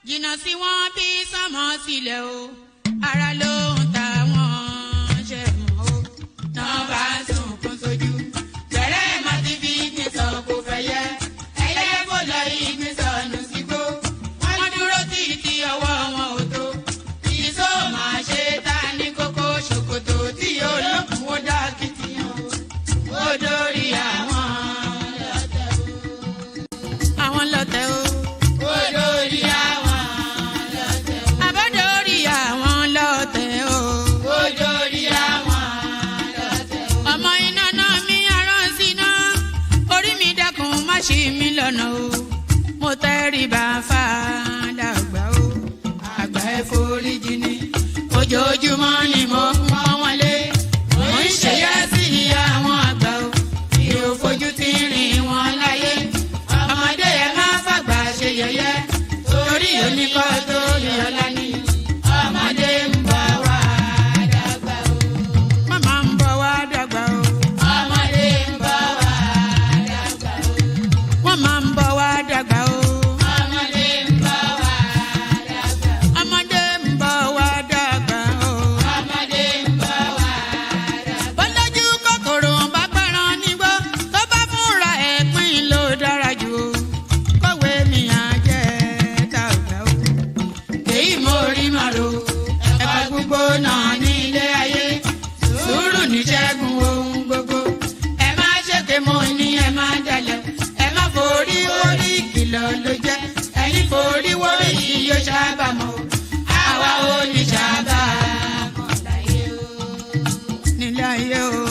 jìnnà sí wọn bí sánmọ̀ sílẹ̀ o ara ló ń ta wọn ṣe mọ́ o náà bá sunkún sójú bẹ̀rẹ̀ má ti fi ìgbín sọ kó fẹ́ yẹ ẹyẹ kò lọ ìgbín sọnù sígbó wọ́n dúró títí ọwọ́ wọn ò tó ìṣó máa ṣe ta ní kókó ṣòkòtò tí olókùn ó dá kìtìyàn ó dórí àwọn lọ́tẹ̀ o. Ṣí mi lọ́nà o mo tẹríba fàdàgbà o àgbà ẹ foríjì ni ojoojúmọ́ ni mo ń pọ́n wọn lé mo ń ṣèyá sí àwọn àgbà o tí o fojú ti rìn wọn láyé ọmọdé ẹ má fàgbà ṣe yẹ̀yẹ́ torí oníkọ́ tó lè ọlá ní ọmọdé ń bọ̀ wá dàgbà o màmá ń bọ̀ wá dàgbà o. Máa ń bọ̀ wá dàgbà o. Ọmọdé ń bọ̀ wá dàgbà. Ọmọdé ń bọ̀ wá dàgbà o. Ọmọdé ń bọ̀ wá dàgbà. Bọ́lájú kòkòrò bá gbọ́ràn nígbó tó bá fúnra ẹ̀ pín ló dára jù o. Kọ̀wé mi á jẹ́ dàgbà o. Èyí mo rí màrò ẹ̀ka gbogbo náà ní ilé ayé. Sùúrù ní ṣẹ́gun ohun gbogbo. Ẹ má ṣèké mo ní ẹ má dalẹ̀. Forí orí kìlọ̀ ló jẹ́ ẹni forí wórí yóò ṣàbàmọ́ àwa ò ní ṣàbàmọ́ láyé o nílé ayé o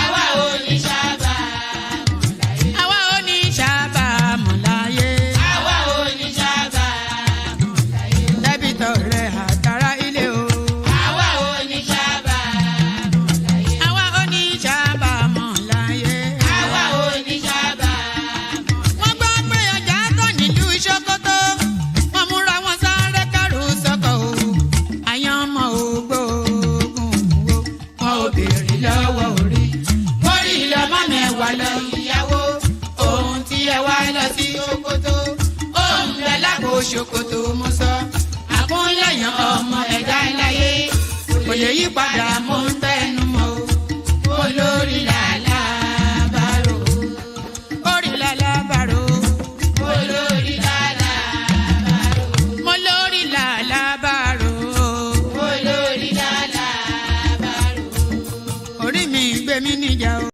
àwa ò ní ṣàbàmọ́ láyé àwa ò ní ṣàbàmọ́ láyé àwa ò ní ṣàbàmọ́ láyé dẹ́bìtọ̀ rẹ̀ àtàrà ilé o àwa ò ní ṣàbàmọ́ láyé àwa ò ní ṣàbàmọ́ láyé àwa ò ní ṣàbàmọ́. Ṣòkòtò wọn múra wọn sáré kẹrù sọkọ o àyànmọ́ ògbóògùn o wọn ò béèrè lọ́wọ́ orí mórí lọ́mọ mẹ́wàá lọ ìyàwó ohun tí ẹ wá lọ sí Ṣòkòtò ohun rẹ lágbo Ṣòkòtò mo sọ àkúnlẹ̀yàn ọmọ ẹ̀dá láyé kò lè yí padà mo ń tẹnu mọ́ o olórí làlá bàrò orí làlá bàrò olórí làlá bàrò olórí làlá bàrò olórí làlá bàrò orí mi gbé mi níjà o.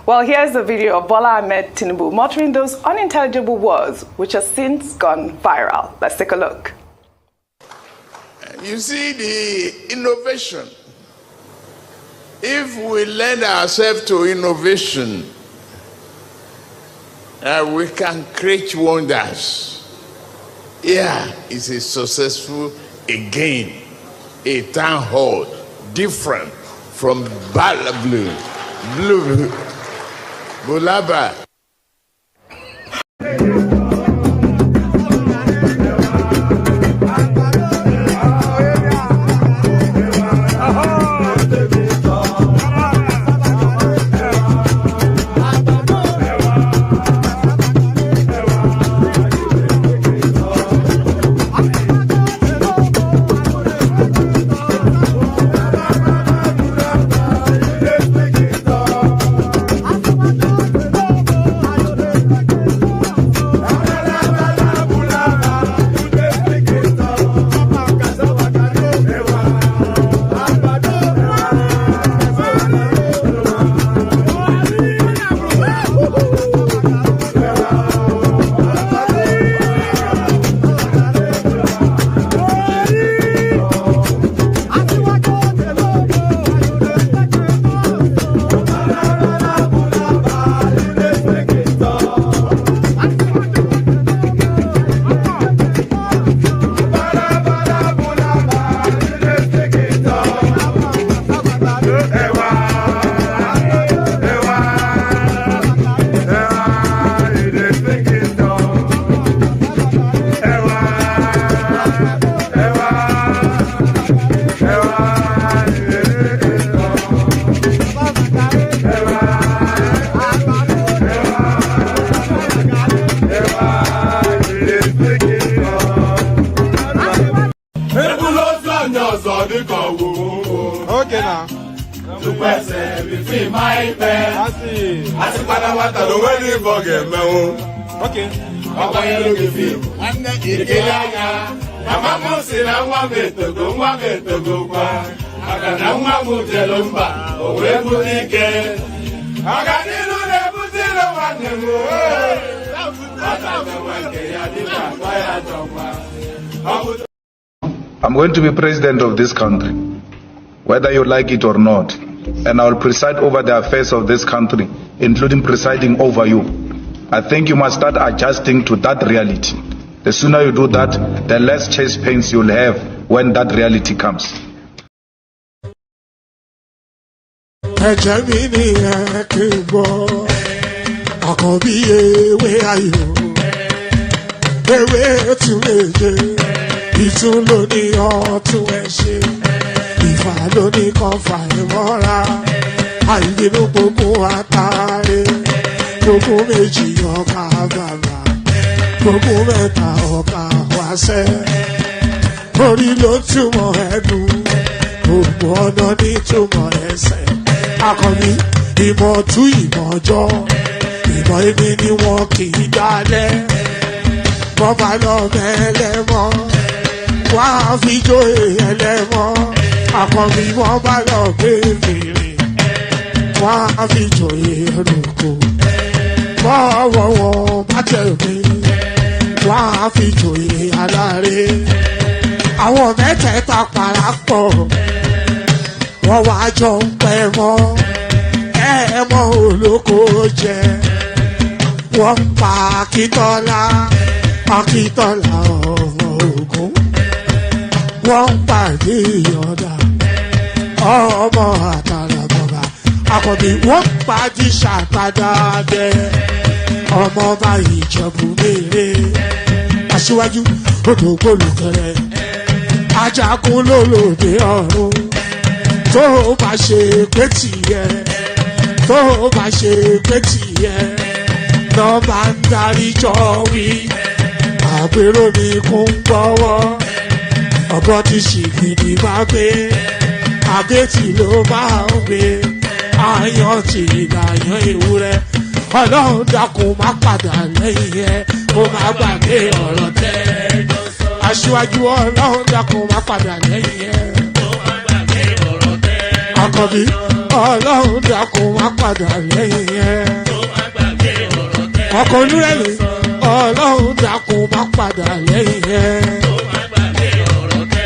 Well, here's the video of Bola Ahmed Tinubu muttering those unintelligible words which have since gone viral. Let's take a look. You see the innovation. If we lend ourselves to innovation, we can create wonders. Here is a successful again, a town hall, different from Bulaba. Okay now. Okay. I'm going to be president of this country, whether you like it or not, and I will preside over the affairs of this country, including presiding over you. I think you must start adjusting to that reality. The sooner you do that, the less chest pains you'll have when that reality comes. Ìtún ló ní ọ̀tún ẹ̀ ṣe, ìfà ló ní kan fà ẹ̀ mọ́ra, àìbínú gbogbo àtàrẹ, gbogbo méjì ọkà bàbà, gbogbo mẹ́ta ọkà wáṣẹ́, orí ló túmọ̀ ẹ̀dùn, gbogbo ọ̀nà ní túmọ̀ ẹsẹ̀, akọni ìmọ̀ tú ìmọ̀ ọjọ́, ìmọ̀ èmi ni wọn kì í dálẹ̀, bọ́bá lọ mẹ́lẹ́mọ́. Wá fi jó ẹlẹ́mọ́, àkọ́bí wọn bá lọ gbé fèrè. Wá fi jó ẹlòkó, bọ́wọ́ wọn bá tẹ̀lé. Wá fi jó aláre. Àwọn mẹ́tẹ̀ẹ̀ta parapọ̀, wọ́n wá jọ ń pẹ́ mọ́. Ẹ̀ẹ́mọ́ olóko jẹ, wọ́n pa Akíntọ́lá, Akíntọ́lá ọmọ Ògún. Wọ́n pàdé ọ̀dà ọmọ àtàrà bàbá àkọ́bí wọ́n pàdé ṣàtàdàdẹ ọmọ bá Ìjẹ̀bú mèrè aṣíwájú odò gbólùkẹrẹ ajagun lólòdì ọ̀run tó bá ṣe pé tìyẹ tó bá ṣe pé tìyẹ náà bá ń darí jọ wí àpérò mi kún gbọ́wọ́. Ọ̀bọ ti ṣìgìdì máa gbé, àbẹ́tì ló máa ń gbé, àyàn ti ìlàyàn ewúrẹ́. Ọlọ́run dákun má padà lẹ́yìn ẹ̀, ó má gbàgbé ọ̀rọ̀ tẹ́. Aṣíwájú Ọlọ́run dákun má padà lẹ́yìn ẹ̀, ó má gbàgbé ọ̀rọ̀ tẹ́. Àkọ́bí Ọlọ́run dákun má padà lẹ́yìn ẹ̀, ó má gbàgbé ọ̀rọ̀ tẹ́. Ọkọ̀ Olúrẹ̀lẹ̀ Ọlọ́run dákun má padà lẹ́yìn ẹ̀.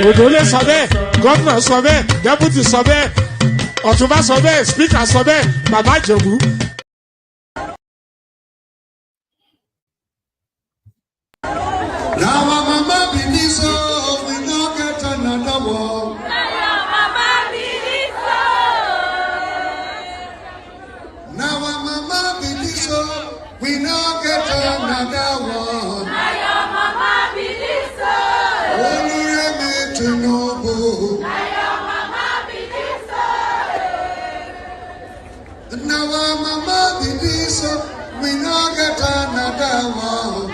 Òdòlé sọ bẹ́ẹ̀, gọ́vnà sọ bẹ́ẹ̀, dẹ́pútì sọ bẹ́ẹ̀, ọ̀túnbá sọ bẹ́ẹ̀, spíkà sọ bẹ́ẹ̀, bàbá Ìjẹ̀bú. Now my mama believe so, we no get another one. Now mama believe so. Now my mama believe so, we no get another one. Now mama believe so. Now our mama believe so, we no get another one.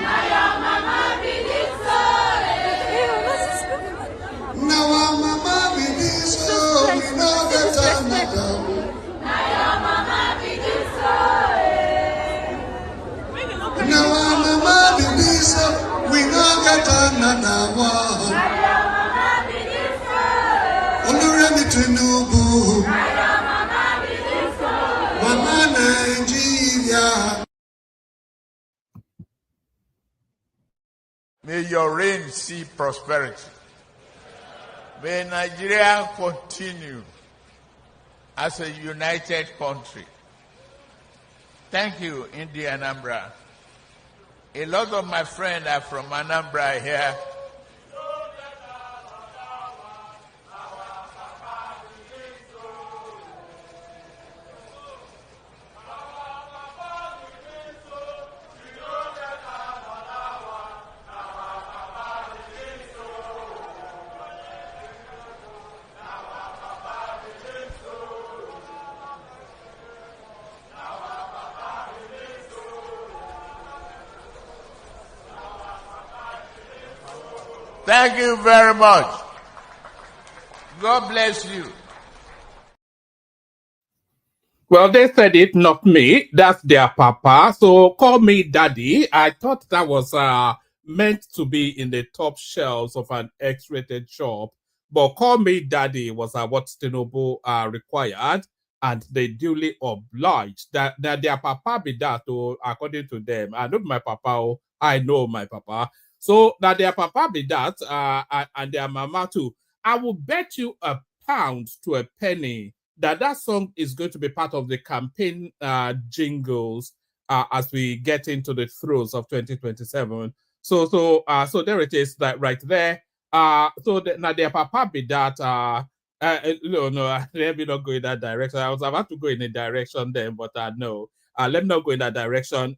Now our mama believe so, we no get another one. Now our mama believe so, we no get another one. Olúrẹ̀mí Tinubu. Mama Nigeria. May your reign see prosperity. May Nigeria continue as a united country. Thank you, India Anambra. A lot of my friends are from Anambra here. Thank you very much. God bless you. Well, they said it, not me. That's their papa. So call me daddy. I thought that was meant to be in the top shelves of an X-rated shop. But call me daddy was what Tinubu required, and they duly obliged. That their papa be that, according to them. I know my papa. I know my papa. So that their papa be that, and their mama too. I will bet you £1 to a penny that song is going to be part of the campaign jingles as we get into the throes of 2027. So there it is, that right there. Now their papa be that. No, let me not go in that direction. I was about to go in a direction then, but no. Let me not go in that direction.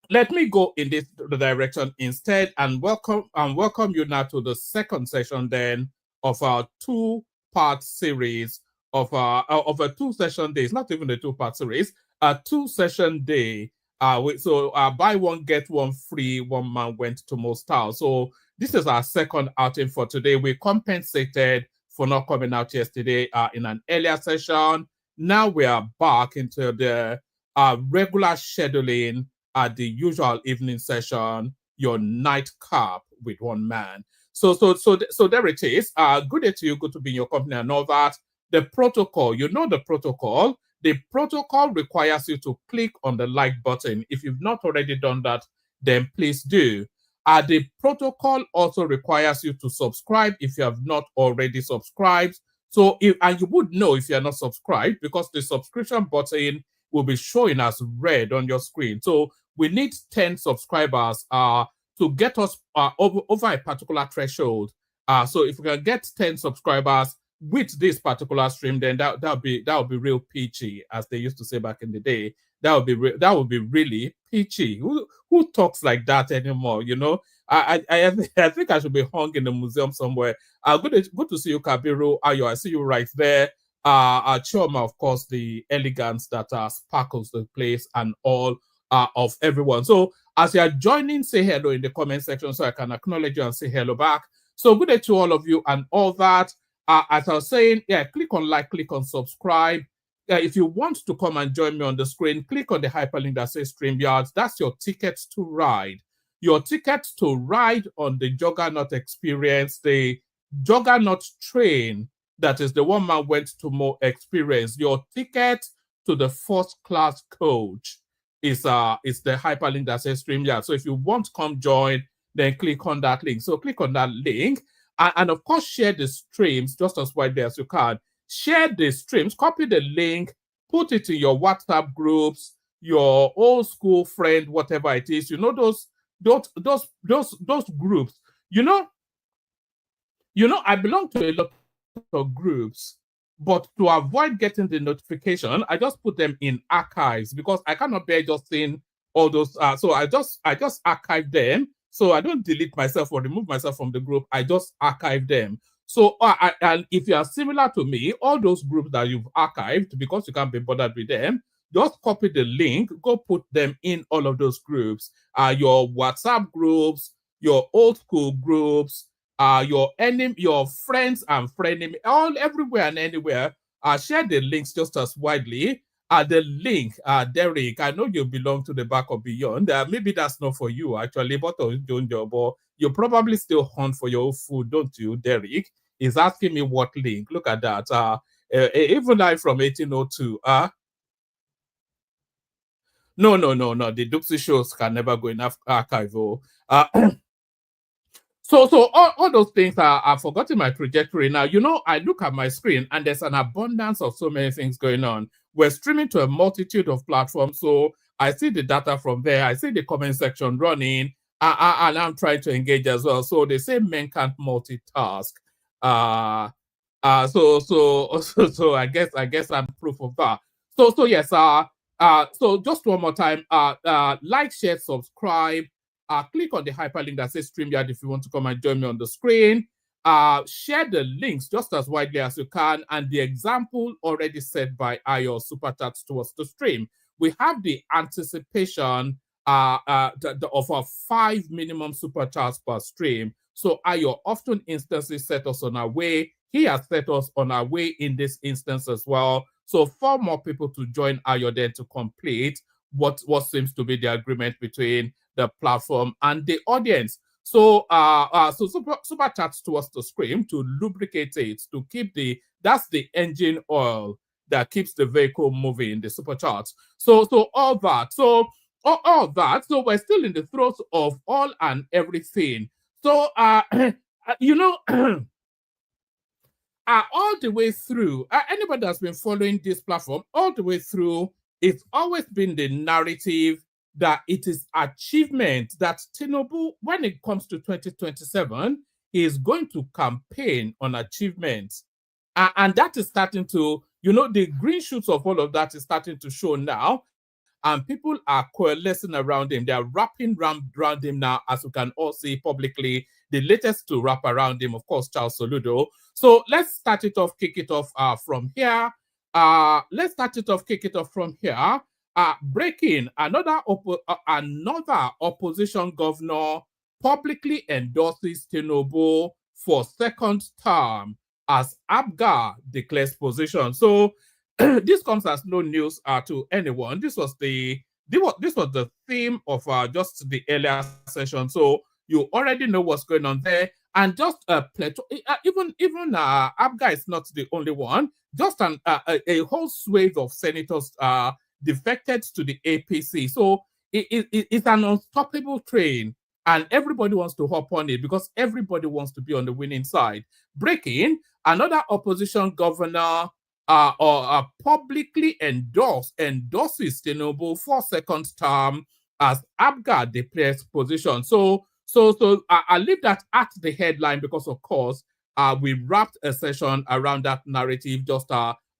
Let me go in this direction instead, and welcome you now to the second session then of our two-part series of a 2-session day. It's not even a 2-part series, a 2-session day. So buy one get one free. One man went to Mostar. So this is our second outing for today. We compensated for not coming out yesterday in an earlier session. Now we are back into the regular scheduling at the usual evening session, your nightcap with one man. So there it is. Good day to you. Good to be in your company and all that. The protocol, you know the protocol. The protocol requires you to click on the like button. If you've not already done that, then please do. The protocol also requires you to subscribe if you have not already subscribed. And you would know if you're not subscribed because the subscription button will be showing as red on your screen. So we need 10 subscribers to get us over a particular threshold. So if we can get 10 subscribers with this particular stream, then that would be real peachy, as they used to say back in the day. That would be really peachy. Who talks like that anymore? You know, I think I should be hung in the museum somewhere. Good to see you, Kabiru. Ayo, I see you right there. Choma, of course, the elegance that sparkles the place and all of everyone. So as you are joining, say hello in the comment section so I can acknowledge you and say hello back. So good day to all of you and all that. As I was saying, yeah, click on like, click on subscribe. If you want to come and join me on the screen, click on the hyperlink that says StreamYard. That's your ticket to ride. Your ticket to ride on the Juggernaut experience, the Juggernaut train. That is the one man went to more experience. Your ticket to the first class coach is the hyperlink that says StreamYard. So if you want to come join, then click on that link. So click on that link and of course share the streams just as widely as you can. Share the streams, copy the link, put it in your WhatsApp groups, your old school friend, whatever it is. You know those groups. You know, I belong to a lot of groups, but to avoid getting the notification, I just put them in archives because I cannot bear just seeing all those. So I just archive them. So I don't delete myself or remove myself from the group. I just archive them. So and if you are similar to me, all those groups that you've archived because you can't be bothered with them, just copy the link, go put them in all of those groups. Your WhatsApp groups, your old school groups, your friends and frenemy, all everywhere and anywhere. Share the links just as widely. The link, Derek, I know you belong to the back of Beyond. Maybe that's not for you actually, but you probably still hunt for your food, don't you, Derek? He's asking me what link. Look at that. Even I from 1802. No. The Duxie shows can never go in archive. So all those things I've forgotten my trajectory now. You know, I look at my screen and there's an abundance of so many things going on. We're streaming to a multitude of platforms. So I see the data from there. I see the comment section running, and I'm trying to engage as well. So they say men can't multitask. So I guess I'm proof of that. So yes. So just one more time. Like, share, subscribe. Click on the hyperlink that says StreamYard if you want to come and join me on the screen. Share the links just as widely as you can. And the example already set by Ayo Super Chats towards the stream. We have the anticipation of our 5 minimum Super Chats per stream. So Ayo often instances set us on our way. he has set us on our way in this instance as well. So 4 more people to join Ayoden to complete what seems to be the agreement between the platform and the audience. So so super chats towards the screen to lubricate it, to keep that's the engine oil that keeps the vehicle moving, the super charts. So all that. So all that. So we're still in the throes of all and everything. So you know, all the way through, anybody that's been following this platform all the way through, it's always been the narrative that it is achievement, that Tinubu, when it comes to 2027, is going to campaign on achievements. And that is starting to, you know, the green shoots of all of that is starting to show now. And people are coalescing around him. They are wrapping around him now, as we can all see publicly. The latest to wrap around him, of course, Charles Soludo. So let's start it off, kick it off from here. Breaking, another opposition governor publicly endorses Tinubu for 2nd term as ABGA declares position. So this comes as no news to anyone. This was the theme of just the earlier session. So you already know what's going on there. And just even ABGA is not the only one. Just a whole swathe of senators defected to the APC. So it's an unstoppable train, and everybody wants to hop on it because everybody wants to be on the winning side. Breaking, another opposition governor publicly endorses Tinubu for 2nd term as ABGA declares position. So I'll leave that at the headline because, of course, we wrapped a session around that narrative just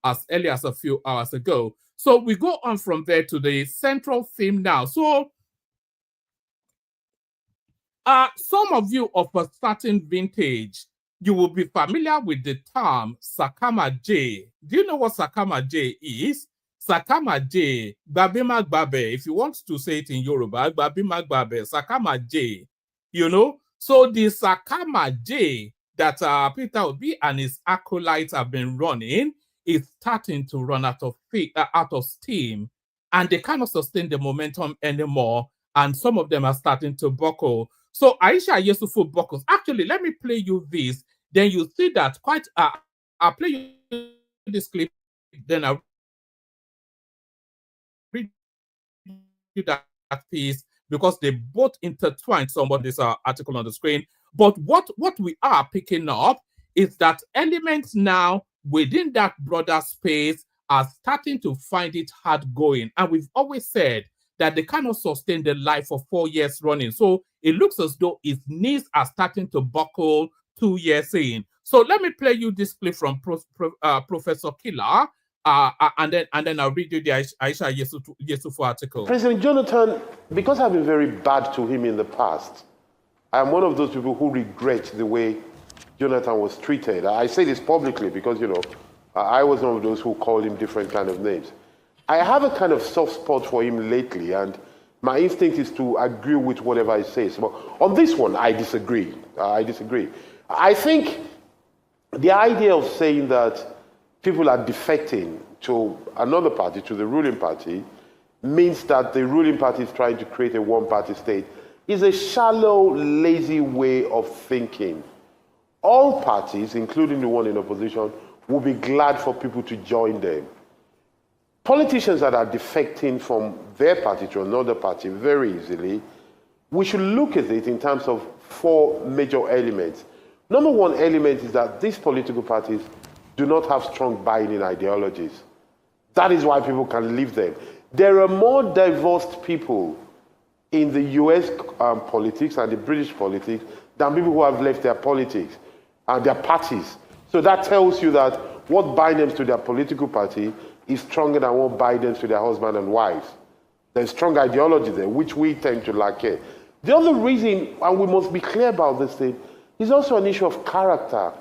as early as a few hours ago. So we go on from there to the central theme now. So some of you of a certain vintage, you will be familiar with the term Sakama J. Do you know what Sakama J is? Sakama J, Babima Gbabe. If you want to say it in Yoruba, Babima Gbabe, Sakama J. You know? So the Sakama J that Peter Obi and his acolytes have been running is starting to run out of steam, and they cannot sustain the momentum anymore, and some of them are starting to buckle. So Aisha Yesufu buckles. Actually, let me play you this, then you see that quite. I'll play you this clip, then I'll read you that piece because they both intertwine somewhat this article on the screen. But what we are picking up is that elements now within that broader space are starting to find it hard going. And we've always said that they cannot sustain the life for 4 years running. So it looks as though its knees are starting to buckle 2 years in. So let me play you this clip from Professor Killer, and then I'll read you the Aisha Yesufu article. President Jonathan, because I've been very bad to him in the past, I'm one of those people who regret the way Jonathan was treated. I say this publicly because, you know, I was one of those who called him different kind of names. I have a kind of soft spot for him lately, and my instinct is to agree with whatever he says. But on this one, I disagree. I think the idea of saying that people are defecting to another party, to the ruling party, means that the ruling party is trying to create a one-party state is a shallow, lazy way of thinking. All parties, including the one in opposition, will be glad for people to join them. Politicians that are defecting from their party to another party very easily, we should look at it in terms of 4 major elements. Number 1 element is that these political parties do not have strong buy-in ideologies. That is why people can leave them. There are more diverse people in the US politics and the British politics than people who have left their politics and their parties. So that tells you that what binds them to their political party is stronger than what binds them to their husband and wives. There's strong ideology there, which we tend to lack here. The other reason, and we must be clear about this thing, is also an issue of character.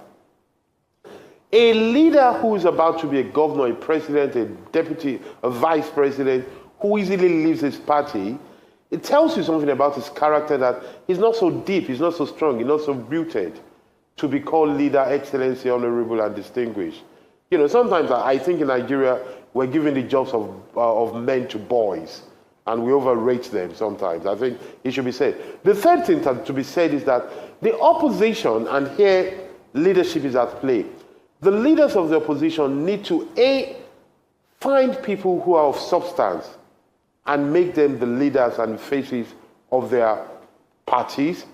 A leader who is about to be a governor, a president, a deputy, a vice president, who easily leaves his party, it tells you something about his character, that he's not so deep, he's not so strong, he's not so rooted. to be called leader, excellency, honorable, and distinguished. You know, sometimes I think in Nigeria, we're giving the jobs of men to boys, and we overrate them sometimes. I think it should be said. The third thing to be said is that the opposition, and here leadership is at play, the leaders of the opposition need to, A, find people who are of substance and make them the leaders and faces of their parties,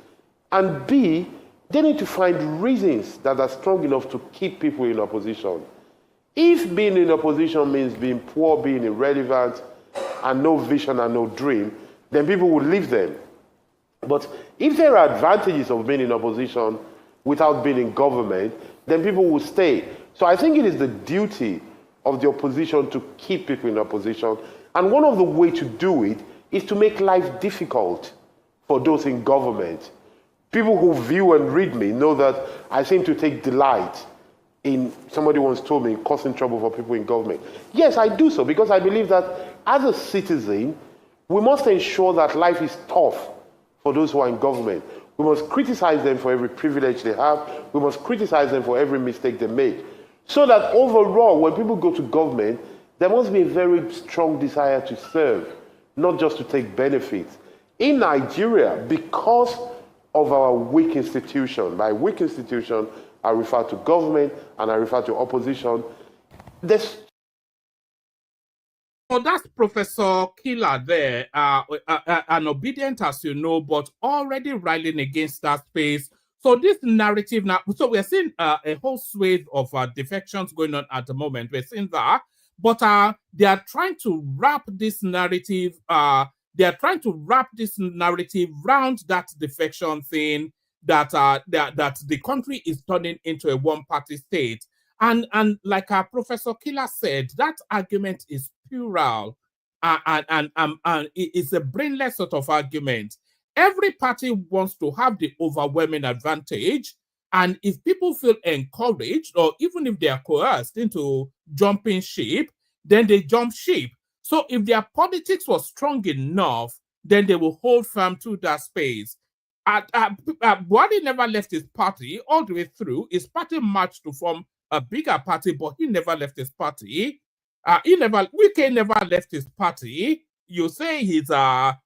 and B, they need to find reasons that are strong enough to keep people in opposition. If being in opposition means being poor, being irrelevant, and no vision and no dream, then people will leave them. But if there are advantages of being in opposition without being in government, then people will stay. So I think it is the duty of the opposition to keep people in opposition. And one of the ways to do it is to make life difficult for those in government. People who view and read me know that I seem to take delight in, somebody once told me, causing trouble for people in government. Yes, I do so because I believe that as a citizen, we must ensure that life is tough for those who are in government. We must criticize them for every privilege they have. We must criticize them for every mistake they make. So that overall, when people go to government, there must be a very strong desire to serve, not just to take benefits. In Nigeria, because of our weak institution, by weak institution, I refer to government and I refer to opposition. So that's Professor Killer there, an obedient, as you know, but already railing against that space. So this narrative now, so we're seeing a whole swathe of defections going on at the moment. We're seeing that, but they are trying to wrap this narrative. They are trying to wrap this narrative around that defection thing, that that the country is turning into a one-party state. And like Professor Killer said, that argument is plural, and it's a brainless sort of argument. Every party wants to have the overwhelming advantage, and if people feel encouraged, or even if they are coerced into jumping ship, then they jump ship. So if their politics was strong enough, then they will hold firm to that space. Buhari never left his party all the way through. His party marched to form a bigger party, but he never left his party. Wike never left his party. You say he's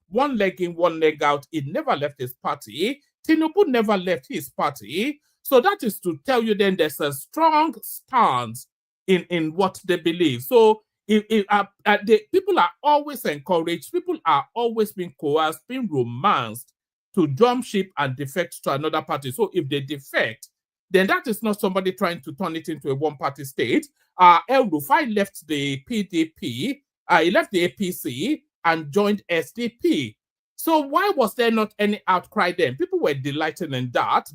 one leg in, one leg out. He never left his party. Tinubu never left his party. So that is to tell you then there's a strong stance in what they believe. So people are always encouraged. People are always being coerced, being romanced to jump ship and defect to another party. So if they defect, then that is not somebody trying to turn it into a one-party state. El Rufai left the PDP, he left the APC and joined SDP. So why was there not any outcry then? People were delighted in that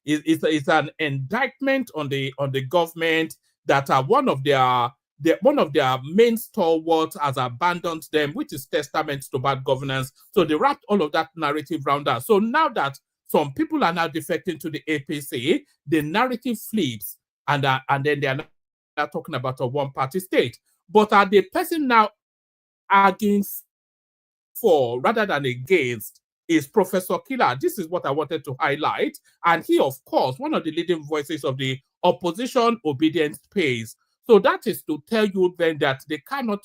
it's an indictment on the government, that one of their main stalwarts has abandoned them, which is testament to bad governance. So they wrapped all of that narrative around that. So now that some people are now defecting to the APC, the narrative flips, and then they are now talking about a one-party state. But are the person now arguing for rather than against is Professor Killer? This is what I wanted to highlight. And he, of course, one of the leading voices of the opposition obedient space. So that is to tell you then that they cannot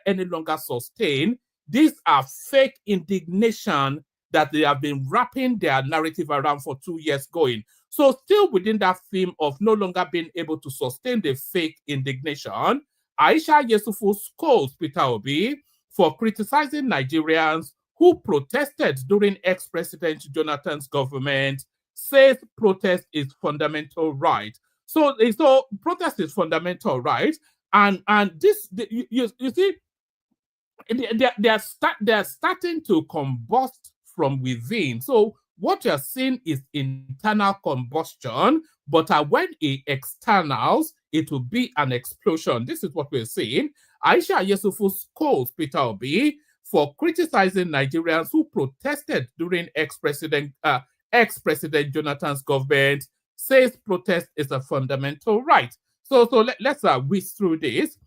any longer sustain. These are fake indignation that they have been wrapping their narrative around for 2 years going. So still within that theme of no longer being able to sustain the fake indignation, Aisha Yesufu scolds Peter Obi for criticizing Nigerians who protested during ex-President Jonathan's government, says protest is fundamental right. So protest is fundamental right, and this you see, they are starting to combust from within. So what you're seeing is internal combustion, but when it externals, it will be an explosion. This is what we're seeing. Aisha Yesufu scolds Peter Obi for criticizing Nigerians who protested during ex-President Jonathan's government, says protest is a fundamental right. So let's whiz through this.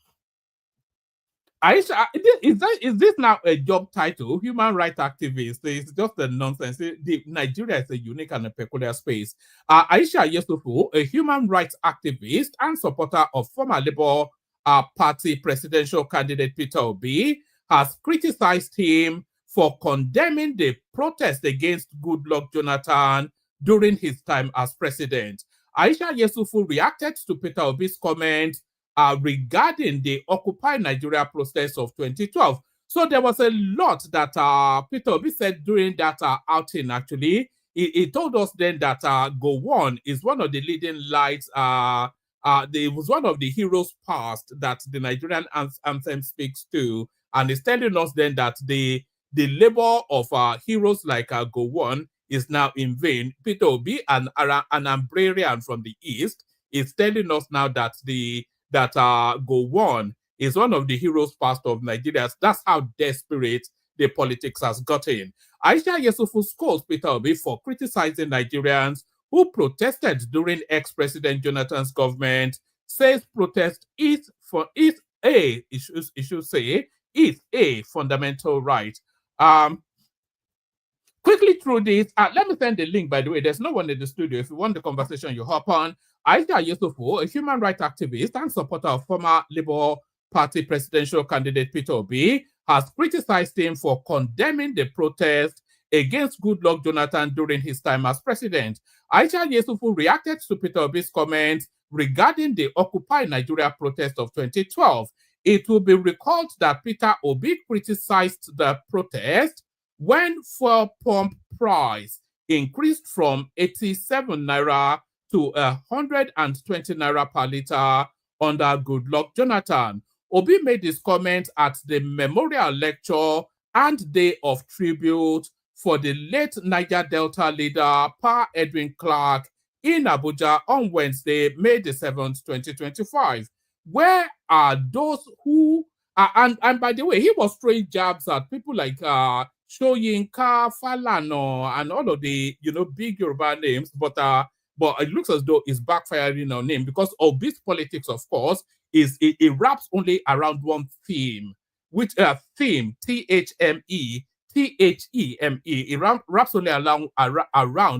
Aisha, is this now a job title? Human rights activist? It's just a nonsense. Nigeria is a unique and a peculiar space. Aisha Yesufu, a human rights activist and supporter of former Labour Party presidential candidate Peter Obi, has criticized him for condemning the protest against Goodluck Jonathan during his time as president. Aisha Yesufu reacted to Peter Obi's comment regarding the Occupy Nigeria protest of 2012. So there was a lot that Peter Obi said during that outing, actually. He told us then that Go One is one of the leading lights. It was one of the heroes past that the Nigerian anthem speaks to. And he's telling us then that the labor of heroes like Go One is now in vain. Peter Obi, an Ambrarian from the East, is telling us now that Go One is one of the heroes past of Nigeria. That's how desperate the politics has gotten. Aisha Yesufu scolds Peter Obi for criticizing Nigerians who protested during ex-President Jonathan's government, says protest is a fundamental right. Quickly through this, let me send the link, by the way. There's no one in the studio. If you want the conversation, you hop on. Aisha Yesufu, a human rights activist and supporter of former Labour Party presidential candidate Peter Obi, has criticized him for condemning the protest against Goodluck Jonathan during his time as president. Aisha Yesufu reacted to Peter Obi's comments regarding the Occupy Nigeria protest of 2012. It will be recalled that Peter Obi criticized the protest when fuel pump price increased from 87 naira to 120 naira per liter under Goodluck Jonathan. Obi made his comment at the memorial lecture and day of tribute for the late Niger Delta leader Pa Edwin Clark in Abuja on Wednesday, May the 7th, 2025. Where are those who and by the way, he was throwing jabs at people like Shoyinka, Falano, and all of the big Yoruba names, but it looks as though it's backfiring on him because Obi's politics, of course, it wraps only around one theme, which theme THME. It wraps only around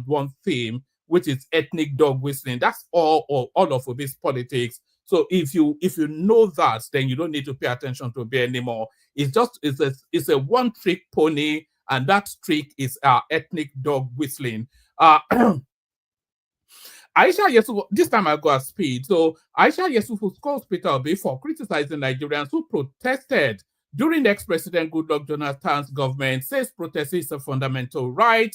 one theme, which is ethnic dog whistling. That's all of Obi's politics. So if you know that, then you don't need to pay attention to Obi anymore. It's a one-trick pony, and that trick is ethnic dog whistling. Aisha Yesufu, this time I go at speed. So Aisha Yesufu scolds Peter Obi for criticizing Nigerians who protested during ex-President Goodluck Jonathan's government, says protest is a fundamental right.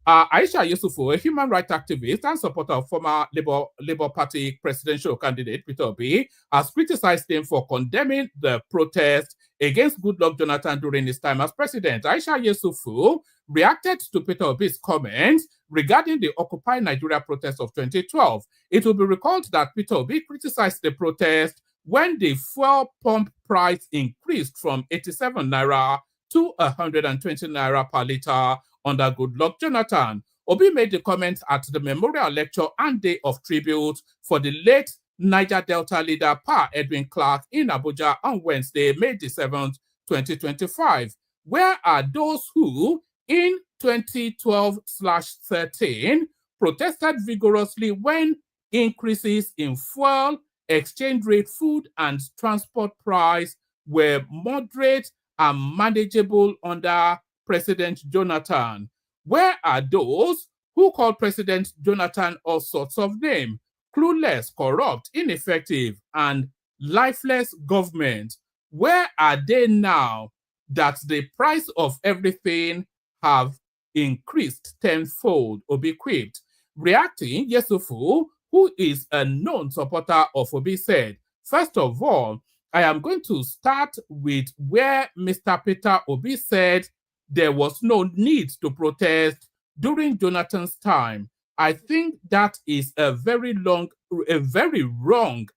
Aisha Yesufu, a human rights activist and supporter of former Labour Party presidential candidate Peter Obi, has criticized him for condemning the protest against Goodluck Jonathan during his time as president. Aisha Yesufu reacted to Peter Obi's comments regarding the Occupy Nigeria protest of 2012. It will be recalled that Peter Obi criticized the protest when the fuel pump price increased from 87 naira to 120 naira per liter under Goodluck Jonathan. Obi made the comment at the memorial lecture and day of tribute for the late Niger Delta leader Pa Edwin Clark in Abuja on Wednesday, May the 7th, 2025. Where are those who, in 2012/13, protested vigorously when increases in fuel, exchange rate, food, and transport price were moderate and manageable under President Jonathan? Where are those who call President Jonathan all sorts of names? Clueless, corrupt, ineffective, and lifeless government. Where are they now that the price of everything have increased tenfold? Obi quipped. Reacting, Yesufu, who is a known supporter of Obi, said, first of all, I am going to start with where Mr. Peter Obi said there was no need to protest during Jonathan's time. I think that is a very wrong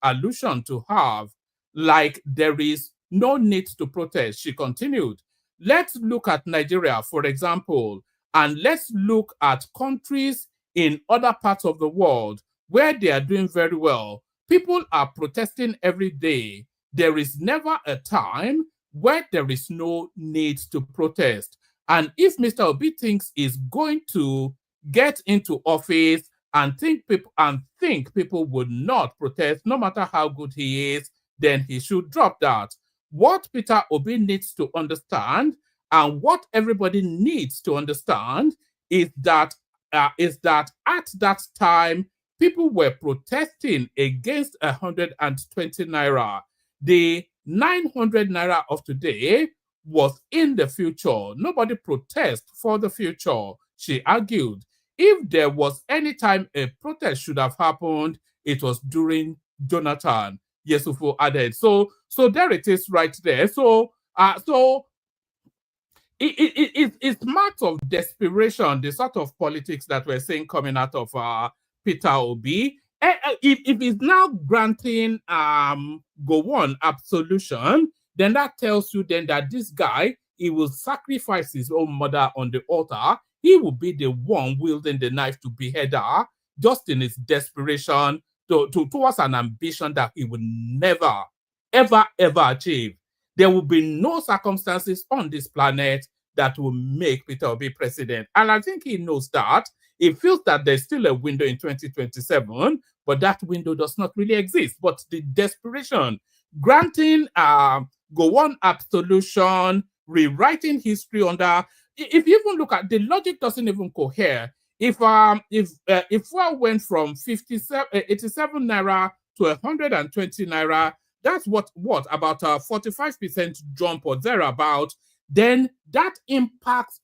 allusion to have, like there is no need to protest, she continued. Let's look at Nigeria, for example, and let's look at countries in other parts of the world where they are doing very well. People are protesting every day. there is never a time where there is no need to protest. And if Mr. Obi thinks he's going to get into office and think people would not protest, no matter how good he is, then he should drop that. What Peter Obi needs to understand, and what everybody needs to understand, is that at that time, people were protesting against 120 naira. The 900 naira of today was in the future. Nobody protests for the future, she argued. If there was any time a protest should have happened, it was during Jonathan, Yesufo added. So there it is right there. It's marks of desperation, the sort of politics that we're seeing coming out of Peter Obi. If he's now granting Gowon absolution, then that tells you then that this guy, he will sacrifice his own mother on the altar. He will be the one wielding the knife to behead her, just in his desperation towards an ambition that he will never, ever achieve. There will be no circumstances on this planet that will make Peter Obi president. And I think he knows that. He feels that there's still a window in 2027, but that window does not really exist. But the desperation, granting Gowon absolution, rewriting history under, if you even look at the logic, doesn't even cohere. If we went from 87 naira to 120 naira, that's what about a 45% jump or thereabout, then that impacts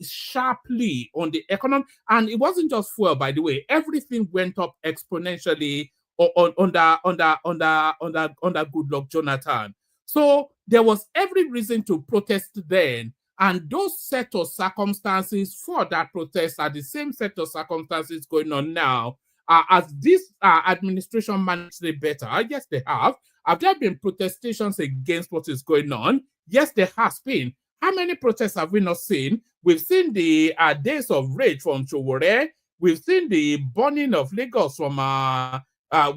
sharply on the economy. And it wasn't just fuel, by the way. Everything went up exponentially under Goodluck Jonathan. So there was every reason to protest then. And those set of circumstances for that protest are the same set of circumstances going on now. As this administration managed it better, yes, they have. Have there been protestations against what is going on? Yes, there has been. How many protests have we not seen? We've seen the days of rage from Showore. We've seen the burning of Lagos from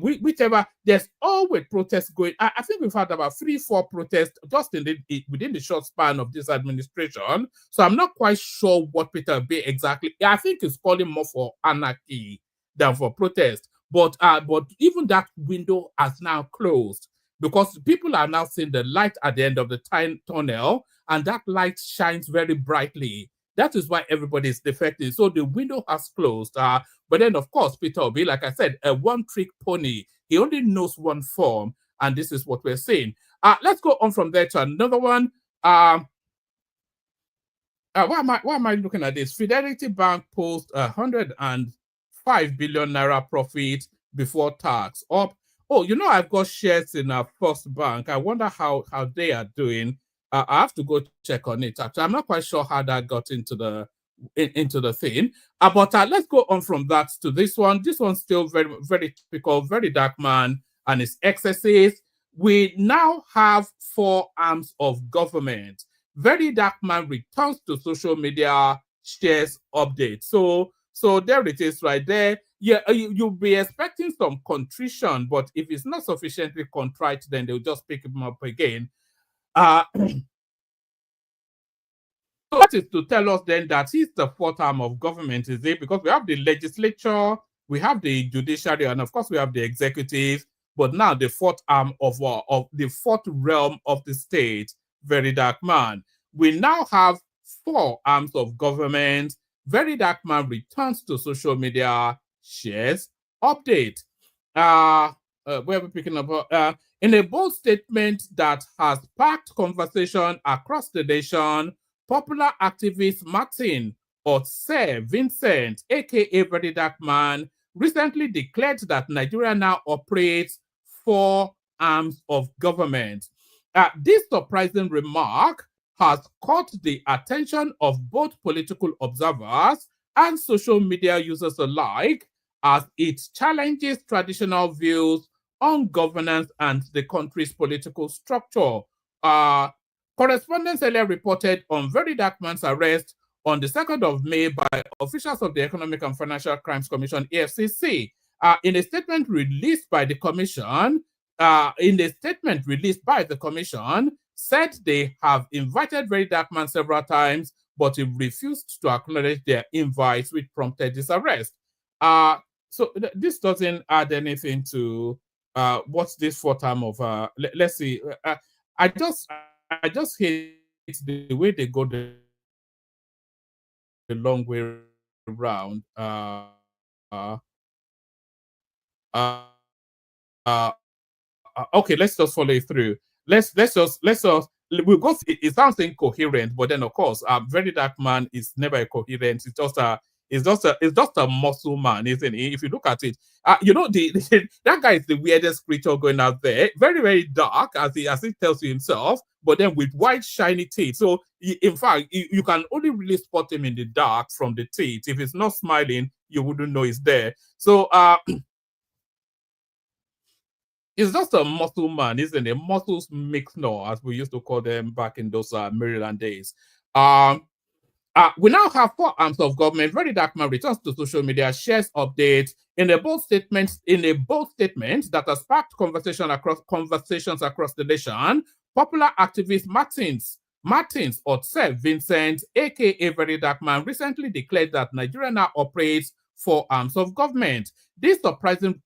whichever. There's always protests going. I think we've had about 3-4 protests just within the short span of this administration. So I'm not quite sure what Peter Obi exactly. I think he's calling more for anarchy than for protest. But even that window has now closed, because people are now seeing the light at the end of the tunnel, and that light shines very brightly. That is why everybody is defecting. So the window has closed. But then, of course, Peter Obi, like I said, a one-trick pony. He only knows one form, and this is what we're seeing. Let's go on from there to another one. Why am I looking at this? Fidelity Bank posts 105 billion naira profit before tax. Up. Oh, I've got shares in First Bank. I wonder how they are doing. I have to go check on it. Actually, I'm not quite sure how that got into the thing. But let's go on from that to this one. This one's still very, very typical, very dark man and his excesses. We now have 4 arms of government. Very dark man returns to social media, shares update. So there it is right there. Yeah, you'll be expecting some contrition, but if it's not sufficiently contrite, then they'll just pick him up again. So that is to tell us then that he's the 4th arm of government, is it? Because we have the legislature, we have the judiciary, and of course we have the executive, but now the 4th arm of the 4th realm of the state, very dark man. We now have 4 arms of government. Very dark man returns to social media, shares update. Where are we picking up? In a bold statement that has sparked conversation across the nation, popular activist Martin Otse Vincent, aka Very Dark Man, recently declared that Nigeria now operates 4 arms of government. This surprising remark has caught the attention of both political observers and social media users alike, as it challenges traditional views on governance and the country's political structure. Correspondents earlier reported on Very Dark Man's arrest on the 2nd of May by officials of the Economic and Financial Crimes Commission, EFCC. In a statement released by the commission, in a statement released by the commission, said they have invited Very Dark Man several times, but he refused to acknowledge their invites, which prompted his arrest. So this doesn't add anything to what's this for time of let's see. I just hate the way they go the long way around. Okay, let's just follow it through. Let's just we'll go. It sounds incoherent, but then of course, Very Dark Man is never coherent. It's just a muscle man, isn't it? If you look at it, you know, that guy is the weirdest creature going out there. Very, very dark, as he tells you himself, but then with white shiny teeth. So in fact, you can only really spot him in the dark from the teeth. If he's not smiling, you wouldn't know he's there. So it's just a muscle man, isn't it? Muscles mixer, as we used to call them back in those Maryland days. We now have 4 arms of government. Very Dark Man returns to social media, shares updates in a bold statement that has sparked conversations across the nation. Popular activist Martins Otse Vincent, aka Very Dark Man, recently declared that Nigeria now operates 4 arms of government. This surprising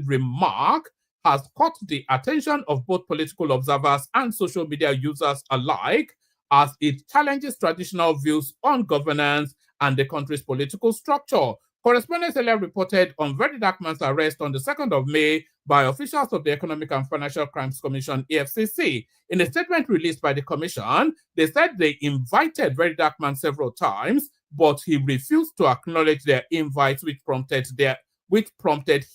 remark has caught the attention of both political observers and social media users alike, as it challenges traditional views on governance and the country's political structure. Correspondents earlier reported on Very Dark Man's arrest on the 2nd of May by officials of the Economic and Financial Crimes Commission, EFCC. In a statement released by the commission, they said they invited Very Dark Man several times, but he refused to acknowledge their invites, which prompted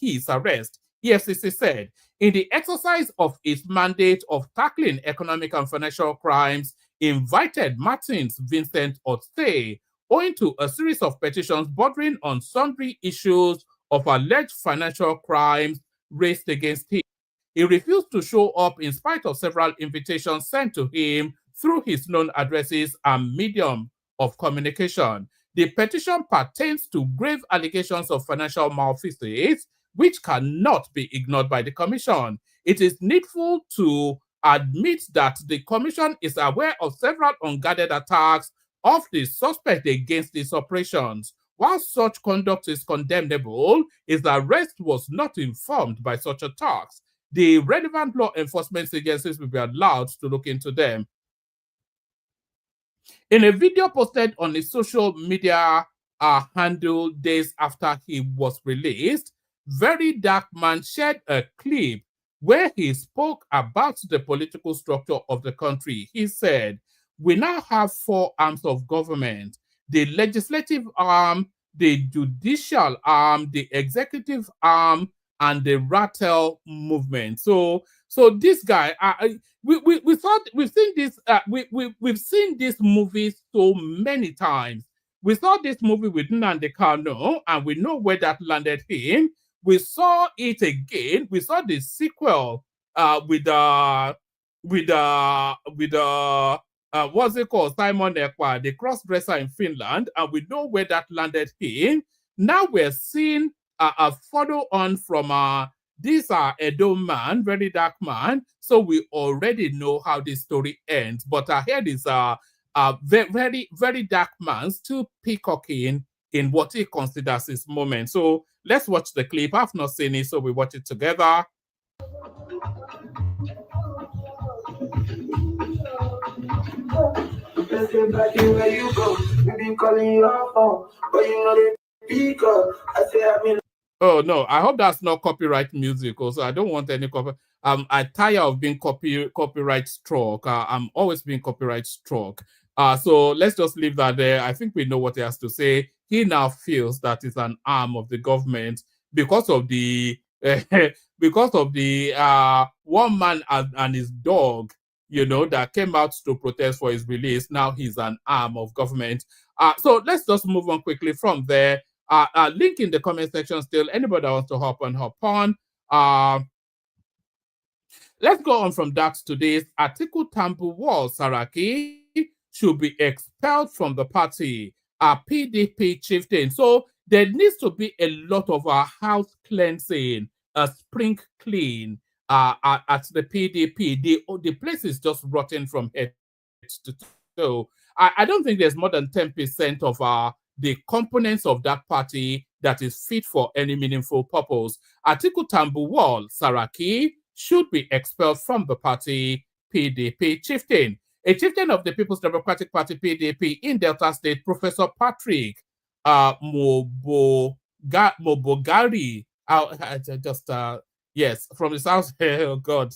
his arrest. EFCC said, in the exercise of its mandate of tackling economic and financial crimes, invited Martins Vincent Otse, owing to a series of petitions bordering on sundry issues of alleged financial crimes raised against him. He refused to show up in spite of several invitations sent to him through his known addresses and medium of communication. The petition pertains to grave allegations of financial malfeasance, which cannot be ignored by the commission. It is needful to admit that the commission is aware of several unguarded attacks of the suspect against its operations. While such conduct is condemnable, his arrest was not informed by such attacks. The relevant law enforcement agencies will be allowed to look into them. In a video posted on his social media handle days after he was released, Very Dark Man shared a clip where he spoke about the political structure of the country. He said, we now have 4 arms of government: the legislative arm, the judicial arm, the executive arm, and the Rattle movement. So this guy, we've seen this movie so many times. We saw this movie with Nnamdi Kanu, and we know where that landed him. We saw it again. We saw the sequel with what's it called? Simon Ekpa, the cross-dresser in Finland, and we know where that landed him. Now we're seeing a follow on from this Edo man, Very Dark Man. So we already know how this story ends. But here is very, very dark man still peacocking in what he considers his moment. So let's watch the clip. I've not seen it, so we watch it together. Where you go? We've been calling your phone, but you know they pick up. I say I've been. Oh no, I hope that's not copyright music. Also, I don't want any copy. I'm tired of being copyright struck. I'm always being copyright struck. So let's just leave that there. I think we know what he has to say. He now feels that it's an arm of the government because of the one man and his dog, that came out to protest for his release. Now he's an arm of government. So let's just move on quickly from there. Link in the comment section still. Anybody that wants to hop on. Let's go on from that to this. Atiku Tambuwal Saraki should be expelled from the party. PDP chieftain. So there needs to be a lot of house cleansing, a spring clean. at the PDP. The place is just rotten from head to toe. I don't think there's more than 10% of the components of that party that is fit for any meaningful purpose. Atiku Tambuwal Saraki should be expelled from the party PDP chieftain. A chieftain of the People's Democratic Party PDP in Delta State, Professor Patrick Mobogari, yes, from the south. Oh God,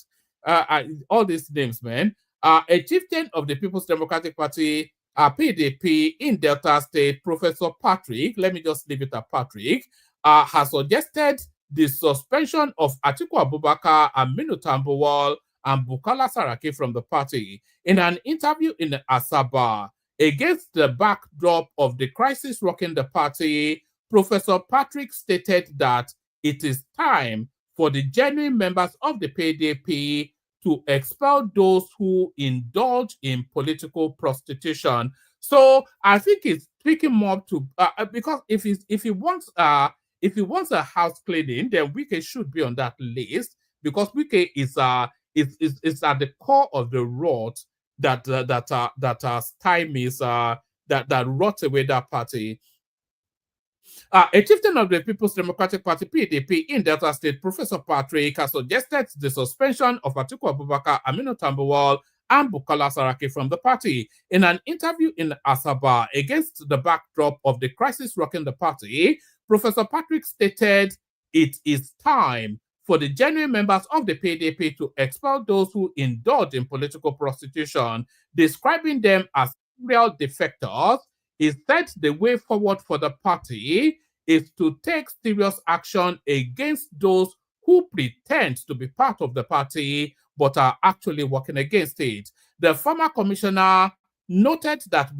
all these names, man. A chieftain of the People's Democratic Party, PDP in Delta State, Professor Patrick, let me just leave it at Patrick, has suggested the suspension of Atiku Abubakar, Aminu Tambuwal, and Bukola Saraki from the party. In an interview in Asaba, against the backdrop of the crisis rocking the party, Professor Patrick stated that it is time for the genuine members of the PDP to expel those who indulge in political prostitution. So I think it's speaking more to because if he wants a house cleaning, then Wike should be on that list, because Wike is at the core of the rot that stymies that rots away that party. A chieftain of the People's Democratic Party PDP in Delta State, Professor Patrick, has suggested the suspension of Atiku Abubakar, Aminu Tambuwal, and Bukola Saraki from the party. In an interview in Asaba against the backdrop of the crisis rocking the party, Professor Patrick stated it is time for the genuine members of the PDP to expel those who indulge in political prostitution, describing them as real defectors. He said the way forward for the party is to take serious action against those who pretend to be part of the party but are actually working against it. The former commissioner noted that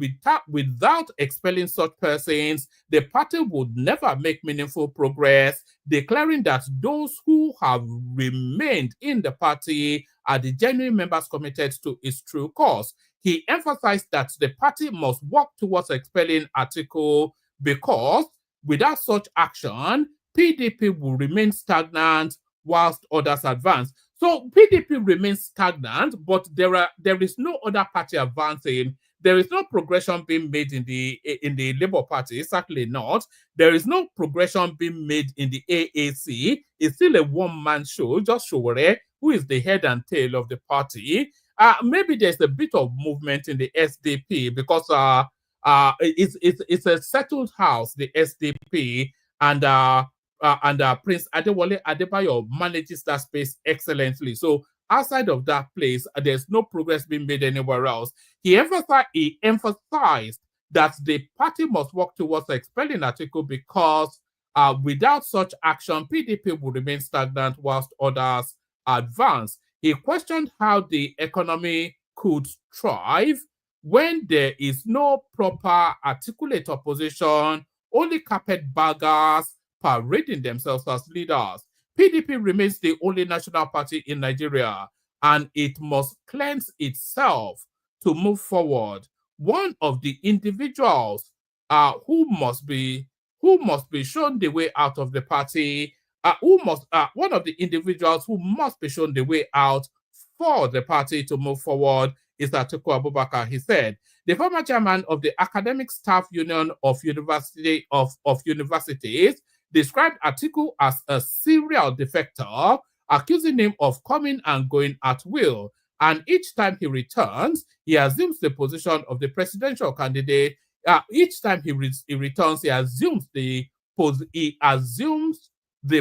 without expelling such persons, the party would never make meaningful progress, declaring that those who have remained in the party are the genuine members committed to its true cause. He emphasized that the party must work towards expelling Atiku because without such action, PDP will remain stagnant whilst others advance. So PDP remains stagnant, but there is no other party advancing. There is no progression being made in the Labour Party, certainly not. There is no progression being made in the AAC. It's still a one-man show, just Sowore, who is the head and tail of the party. Maybe there's a bit of movement in the SDP because it's a settled house, the SDP, and Prince Adewale Adebayo manages that space excellently. So outside of that place, there's no progress being made anywhere else. He emphasized that the party must work towards expelling Atiku because without such action, PDP will remain stagnant whilst others advance. He questioned how the economy could thrive when there is no proper articulate opposition, only carpetbaggers parading themselves as leaders. PDP remains the only national party in Nigeria, and it must cleanse itself to move forward. One of the individuals who must be shown the way out of the party, one of the individuals who must be shown the way out for the party to move forward is Atiku Abubakar. He said the former chairman of the Academic Staff Union of Universities described Atiku as a serial defector, accusing him of coming and going at will. And each time he returns, he assumes the position of the presidential candidate. Each time he returns, he assumes the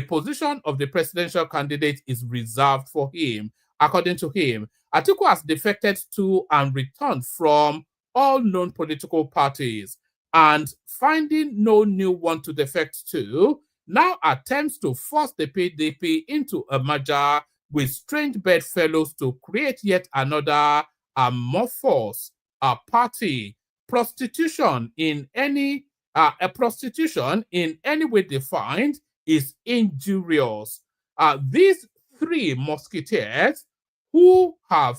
position of the presidential candidate is reserved for him. According to him, Atiku has defected to and returned from all known political parties, and finding no new one to defect to, now attempts to force the PDP into a merger with strange bedfellows to create yet another amorphous party. Prostitution in any way defined is injurious. These three musketeers who have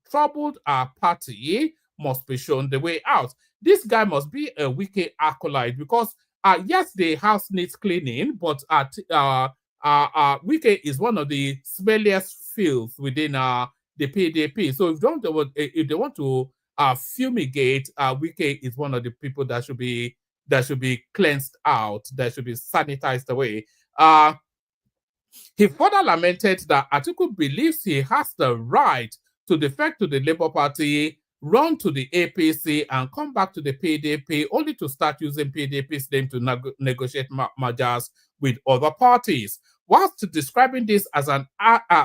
troubled our party must be shown the way out. This guy must be a wicked acolyte because yes, the house needs cleaning, but Wike is one of the smelliest fields within the PDP. So if they want to fumigate, Wike is one of the people that should be cleansed out, that should be sanitized away. He further lamented that Atiku believes he has the right to defect to the Labour Party, run to the APC, and come back to the PDP, only to start using PDP's name to negotiate mergers with other parties. Whilst describing this as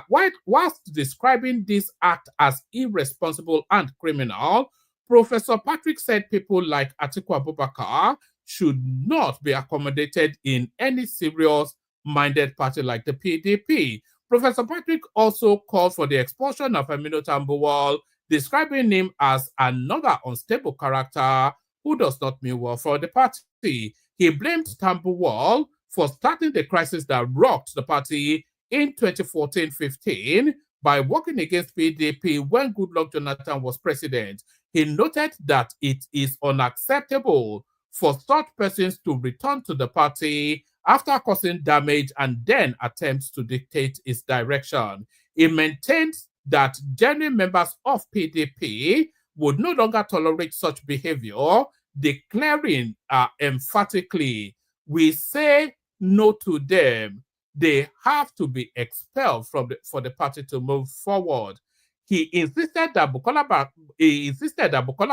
whilst describing this act as irresponsible and criminal, Professor Patrick said people like Atiku Abubakar should not be accommodated in any serious-minded party like the PDP. Professor Patrick also called for the expulsion of Aminu Tambuwal, describing him as another unstable character who does not mean well for the party. He blamed Tambuwal for starting the crisis that rocked the party in 2014-15 by working against PDP when Goodluck Jonathan was president. He noted that it is unacceptable for such persons to return to the party after causing damage and then attempt to dictate its direction. He maintained that genuine members of PDP would no longer tolerate such behavior, declaring emphatically, "We say no to them. They have to be expelled for the party to move forward." He insisted that Bukola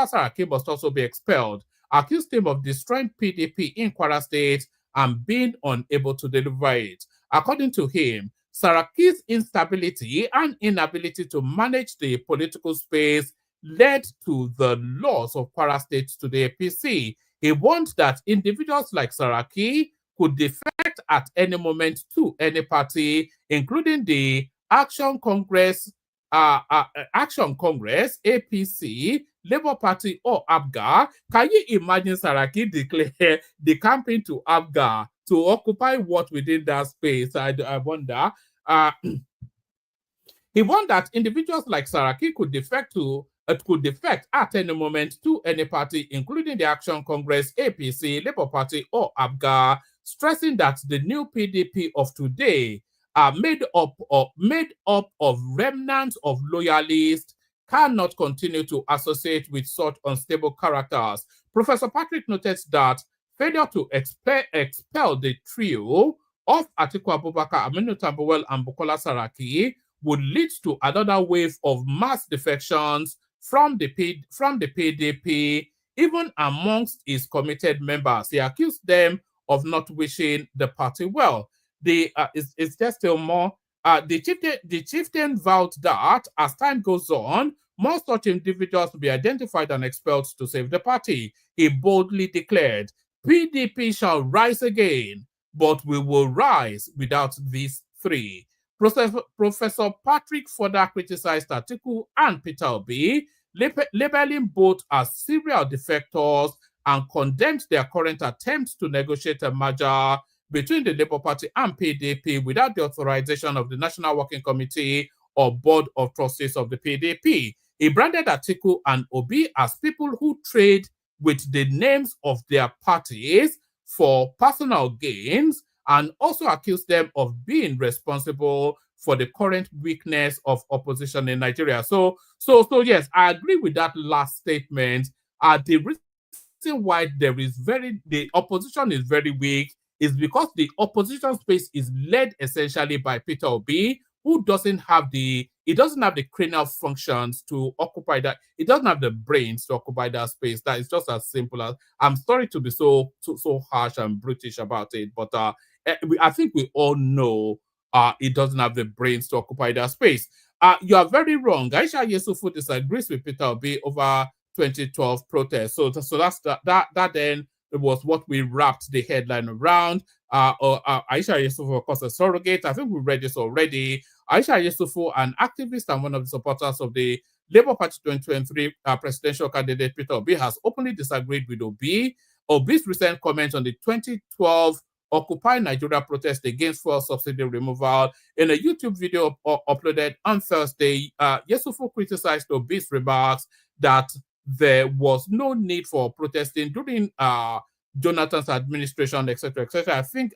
Saraki must also be expelled, accused him of destroying PDP in Kwara State and being unable to deliver it. According to him, Saraki's instability and inability to manage the political space led to the loss of Kwara State to the APC. He warned that individuals like Saraki could defect at any moment to any party, including the Action Congress, APC, Labour Party, or ABGA. Can you imagine Saraki declare the campaign to ABGA to occupy what within that space? I wonder. He warned that individuals like Saraki could defect at any moment to any party, including the Action Congress, APC, Labour Party, or ABGA, stressing that the new PDP of today are made up of remnants of loyalists, cannot continue to associate with such unstable characters. Professor Patrick noted that failure to expel the trio of Atiku Abubakar, Aminu Tambuwal, and Bukola Saraki would lead to another wave of mass defections from the PDP, even amongst its committed members. He accused them of not wishing the party well. It's just still more. The chieftain vowed that as time goes on, more such individuals will be identified and expelled to save the party. He boldly declared, "PDP shall rise again, but we will rise without these three." Professor Patrick further criticized Atiku and Peter Obi, labeling both as serial defectors, and condemned their current attempts to negotiate a merger between the Labour Party and PDP without the authorization of the National Working Committee or Board of Trustees of the PDP. He branded Atiku and Obi as people who trade with the names of their parties for personal gains, and also accused them of being responsible for the current weakness of opposition in Nigeria. So yes, I agree with that last statement. The reason why the opposition is very weak is because the opposition space is led essentially by Peter Obi, who doesn't have the cranial functions to occupy that. It doesn't have the brains to occupy that space. That is just as simple as. I'm sorry to be so harsh and brutish about it, but I think we all know it doesn't have the brains to occupy that space. You are very wrong. Aisha Yesufu disagrees with Peter Obi over 2012 protests. So that's that then was what we wrapped the headline around. Aisha Yesufu, of course, a surrogate. I think we read this already. Aisha Yesufu, an activist and one of the supporters of the Labour Party 2023 presidential candidate Peter Obi, has openly disagreed with Obi's recent comments on the 2012 Occupy Nigeria protest against fuel subsidy removal. In a YouTube video uploaded on Thursday, Yesufu criticized Obi's remarks that there was no need for protesting during Jonathan's administration, etc., etc. I think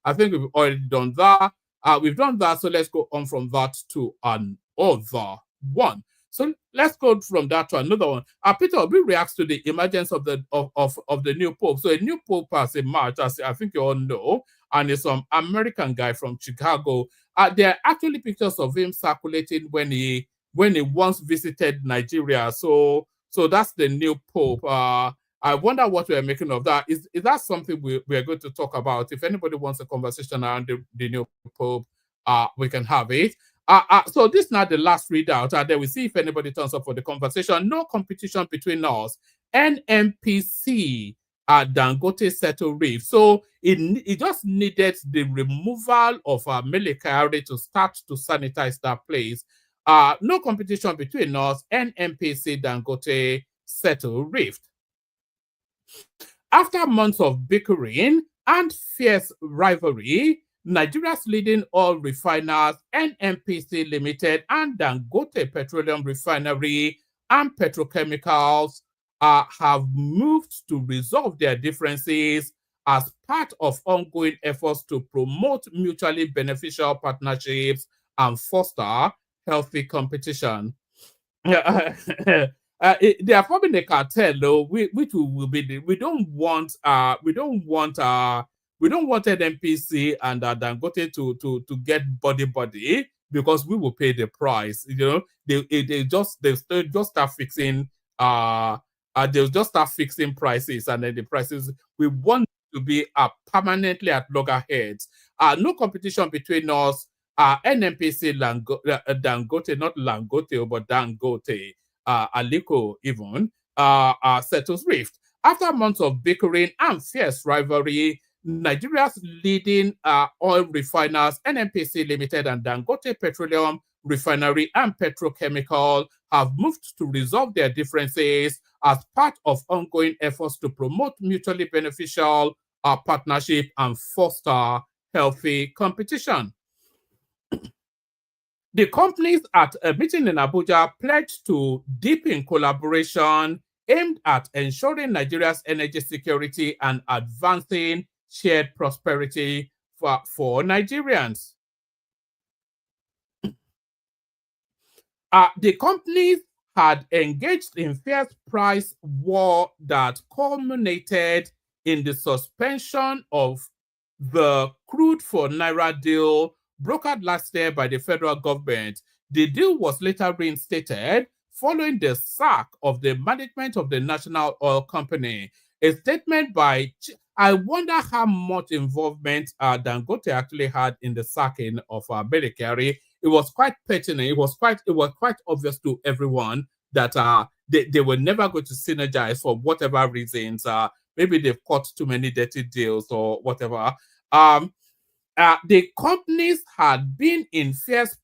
I think we've already done that. We've done that, so let's go on from that to another one. So let's go from that to another one. Peter Obi reacts to the emergence of the of the new pope. So a new pope has emerged, as I think you all know, and it's some American guy from Chicago. There are actually pictures of him circulating when he once visited Nigeria. So that's the new pope. I wonder what we're making of that. Is that something we're going to talk about? If anybody wants a conversation around the new pope, we can have it. So this is not the last readout. Then we see if anybody turns up for the conversation. No competition between us. NNPC Dangote settle reef. So it just needed the removal of Mele Kyari to start to sanitize that place. No competition between us. NNPC Dangote settle rift. After months of bickering and fierce rivalry, Nigeria's leading oil refiners, NNPC Limited and Dangote Petroleum Refinery and Petrochemicals, have moved to resolve their differences as part of ongoing efforts to promote mutually beneficial partnerships and foster healthy competition. They are forming a cartel, though, which will be we don't want NNPC and Dangote to get body because we will pay the price. You know, they'll just start fixing they'll just start fixing prices, and then the prices we want to be permanently at loggerheads. No competition between us. NNPC Dangote, not Langote, but Dangote. Aliko even settles rift. After months of bickering and fierce rivalry, Nigeria's leading oil refiners, NNPC Limited and Dangote Petroleum Refinery and Petrochemical, have moved to resolve their differences as part of ongoing efforts to promote mutually beneficial partnership and foster healthy competition. The companies at a meeting in Abuja pledged to deepen collaboration aimed at ensuring Nigeria's energy security and advancing shared prosperity for Nigerians. The companies had engaged in fierce price war that culminated in the suspension of the crude for Naira deal brokered last year by the federal government. The deal was later reinstated following the sack of the management of the National Oil Company. A statement by, I wonder how much involvement Dangote actually had in the sacking of Mele Kyari. It was quite pertinent. It was quite obvious to everyone that they were never going to synergize for whatever reasons. Maybe they've caught too many dirty deals or whatever. The companies had been in fierce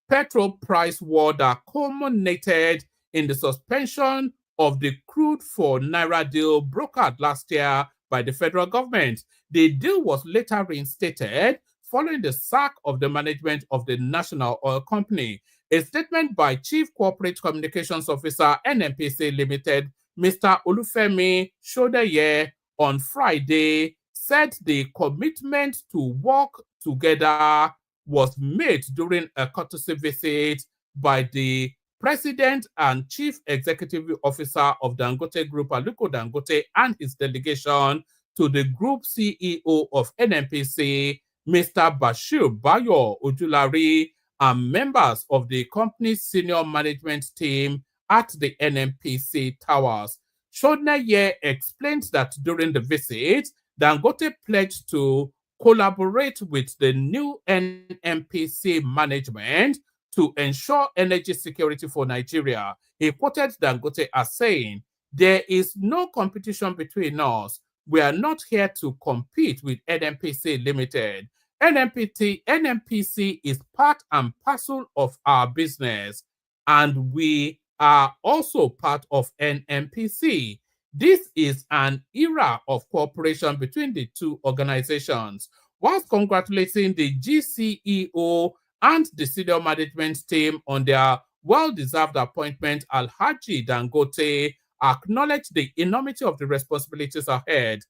petrol price war that culminated in the suspension of the crude for Naira deal brokered last year by the federal government. The deal was later reinstated following the sack of the management of the National Oil Company. A statement by Chief Corporate Communications Officer, NNPC Limited, Mr. Olufemi Shodeye, on Friday, said the commitment to work together was made during a courtesy visit by the President and Chief Executive Officer of Dangote Group, Aliko Dangote, and his delegation to the Group CEO of NNPC, Mr. Bashir Bayo Ojulari, and members of the company's senior management team at the NNPC Towers. Shodeye explained that during the visit, Dangote pledged to collaborate with the new NNPC management to ensure energy security for Nigeria. He quoted Dangote as saying, "There is no competition between us. We are not here to compete with NNPC Limited. NNPC is part and parcel of our business, and we are also part of NNPC. This is an era of cooperation between the two organizations." Whilst congratulating the GCEO and the senior management team on their well-deserved appointment, Alhaji Dangote acknowledged the enormity of the responsibilities ahead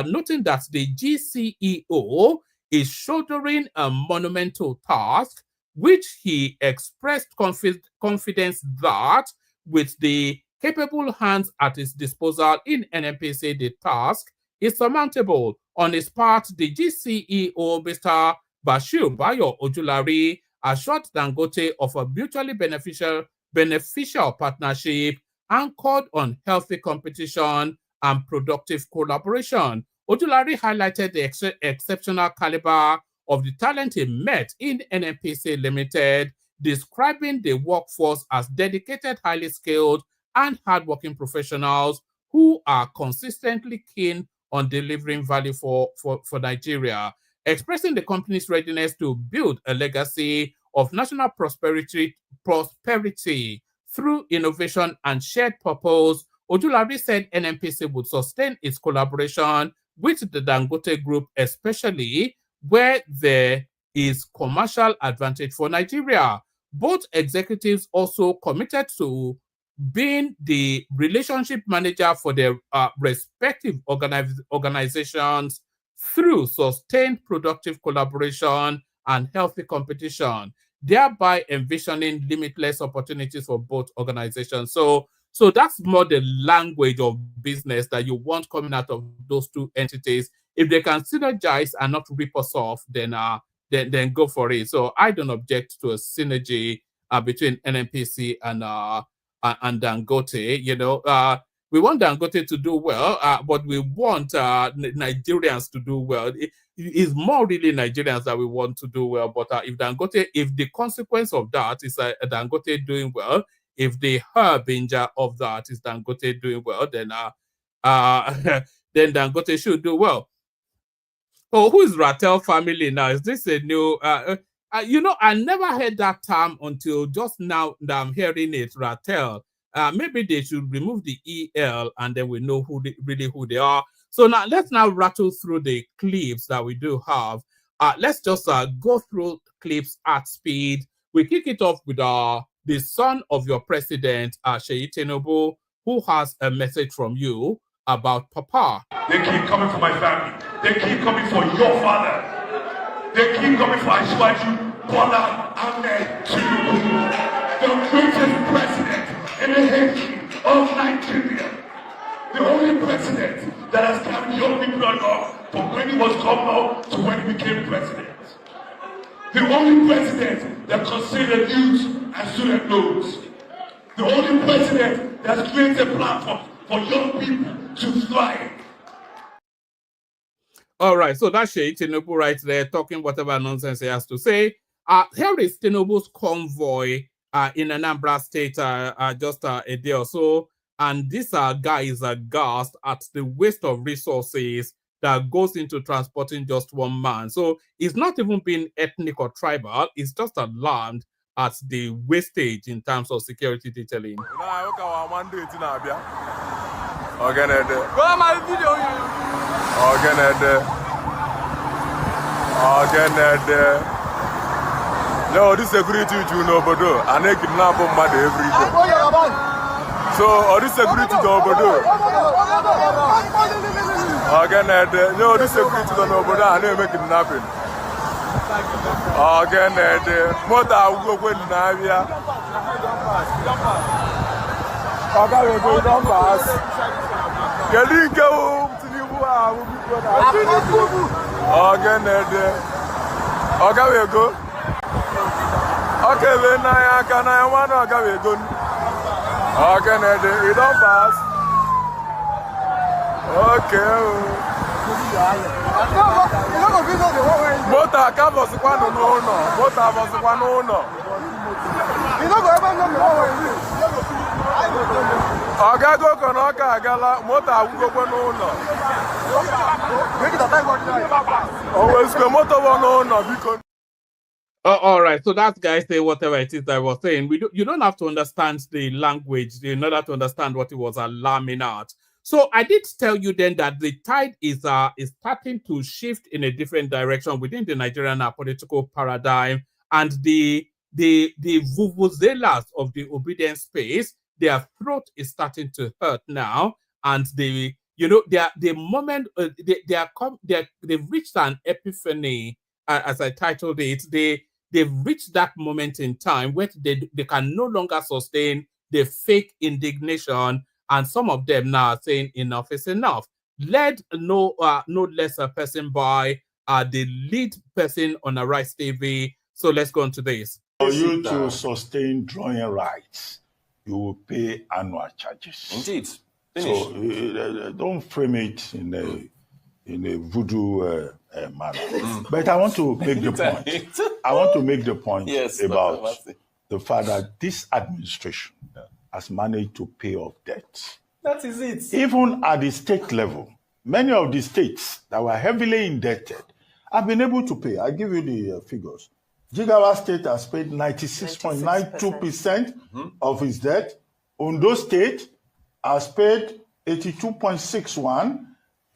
noting that the GCEO is shouldering a monumental task, which he expressed confidence that with the capable hands at his disposal in NNPC, the task is surmountable. On his part, the GCEO, Mr. Bashir Bayo Ojulari, assured Dangote of a mutually beneficial partnership anchored on healthy competition and productive collaboration. Ojulari highlighted the exceptional caliber of the talent he met in NNPC Limited, describing the workforce as dedicated, highly skilled, and hardworking professionals who are consistently keen on delivering value for Nigeria, expressing the company's readiness to build a legacy of national prosperity through innovation and shared purpose. Ojulari said NNPC would sustain its collaboration with the Dangote Group, especially where there is commercial advantage for Nigeria. Both executives also committed to being the relationship manager for their respective organizations through sustained productive collaboration and healthy competition, thereby envisioning limitless opportunities for both organizations. So that's more the language of business that you want coming out of those two entities. If they can synergize and not rip us off, then go for it. So I don't object to a synergy between NNPC and Dangote. You know, we want Dangote to do well, but we want Nigerians to do well. It's more really Nigerians that we want to do well. But if the consequence of that is Dangote doing well, if the harbinger of that is Dangote doing well, then then Dangote should do well. Oh, who is Rattel family now? Is this a new? You know, I never heard that term until just now that I'm hearing it. Rattel. Maybe they should remove the EL and then we know who they are. So now let's rattle through the clips that we do have. Let's just go through clips at speed. We kick it off with the son of your president, Seyi Tinubu, who has a message from you about Papa. They keep coming for my family. They keep coming for your father. They keep coming for Ashwaju, Bola, Ahmed, Tinubu, the greatest president in the history of Nigeria. The only president that has carried young people along from when he was governor to when he became president. The only president that considered youth and student loans. The only president that's created a platform for young people to thrive. All right, so that's Seyi Tinubu right there talking whatever nonsense he has to say. Here is Tinubu's convoy in Anambra State just a day or so, and this guy is aghast at the waste of resources that goes into transporting just one man. So it's not even being ethnic or tribal, it's just alarmed at the wastage in terms of security detailing. No, this security you know, but I need kidnap mad every day. So, this security do again, no, this security don't know, but I need make kidnapping. Again, what I will go with Navia. Okay, we go down pass. Getting go to the again, okay, we go. Okay, then I want to go. We go. Okay, we don't pass. Okay. Mota acabou quando não. Mota avança quando não. You don't go ever know Aga go konoka agala mota ugo quando não. Make it a time. Always go motor one no because. All right, so that guy say whatever it is that I was saying. You don't have to understand the language in order to understand what he was alarming at. So I did tell you then that the tide is starting to shift in a different direction within the Nigerian political paradigm, and the vuvuzelas of the obedience space, their throat is starting to hurt now, and you know, the moment they've reached an epiphany, as I titled it. They've reached that moment in time where they can no longer sustain the fake indignation, and some of them now are saying enough is enough. Led no less a person by the lead person on Arise TV. So let's go on to this. For you to sustain drawing rights, you will pay annual charges. Indeed. So don't frame it in a voodoo manner. But I want to make the point. I want to make the point about the fact that this administration has managed to pay off debt. That is it. Even at the state level, many of the states that were heavily indebted have been able to pay. I give you the figures. Jigawa State has paid 96.92% of its debt. Ondo State has paid 82.61%.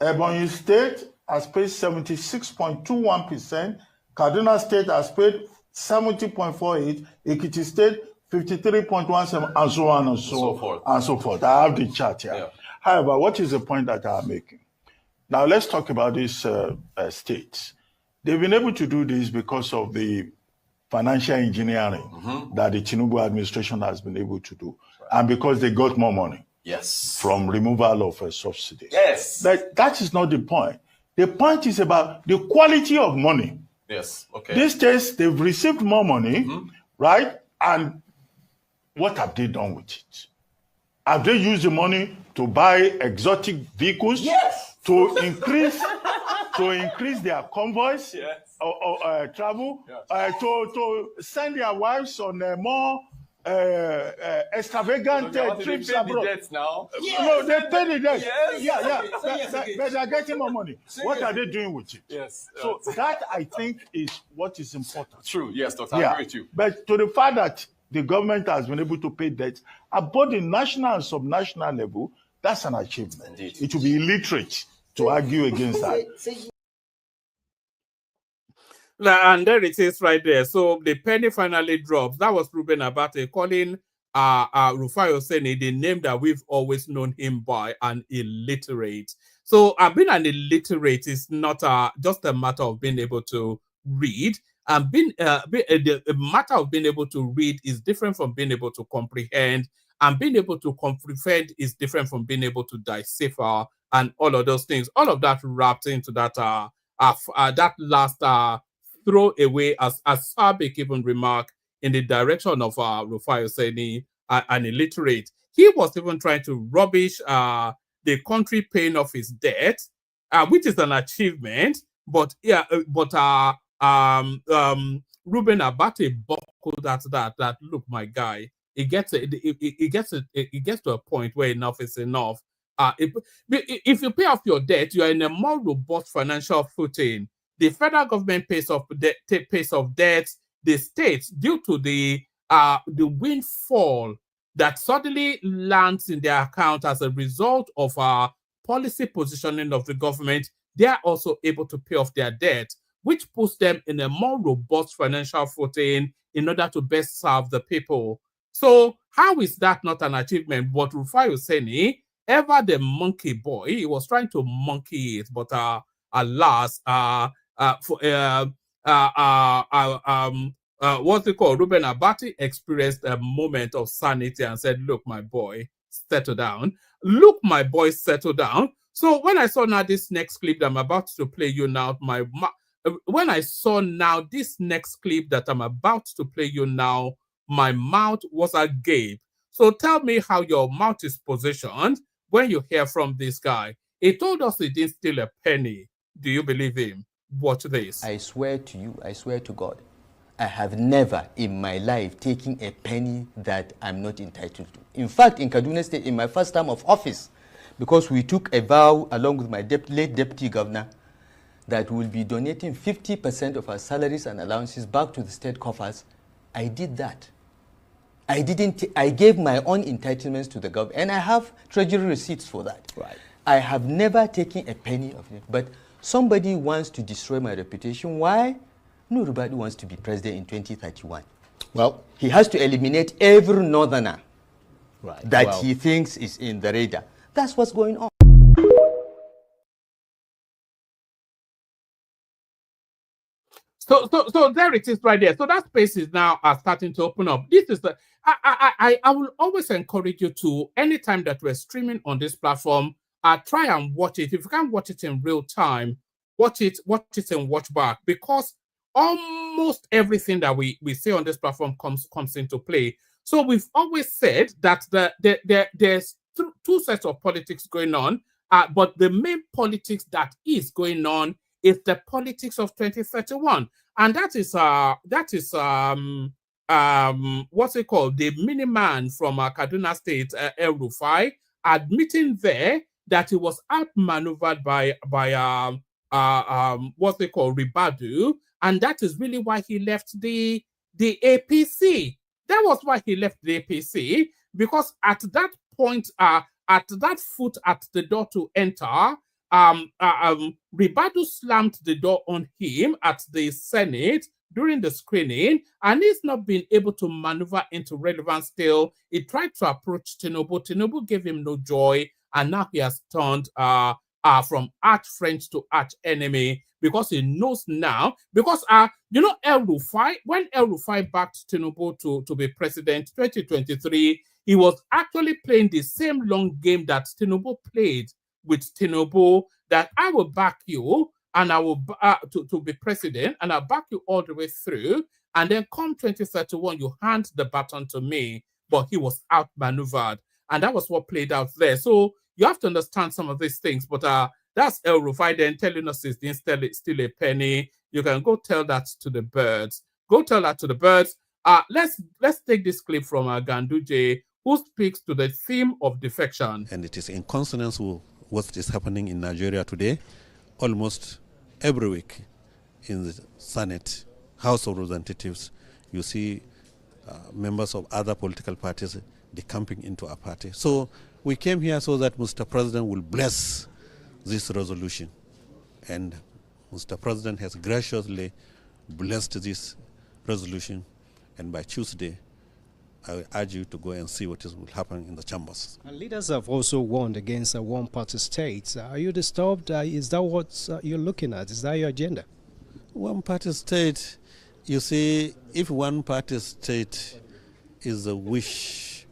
Ebonyi State has paid 76.21%. Kaduna State has paid 70.48%. Ekiti State 53.17%, and so on and so forth. I have the chart here. Yeah. However, what is the point that I'm making? Now let's talk about these states. They've been able to do this because of the financial engineering that the Tinubu administration has been able to do, and because they got more money. Yes. From removal of subsidies. Yes. But that is not the point. The point is about the quality of money. Yes. Okay. These states, they've received more money, right? And what have they done with it? Have they used the money to buy exotic vehicles? Yes. To increase their convoys or travel? Yes. To send their wives on more extravagant trips abroad. The now. Yes. No, they pay the debt. Yes. But they're getting more money. What are they doing with it? Yes. So that, I think, is what is important. True. Yes, Doctor. I agree with you. But to the fact that the government has been able to pay debts at both the national and subnational level, that's an achievement. Indeed. It will be illiterate to argue against that. And there it is right there. So the penny finally drops. That was Ruben Abate calling Rufai Oseni the name that we've always known him by, an illiterate. So being an illiterate is not just a matter of being able to read. And the matter of being able to read is different from being able to comprehend. And being able to comprehend is different from being able to decipher and all of those things. All of that wrapped into that that last throw away, as Sabik even remarked, in the direction of Rufai Oseni, an illiterate. He was even trying to rubbish the country paying off his debt, which is an achievement. But Ruben Abate buckled at that. Look, my guy, it gets to a point where enough is enough. If you pay off your debt, you are in a more robust financial footing. The federal government pays off debt. The states, due to the windfall that suddenly lands in their account as a result of policy positioning of the government, they are also able to pay off their debt, which puts them in a more robust financial footing in order to best serve the people. So how is that not an achievement? But Rufai Oseni, ever the monkey boy, he was trying to monkey it, but alas, what's it called? Ruben Abate experienced a moment of sanity and said, look, my boy, settle down. Look, my boy, settle down. So when I saw now this next clip that I'm about to play you now, when I saw now this next clip that I'm about to play you now, my mouth was agape. So tell me how your mouth is positioned when you hear from this guy. He told us he didn't steal a penny. Do you believe him? Watch this. I swear to you, I swear to God, I have never in my life taken a penny that I'm not entitled to. In fact, in Kaduna State, in my first term of office, because we took a vow along with my late deputy governor that we'll be donating 50% of our salaries and allowances back to the state coffers, I did that. I gave my own entitlements to the government, and I have treasury receipts for that. Right. I have never taken a penny of it, but somebody wants to destroy my reputation. Why? Nobody wants to be president in 2031. Well, he has to eliminate every northerner that he thinks is in the radar. That's what's going on. So there it is right there. So that space is now starting to open up. This is the I will always encourage you to, anytime that we're streaming on this platform, try and watch it. If you can't watch it in real time, watch it and watch back, because almost everything that we say on this platform comes into play. So we've always said that there's two sets of politics going on, but the main politics that is going on is the politics of 2031, and that is what's it called? The mini man from Kaduna State, El Rufai, admitting there that he was outmaneuvered by what's it called, Ribadu, and that is really why he left the APC. That was why he left the APC, because at that point, at that foot at the door to enter, Ribadu slammed the door on him at the Senate during the screening, and he's not been able to maneuver into relevance still. He tried to approach Tinubu. Tinubu gave him no joy, and now he has turned from arch friend to arch enemy, because he knows now, because you know, El Rufai, when El Rufai backed Tinubu to be president 2023, he was actually playing the same long game that Tinubu played with Tinubu, that I will back you and I will to be president, and I'll back you all the way through, and then come 2031, you hand the baton to me. But he was outmaneuvered, and that was what played out there. So you have to understand some of these things, but that's El Rufai then telling us it's still a penny. You can go tell that to the birds. Go tell that to the birds. Let's take this clip from Ganduje, who speaks to the theme of defection. And it is in consonance with what is happening in Nigeria today. Almost every week in the Senate, House of Representatives, you see members of other political parties decamping into our party. So we came here so that Mr. President will bless this resolution. And Mr. President has graciously blessed this resolution. And by Tuesday, I urge you to go and see what will happen in the chambers. And leaders have also warned against a one-party state. Are you disturbed? Is that what you're looking at? Is that your agenda? One-party state, you see, if one-party state is a wish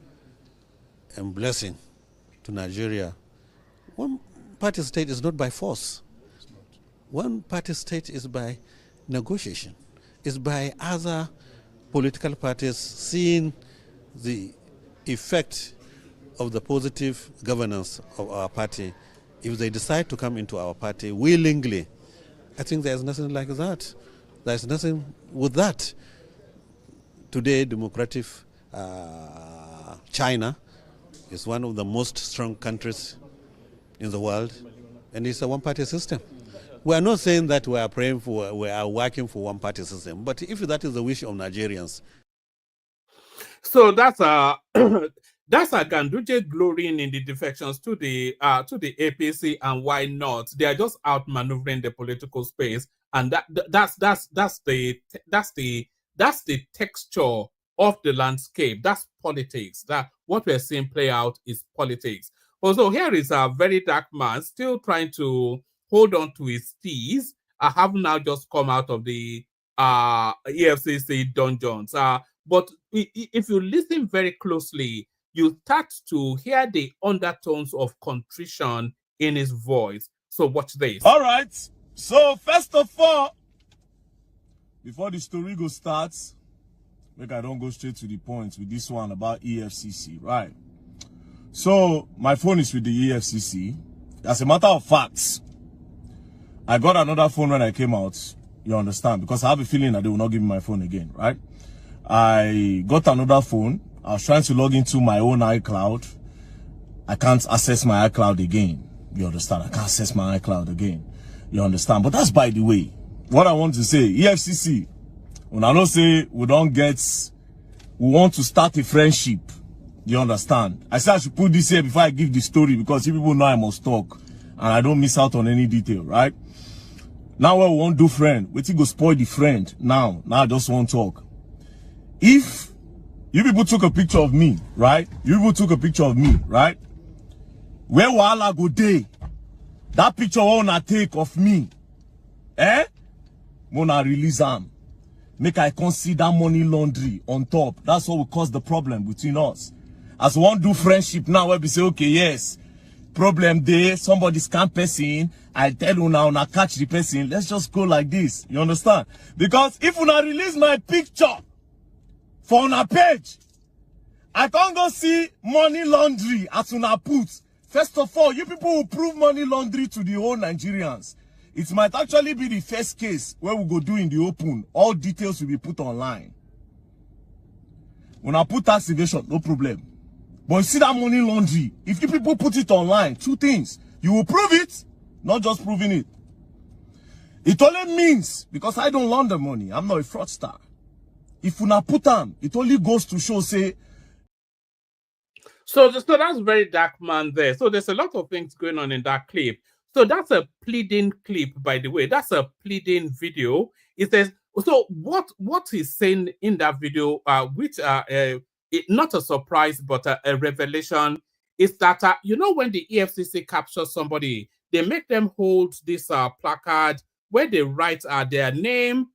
and blessing to Nigeria, one-party state is not by force. One-party state is by negotiation. It's by other political parties seeing the effect of the positive governance of our party. If they decide to come into our party willingly, I think there's nothing like that. There's nothing with that. Today, democratic China is one of the most strong countries in the world, and it's a one-party system. We are not saying that we are working for one-party system, but if that is the wish of Nigerians. So that's that's a Ganduje glorying in the defections to the APC, and why not? They are just outmaneuvering the political space, and that's the texture of the landscape. That's politics. That what we're seeing play out is politics. Also, here is a very dark man still trying to hold on to his steez. I have now just come out of the EFCC dungeons. But if you listen very closely, you start to hear the undertones of contrition in his voice. So watch this. All right. So first of all, before the story starts, make I don't go straight to the point with this one about EFCC, right? So my phone is with the EFCC. As a matter of fact, I got another phone when I came out. You understand? Because I have a feeling that they will not give me my phone again, right? I got another phone. I was trying to log into my own iCloud. I can't access my iCloud again. You understand? I can't access my iCloud again. You understand? But that's by the way. What I want to say, EFCC, when I don't say we want to start a friendship. You understand? I said I should put this here before I give the story, because if people know I must talk and I don't miss out on any detail, right? Now we won't do friend. Wait till go spoil the friend. Now I just won't talk. If you people took a picture of me, right? You people took a picture of me, right? Where Wahala go day? That picture wanna take of me, Mona release them. make I consider money laundry on top. That's what will cause the problem between us. As one do friendship now, where we say, okay, yes, problem there, somebody scam person, I tell you now, catch the person, let's just go like this. You understand? Because if you not release my picture for on a page, I can't go see money laundry as una put. First of all, you people will prove money laundry to the whole Nigerians. It might actually be the first case where we go do in the open. All details will be put online. When I put tax evasion, no problem. But you see that money laundry, if you people put it online, two things. You will prove it, not just proving it. It only means, because I don't launder money, I'm not a fraudster. If you not put on, it only goes to show, say, So that's very dark man there. So there's a lot of things going on in that clip. So that's a pleading clip, by the way. That's a pleading video. It says, so what he's saying in that video, which not a surprise, but a revelation, is that, you know, when the EFCC captures somebody, they make them hold this placard where they write their name,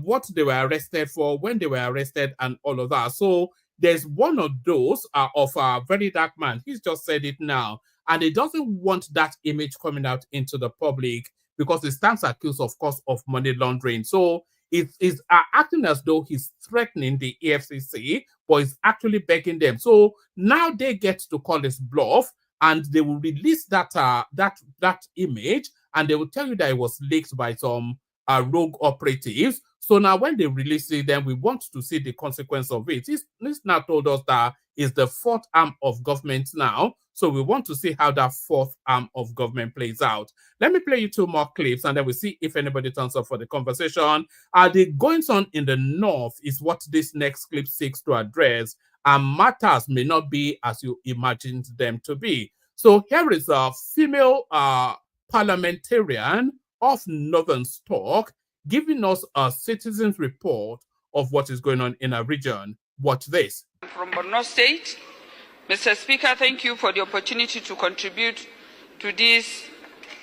what they were arrested for, when they were arrested, and all of that. So there's one of those of a very dark man. He's just said it now. And he doesn't want that image coming out into the public because he stands accused, of course, of money laundering. So it is acting as though he's threatening the EFCC, but he's actually begging them. So now they get to call his bluff, and they will release that that image, and they will tell you that it was leaked by some rogue operatives. So now when they release it, then we want to see the consequence of it. He's now told us that it's the fourth arm of government now. So we want to see how that fourth arm of government plays out. Let me play you two more clips, and then we'll see if anybody turns up for the conversation. The goings on in the north is what this next clip seeks to address, and matters may not be as you imagined them to be. So here is a female parliamentarian of Northern Stock giving us a citizen's report of what is going on in our region. Watch this. From Borno State. Mr. Speaker, thank you for the opportunity to contribute to this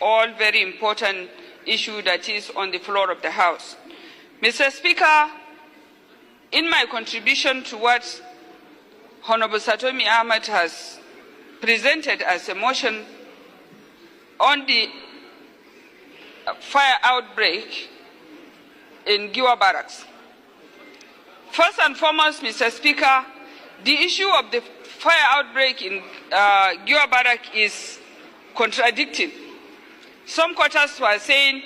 all very important issue that is on the floor of the House. Mr. Speaker, in my contribution to what Honorable Satomi Ahmed has presented as a motion on the fire outbreak in Giwa Barracks. First and foremost, Mr. Speaker, the issue of the fire outbreak in Giwa Barracks is contradicting. Some quarters were saying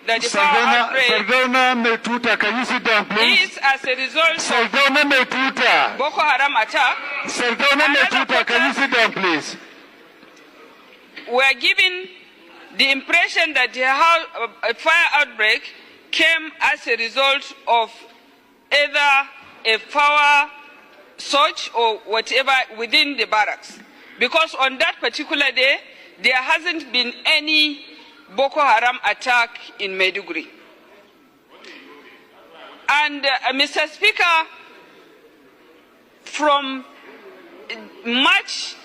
that the fire outbreak can you sit down, please? is as a result of Boko Haram attack. Can you sit down, please? We are given the impression that the fire outbreak came as a result of either a power surge or whatever within the barracks. Because on that particular day, there hasn't been any Boko Haram attack in Maiduguri. And Mr. Speaker, from March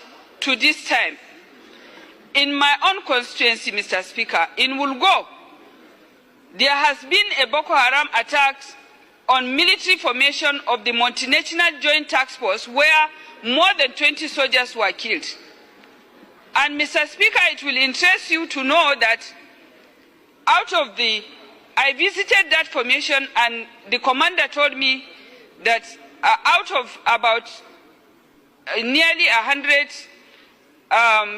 to this time, in my own constituency, Mr. Speaker, in Wulgo, there has been a Boko Haram attack on military formation of the Multinational Joint Task Force where more than 20 soldiers were killed. And Mr. Speaker, it will interest you to know that I visited that formation and the commander told me that out of about nearly 100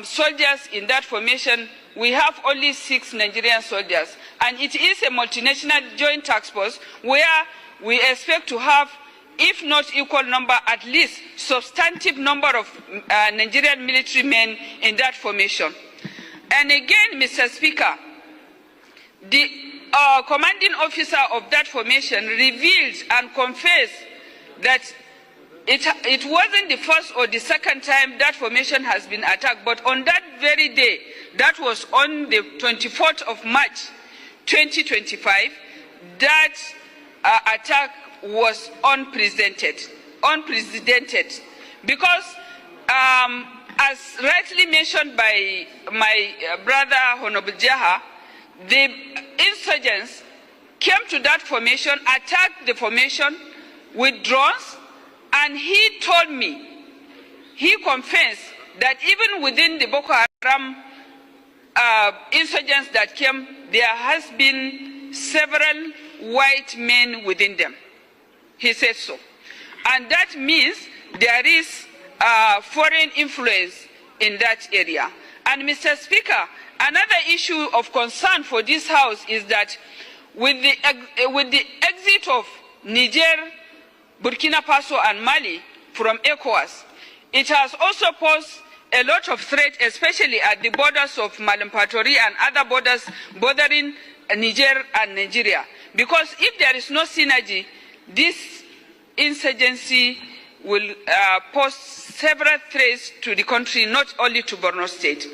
soldiers in that formation, we have only 6 Nigerian soldiers. And it is a multinational joint task force where we expect to have, if not equal number, at least substantive number of Nigerian military men in that formation. And again, Mr. Speaker, the commanding officer of that formation revealed and confessed that it wasn't the first or the second time that formation has been attacked, but on that very day, that was on the 24th of March, 2025, that attack was unprecedented, because as rightly mentioned by my brother Honorable Jaha, the insurgents came to that formation, attacked the formation with drones, and he told me, he confessed that even within the Boko Haram insurgents that came, there has been several white men within them. He said so. And that means there is foreign influence in that area. And Mr. Speaker, another issue of concern for this House is that with the exit of Niger, Burkina Faso and Mali from ECOWAS, it has also posed a lot of threat, especially at the borders of Malampatori and other borders bordering Niger and Nigeria. Because if there is no synergy, this insurgency will pose several threats to the country, not only to Borno State.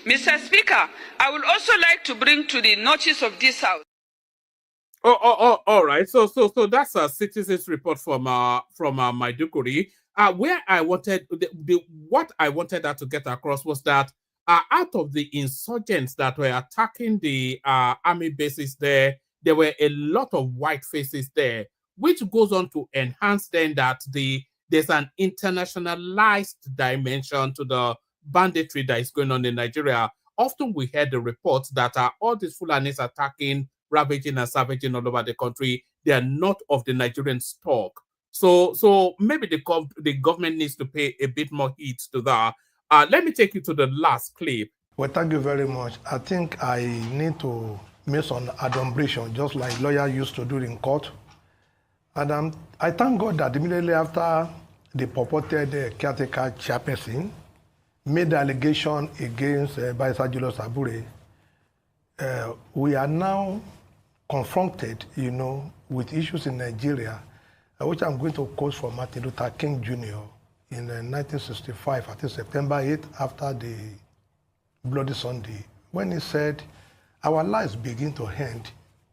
Mr. Speaker, I would also like to bring to the notice of this House. All right. So that's a citizens report from Maiduguri. Where I wanted what I wanted her to get across was that out of the insurgents that were attacking the army bases there were a lot of white faces there, which goes on to enhance then that there's an internationalized dimension to the banditry that is going on in Nigeria. Often we heard the reports that all these Fulanis attacking, ravaging and savaging all over the country, they are not of the Nigerian stock. So maybe the government needs to pay a bit more heed to that. Let me take you to the last clip. Well, thank you very much. I think I need to make some adumbration, just like lawyers used to do in court. And I thank God that immediately after the purported caretaker chairperson made the allegation against Barrister Julius Abure, we are now confronted, with issues in Nigeria, which I'm going to quote from Martin Luther King Jr. in 1965, I think September 8th, after the Bloody Sunday, when he said, "Our lives begin to end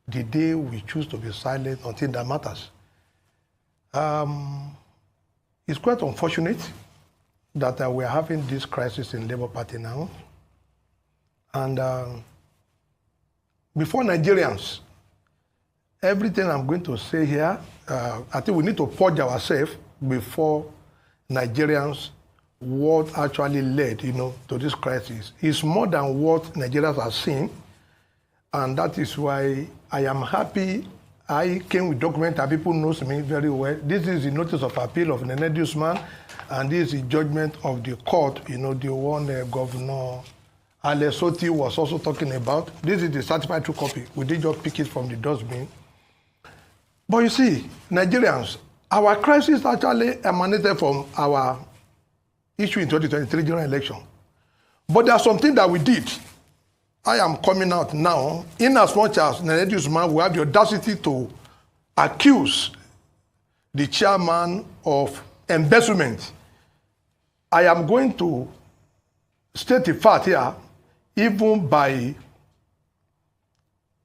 the day we choose to be silent until that matters." It's quite unfortunate that we're having this crisis in Labour Party now. And before Nigerians, everything I'm going to say here, I think we need to purge ourselves before Nigerians what actually led, to this crisis. It's more than what Nigerians have seen, and that is why I am happy I came with documents that people knows me very well. This is the notice of appeal of Nene Usman, and this is the judgment of the court, the one Governor Alesoti was also talking about. This is the certified true copy. We did just pick it from the dustbin. But you see, Nigerians, our crisis actually emanated from our issue in 2023 general election. But there's something that we did. I am coming out now, in as much as Nene Usman will have the audacity to accuse the chairman of embezzlement. I am going to state the fact here, even by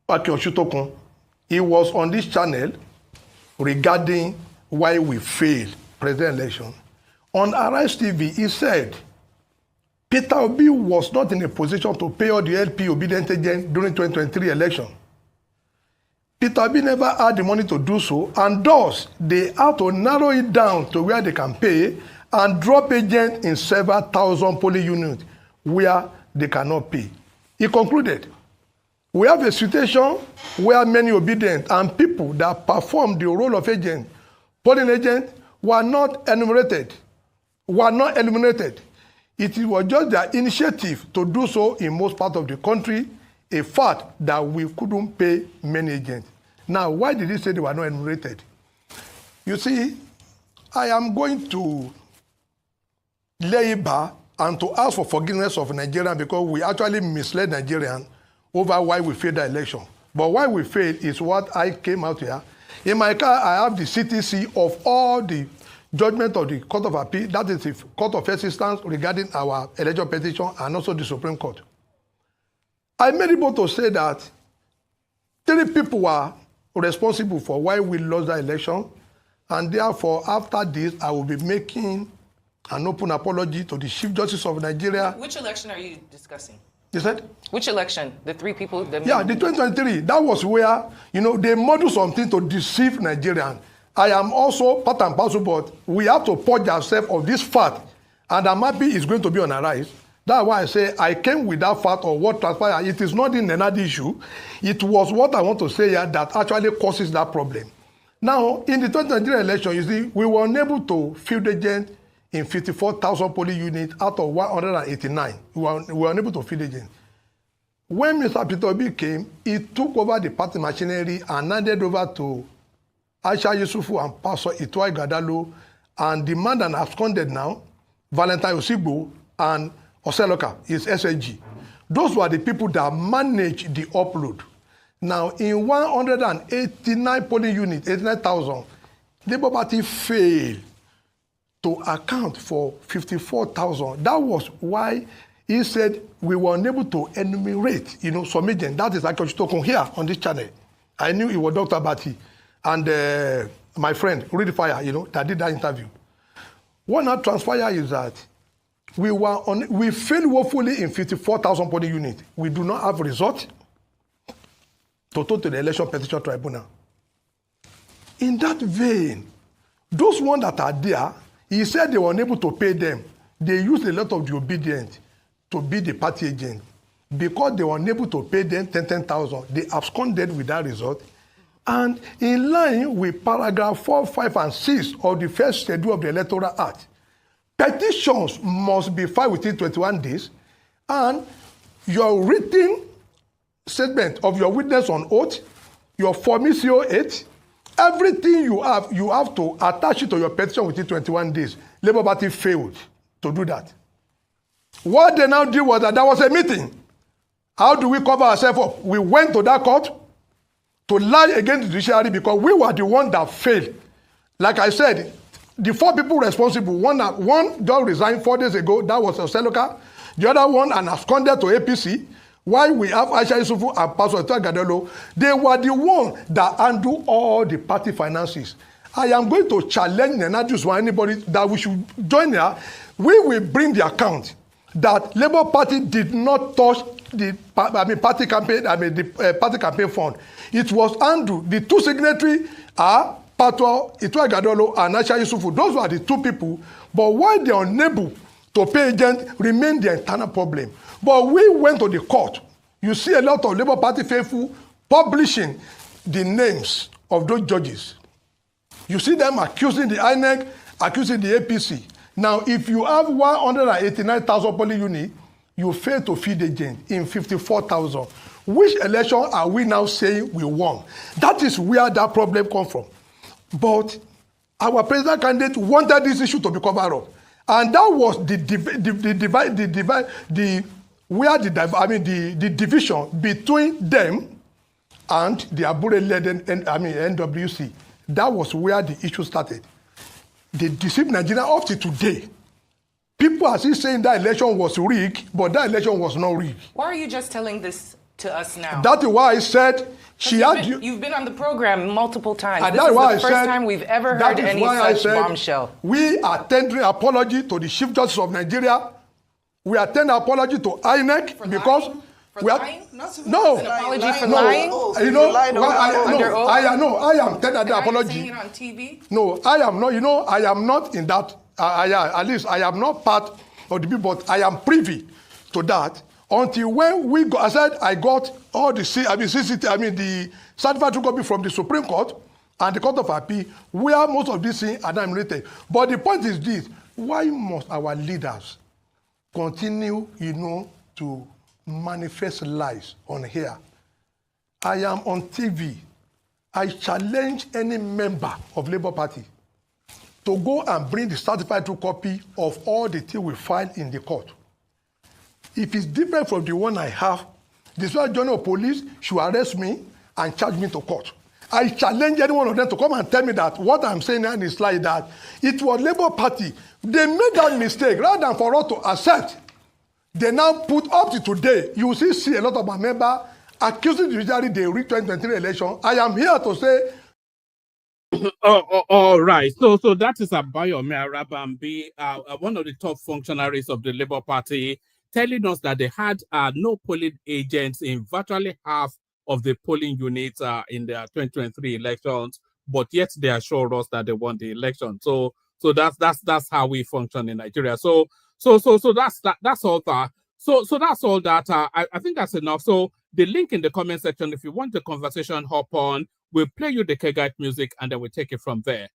Akioshutokun. He was on this channel regarding why we failed president election. On Arise TV, he said, Peter Obi was not in a position to pay all the LP obedient agents during 2023 election. Peter Obi never had the money to do so, and thus they had to narrow it down to where they can pay and drop agents in several thousand polling units where they cannot pay. He concluded, we have a situation where many obedient and people that perform the role of agent, polling agent, were not eliminated. It was just their initiative to do so in most parts of the country, a fact that we couldn't pay many agents. Now, why did he say they were not enumerated? You see, I am going to lay it bare and to ask for forgiveness of Nigerians because we actually misled Nigerians over why we failed the election. But why we failed is what I came out here. In my car, I have the CTC of all the judgment of the Court of Appeal, that is the Court of First Instance regarding our election petition, and also the Supreme Court. I made able to say that 3 people were responsible for why we lost the election, and therefore, after this, I will be making an open apology to the Chief Justice of Nigeria. Which election are you discussing? You said? Which election? The three people? The 2023. That was where, they model something to deceive Nigerians. I am also part and parcel, but we have to purge ourselves of this fact. And I'm happy it's going to be on a rise. That's why I say I came with that fact of what transpired. It is not in another issue. It was what I want to say here that actually causes that problem. Now, in the 2023 election, you see, we were unable to field agent in 54,000 polling units out of 189. We were unable to field agent. When Mr. Peter Obi came, he took over the party machinery and handed over to Aisha Yusufu and Pastor Itwai Gadalo, and the man that absconded now, Valentine Osigbo and Oseloka, is SAG. Those were the people that managed the upload. Now, in 189 polling units, 89,000, Labour Party failed to account for 54,000. That was why he said we were unable to enumerate, some agents. That is actually talking here on this channel. I knew it was Dr. Bati and my friend, Rudy Fire, that did that interview. What now transpired is that we failed woefully in 54,000 polling units. We do not have result to the Election Petition Tribunal. In that vein, those ones that are there, he said they were unable to pay them. They used a lot of the obedience to be the party agent. Because they were unable to pay them 10,000, they absconded with that result. And in line with paragraph 4, 5, and 6 of the first schedule of the Electoral Act, petitions must be filed within 21 days, and your written statement of your witness on oath, your formisio 8, everything you have to attach it to your petition within 21 days. Labour Party failed to do that. What they now did was that there was a meeting. How do we cover ourselves up? We went to that court to lie against the judiciary because we were the one that failed. Like I said, the 4 people responsible, one just resigned 4 days ago, that was Oseloka. The other one and absconded to APC. While we have Aisha Yusufu and Pastor Itwai Gadalo, they were the one that handle all the party finances. I am going to challenge Nenadius or anybody that we should join here. We will bring the account that Labour Party did not touch the party campaign fund. It was handled. The 2 signatories are Pastor Itwai Gadalo and Aisha Yusufu. Those were the 2 people. But why they are unable to pay agent remain the internal problem. But we went to the court. You see a lot of Labour Party faithful publishing the names of those judges. You see them accusing the INEC, accusing the APC. Now, if you have 189,000 polling units, you fail to feed agent in 54,000. Which election are we now saying we won? That is where that problem comes from. But our president candidate wanted this issue to be covered up. And that was the division between them and the Abure-led NWC. That was where the issue started. They deceived Nigeria up to today. People are still saying that election was rigged, but that election was not rigged. Why are you just telling this to us now? That is why I said you've been on the program multiple times. And this is the first time we've ever heard any such bombshell. We are tendering apology to the Chief Justice of Nigeria. We are tendering apology to INEC for because lying? For we are lying? No. An apology for lying? I am tendering the apology. Saying it on TV? No, I am not. I am not in that. At least I am not part of the people, but I am privy to that. Until when we got, I said I got all the the certified true copy from the Supreme Court and the Court of Appeal, where most of these things are not emulated. But the point is this: why must our leaders continue, to manifest lies on here? I am on TV. I challenge any member of Labour Party to go and bring the certified true copy of all the things we filed in the court. If it's different from the one I have, the Special General of Police should arrest me and charge me to court. I challenge any one of them to come and tell me that what I'm saying now is like that. It was Labour Party. They made that mistake. Rather than for us to accept, they now put up to today. You will see a lot of my members accusing the judiciary they rigged 2023 election. I am here to say. All right. So that is Abayomi Arabambi, one of the top functionaries of the Labour Party, telling us that they had no polling agents in virtually half of the polling units in the 2023 elections, but yet they assured us that they won the election. So that's how we function in Nigeria. So that's all that. So that's all that. I think that's enough. So the link in the comment section, if you want the conversation, hop on. We'll play you the Kegite music and then we'll take it from there.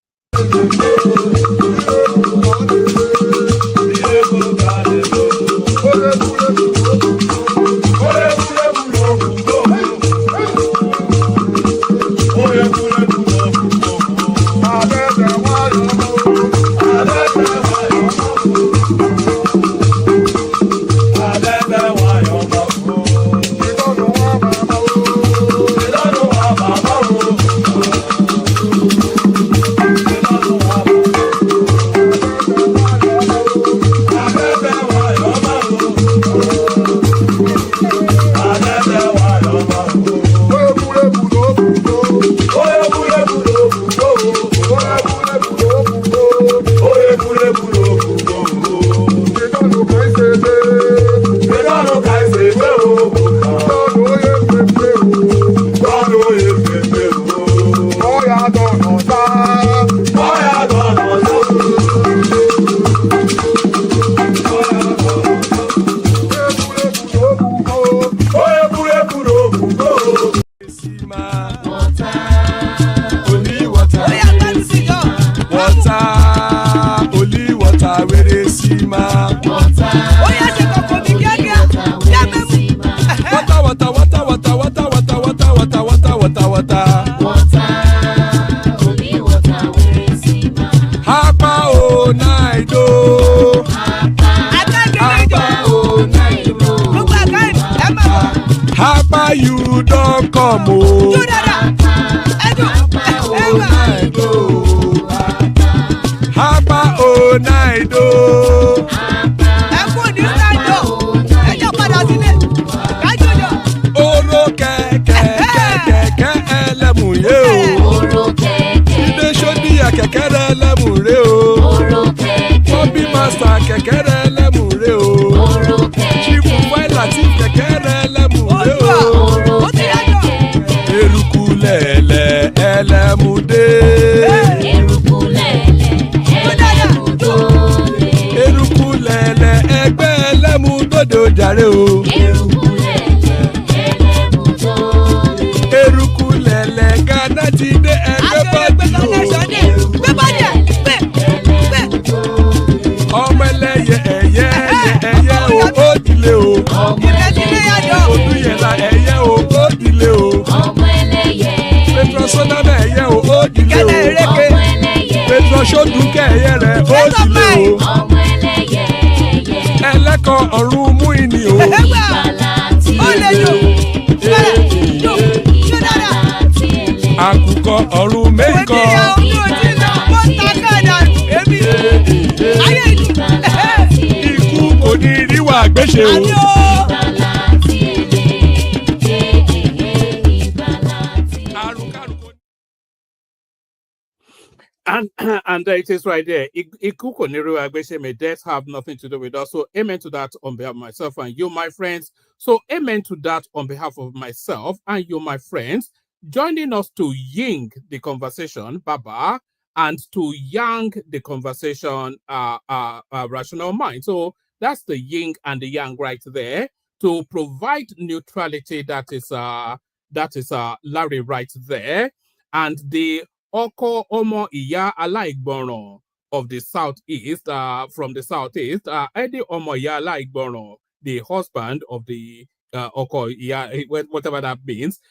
You don't come, oh. Hapa oh night, oh. Oro kẹ̀kẹ́ ẹlẹ́mù yé o. Ilé sọ́dí àkẹ́kẹ́ rẹ̀ ẹlẹ́mù rẹ̀ o. Bobby master kẹ̀kẹ́ rẹ̀ ẹlẹ́mù rẹ̀ o. Chief Wáìlà tí kẹ̀kẹ́ rẹ̀ ẹlẹ́mù rẹ̀ o. Eruku lẹ̀lẹ̀ ẹlẹ́mùdé. Eruku lẹ̀lẹ̀ ẹgbẹ́ ẹlẹ́mùdóde ojàre o. Eruku lẹ̀lẹ̀ Ghana ti dé ẹgbẹ́ bọ́dì o. Ọmọ ẹlẹ́yẹ ẹyẹ o ó dilé o. Odúyẹ̀lá ẹyẹ o ó dilé o. Petro Sodana ẹyẹ o ó dilé o. Petro Sodunke ẹyẹ rẹ̀ ó dilé o. Ẹlẹ́kọ̀ ọ̀run mú ìní o. Àkùkọ ọ̀run mẹ́kọ̀. Ikú kò ní ríwà gbéṣe o. And it is right there. Ikuko Niru Agbese, may death have nothing to do with us. So amen to that on behalf of myself and you, my friends. So amen to that on behalf of myself and you, my friends. Joining us to ying the conversation, Baba, and to yang the conversation, rational mind. So that's the yin and the yang right there. To provide neutrality, that is Larry right there. And the Oko Omo Iya Alaigboron of the Southeast, from the Southeast, Eddie Omo Iya Alaigboron, the husband of the Oko Iya, whatever that means,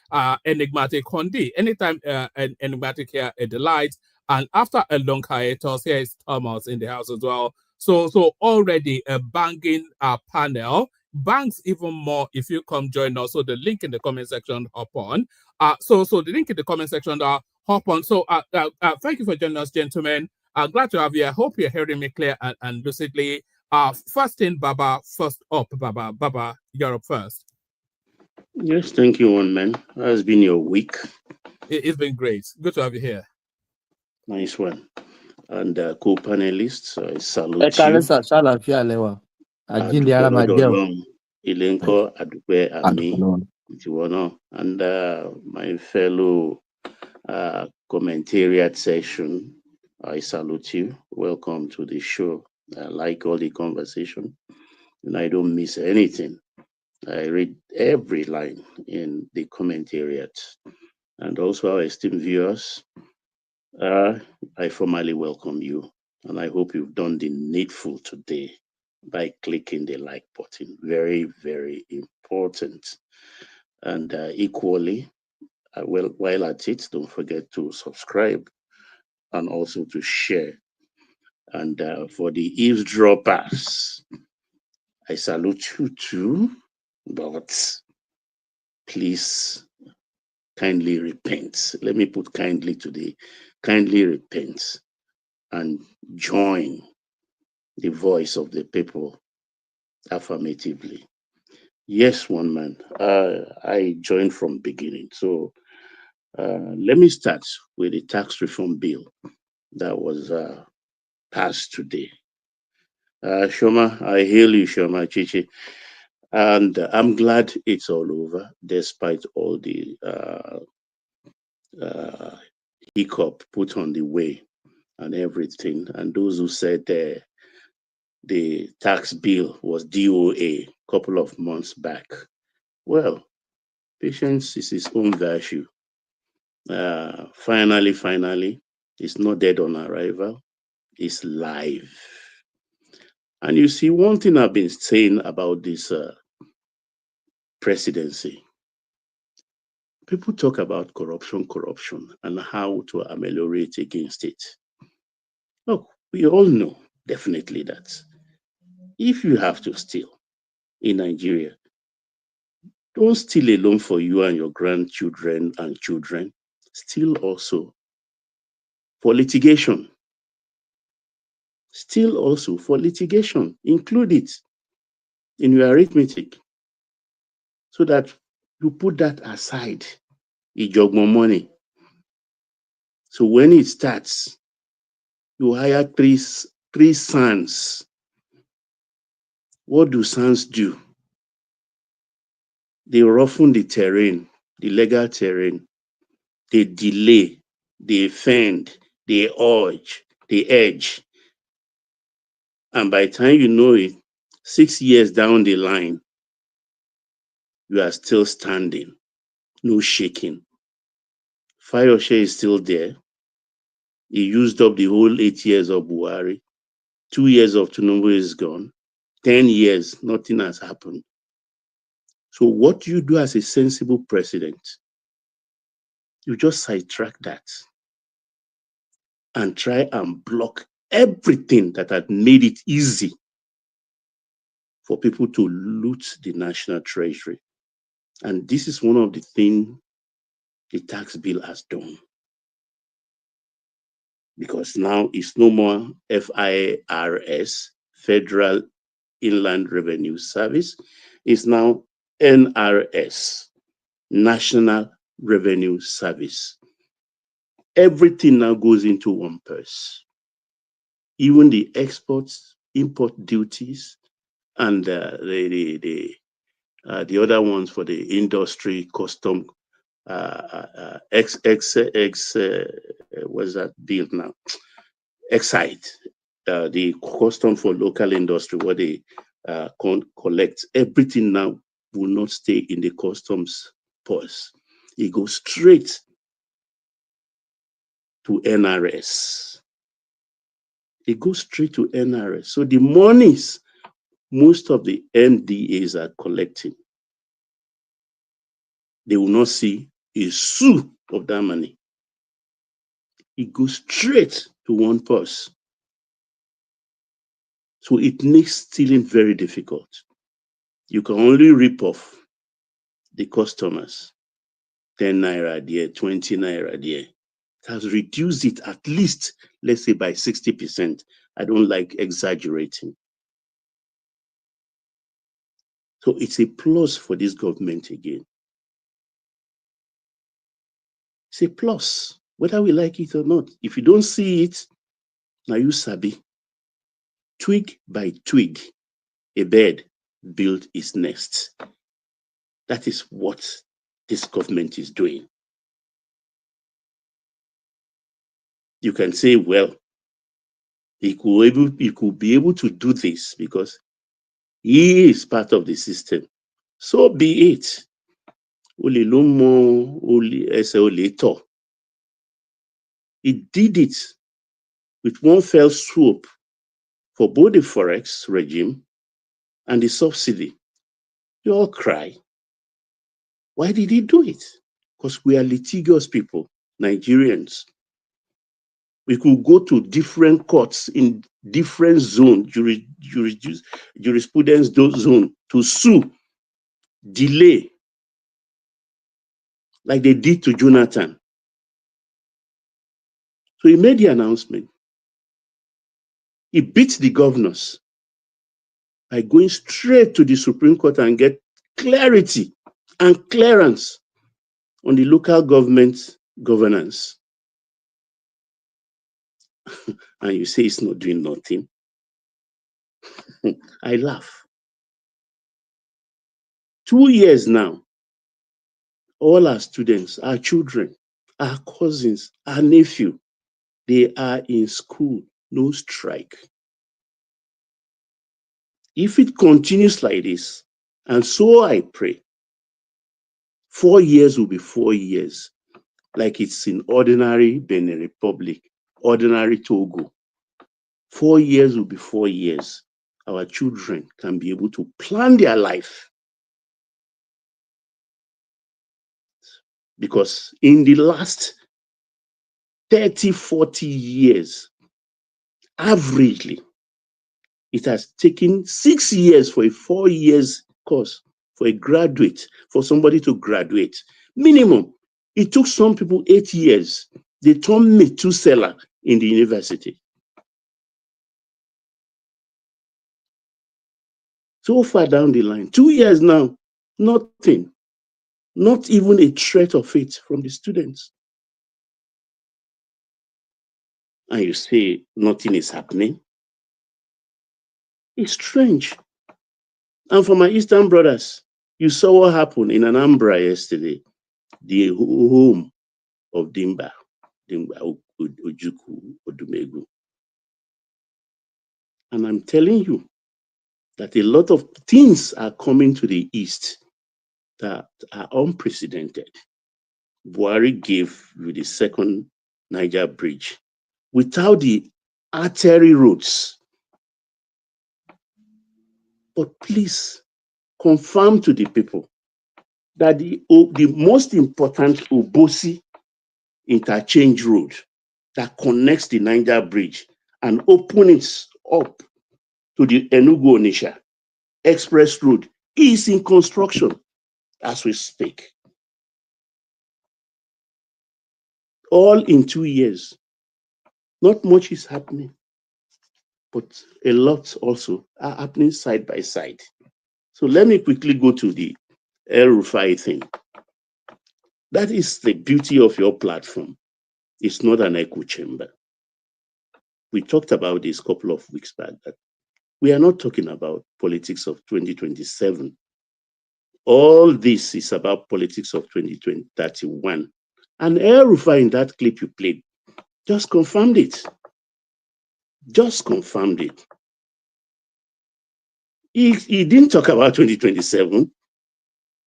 enigmatic Hondi. Anytime an enigmatic here at the light, and after a long hiatus, here is Thomas in the house as well. So already a banging panel. Banks even more if you come join us. So the link in the comment section, hop on. So the link in the comment section, hop on. So thank you for joining us, gentlemen. Glad to have you. I hope you're hearing me clear and lucidly. First in, Baba. First up, Baba. Baba, you're up first. Yes, thank you, one man. How has been your week? It's been great. Good to have you here. Nice one. And co-panelists, I salute you. Àjíǹde ara máa jẹ́ o. Ilé ńkọ́, àdúpẹ́ àmì tiwọn náà. And my fellow commentariat section, I salute you. Welcome to the show. I like all the conversation, and I don't miss anything. I read every line in the commentariat. And also our esteemed viewers, I formally welcome you, and I hope you've done the needful today by clicking the like button. Very, very important. And equally, while at it, don't forget to subscribe and also to share. And for the eavesdroppers, I salute you too, but please kindly repent. Let me put kindly today. Kindly repent and join the voice of the people affirmatively. Yes, one man. I joined from beginning. So let me start with the tax reform bill that was passed today. Shoma, I hail you, Shoma Chichi. And I'm glad it's all over, despite all the hiccup put on the way and everything. And those who said the tax bill was DOA a couple of months back. Well, patience is its own virtue. Finally, it's not dead on arrival. It's live. And you see, one thing I've been saying about this presidency, people talk about corruption, and how to ameliorate against it. Look, we all know definitely that if you have to steal in Nigeria, don't steal alone for you and your grandchildren and children. Steal also for litigation. Steal also for litigation. Include it in your arithmetic so that you put that aside. Ijogmo money. So when it starts, you hire three sons. What do sons do? They roughen the terrain, the legal terrain. They delay, they offend, they urge, they edge. And by the time you know it, 6 years down the line, you are still standing, no shaking. Fayoshe is still there. He used up the whole 8 years of Buhari. 2 years of Tinubu is gone. 10 years, nothing has happened. So what you do as a sensible president, you just sidetrack that and try and block everything that had made it easy for people to loot the national treasury. And this is one of the things the tax bill has done. Because now it's no more FIRS, Federal Inland Revenue Service. It's now NRS, National Revenue Service. Everything now goes into one purse. Even the exports, import duties, and the other ones for the industry, custom, what's that bill now? Excise, the custom for local industry, what they collect, everything now will not stay in the customs purse. It goes straight to NRS. It goes straight to NRS. So the monies most of the NDAs are collecting, they will not see a sou of that money. It goes straight to one purse. So it makes stealing very difficult. You can only rip off the customers 10 naira there, 20 naira there. It has reduced it at least, let's say, by 60%. I don't like exaggerating. So it's a plus for this government again. It's a plus, whether we like it or not. If you don't see it, now you sabi. Twig by twig, a bird build its nest. That is what this government is doing. You can say, well, he could be able to do this because he is part of the system. So be it. He did it with one fell swoop for both the Forex regime and the subsidy. You all cry. Why did he do it? Because we are litigious people, Nigerians. We could go to different courts in different zone, jurisprudence zone to sue, delay, like they did to Jonathan. So he made the announcement. He beat the governors by going straight to the Supreme Court and get clarity and clearance on the local government governance. And you say it's not doing nothing. I laugh. 2 years now, all our students, our children, our cousins, our nephew, they are in school, no strike. If it continues like this, and so I pray, 4 years will be 4 years, like it's in ordinary Benin Republic, ordinary Togo. 4 years will be 4 years. Our children can be able to plan their life. Because in the last 30, 40 years, averagely, it has taken 6 years for a 4 years course for a graduate, for somebody to graduate. Minimum. It took some people 8 years. They turned Methuselah in the university. So far down the line, 2 years now, nothing. Not even a threat of it from the students. And you say nothing is happening. It's strange. And for my Eastern brothers, you saw what happened in Anambra yesterday, the home of Dimba Ojukwu Odumegu. And I'm telling you that a lot of things are coming to the East that are unprecedented. Buhari gave you the second Niger bridge without the artery roads. But please confirm to the people that the most important Obosi interchange road that connects the Niger bridge and opens up to the Enugu-Onitsha express road is in construction as we speak. All in 2 years. Not much is happening, but a lot also are happening side by side. So let me quickly go to the El Rufai thing. That is the beauty of your platform. It's not an echo chamber. We talked about this a couple of weeks back, that we are not talking about politics of 2027. All this is about politics of 2031. And El Rufai, in that clip you played, just confirmed it. Just confirmed it. He didn't talk about 2027.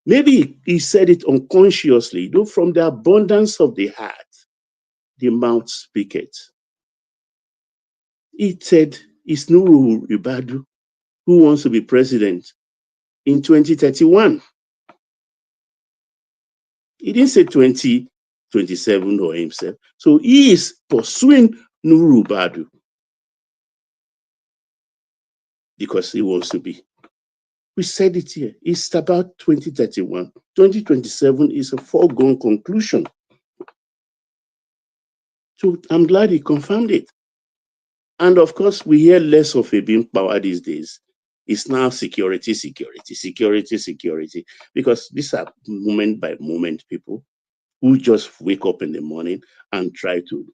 Maybe he said it unconsciously, though from the abundance of the heart, the mouth speaketh. He said it's Nuru Ibadu who wants to be president in 2031. He didn't say 2027 or himself. So he is pursuing Nuru Ibadu because he wants to be. We said it here. It's about 2031. 2027 is a foregone conclusion. So I'm glad he confirmed it. And of course, we hear less of a being power these days. It's now security, security, security, security. Because these are moment by moment people who just wake up in the morning and try to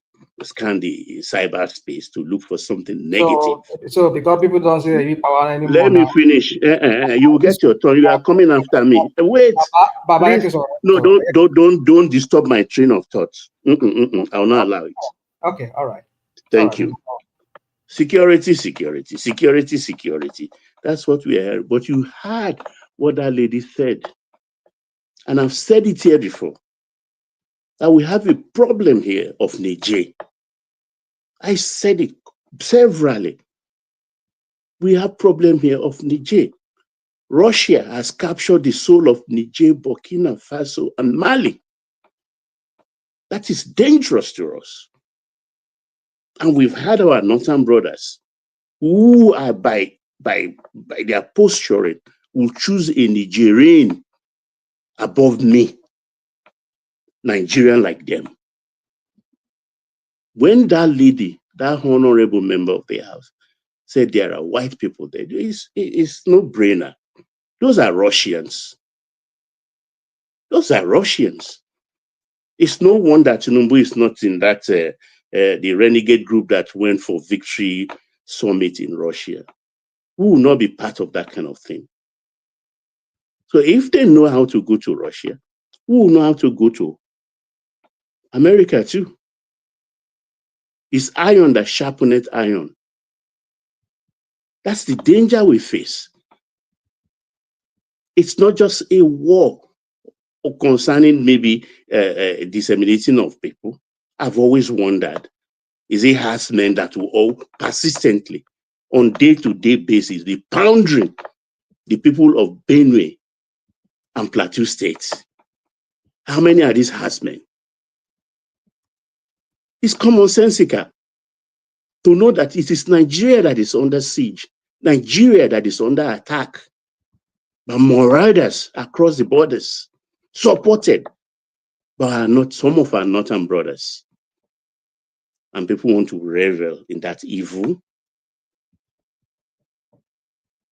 scan the cyberspace to look for something negative. So because people don't say you power anymore. Let me finish. You will get your turn. You are coming after me. Wait. Baba, please. No, don't disturb my train of thought. I will not allow it. Okay, all right. Thank you. Security, security, security, security. That's what we heard. But you heard what that lady said. And I've said it here before. That we have a problem here of Niger. I said it severally. We have problem here of Niger. Russia has captured the soul of Niger, Burkina Faso, and Mali. That is dangerous to us. And we've had our northern brothers who are by their posturing will choose a Nigerian above me, Nigerian like them. When that lady, that honorable member of the house, said there are white people there, it's no brainer. Those are Russians. Those are Russians. It's no wonder Tinubu is not in that the renegade group that went for victory summit in Russia. We will not be part of that kind of thing. So if they know how to go to Russia, we will know how to go to America too. It's iron that sharpeneth iron. That's the danger we face. It's not just a war concerning maybe disseminating of people. I've always wondered, is it herdsmen that will all persistently, on day-to-day basis, be pounding the people of Benue and Plateau states? How many are these herdsmen? It's commonsensical to know that it is Nigeria that is under siege, Nigeria that is under attack by marauders across the borders, supported by some of our northern brothers. And people want to revel in that evil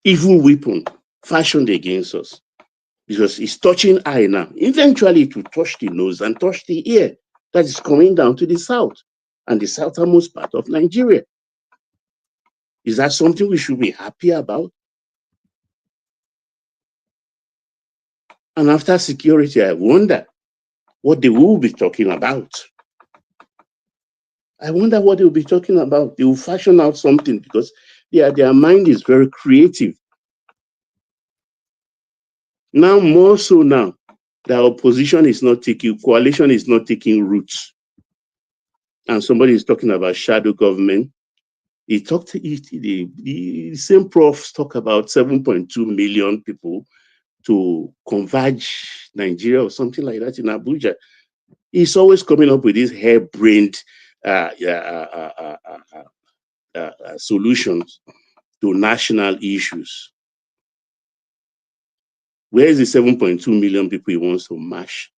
weapon fashioned against us. Because it's touching eye now. Eventually it will touch the nose and touch the ear that is coming down to the south and the southernmost part of Nigeria. Is that something we should be happy about? And after security, I wonder what they will be talking about. I wonder what they will be talking about. They will fashion out something because their mind is very creative. Now, more so now, the opposition is not taking, coalition is not taking roots. And somebody is talking about shadow government. The same profs talk about 7.2 million people to converge Nigeria or something like that in Abuja. He's always coming up with these hair-brained solutions to national issues. Where is the 7.2 million people he wants to mash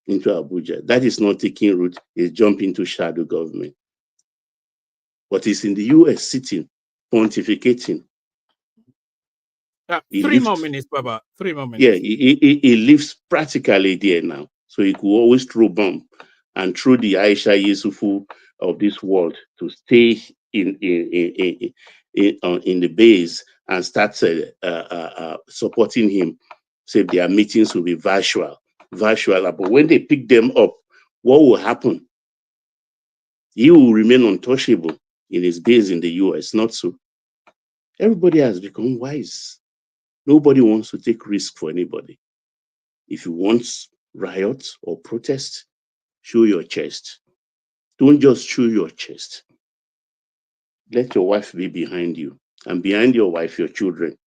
into Abuja? That is not taking root. It's jumping into shadow government. But he's in the US sitting, pontificating. 3 more minutes, Baba. 3 more minutes. Yeah, he lives practically there now. So he could always throw bomb and throw the Aisha Yusufu of this world to stay in the base and start supporting him. Say their meetings will be virtual. But when they pick them up, what will happen? He will remain untouchable in his base in the US. Not so. Everybody has become wise. Nobody wants to take risk for anybody. If you want riot or protest, show your chest. Don't just show your chest. Let your wife be behind you, and behind your wife, your children.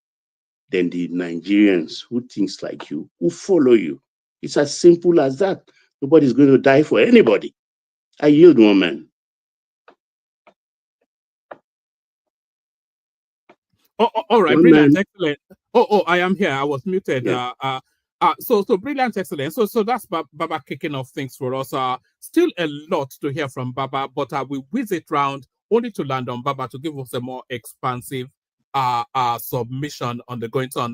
Then the Nigerians who thinks like you, who follow you. It's as simple as that. Nobody's going to die for anybody. I yield, woman. All right, brilliant, excellent. I am here. I was muted. Yeah. So brilliant, excellent. So that's Baba kicking off things for us. Still a lot to hear from Baba, but we whiz it round only to land on Baba to give us a more expansive submission on the going on.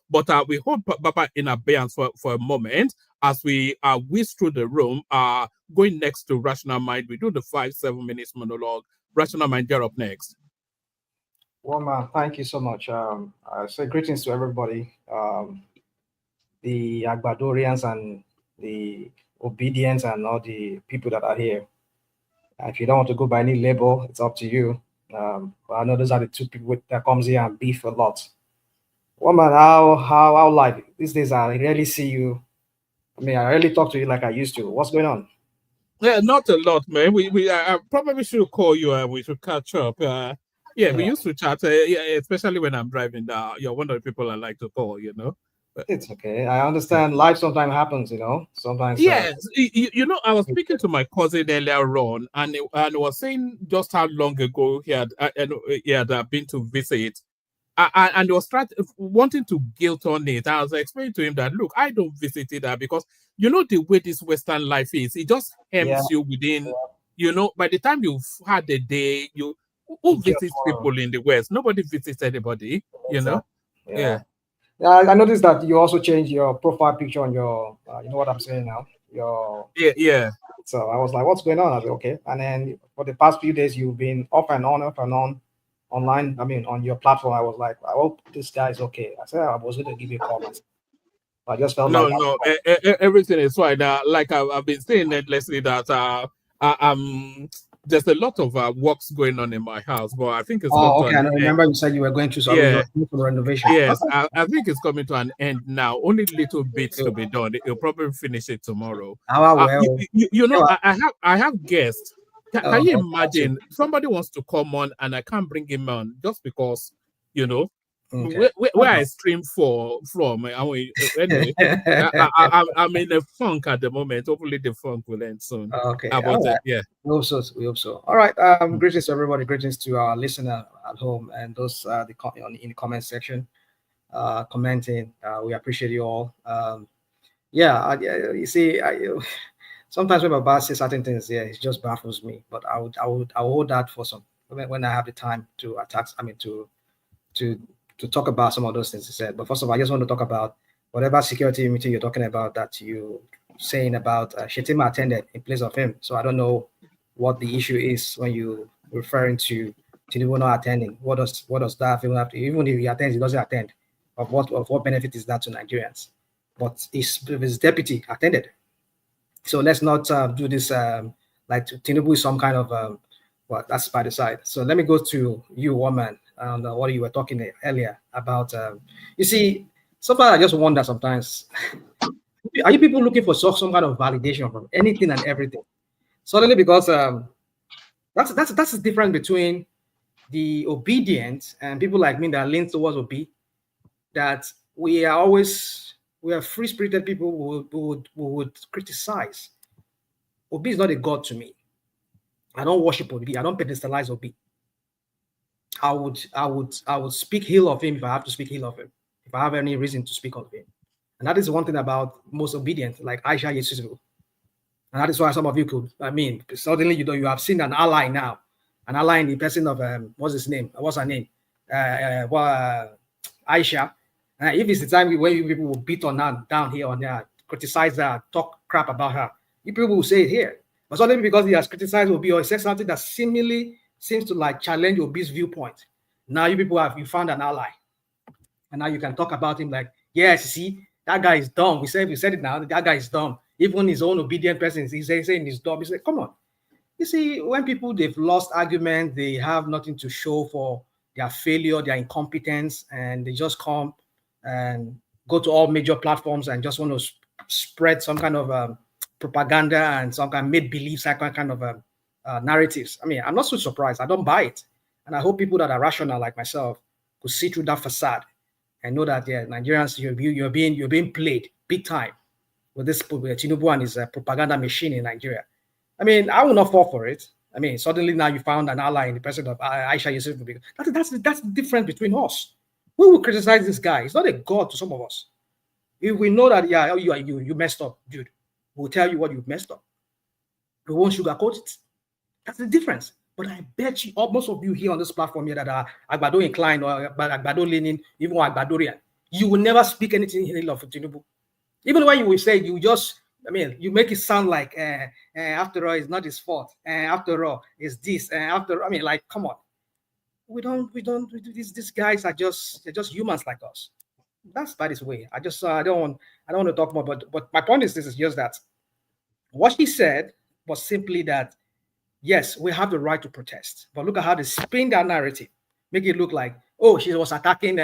But we hold Baba in abeyance for a moment. as we whiz through the room, going next to Rational Mind, we do the 5-7 minutes monologue. Rational Mind, you're up next. Well, man, thank you so much. I say greetings to everybody. The Agbadorians and the obedience and all the people that are here. If you don't want to go by any label, it's up to you. But I know those are the two people that comes here and beef a lot. Well, man, how life these days? I rarely see you. I mean, I rarely talk to you like I used to. What's going on? Yeah, not a lot, man. We probably should call you and we should catch up. Yeah, we used to chat, especially when I'm driving. You're one of the people I like to call, you know. It's okay. I understand life sometimes happens, you know. Sometimes. Yes, you know, I was speaking to my cousin earlier on, and he was saying just how long ago he had been to visit. And he was wanting to guilt on it. I was explaining to him that, look, I don't visit it because, you know, the way this Western life is, it just hems you within, you know, by the time you've had a day, who visits people in the West? Nobody visits anybody, you know? Yeah. I noticed that you also changed your profile picture on your, you know what I'm saying now? Yeah. So I was like, what's going on? I was like, okay. And then for the past few days, you've been off and on online. I mean, on your platform. I was like, I hope this guy is okay. I said I was going to give you a call. I just felt everything is fine. Like I've been saying endlessly that there's a lot of works going on in my house, but I think it's okay. I remember you said you were going through some renovation. Yes, I think it's coming to an end now. Only little bits to be done. You'll probably finish it tomorrow. You know, I have guests. Can you imagine? Somebody wants to come on and I can't bring him on just because, you know, where I stream from. Anyway, I'm in a funk at the moment. Hopefully, the funk will end soon. Okay, yeah. We hope so. All right. Greetings to everybody. Greetings to our listener at home and those in the comment section, commenting. We appreciate you all. You see, sometimes when my boss says certain things, it just baffles me. But I would hold that for some when I have the time to attack. I mean, to talk about some of those things he said. But first of all, I just want to talk about whatever security meeting you're talking about that you saying about Shetima attended in place of him. So I don't know what the issue is when you referring to Tinubu not attending. What does that even have to? Even if he attends, he doesn't attend. Of what benefit is that to Nigerians? But his deputy attended. So let's not do this like Tinubu is some kind of well, that's by the side. So let me go to you, woman, and what you were talking earlier about. You see, sometimes I just wonder sometimes, are you people looking for some kind of validation from anything and everything? Suddenly, because that's the difference between the obedient and people like me that lean towards obe, that we are free-spirited people who would criticize. Obi is not a god to me. I don't worship Obi. I don't pedestalize Obi. I would speak ill of him if I have to speak ill of him, if I have any reason to speak of him. And that is one thing about most obedient, like Aisha Yesufu. And that is why some of you could, I mean, suddenly you have seen an ally now, an ally in the person of what's his name? What's her name? Aisha. If it's the time when you people will beat on her down here on there, criticize her, talk crap about her, you people will say it here. But suddenly because he has criticized Obi or he said something that seemingly seems to like challenge Obi's viewpoint, now you people you found an ally. And now you can talk about him like, yes, see, that guy is dumb. We said it now, that guy is dumb. Even his own obedient person, he's saying he's dumb. He said, come on. You see, when people, they've lost argument, they have nothing to show for their failure, their incompetence, and they just come and go to all major platforms and just want to spread some kind of propaganda and some kind of make-believe kind of narratives. I mean, I'm not so surprised. I don't buy it. And I hope people that are rational like myself could see through that facade and know that, yeah, Nigerians, you're being played big time with this Tinubu and his propaganda machine in Nigeria. I mean, I will not fall for it. I mean, suddenly now you found an ally in the person of Aisha Yesufu. That's the difference between us. We will criticize this guy. He's not a god to some of us. If we know that, yeah, you messed up, dude, we'll tell you what you messed up. We won't sugarcoat it. That's the difference. But I bet you, most of you here on this platform here that are Agbado inclined or Agbado leaning, even Agbadorian, you will never speak anything ill of Tinubu. Even when you will say, you just, I mean, you make it sound like, after all, it's not his fault. After all, it's this. I mean, like, come on. These guys are they're just humans like us. That's by this way. I don't want to talk more, but my point is this is just that what she said was simply that, yes, we have the right to protest, but look at how they spin that narrative, make it look like, oh, she was attacking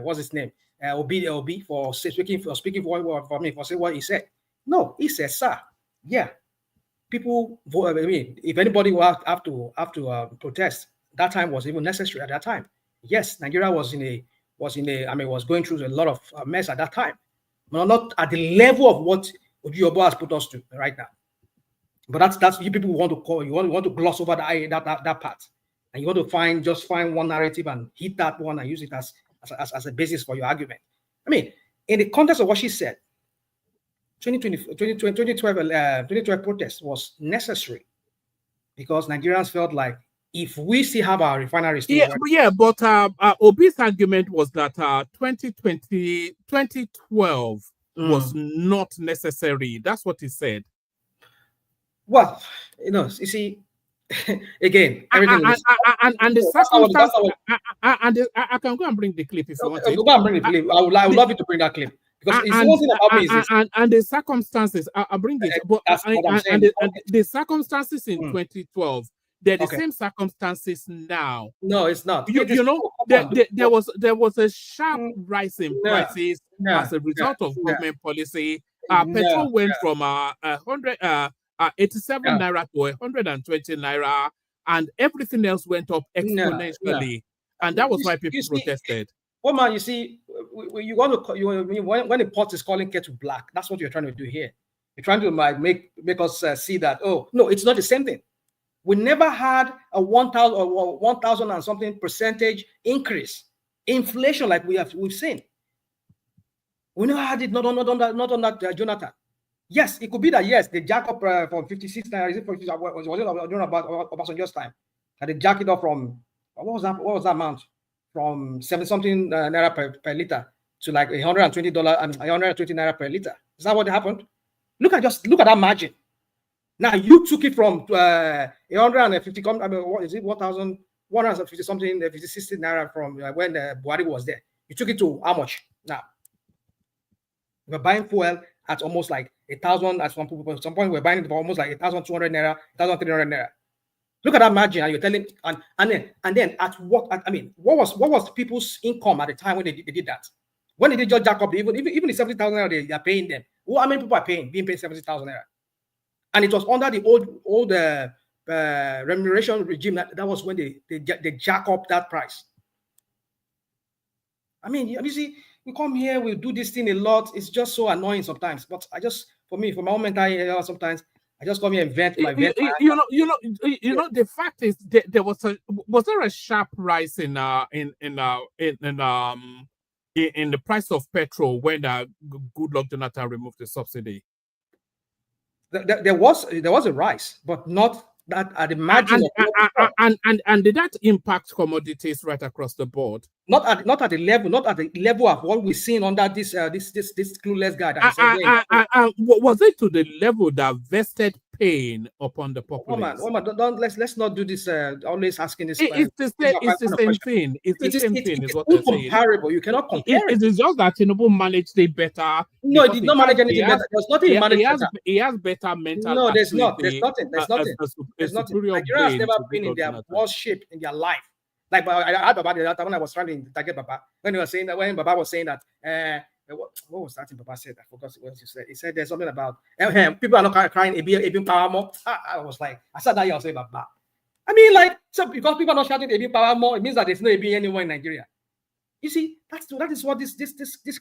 what's his name, Obi for speaking for me, for saying what he said. No, he said, sir, yeah, people vote. I mean, if anybody will have to protest, that time was even necessary at that time. Yes, Nigeria was going through a lot of mess at that time, but not at the level of what Ojuobo has put us to right now. But that's you people want to call, you want to gloss over that part, and you want to find one narrative and hit that one and use it as a basis for your argument. I mean, in the context of what she said, 2012 protest was necessary because Nigerians felt like if we still have our refineries, but Obi's argument was that 2012 was not necessary. That's what he said. Well, you see, again, everything and the circumstance, I can go and bring the clip if you want. Go and bring the clip. I would love you to bring that clip. Because and the circumstances, I'll bring it. But the circumstances in 2012, they're the same circumstances now. No, it's not. You know, there was a sharp rise in prices as a result of government policy. Petrol went from 87 naira to 120 naira, and everything else went up exponentially, and that was why people protested. Well, man, you see, when the pot is calling kettle black, that's what you're trying to do here. You're trying to make us see that, oh no, it's not the same thing. We never had a 1,000 or 1,000 and something percentage increase, inflation like we've seen. We never had it, not on that Jonathan. Yes, it could be that, yes, they jack up from 56 naira. Is it was it about Obasanjo's time? And they jack it up from what was that amount? From 70-something naira per liter to like $120 and 120 naira per liter. Is that what happened? Look at that margin. Now you took it from 150. What is it? 1,150 something, 60 naira from when Buhari was there. You took it to how much now? We're buying fuel at almost like 1,000. At some point, we're buying it for almost like 1,200 naira, 1,300 naira. Look at that margin, and you're telling, and then at what? I mean, what was people's income at the time when they did that? When they did just jack up, even the 70,000 naira they are paying them. Well, how many people are being paid 70,000 naira? And it was under the old remuneration regime that was when they jack up that price. I mean, you see, we come here, we do this thing a lot. It's just so annoying sometimes. But for my own mental health, sometimes I just come here and vent my vent. You know, the fact is there was there a sharp rise in the price of petrol when Goodluck Jonathan removed the subsidy? There was a rise, but not that at the margin. And did that impact commodities right across the board? Not at the level of what we're seeing under this clueless guy. Was it to the level that vested pain upon the populace? Let's not do this. Always asking this. It's the same thing. It's the same thing. Is what they're saying. Incomparable. You cannot compare. It is just that Tinubu managed it better. No, he did not manage anything better. There's nothing he managed better. He has better mental. No, there's nothing. Nigeria has never been in their worst shape in their life. Like I heard about it when I was trying to target Baba. When Baba was saying that, what was that thing Baba said? I forgot what he said. He said there's something about people are not crying. Ebin power more. I was like, I said that you say Baba. I mean, like, so because people are not shouting Ebin power more, it means that there's no Ebin anywhere in Nigeria. You see, that is what these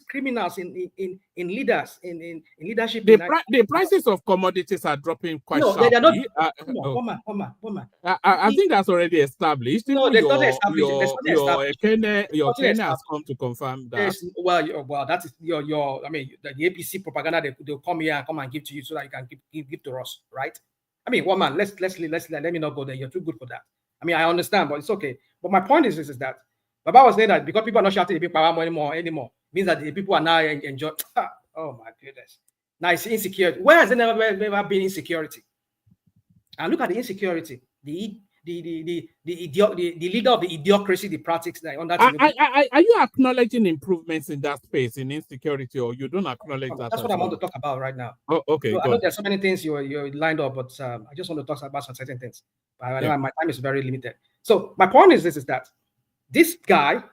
criminals in leaders in leadership. The prices of commodities are dropping quite sharply. They are not. Come on. I think that's already established. No, there's nothing established. Your Kenya has come to confirm that. Well, that is your. I mean, the APC propaganda. They'll come here and come and give to you so that you can give to us, right? I mean, man, let me not go there. You're too good for that. I mean, I understand, but it's okay. But my point is that Baba was saying that because people are not shouting the big power anymore, means that the people are now enjoying. Oh my goodness. Now it's insecurity. Where has there never been insecurity? And look at the insecurity. The leader of the idiocracy, the practice that under. Are you acknowledging improvements in that space in insecurity, or you don't acknowledge that? That's what I want to talk about right now. Oh, okay. So I know there's so many things you're lined up, but I just want to talk about some certain things. But I know my time is very limited. So my point is that this guy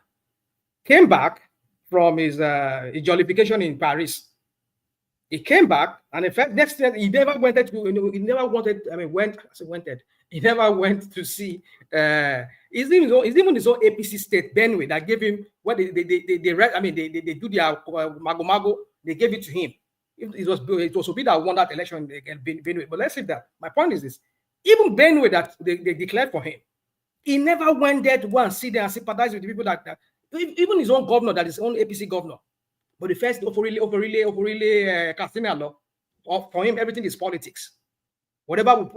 came back from his jollification in Paris. He came back, and in fact, next year he never wanted to. He never wanted. I mean, he never went to see. It's even his own APC state, Benue, that gave him what they do their mago. They gave it to him. It was Obi that won that election against Benue. But let's see that. My point is this: even Benue that they declared for him, he never went there to go and sit there and sympathize with the people that even his own governor, that is his own APC governor. But the first Katsina law, for him, everything is politics. Whatever we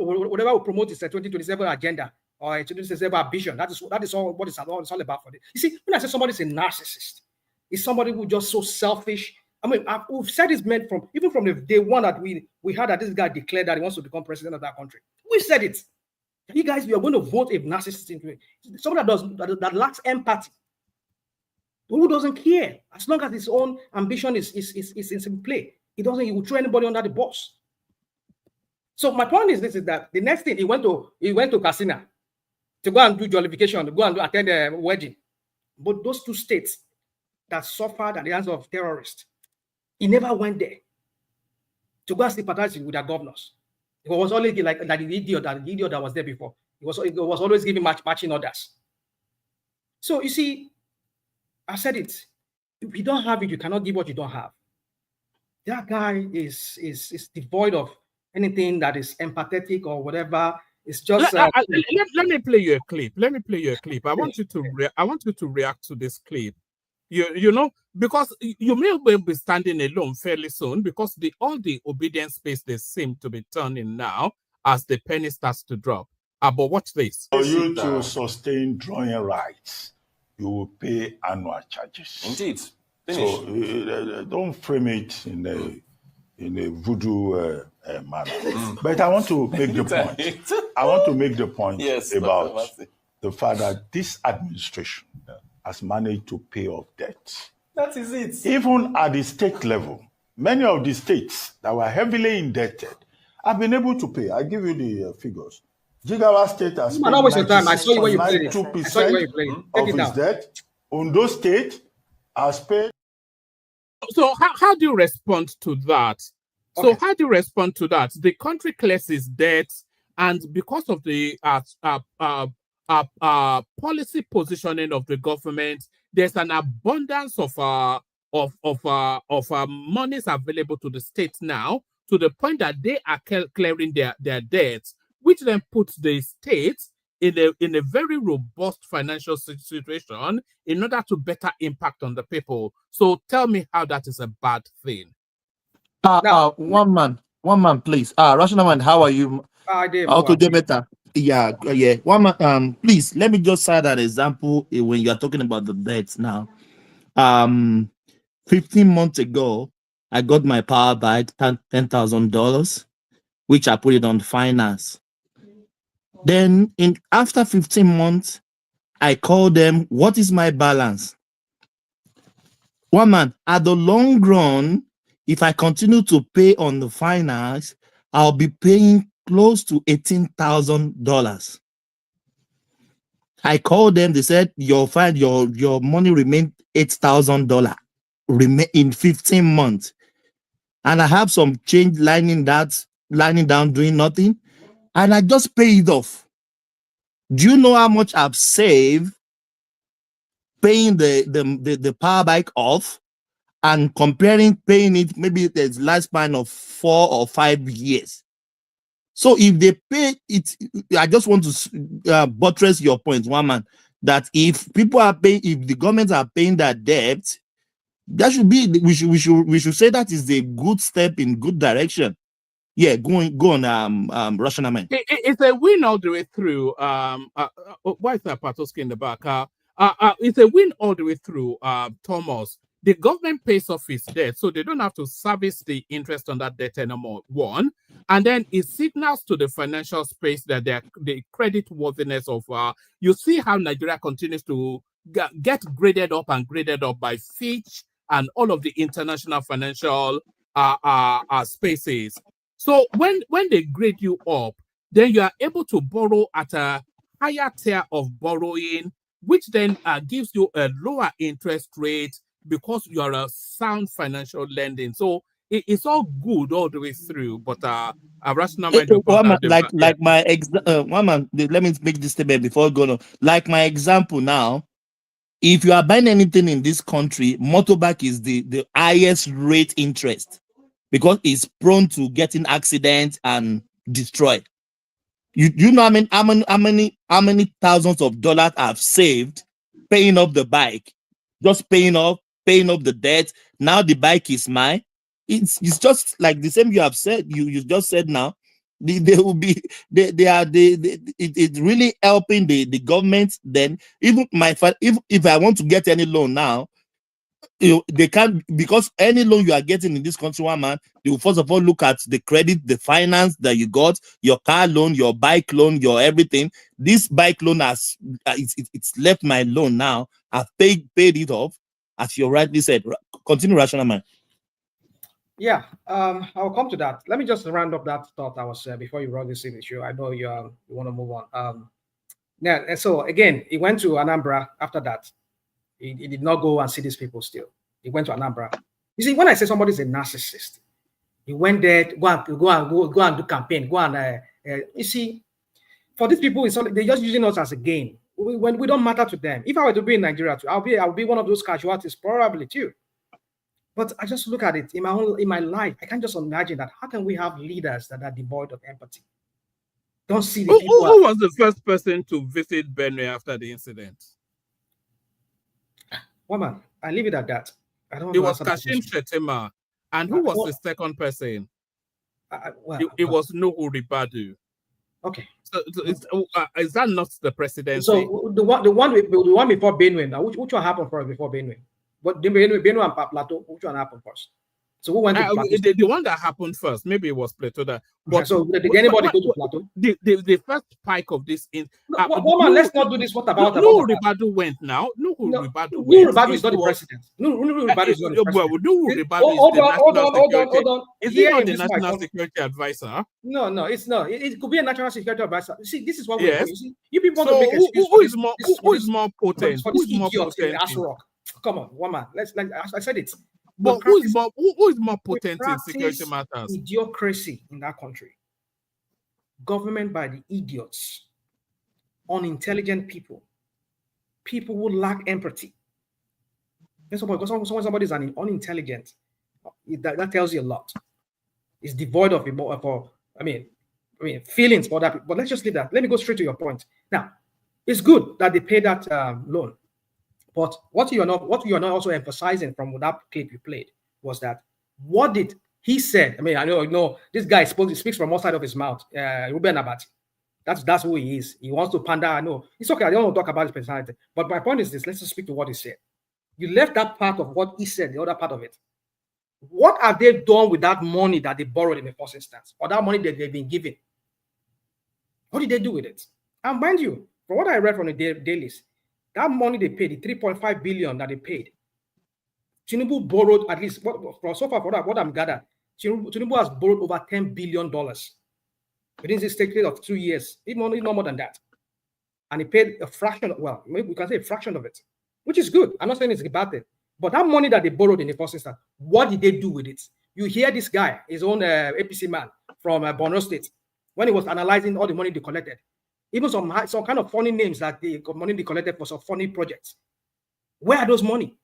promote is a 2027 agenda or a 2027 ambition. That is all what it's all about for them. You see, when I say somebody is a narcissist, it's somebody who just so selfish. I mean, we've said this meant from the day one that we heard that this guy declared that he wants to become president of that country. We said it. You guys, we are going to vote a narcissist into it. Somebody that lacks empathy. Who doesn't care? As long as his own ambition is in play, he will throw anybody under the bus. So my point is that the next thing he went to Casina to go and do jollification, to go and attend a wedding. But those two states that suffered at the hands of terrorists, he never went there to go and sympathize with their governors. It was only like the idiot that was there before. It was always giving matching orders. So you see, I said it. If you don't have it, you cannot give what you don't have. That guy is devoid of anything that is empathetic or whatever. It's just. Let me play you a clip. I want you to react to this clip. You know, because you may be standing alone fairly soon, because all the obedience space they seem to be turning now as the penny starts to drop. But watch this. For you to sustain drawing rights, you will pay annual charges. Indeed. So don't frame it in a voodoo manner. But I want to make the point. I want to make the point about the fact that this administration has managed to pay off debt. That is it. Even at the state level, many of the states that were heavily indebted have been able to pay. I give you the figures. Jigawa State has paid 96.92% of its debt. Ondo State has paid. So how do you respond to that? So how do you respond to that? The country clears its debts, and because of the policy positioning of the government, there's an abundance of monies available to the state now, to the point that they are clearing their debts, which then puts the state in a very robust financial situation in order to better impact on the people. So tell me how that is a bad thing. One man, please. Rational man, how are you? Okay, better. Yeah. One man, please let me just cite that example when you are talking about the debts now. 15 months ago, I got my power by $10,000, which I put it on finance. Then after 15 months, I called them, what is my balance? One man, at the long run, if I continue to pay on the finance, I'll be paying close to $18,000. I called them, they said, your money remained $8,000 in 15 months. And I have some change lining down, doing nothing. And I just pay it off. Do you know how much I've saved paying the power bike off and comparing paying it maybe there's lifespan of 4 or 5 years? So if they pay it, I just want to buttress your point, one man, that if people are paying, if the governments are paying that debt, that should be, we should say that is a good step in good direction. Yeah, go on, Russian man. It's a win all the way through. Why is that Patoski in the back? It's a win all the way through, Thomas, the government pays off its debt, so they don't have to service the interest on that debt anymore, one. And then it signals to the financial space that the credit worthiness of, you see how Nigeria continues to get graded up and graded up by Fitch and all of the international financial spaces. So when they grade you up, then you are able to borrow at a higher tier of borrowing, which then gives you a lower interest rate because you are a sound financial lending. So it's all good all the way through, but a rational mind like my let me make this statement before going on. Like my example now, if you are buying anything in this country, motorbike is the highest rate interest because it's prone to getting accidents and destroyed. You know how many thousands of dollars I've saved paying off the bike, just paying off the debt. Now the bike is mine. It's just like the same you have said. You just said now. They will be it's really helping the government. Then even if I want to get any loan now, they can't, because any loan you are getting in this country, one man, they will first of all look at the credit, the finance that you got, your car loan, your bike loan, your everything. This bike loan has it's left my loan now. I've paid it off, as you rightly said. Continue, rational man. Yeah, I'll come to that. Let me just round up that thought I was before you run this issue. I know you want to move on. Yeah, and so again, he went to Anambra after that. He did not go and see these people still. He went to Anambra. You see, when I say somebody's a narcissist, he went there to go and do campaign, you see, for these people, they're just using us as a game. When we don't matter to them. If I were to be in Nigeria too, I'll be one of those casualties probably too. But I just look at it in my life. I can't just imagine that. How can we have leaders that are devoid of empathy? Don't see the people. Who was the first person to visit Benue after the incident? Woman, I leave it at that. I don't. It was Kashim Shettima. And who was the second person? It was Nuhu Ribadu. Okay. So is that not the presidency? So the one before Benue now, which one happened first before Benue? But Benue and Plateau, which one happened first? So who went to Plateau? The one that happened first, maybe it was Plateau. But so did anybody go to Plateau? The first spike of this let's not do this. What about Nuhu Ribadu went now? Nuhu Ribadu is not the president. Nuhu Ribadu is not the president. Nuhu Ribadu is the national security. Is he not the national security advisor? No, it's not. It could be a national security advisor. See, this is what we're doing. You see, you people want to make excuses. Who is more potent? Who is more potent? Come on, one man. I said it. But who is more potent in security matters? Idiocracy in that country. Government by the idiots, unintelligent people who lack empathy. Somebody is unintelligent. That tells you a lot. It's devoid of feelings for that. But let's just leave that. Let me go straight to your point. Now, it's good that they pay that loan. But what you are not also emphasizing from that clip you played was that what did he said? I mean, I know this guy speaks from one side of his mouth. Ruben Abati, that's who he is. He wants to pander. I know it's okay. I don't want to talk about his personality. But my point is this: let's just speak to what he said. You left that part of what he said, the other part of it. What have they done with that money that they borrowed in the first instance, or that money that they've been given? What did they do with it? And mind you, from what I read from the dailies, that money they paid, the 3.5 billion that they paid, Tinubu borrowed at least, so far for what I'm gathered, Tinubu has borrowed over $10 billion within this period of 2 years, even no more than that. And he paid a fraction, maybe we can say a fraction of it, which is good. I'm not saying it's a bad thing. But that money that they borrowed in the first instance, what did they do with it? You hear this guy, his own APC man from Borno State, when he was analyzing all the money they collected, even some kind of funny names that the money they collected for some funny projects. Where are those money?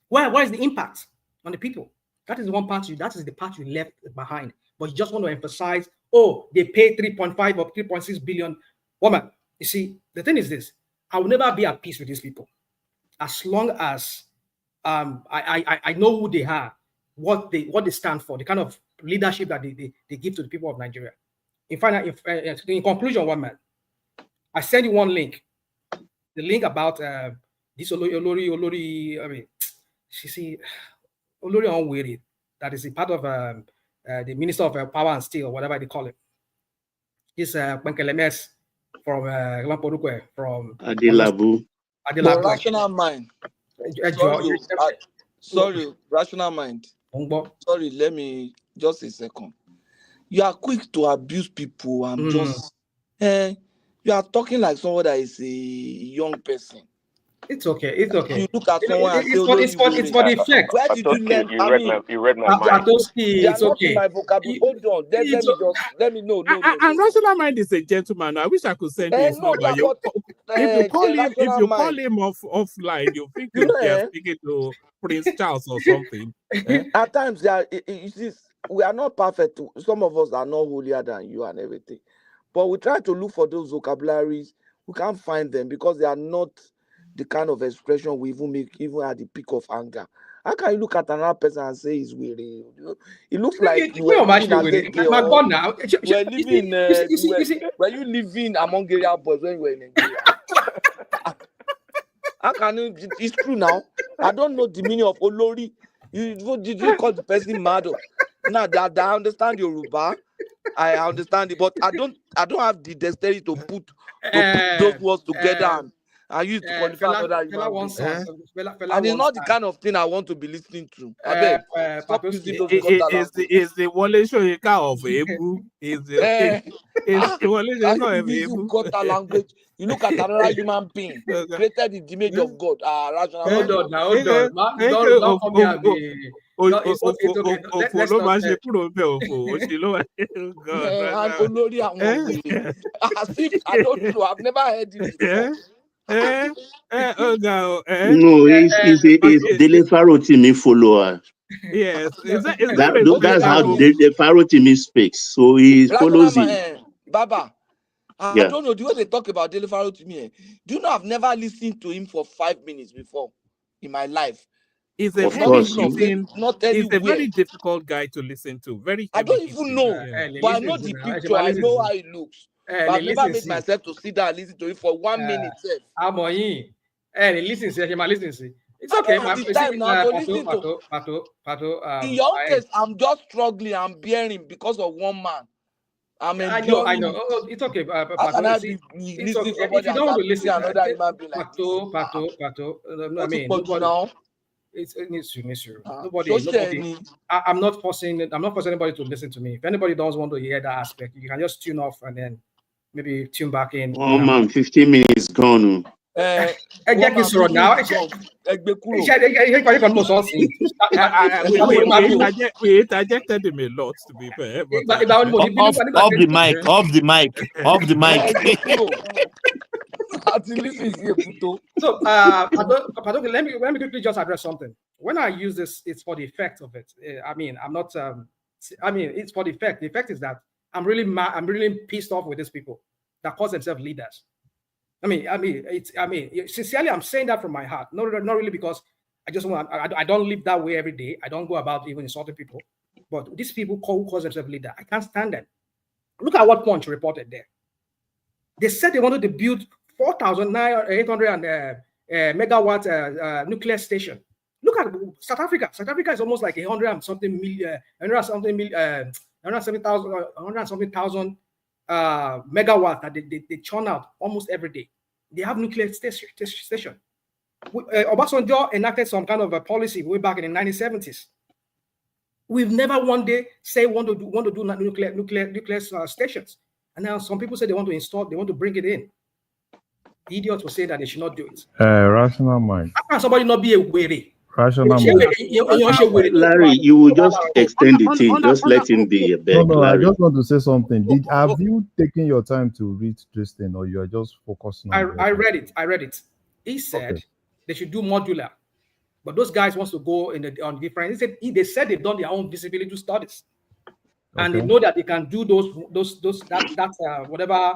Where is the impact on the people? That is one part that is the part you left behind. But you just want to emphasize, they pay 3.5 or 3.6 billion. Woman, you see, the thing is this: I will never be at peace with these people as long as I know who they are, what they stand for, the kind of leadership that they give to the people of Nigeria. In conclusion, one man, I send you one link. The link about this Olori. I mean, see, Olori Onwere, that is a part of the Minister of Power and Steel, or whatever they call it. He's Kwenkelemes from from Adelabu. But rational mind. Sorry, rational mind. Sorry, let me just a second. You are quick to abuse people and just you are talking like someone that is a young person. It's okay. It's okay. You look at someone and say, it's for the effect. Where did you learn? You read my mind. They are not in my vocabulary. Hold on. Let me know. And rational mind is a gentleman. I wish I could send you his number. If you call him offline, you think you're speaking to Prince Charles or something. At times, we are not perfect. Some of us are not holier than you and everything. But we try to look for those vocabularies. We can't find them because they are not the kind of expression we even make, even at the peak of anger. How can you look at another person and say he's weary? It looks like you were living among area boys when you were in Nigeria. How can you? It's true now. I don't know the meaning of Olori. Did you call the person mad? Now that I understand Yoruba, I understand it, but I don't have the dexterity to put those words together and use to qualify another human being. And it's not the kind of thing I want to be listening to. I beg. Stop using those is the Wole Soyinka of Ebu? Is the Wole Soyinka of Ebu? Language. You look at another human being created in the image of God. Hold on. Don't come here and be. It's okay. Let's not. As if I don't know. I've never heard it before. No, he's Dele Farotimi follower. Yes, that's how the Farotimi speaks. So he follows him. Baba, I don't know the way they talk about Dele Farotimi. Do you know I've never listened to him for 5 minutes before in my life? He's a very difficult guy to listen to. I don't even know, but I know the picture. I know how it looks. But I've never made myself to sit down and listen to it for 1 minute. Listen. It's okay. In your own case, I'm just struggling. I'm bearing because of one man. I know. It's okay. How can I be listening to somebody? If you don't want to listen, another human being like Pato. It needs to. Nobody. I'm not forcing anybody to listen to me. If anybody doesn't want to hear that aspect, you can just tune off and then maybe tune back in. Oh man, 15 minutes gone. Now. We interjected him a lot, to be fair. Off the mic. So, let me quickly just address something. When I use this, it's for the effect of it. It's for the effect. The effect is that I'm really mad. I'm really pissed off with these people that call themselves leaders. Sincerely, I'm saying that from my heart. Not really because I just want. I don't live that way every day. I don't go about even insulting people. But these people who call themselves leader, I can't stand them. Look at what Punch reported there. They said they wanted to build 4,800 megawatt nuclear station. Look at South Africa. South Africa is almost like 170,000 megawatt that they churn out almost every day. They have nuclear station. Obasanjo enacted some kind of a policy way back in the 1970s. We've never one day say want to do nuclear stations, and now some people say they want to bring it in. Idiots will say that they should not do it. Rational mind. How can somebody not be a weary? Rational mind. Larry, you will just extend the thing. Just let him be a beg. No, I just want to say something. Have you taken your time to read this thing, or you are just focusing on I read it. He said they should do modular, but those guys wants to go on different. They said they've done their own visibility studies, and they know that they can do whatever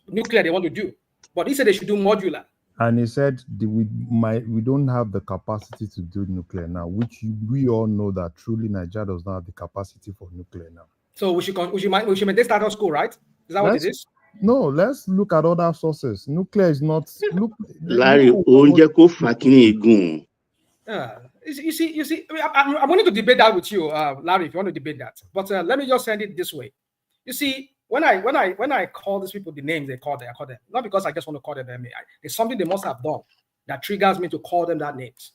nuclear they want to do. But he said they should do modular. And he said we don't have the capacity to do nuclear now, which we all know that truly Nigeria does not have the capacity for nuclear now. So we should maintain status quo, right? Is that what it is? No, let's look at other sources. Nuclear is not. Larry, You see. I mean, I wanted to debate that with you, Larry, if you want to debate that. But let me just send it this way. You see, when I call these people the names I call them, not because I just want to call them. There's something they must have done that triggers me to call them that names.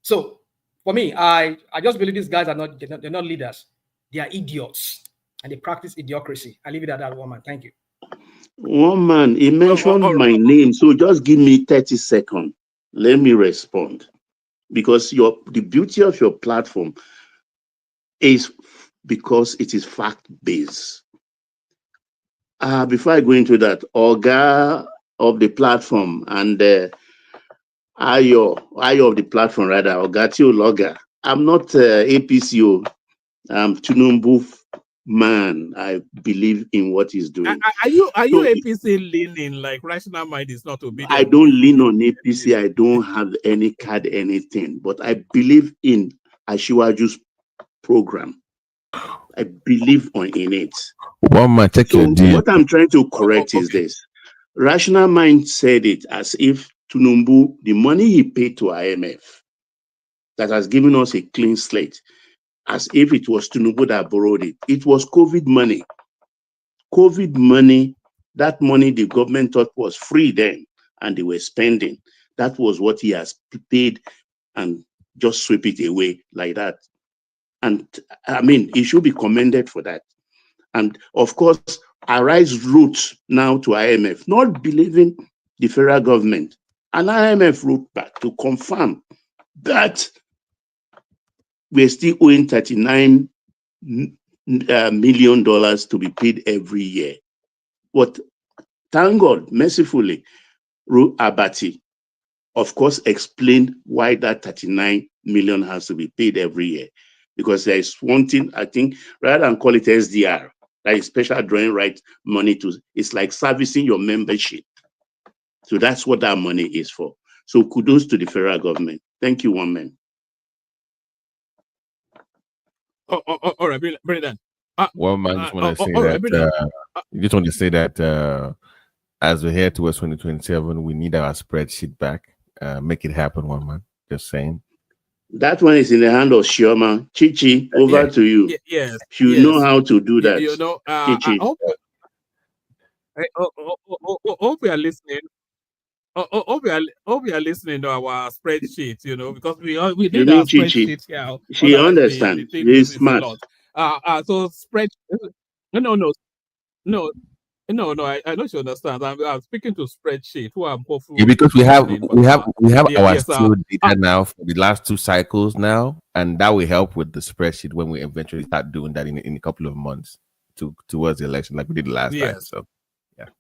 So for me, I just believe these guys they're not leaders. They are idiots, and they practice idiocracy. I leave it at that, one man. Thank you. One man, he mentioned my name, so just give me 30 seconds. Let me respond. Because the beauty of your platform is because it is fact-based. Before I go into that, Oga of the platform and Ayo of the platform, rather, Ogatio Logger. I'm not APCO. I'm Tunumbu man. I believe in what he's doing. Are you APC leaning like rational mind is not obedient? I don't lean on APC. I don't have any card, anything. But I believe in Ashiwaju's program. I believe in it. One man, check your deal. What I'm trying to correct is this. Rational mind said it as if Tunumbu, the money he paid to IMF, that has given us a clean slate, as if it was Tunumbu that borrowed it. It was COVID money. COVID money, that money the government thought was free then, and they were spending. That was what he has paid and just sweep it away like that. And I mean, he should be commended for that. And of course, Arise roots now to IMF, not believing the federal government. And IMF wrote back to confirm that we're still owing $39 million to be paid every year. But thank God, mercifully, Ru Abati, of course, explained why that 39 million has to be paid every year. Because there is one thing, I think, rather than call it SDR, like special drawing right money to, it's like servicing your membership. So that's what that money is for. So kudos to the federal government. Thank you, one man. All right, brilliant. Well, man, just want to say that. Just want to say that as we head towards 2027, we need our spreadsheet back. Make it happen, one man. Just saying. That one is in the hand of Shioma. Chichi, over to you. Yes. You know how to do that. You know, Chichi. I hope we are listening. Hope we are listening to our spreadsheet, you know, because we did our spreadsheet here. She understands. She's smart. So spreadsheet. No. I know she understands. I'm speaking to spreadsheet. Who I'm hopeful. Yeah, because we have our still data now for the last 2 cycles now, and that will help with the spreadsheet when we eventually start doing that in a couple of months towards the election, like we did the last time. So yeah.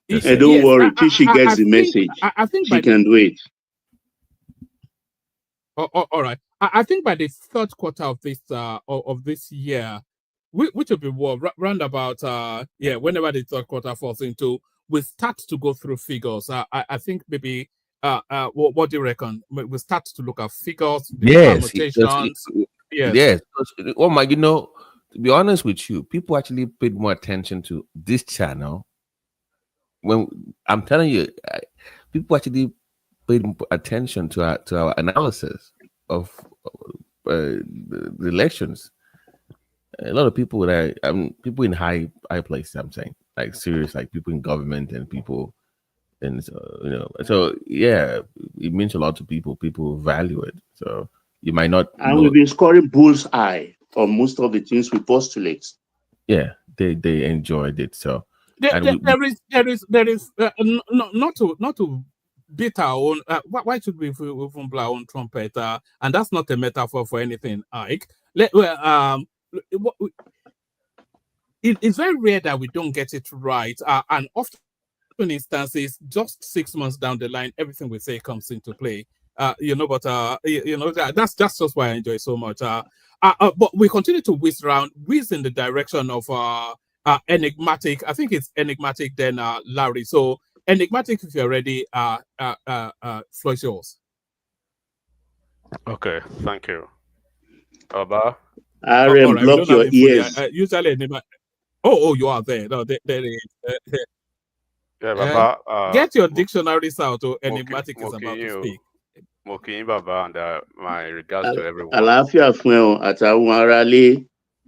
Hey, don't worry, till she gets the message. I think she can do it. All right. I think by the third quarter of this year, which will be round about whenever the third quarter falls into, we start to go through figures. I think maybe what do you reckon? We start to look at figures, permutations. Yes. Oh my, to be honest with you, people actually paid more attention to this channel. When I'm telling you, people actually paid attention to our analysis of the elections. A lot of people people in high places, I'm saying, like serious, like people in government and people, and so yeah, it means a lot to people. People value it, so you might not. And we've been scoring bullseye on most of the things we postulate. Yeah, they enjoyed it. So there is not to beat our own. Why should we blow our own trumpet? And that's not a metaphor for anything, Ike. It's very rare that we don't get it right, and often instances, just 6 months down the line, everything we say comes into play. But that's just why I enjoy it so much. But we continue to whiz in the direction of enigmatic. I think it's enigmatic then, Larry. So enigmatic, if you're ready, floor is yours. Okay, thank you. Oba. Aaron, block your ears. Usually, you are there. No, there is. Yeah, Baba, get your dictionaries out. Enigmatic is about to speak. Mokin Baba, and my regards to everyone. Àlàáfíà fún ẹ o, àtàwọn aráalé.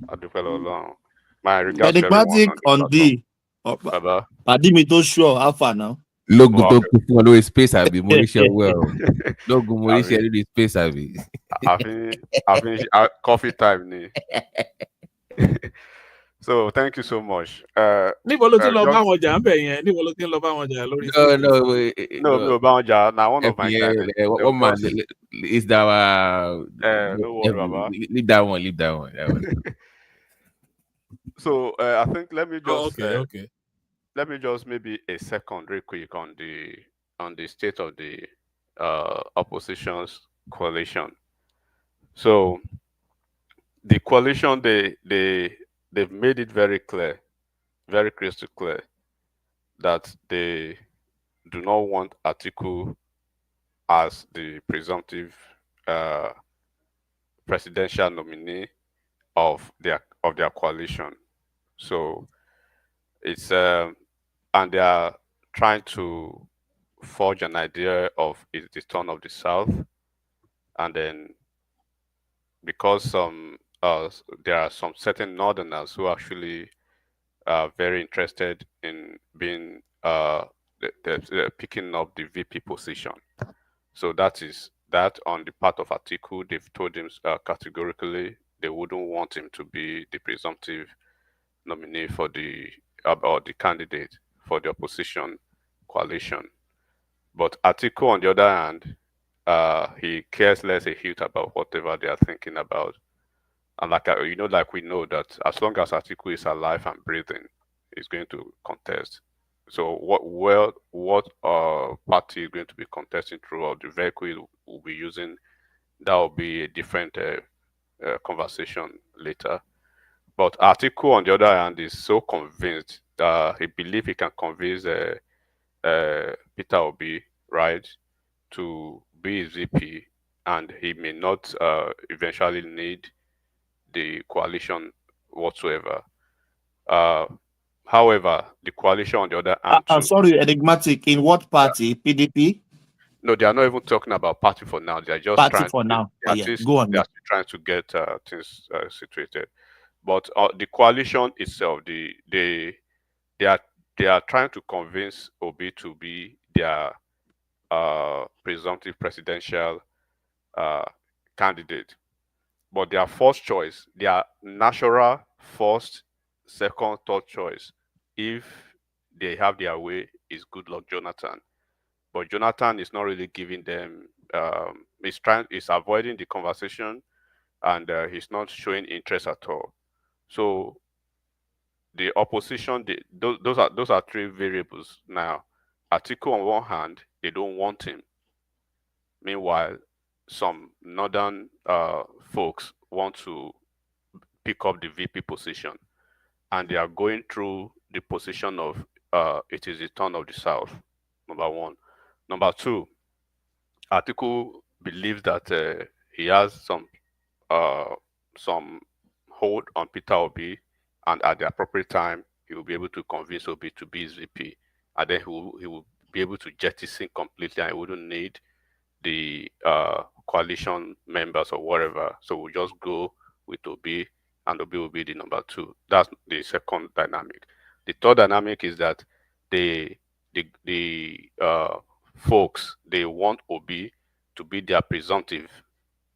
Adúpẹ́ lọ́wọ́. My regards to everyone Enigmatic on the on platform. Baba. Pàdí mi tó sure, how far now? Logo to kún fún olórí space àbí Mauritius well. Logo Mauritius Àbí. lórí space àbí. Àfi coffee time ni. So thank you so much. Níbo ló ti lọ bá wọn jà ń bẹ̀ yẹn? Níbo ló ti lọ bá wọn jà lórí No, mi ò bá wọn jà. Na one of my guys. One man is that don't worry, Baba. Leave that one. So I think let me just okay. Let me just maybe a second real quick on the state of the opposition's coalition. So the coalition they've made it very clear, very crystal clear, that they do not want Atiku as the presumptive presidential nominee of their coalition. So it's and they are trying to forge an idea of it's the turn of the South, and then because there are some certain Northerners who actually are very interested in being picking up the VP position. So that is that on the part of Atiku. They've told him categorically they wouldn't want him to be the presumptive nominee for or the candidate for the opposition coalition. But Atiku, on the other hand, he cares less a hint about whatever they are thinking about. And like we know that as long as Atiku is alive and breathing, he's going to contest. So what party is going to be contesting through, or the vehicle will be using, that will be a different conversation later. But Atiku, on the other hand, is so convinced that he believes he can convince Peter Obi, right, to be his VP, and he may not eventually need the coalition whatsoever. However, the coalition on the other hand, I'm sorry, Enigmatic. In what party? PDP? No, they are not even talking about party for now. They are just party trying for now. They are still trying to get things situated. But the coalition itself, they are trying to convince Obi to be their presumptive presidential candidate. But their first choice, their natural first, second, third choice, if they have their way, is Goodluck Jonathan. But Jonathan is not really giving them. He's avoiding the conversation, and he's not showing interest at all. So the opposition, those are three variables now. Atiku on one hand, they don't want him. Meanwhile, some northern folks want to pick up the VP position, and they are going through the position of it is the turn of the South. Number one. Number two, Atiku believes that he has some hold on Peter Obi, and at the appropriate time, he will be able to convince Obi to be his VP, and then he will be able to jettison completely, and he wouldn't need the coalition members or whatever. So we'll just go with Obi, and Obi will be the number two. That's the second dynamic. The third dynamic is that the folks, they want Obi to be their presumptive,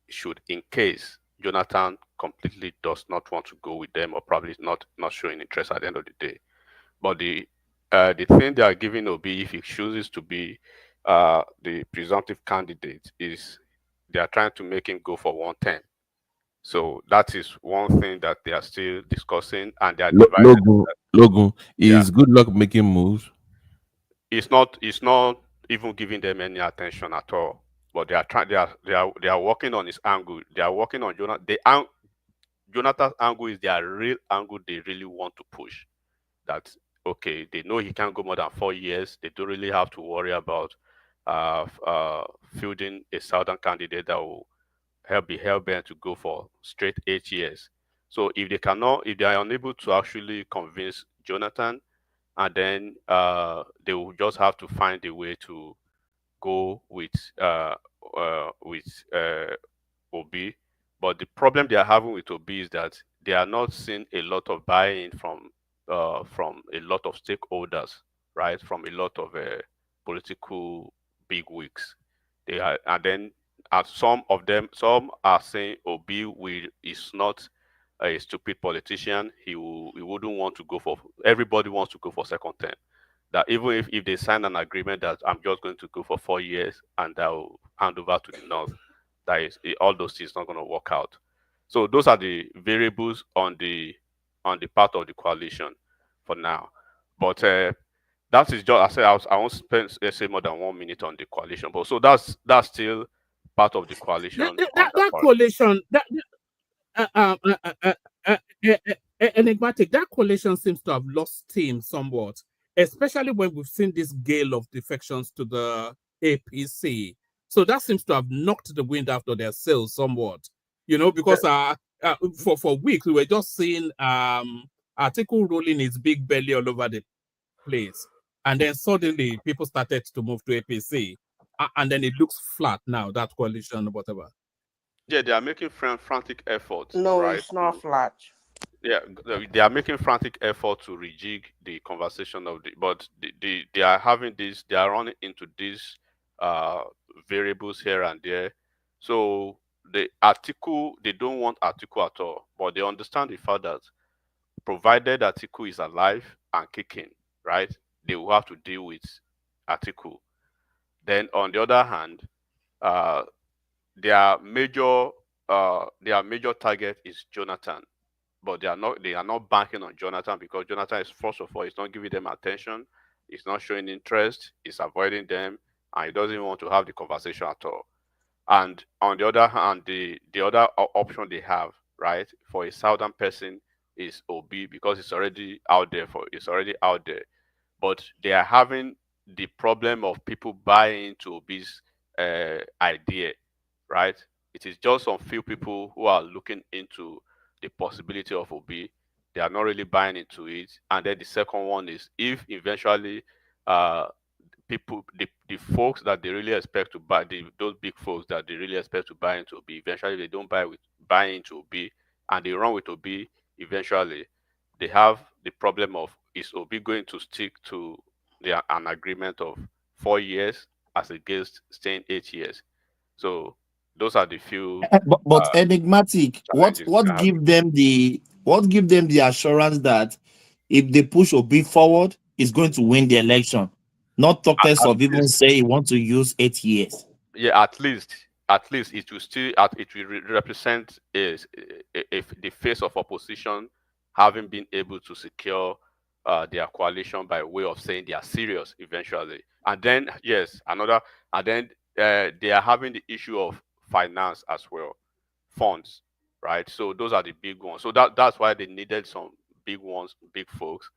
should in case Jonathan completely does not want to go with them, or probably is not showing interest at the end of the day. But the thing they are giving Obi, if he chooses to be the presumptive candidate, is they are trying to make him go for 110. So that is one thing that they are still discussing, and they are divided. Logo is Goodluck making moves? It's not even giving them any attention at all. But they are trying. They are working on his angle. They are working on Jonathan. Jonathan's angle is their real angle. They really want to push. That okay, they know he can't go more than 4 years. They don't really have to worry about fielding a southern candidate that will be hell-bent to go for straight 8 years. So if they are unable to actually convince Jonathan, and then they will just have to find a way to go with Obi. But the problem they are having with Obi is that they are not seeing a lot of buy-in from a lot of stakeholders, right? From a lot of political bigwigs. They are, and then some are saying Obi is not a stupid politician. He wouldn't want to go for. Everybody wants to go for second term. That even if they sign an agreement that I'm just going to go for 4 years and I'll hand over to the North, that is all those things not going to work out. So those are the variables on the part of the coalition for now. But that is just, I said I won't spend, let's say, more than 1 minute on the coalition. But so that's still part of the coalition. That coalition, enigmatic. That coalition seems to have lost steam somewhat, especially when we've seen this gale of defections to the APC. So that seems to have knocked the wind out of their sails somewhat. You know, because for weeks we were just seeing Atiku rolling his big belly all over the place, and then suddenly people started to move to APC, and then it looks flat now. That coalition, whatever. Yeah, they are making frantic efforts. No, right? it's not flat. Yeah, they are making frantic effort to rejig the conversation but they are having this. They are running into these variables here and there. So the Atiku, they don't want Atiku at all, but they understand the fact that provided Atiku is alive and kicking, right, they will have to deal with Atiku. Then on the other hand, their major target is Jonathan, but they are not banking on Jonathan, because Jonathan is, first of all, he's not giving them attention, he's not showing interest, he's avoiding them, and he doesn't want to have the conversation at all. And on the other hand, the other option they have, right, for a southern person is Obi, because it's already out there. But they are having the problem of people buying into Obi's idea, right? It is just some few people who are looking into the possibility of Obi. They are not really buying into it. And then the second one is, if eventually people, the folks that they really expect to buy, those big folks that they really expect to buy into Obi, eventually they don't buy into Obi, and they run with Obi, eventually they have the problem of, is Obi going to stick to an agreement of 4 years as against staying 8 years? So those are the few. But enigmatic. What give them the assurance that if they push Obi forward, he's going to win the election? Not talk less of even say he wants to use 8 years. Yeah, at least it will still represent the face of opposition having been able to secure their coalition by way of saying they are serious eventually. And then they are having the issue of finance as well, funds, right? So those are the big ones. So that's why they needed some big folks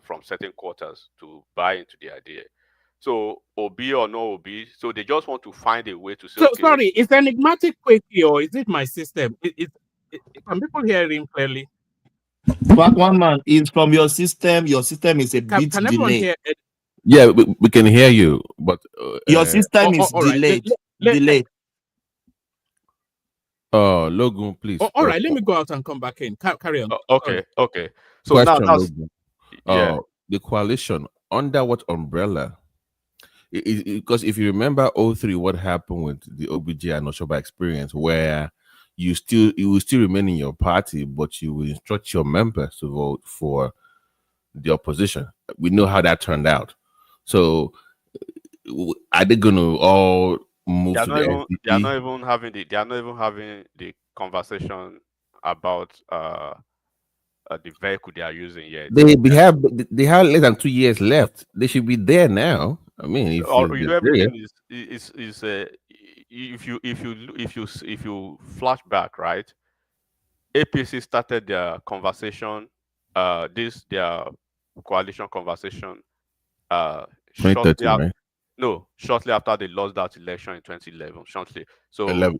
from certain quarters to buy into the idea. So Obi or no Obi, so they just want to find a way to say. So okay, sorry, is enigmatic quaky, or is it my system? Can people hear him clearly? One man is from your system. Your system is a bit delayed. Yeah, we can hear you, but your system is delayed. Delayed. Logan, please. All right, let me go out and come back in. Carry on. Okay. So question, now that's the coalition under what umbrella? Because if you remember 03, what happened with the OBJ and Oshoba experience, where you will still remain in your party, but you will instruct your members to vote for the opposition. We know how that turned out. So are they going to all move to the SDP? They are not even having the conversation about the vehicle they are using yet. They have less than 2 years left. They should be there now. I mean, everything is if you flash back, right? APC started their conversation, their coalition conversation, shortly after they lost that election in 2011. So 12,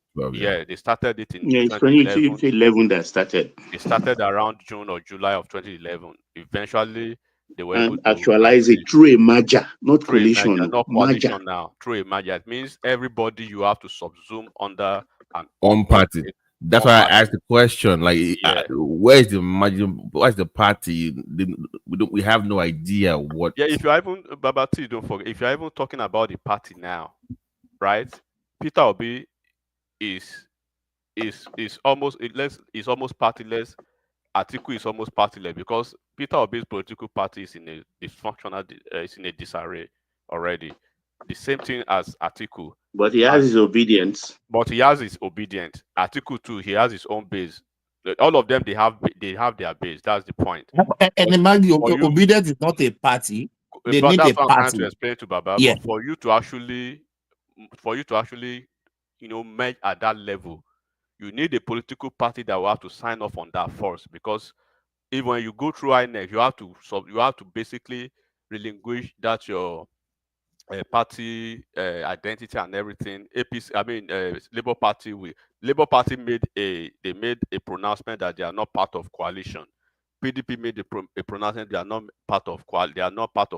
they started it in 2011 that started. It started around June or July of 2011. Eventually, they were and able to actualize it through a merger, not through a coalition, merger, not merger. coalition now, through a merger. It means everybody you have to subsume under an on party. That's why I asked the question. Like, where's the margin? What's the party? We have no idea what. Yeah, if you're even Babati, don't forget. If you're even talking about the party now, right? Peter Obi is almost is almost partyless. Atiku is almost partyless because Peter Obi's political party is in a dysfunctional, is in a disarray already. The same thing as Atiku. But he has his obedience. But he has his obedience. Atiku too, he has his own base. All of them, they have their base. That's the point. And imagine obedience is not a party. They but need that's a what I'm trying to party. explain to Baba. Yeah. But for you to actually, merge at that level, you need a political party that will have to sign off on that first. Because even when you go through INEC, you have to basically relinquish that your party identity and everything. APC, I mean, Labour Party made a pronouncement that they are not part of coalition. PDP made a pronouncement they are not part of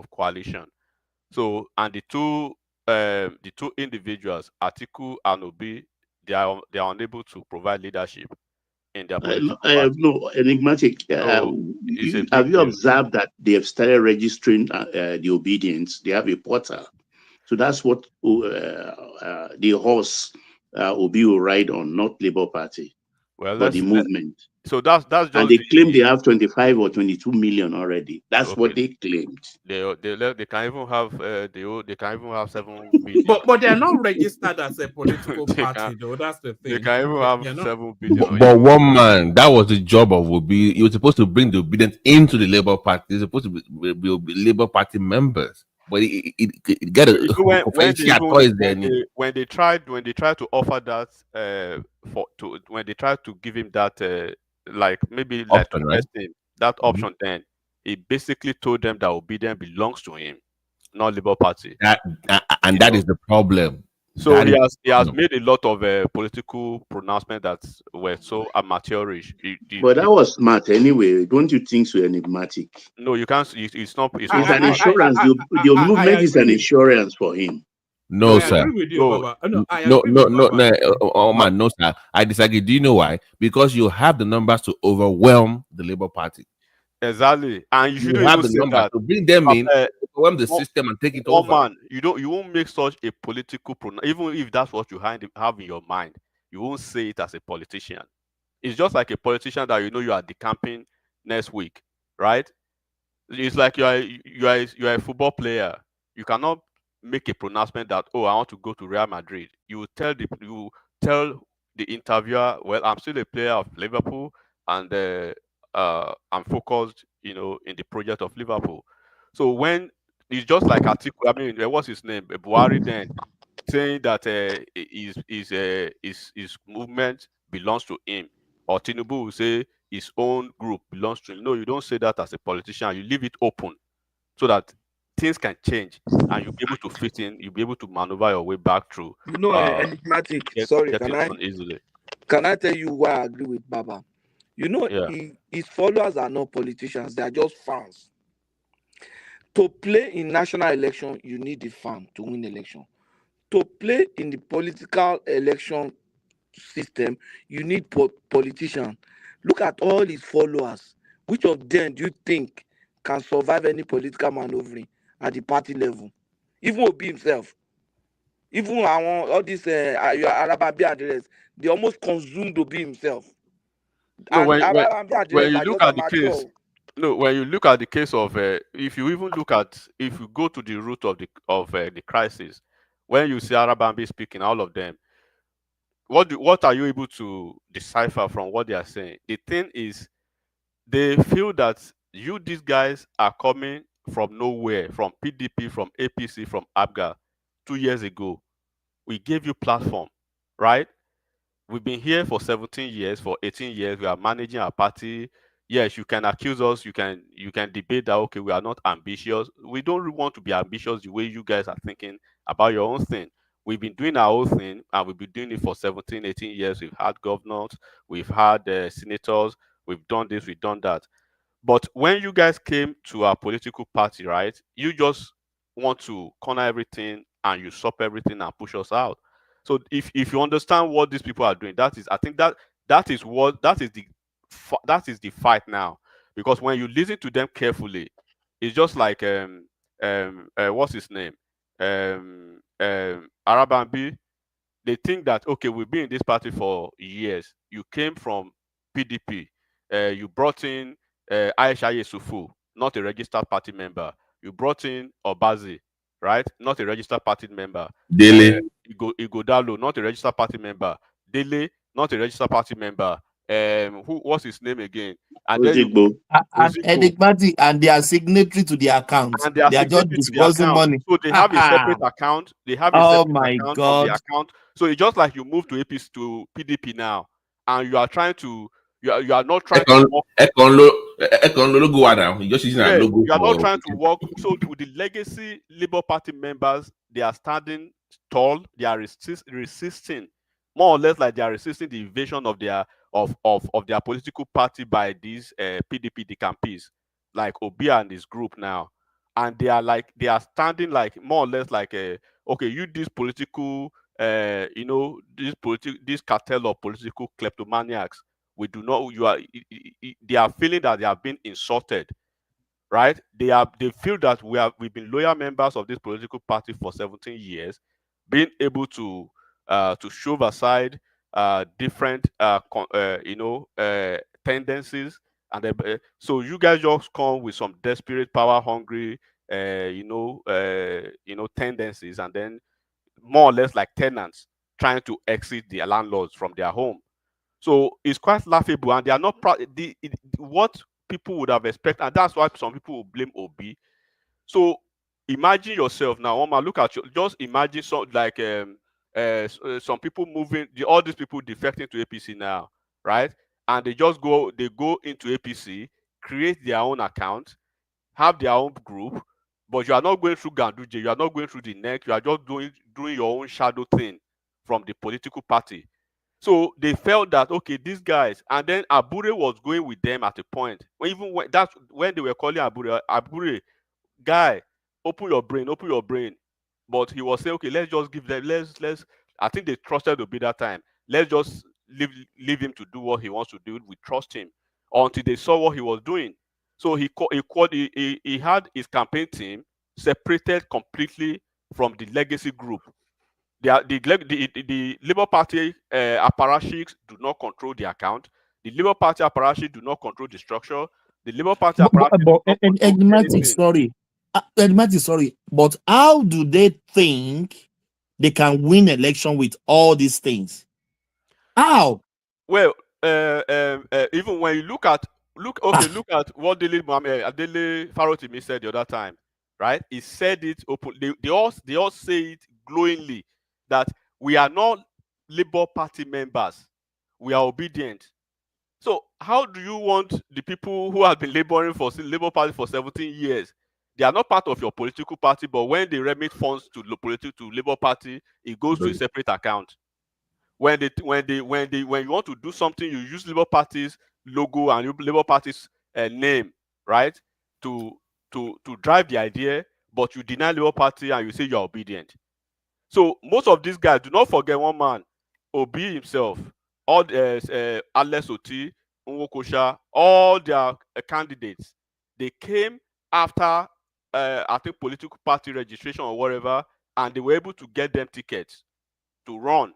coalition. So, and the two individuals, Atiku and Obi, they are unable to provide leadership in their political party. No, enigmatic. So Have you observed that they have started registering the obedience? They have a portal. So that's what the horse Obi will ride on, not Labour Party, but the movement. So that's just. And they claim they have 25 or 22 million already. That's what they claimed. They can even have 7 billion. But they are not registered as a political party, though. That's the thing. They can even have 7 billion. But one man, that was the job of Obi. He was supposed to bring the obedience into the Labour Party. They're supposed to be Labour Party members. But it got when they tried to offer that when they tried to give him that like maybe like option, right? That option, then he basically told them that obedience belongs to him, not Labour Party. That is the problem. So he has made a lot of political pronouncements that were so amateurish. But that was smart anyway. Don't you think so? Enigmatic. No, you can't. It's not. It's an insurance. Your movement is an insurance for him. No, sir. No, sir. I disagree. Do you know why? Because you have the numbers to overwhelm the Labour Party. Exactly, and you shouldn't have even the say numbers that. to bring them in, overwhelm the system, and take it over. Man, you won't make such a political even if that's what you have in your mind. You won't say it as a politician. It's just like a politician that you are decamping next week, right? It's like you are a football player. You cannot make a pronouncement that I want to go to Real Madrid. You tell the interviewer, well, I'm still a player of Liverpool, and I'm focused, in the project of Liverpool. So when it's just like Atiku, I mean, what's his name, Buhari, then saying that his movement belongs to him, or Tinubu will say his own group belongs to him. No, you don't say that as a politician. You leave it open so that things can change and you'll be able to fit in. You'll be able to maneuver your way back through. Enigmatic. Sorry, easily. Can I tell you why I agree with Baba? His followers are not politicians; they are just fans. To play in national election, you need a fan to win election. To play in the political election system, you need politicians. Look at all his followers. Which of them do you think can survive any political maneuvering at the party level? Even Obi himself. Even all these Arababi address, they almost consumed Obi himself. No, when you look at the case, when you look at the case of, if you go to the root of the crisis, when you see Arabambi speaking, all of them, what are you able to decipher from what they are saying? The thing is, they feel that these guys are coming from nowhere, from PDP, from APC, from ABGA 2 years ago. We gave you platform, right? We've been here for 17 years, for 18 years. We are managing our party. Yes, you can accuse us. You can debate that, okay, we are not ambitious. We don't really want to be ambitious the way you guys are thinking about your own thing. We've been doing our own thing, and we've been doing it for 17, 18 years. We've had governors. We've had senators. We've done this. We've done that. But when you guys came to our political party, right, you just want to corner everything and usurp everything and push us out. So if you understand what these people are doing, that is, I think that is the fight now. Because when you listen to them carefully, it's just like what's his name, Arabambi. They think that, okay, we've been in this party for years. You came from PDP. You brought in Aisha Yesufu, not a registered party member. You brought in Obazi, right? Not a registered party member. Dele. Igodalo, not a registered party member. Dele, not a registered party member. What's his name again? And then and enigmatic, and they are signatory to the account. And they are just signatory to the discussing account. money. So they have a separate account. They have a Oh separate my account God. on the account. So it's just like you move to APC to PDP now, and you are trying to you are not trying to work. Logo now. You're just using a logo. You are not trying to work. So with the legacy Labour Party members, they are standing tall. They are resisting, more or less like they are resisting the invasion of their their political party by these PDP decampees, like Obia and his group now. And they are standing like more or less like okay, you this political this cartel of political kleptomaniacs, we do not, they are feeling that they have been insulted, right? They feel that we've been loyal members of this political party for 17 years, being able to shove aside different tendencies, and so you guys just come with some desperate, power hungry tendencies, and then more or less like tenants trying to exit the landlords from their home. So it's quite laughable, and they are not proud. What people would have expected, and that's why some people will blame Obi. So imagine yourself now, Omar. Look at you. Just imagine some people moving. All these people defecting to APC now, right? And they go into APC, create their own account, have their own group, but you are not going through Ganduje. You are not going through the neck. You are just doing your own shadow thing from the political party. So they felt that, okay, these guys, and then Abure was going with them at a point. That's when they were calling Abure, guy, open your brain. But he was saying, okay, let's just give them, let's. I think they trusted Obi that time. Let's just leave him to do what he wants to do. We trust him until they saw what he was doing. So he had his campaign team separated completely from the legacy group. The Labour Party apparatchiks do not control the account. The Labour Party apparatchiks do not control the structure. The Labour Party apparatchiks enigmatic, sorry. But how do they think they can win election with all these things? How? Well, even when you look at what Dele Farotimi said the other time, right? He said it openly. They all say it glowingly, that we are not Labour Party members. We are obedient. So how do you want the people who have been laboring for Labour Party for 17 years? They are not part of your political party, but when they remit funds to Labour Party, it goes to a separate account. When you want to do something, you use Labour Party's logo and Labour Party's name, right, to drive the idea, but you deny Labour Party and you say you're obedient. So most of these guys, do not forget one man, Obi himself, all Alex Oti, Nwokosha, all their candidates, they came after I think political party registration or whatever, and they were able to get them tickets to run.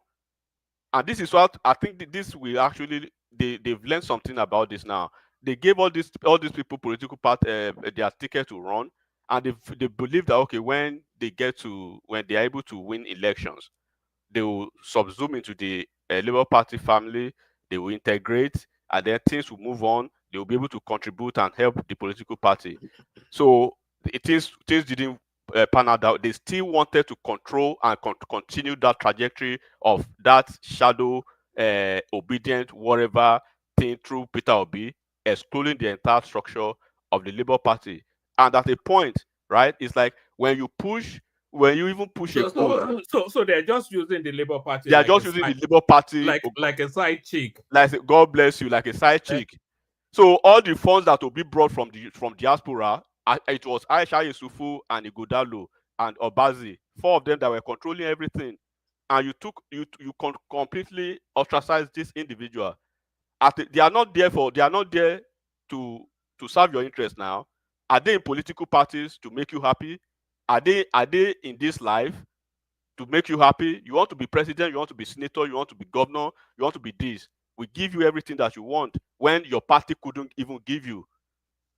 And this is what I think this will actually, they've learned something about this now. They gave all these people political party their ticket to run, and they believe that, okay, when they are able to win elections, they will subsume into the Labour Party family, they will integrate, and then things will move on. They will be able to contribute and help the political party. So things didn't pan out. They still wanted to control and continue that trajectory of that shadow obedient whatever thing through Peter Obi, excluding the entire structure of the Labour Party. And at a point, right, it's like when you even push so they're just using the Labour Party. They are just using the Labour Party like a side chick. Like, God bless you, like a side chick. So all the funds that will be brought from diaspora, it was Aisha Yusufu and Igodalo and Obazi, 4 of them that were controlling everything. And you completely ostracized this individual. They are not there to serve your interest now. Are they in political parties to make you happy? Are they in this life to make you happy? You want to be president, you want to be senator, you want to be governor, you want to be this. We give you everything that you want when your party couldn't even give you.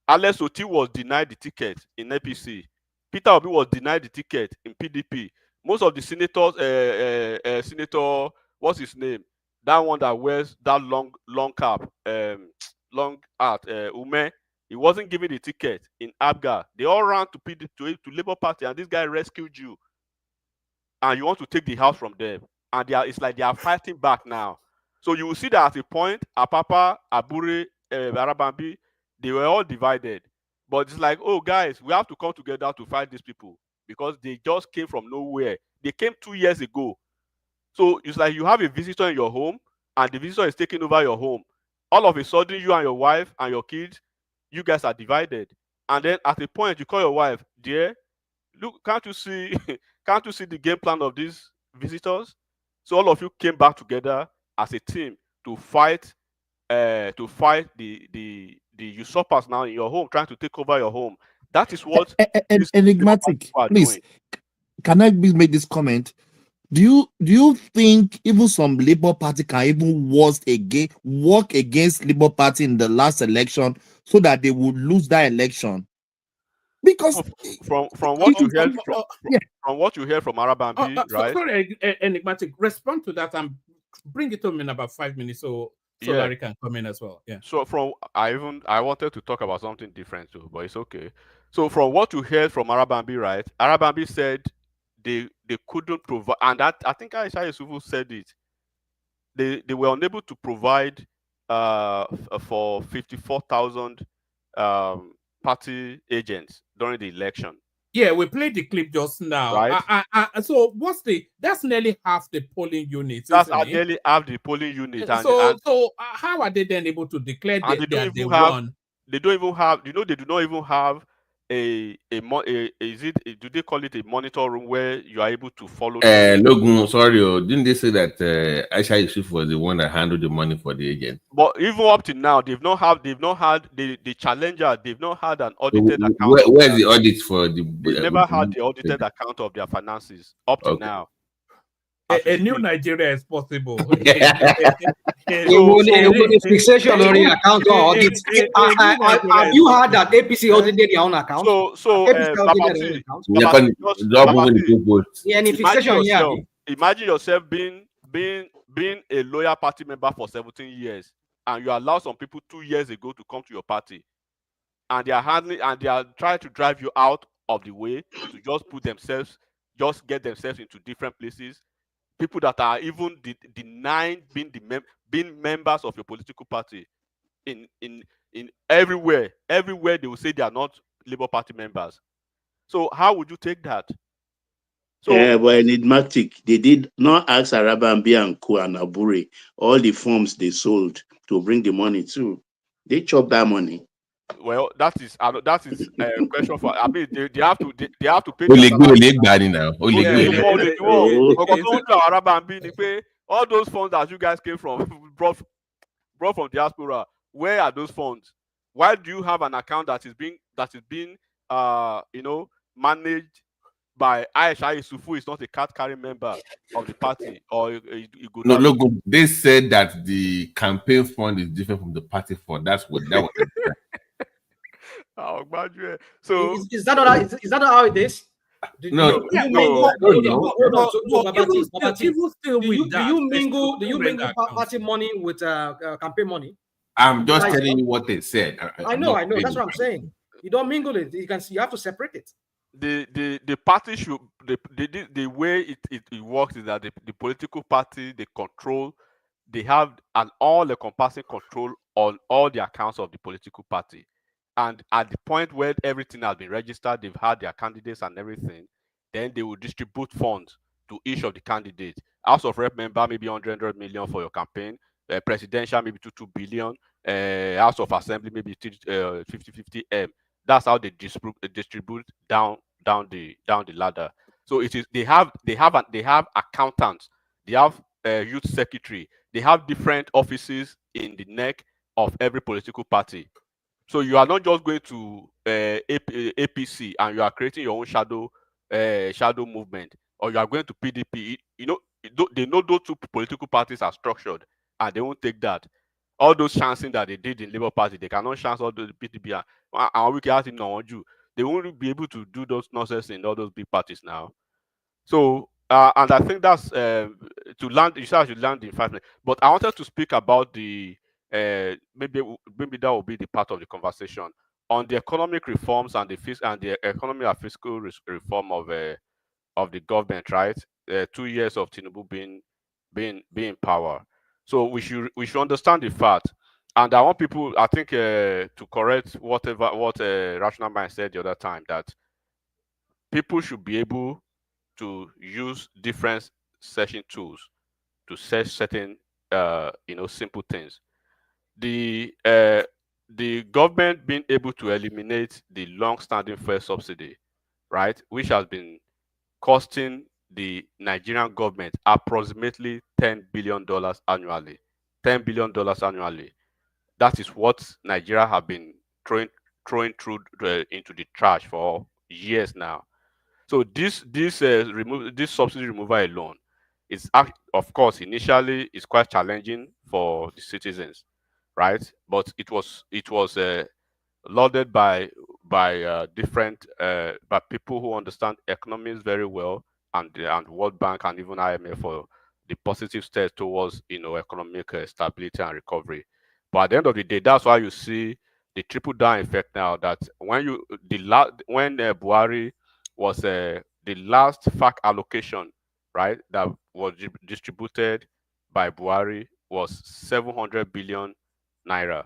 Alex Oti was denied the ticket in APC. Peter Obi was denied the ticket in PDP. Most of the senators, Senator, what's his name? That one that wears that long cap, long hat, Ume, he wasn't given the ticket in Abga. They all ran to PDP, to Labour Party, and this guy rescued you. And you want to take the house from them. And it's like they are fighting back now. So you will see that at a point, Apapa, Abure, Arabambi, they were all divided. But it's like, oh, guys, we have to come together to fight these people because they just came from nowhere. They came 2 years ago. So it's like you have a visitor in your home and the visitor is taking over your home. All of a sudden, you and your wife and your kids, you guys are divided. And then at a point, you call your wife, dear, look, can't you see the game plan of these visitors? So all of you came back together as a team to fight the usurpers now in your home, trying to take over your home. That is what enigmatic. Please, doing. Can I please make this comment? Do you think even some Labour Party can even work against Labour Party in the last election so that they would lose that election? Because from what you heard from what you hear from Arabambi, right? Sorry, enigmatic. Respond to that and bring it to me in about 5 minutes, so Larry can come in as well. Yeah. So I wanted to talk about something different too, but it's okay. So from what you heard from Arabambi, right? Arabambi said they couldn't provide, and that I think Aisha Yusufu said it. They were unable to provide for 54,000 party agents during the election. Yeah, we played the clip just now. Right. So that's nearly half the polling units. That's nearly half the polling units. So how are they then able to declare that they won? They don't even have. They do not even have do they call it a monitor room where you are able to follow? Logun, sorry, didn't they say that Aisha Yusuf was the one that handled the money for the agent? But even up to now, they've not had the challenger. They've not had an audited account. Where's the audit for the? They've never had the audited account of their finances up to now. A new Nigeria is possible. Fixation on the account or audit. Have you heard that APC audited their own account? Imagine yourself being a loyal party member for 17 years, and you allow some people 2 years ago to come to your party, and they are trying to drive you out of the way to just get themselves into different places. People that are even denying being members of your political party in everywhere they will say they are not Labour Party members. So how would you take that? So but enigmatic, they did not ask Arabambi and Co and Abure all the forms they sold to bring the money too. They chop that money. Well, that is a question for. I mean, they have to pay. All those funds that you guys came from brought from diaspora. Where are those funds? Why do you have an account that is being managed by Aisha Yusufu? Is not a card-carrying member of the party, or no, look, they said that the campaign fund is different from the party fund. That's what that was. Oh, graduate. So is that how it is? Do you mingle party money with campaign money? I'm just telling you what they said. I know. That's what I'm saying. You don't mingle it. You have to separate it. The party should the way it works is that the political party they have an all-encompassing control on all the accounts of the political party. And at the point where everything has been registered, they've had their candidates and everything, then they will distribute funds to each of the candidates. House of Rep member, maybe 100 million for your campaign. Presidential, maybe 2 billion. House of Assembly, maybe 50-50 That's how they distribute down the ladder. So it is they have accountants, they have youth secretary, they have different offices in the neck of every political party. So you are not just going to APC and you are creating your own shadow movement, or you are going to PDP. They know those two political parties are structured, and they won't take that. All those chancing that they did in Labour Party, they cannot chance all those PDP and we can you. They won't be able to do those nonsense in all those big parties now. So, and I think that's to land. You said I should land in 5 minutes, but I wanted to speak about the maybe that will be the part of the conversation on the economic reforms and the economic and fiscal reform of the government. Right, 2 years of Tinubu being in power. So we should understand the fact. And I want people, I think, to correct what Rational Mind said the other time, that people should be able to use different searching tools to search certain simple things. The government being able to eliminate the long-standing fuel subsidy, right, which has been costing the Nigerian government approximately $10 billion annually. $10 billion annually. That is what Nigeria have been throwing through into the trash for years now. So this subsidy removal alone is, of course, initially is quite challenging for the citizens, right? But it was lauded by different by people who understand economics very well, and World Bank and even IMF, for the positive steps towards economic stability and recovery. But at the end of the day, that's why you see the trickle down effect now. That when Buhari was the last FAC allocation, right, that was distributed by Buhari was 700 billion naira.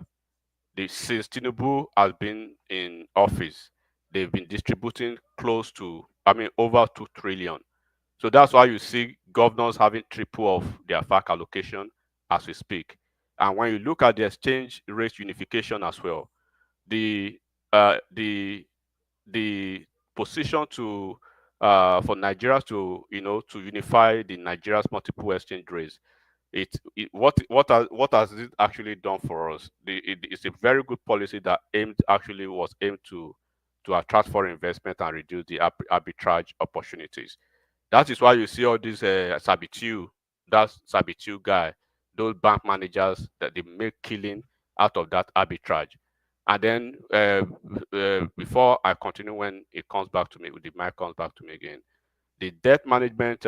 Since Tinubu has been in office, they've been distributing close to, over 2 trillion. So that's why you see governors having triple of their FAC allocation as we speak. And when you look at the exchange rate unification as well, the position to for Nigeria to unify the Nigeria's multiple exchange rates, what has it actually done for us? It's a very good policy that was aimed to attract foreign investment and reduce the arbitrage opportunities. That is why you see all these Sabitu guy, those bank managers, that they make killing out of that arbitrage. And then before I continue, when it comes back to me, the mic comes back to me again, the debt management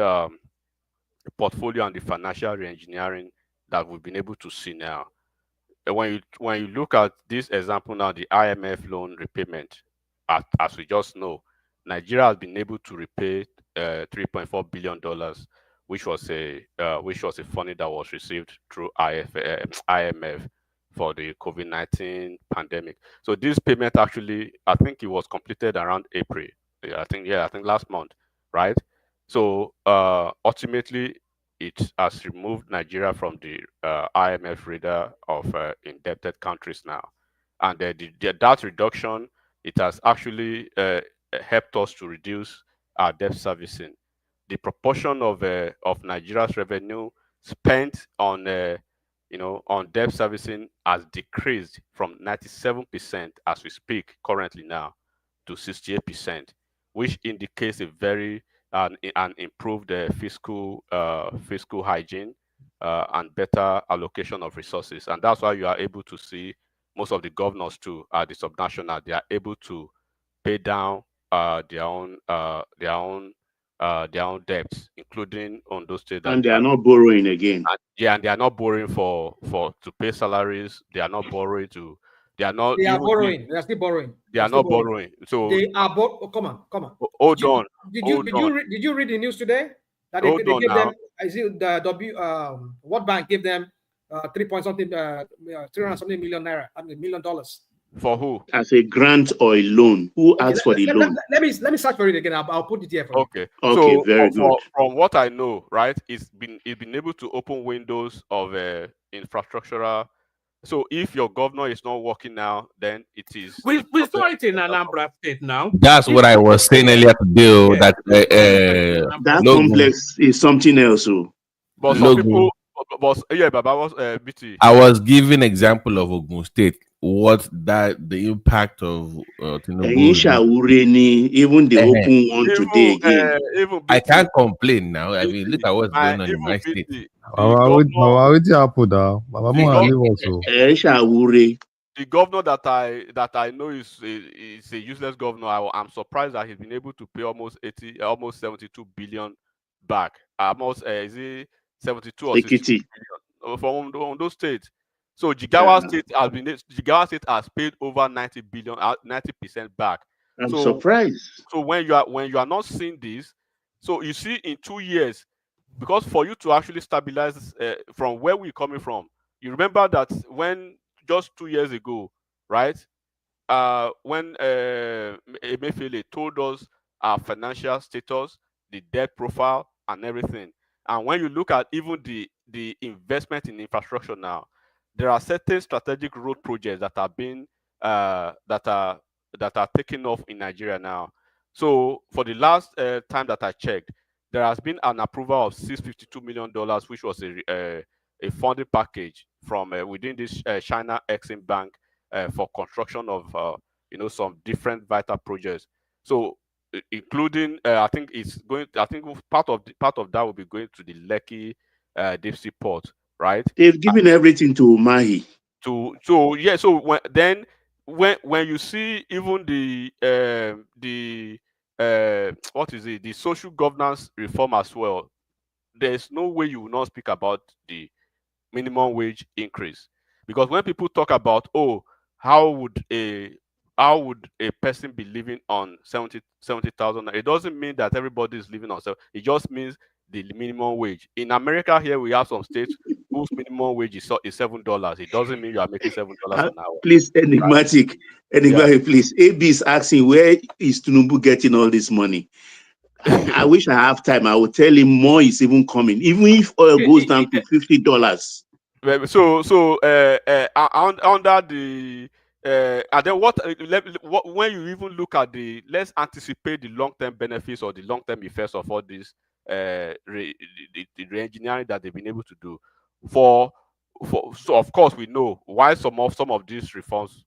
portfolio and the financial reengineering that we've been able to see now. When you look at this example now, the IMF loan repayment, as we just know, Nigeria has been able to repay $3.4 billion, which was a funding that was received through IMF for the COVID-19 pandemic. So this payment actually, I think it was completed around April. I think last month, right? So ultimately, it has removed Nigeria from the IMF radar of indebted countries now, and that reduction, it has actually helped us to reduce our debt servicing. The proportion of Nigeria's revenue spent on debt servicing has decreased from 97% as we speak currently now to 68%, which indicates a very an improved fiscal hygiene and better allocation of resources. And that's why you are able to see most of the governors too, the subnational, they are able to pay down their own debts, including on those states. And they are not borrowing again. And they are not borrowing to pay salaries. They are not borrowing to. They are not. They are borrowing. They are still borrowing. They are not borrowing. So they are come on. Hold on. Did you read the news today that they gave them? I see the World Bank gave them 300 something million naira. $1 million. For who? As a grant or a loan. Who asked for the loan? Let me search for it again. I'll put it here for you. Okay, so very good. From what I know, right, it's been able to open windows of infrastructural So if your governor is not working now, then it is. We saw it in Anambra State now. That's what I was saying earlier today. Yeah. That complex is something else. So. But some people, yeah, Baba was BT. I was giving example of Ogun State. What the impact of Tinubu. Even the open one today again. I can't complain now. I mean, look at what's going on in my state. What happened now? The governor that I know is a useless governor. I'm surprised that he's been able to pay almost 72 billion back. Almost is it 72 or 63 billion from those states. So Jigawa State has paid over 90% back. I'm surprised. So when you are not seeing this, so you see in 2 years, because for you to actually stabilize from where we're coming from, you remember that when just 2 years ago, right? When Emefiele told us our financial status, the debt profile, and everything, and when you look at even the investment in infrastructure now, there are certain strategic road projects that are being that are taking off in Nigeria now. So for the last time that I checked, there has been an approval of $652 million, which was a funding package from within this China Exim Bank for construction of some different vital projects. So including I think part of that will be going to the Lekki deep sea port, right? They've given everything to Mahi. So when you see even the what is it, the social governance reform as well, there's no way you will not speak about the minimum wage increase. Because when people talk about, how would a person be living on 70,000, it doesn't mean that everybody is living on it just means the minimum wage. In America here, we have some states whose minimum wage is $7. It doesn't mean you are making $7 an hour. Please, enigmatic, please. AB is asking, where is Tinubu getting all this money? I wish I have time. I will tell him more is even coming, even if oil goes down to $50. So under the and then what when you even look at let's anticipate the long-term benefits or the long-term effects of all this the re-engineering that they've been able to do so of course we know why some of these reforms,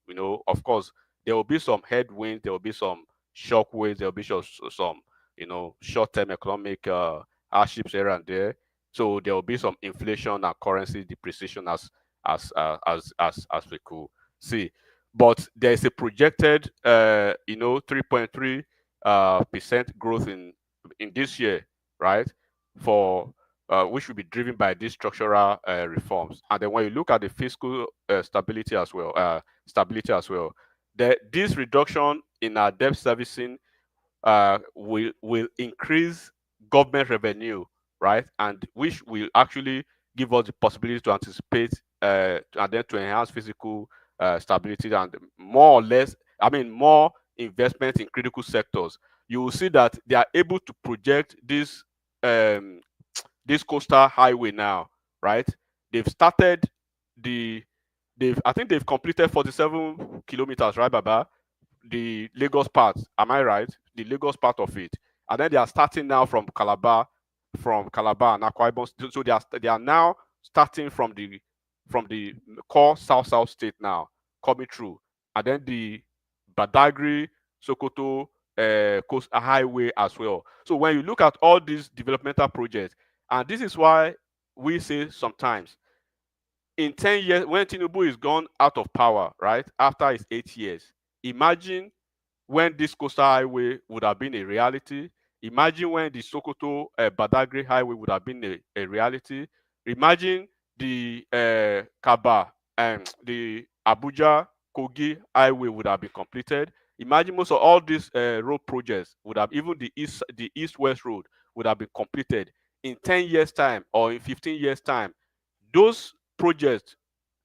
of course there will be some headwinds, there will be some shockwaves, there will be some short-term economic hardships here and there. So there will be some inflation and currency depreciation as we could see. But there is a projected 3.3% growth in this year, right? For which will be driven by these structural reforms. And then when you look at the fiscal stability as well, this reduction in our debt servicing will increase government revenue, right? And which will actually give us the possibility to anticipate and then to enhance physical stability and more investment in critical sectors. You will see that they are able to project this coastal highway now, right? They've started I think they've completed 47 kilometers, right, Baba? The Lagos part, am I right? The Lagos part of it, and then they are starting now from Calabar and Akwa Ibom. So they are now starting from the core south state now, coming through, and then the Badagry Sokoto coast highway as well. So when you look at all these developmental projects, and this is why we say sometimes in 10 years, when Tinubu is gone out of power, right, after his 8 years, imagine when this coastal highway would have been a reality. Imagine when the Sokoto Badagry highway would have been a reality. Imagine the Kaba and the Abuja Kogi highway would have been completed. Imagine most of all these road projects would have, even the east-west road would have been completed in 10 years time or in 15 years time. Those projects,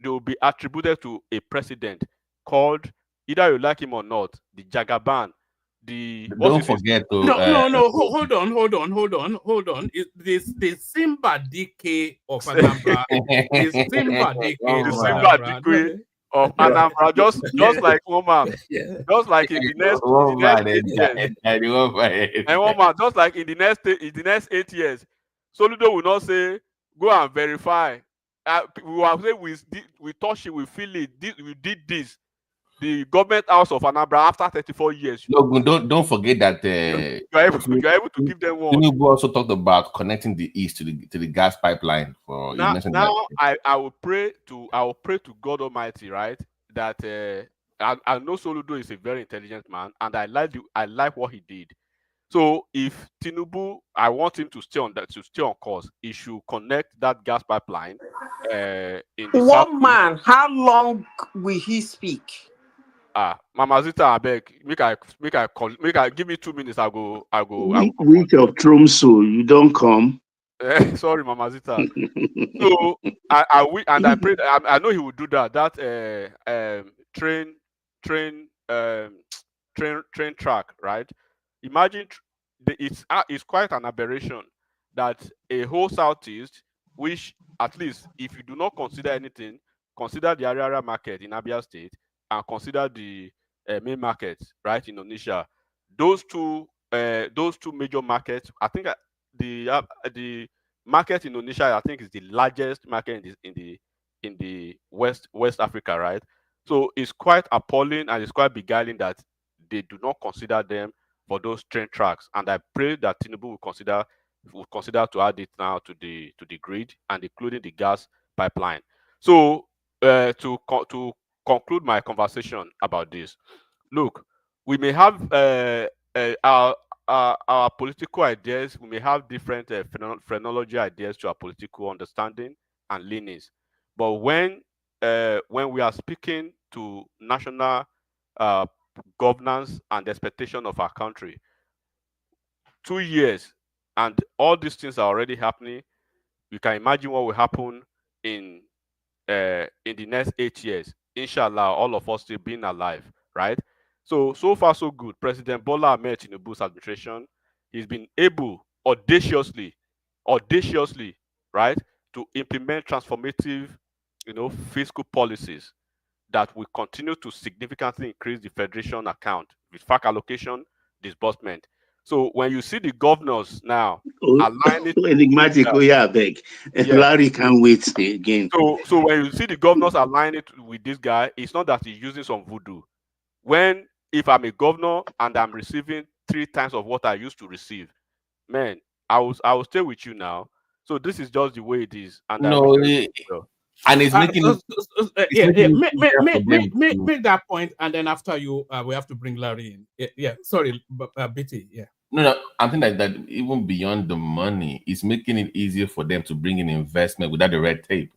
they will be attributed to a president called, either you like him or not, the Jagaban, Don't forget to no. Hold on. The Simba DK of Anambra, the Simba DK of Anambra, of Anambra, just like one man, just like in the next 8 years, and one man, just like in the next 8 years, Soludo will not say go and verify. We will say we touch it, we feel it, we did this. The government house of Anambra after 34 years. No, don't forget that you're able to give them one. Tinubu also talked about connecting the east to the gas pipeline. Now I will pray to God Almighty, right? That I know Soludo is a very intelligent man, and I like what he did. So if Tinubu, I want him to stay on course. He should connect that gas pipeline. In the one man, how long will he speak? Mama Zita, I beg, make I give me 2 minutes. I go. Week of Tromso, you don't come. Sorry, Mama Zita. So I pray. I know he will do that. That train track, right? Imagine it's quite an aberration that a whole southeast, which at least if you do not consider anything, consider the area market in Abia State and consider the main market, right, in Onitsha. Those two major markets. I think the market in Onitsha, I think, is the largest market in the West Africa, right? So it's quite appalling and it's quite beguiling that they do not consider them for those train tracks. And I pray that Tinubu will consider to add it now to the grid and including the gas pipeline. So to conclude my conversation about this, look, we may have our political ideas. We may have different phrenology ideas to our political understanding and leanings, but when we are speaking to national governance and expectation of our country, 2 years and all these things are already happening. You can imagine what will happen in the next 8 years. Inshallah, all of us still being alive, right? So far so good. President Bola Ahmed Tinubu's administration, he's been able audaciously, right, to implement transformative, fiscal policies that will continue to significantly increase the federation account with FAC allocation, disbursement. So when you see the governors now aligning, enigmatic, I beg. Larry can't wait again. So when you see the governors aligning with this guy, it's not that he's using some voodoo. If I'm a governor and I'm receiving 3 times of what I used to receive, man, I will stay with you now. So this is just the way it is. And and it's making make that point, and then after you, we have to bring Larry in. Yeah, sorry, Betty. Yeah. No, I'm thinking that even beyond the money, it's making it easier for them to bring in investment without the red tape.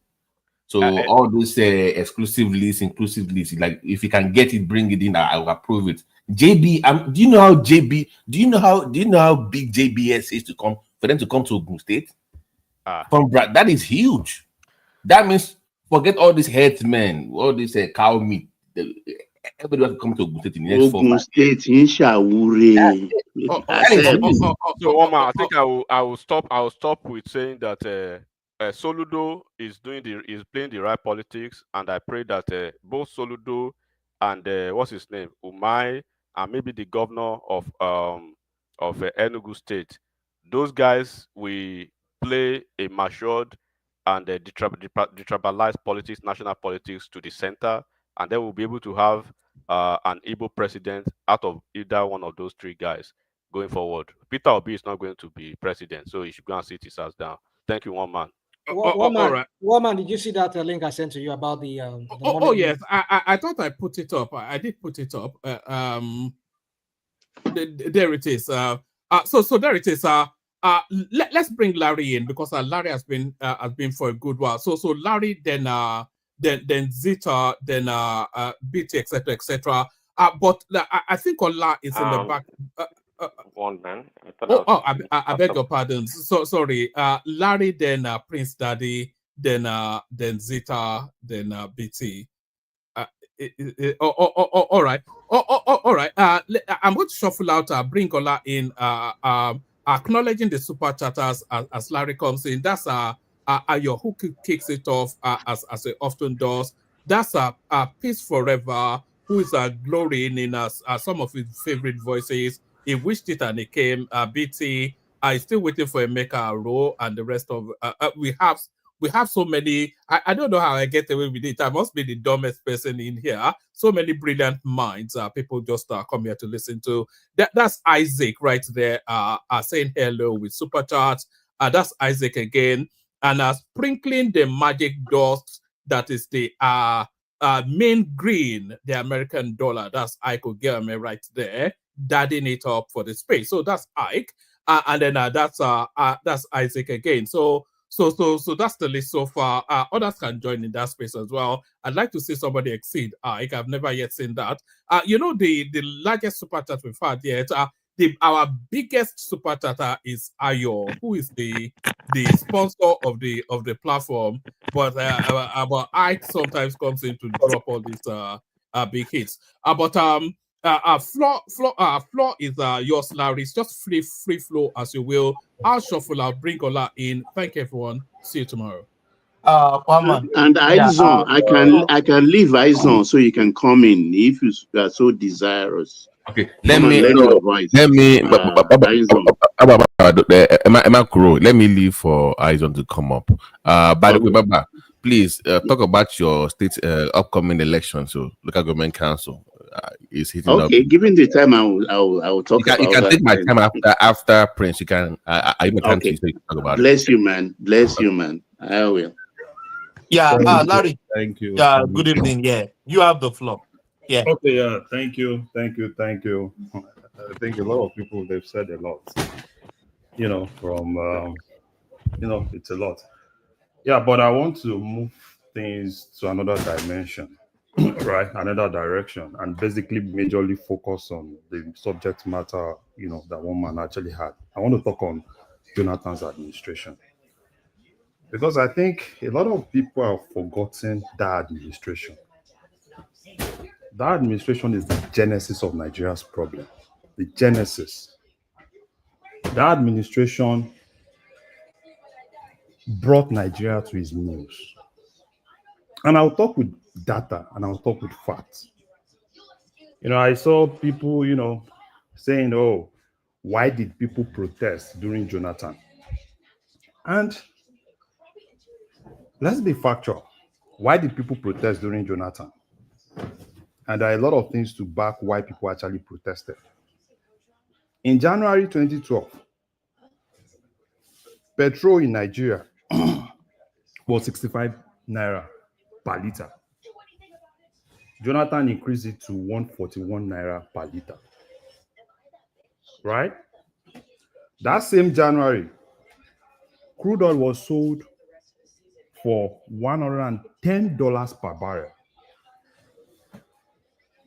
So all this exclusive list, inclusive list, like if you can get it, bring it in, I will approve it. JB, do you know how big JBS is for them to come to Ogun State? That is huge. That means forget all these headsmen, all this cow meat. Everybody has to come to Ogun State in the next 4 months. State, So, Omar, I think I will stop with saying that Soludo is playing the right politics, and I pray that both Soludo and what's his name, Umai, and maybe the governor of Enugu State, those guys will play a matured and detribalized politics, national politics to the center, and then we'll be able to have an Igbo president out of either one of those 3 guys going forward. Peter Obi is not going to be president, so he should go and sit his ass down. Thank you, one man. One man, did you see that link I sent to you about the yes, I thought I put it up. I did put it up. There it is. So there it is. Let's bring Larry in, because Larry has been for a good while. So Larry, then Zita, then BT, etc. But I think Ola is in the back. One man. I beg your pardon. So sorry. Larry, then Prince Daddy, then Zita, then BT. all right. All right. I'm going to shuffle out Brinkola in acknowledging the super chatters as Larry comes in. That's Ayo who kicks it off as it often does. That's Peace Forever, who is glorying in some of his favorite voices. He wished it and it came. BT, I'm still waiting for Emeka Aro and the rest of we have so many. I don't know how I get away with it. I must be the dumbest person in here. So many brilliant minds. People just come here to listen to. That's Isaac right there. Saying hello with super chats. That's Isaac again, and sprinkling the magic dust that is the main green, the American dollar. That's Ike Ogelme right there, dadding it up for the space. So that's Ike, and then that's Isaac again. So that's the list so far. Others can join in that space as well. I'd like to see somebody exceed Ike. I've never yet seen that. The largest super chat we've had yet. Our biggest super chatter is Ayo, who is the sponsor of the platform. But Ike sometimes comes in to drop all these big hits. Floor is yours, Larry. It's just free flow as you will. I'll shuffle. I'll bring Ola in. Thank you, everyone. See you tomorrow. And Aizon, I can leave Aizon so you can come in if you are so desirous. Okay, let me leave for Aizon to come up. By the way, Baba, please talk about your state upcoming election. So local government council is hitting up. Okay, given the time, I will talk about. You can take my time after Prince. You can. I even can't talk about Bless you, man. Bless you, man. I will. Yeah, Larry. Thank you. Yeah, good evening. Yeah, you have the floor. Yeah. Okay. Yeah. Thank you. I think a lot of people, they've said a lot. It's a lot. Yeah, but I want to move things to another dimension, right? Another direction, and basically majorly focus on the subject matter, that one man actually had. I want to talk on Jonathan's administration. Because I think a lot of people have forgotten that administration. That administration is the genesis of Nigeria's problem. The genesis. That administration brought Nigeria to its knees. And I'll talk with data and I'll talk with facts. I saw people, saying, oh, why did people protest during Jonathan? And let's be factual. Why did people protest during Jonathan? And there are a lot of things to back why people actually protested. In January 2012, petrol in Nigeria was 65 naira per liter. Jonathan increased it to 141 naira per liter. Right? That same January, crude oil was sold for $110 per barrel.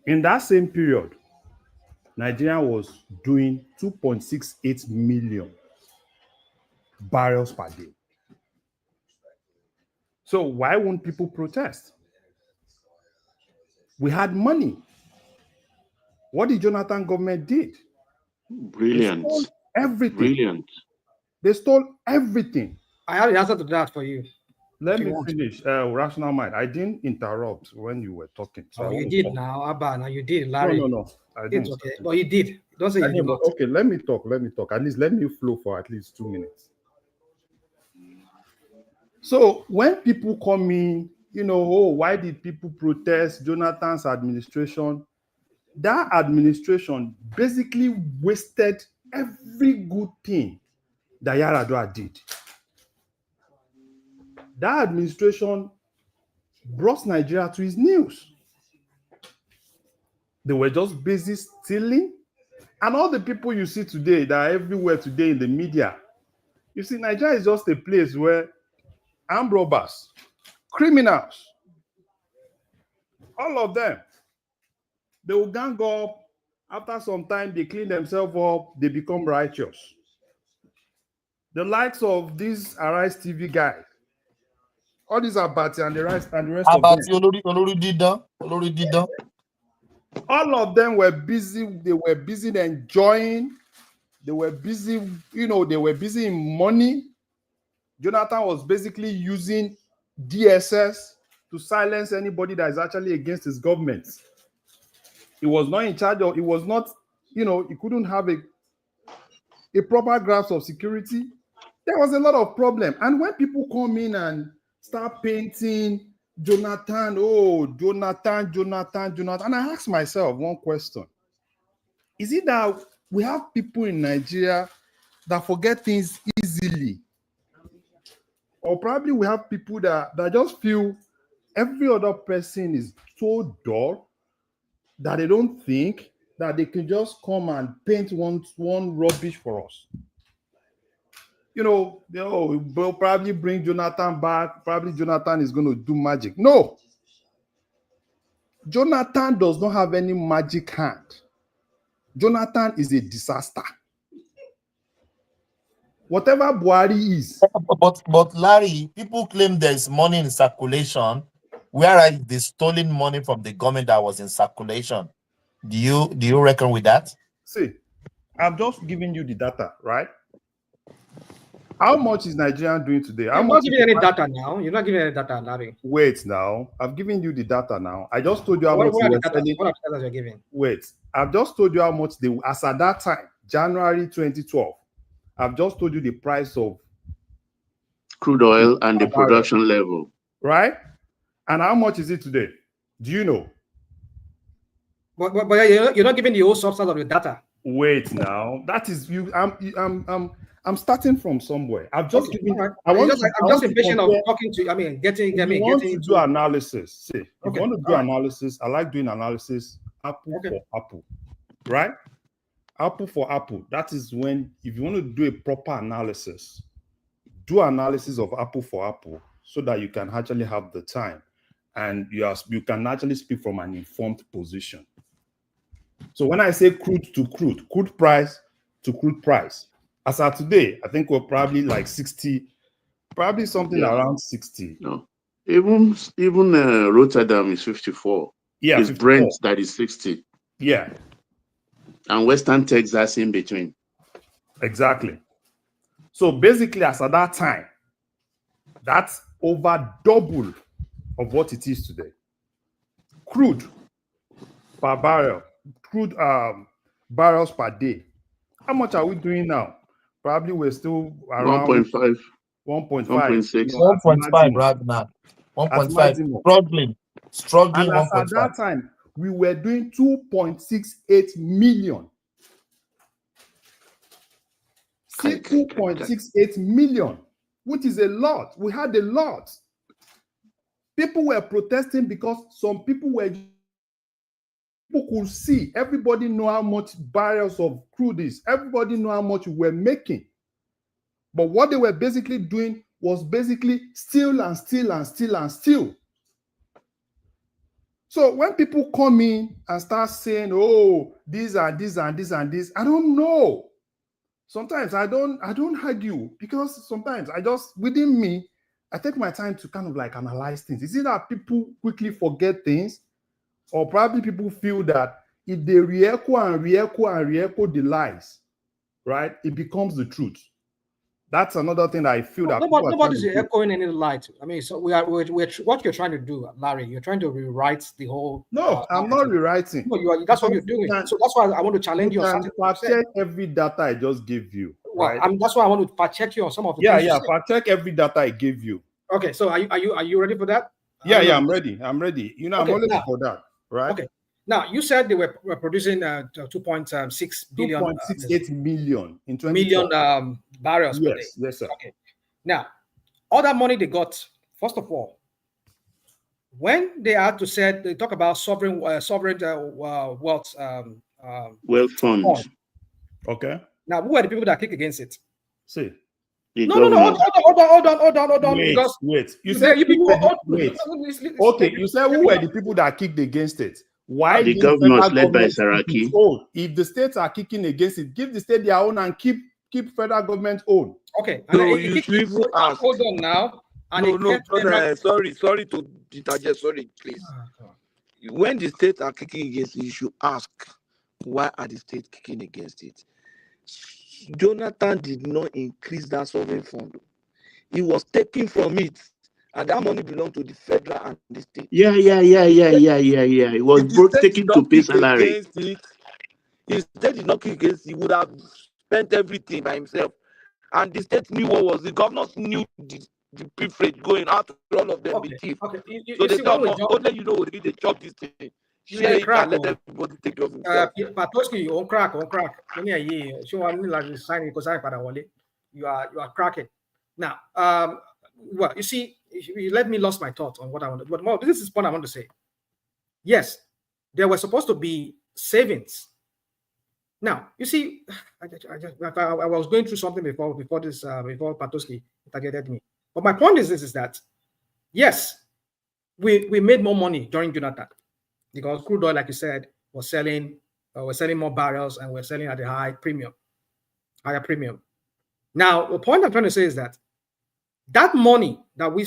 In that same period, Nigeria was doing 2.68 million barrels per day. So why won't people protest? We had money. What did Jonathan government did? Brilliant. They stole everything. Brilliant. They stole everything. I have the answer to that for you. Let me finish. Rational mind. I didn't interrupt when you were talking. So you did now, Abba. Now you did, Larry. No. I didn't. It's okay. But you did. Don't say you did not. Okay, let me talk. At least let me flow for at least 2 minutes. So when people come in, why did people protest Jonathan's administration? That administration basically wasted every good thing that Yaradua did. That administration brought Nigeria to its knees. They were just busy stealing. And all the people you see today that are everywhere today in the media, you see, Nigeria is just a place where armed robbers, criminals, all of them, they will gang up. After some time, they clean themselves up. They become righteous. The likes of these Arise TV guys, all these Abati and the rest of them. All of them were busy. They were busy enjoying. They were busy, you know, they were busy in money. Jonathan was basically using DSS to silence anybody that is actually against his government. He was not in charge of, he was not, you know, he couldn't have a proper grasp of security. There was a lot of problem. And when people come in and start painting Jonathan, oh, Jonathan, and I ask myself one question. Is it that we have people in Nigeria that forget things easily? Or probably we have people that just feel every other person is so dull that they don't think that they can just come and paint one rubbish for us. You know, we'll probably bring Jonathan back. Probably Jonathan is going to do magic. No. Jonathan does not have any magic hand. Jonathan is a disaster. Whatever Buhari is. But Larry, people claim there is money in circulation, whereas they stolen money from the government that was in circulation. Do you reckon with that? See, I'm just giving you the data, right? How much is Nigeria doing today? You're not giving any data now. You're not giving any data, Larry. Wait now. I've given you the data now. I just told you how much they were selling. What are the data you're giving? Wait. I've just told you how much they, as at that time, January 2012. I've just told you the price of crude oil and the production level. Right? And how much is it today? Do you know? But you're not giving the whole substance of the data. Wait now. That is you. I'm starting from somewhere. I've just given. Right. I'm just impatient of talking to you. I mean, getting. To do analysis. See, if you want to do analysis, I like doing analysis. Apple for apple, right? Apple for apple. That is when, if you want to do a proper analysis, do analysis of apple for apple, so that you can actually have the time, and you can actually speak from an informed position. So when I say crude to crude price to crude price, as of today, I think we're probably like 60, probably something around 60. No, even Rotterdam is 54. Yeah, it's 54. Brent that is 60. Yeah, and Western Texas in between. Exactly. So basically, as at that time, that's over double of what it is today. Crude per barrel, crude barrels per day. How much are we doing now? Probably we're still around 1.5, 1.5, 1.5 right now. 1.5. Struggling. And at that time, we were doing 2.68 million. See, 2.68 million, which is a lot. We had a lot. People were protesting because some people could see. Everybody know how much barrels of crude is. Everybody know how much we're making. But what they were basically doing was basically steal and steal and steal and steal. So when people come in and start saying, oh, these and this and this and this, I don't know. Sometimes I don't argue, because sometimes within me, I take my time to kind of like analyze things. Is it that people quickly forget things? Or probably people feel that if they re-echo the lies, right, it becomes the truth. That's another thing that I feel that nobody's echoing any light. I mean, so we're what you're trying to do, Larry. You're trying to rewrite the whole. No, I'm not rewriting. No, that's what you're doing. So that's why I want to challenge you. You can check every data I just gave you. Well, right? That's why I want to fact check you on some of the. Yeah, fact check every data I gave you. Okay, so are you ready for that? Yeah, I'm ready. I'm ready. You know, I'm always for that. Right. Okay. Now you said they were producing 2.6 billion, 2.68 million in 20 million barrels per day. Yes, sir. Okay. Now, all that money they got, first of all, when they had to say, they talk about sovereign wealth funds. Okay. Now, who are the people that kick against it? See. No, hold on. Wait. You said you people. Wait. Okay, you said who were the people that kicked against it? Why the government led by Saraki? If the states are kicking against it, give the state their own and keep federal government own. Okay. So you people hold on now. Sorry to interject. Sorry, please. When the states are kicking against it, you should ask, why are the states kicking against it? Jonathan did not increase that sovereign fund. He was taking from it, and that money belonged to the federal and the state. Yeah. It was taken to pay salary. If the state did not kick against it, he would have spent everything by himself. And the state knew what was. The governors knew the privilege going after all of them. Okay. So they thought, only you know, they chop this thing. Share it and let everybody take care of himself. Patoski, on crack. You are cracking. Now, well, you see, you let me lost my thought on what I want to, but more, this is the point I want to say. Yes, there were supposed to be savings. Now, you I was going through something before Patoski targeted me. But my point is that, yes, we made more money during Jonathan because crude oil, like you said, was selling more barrels and we're selling at a higher premium. Now, the point I'm trying to say is that money that we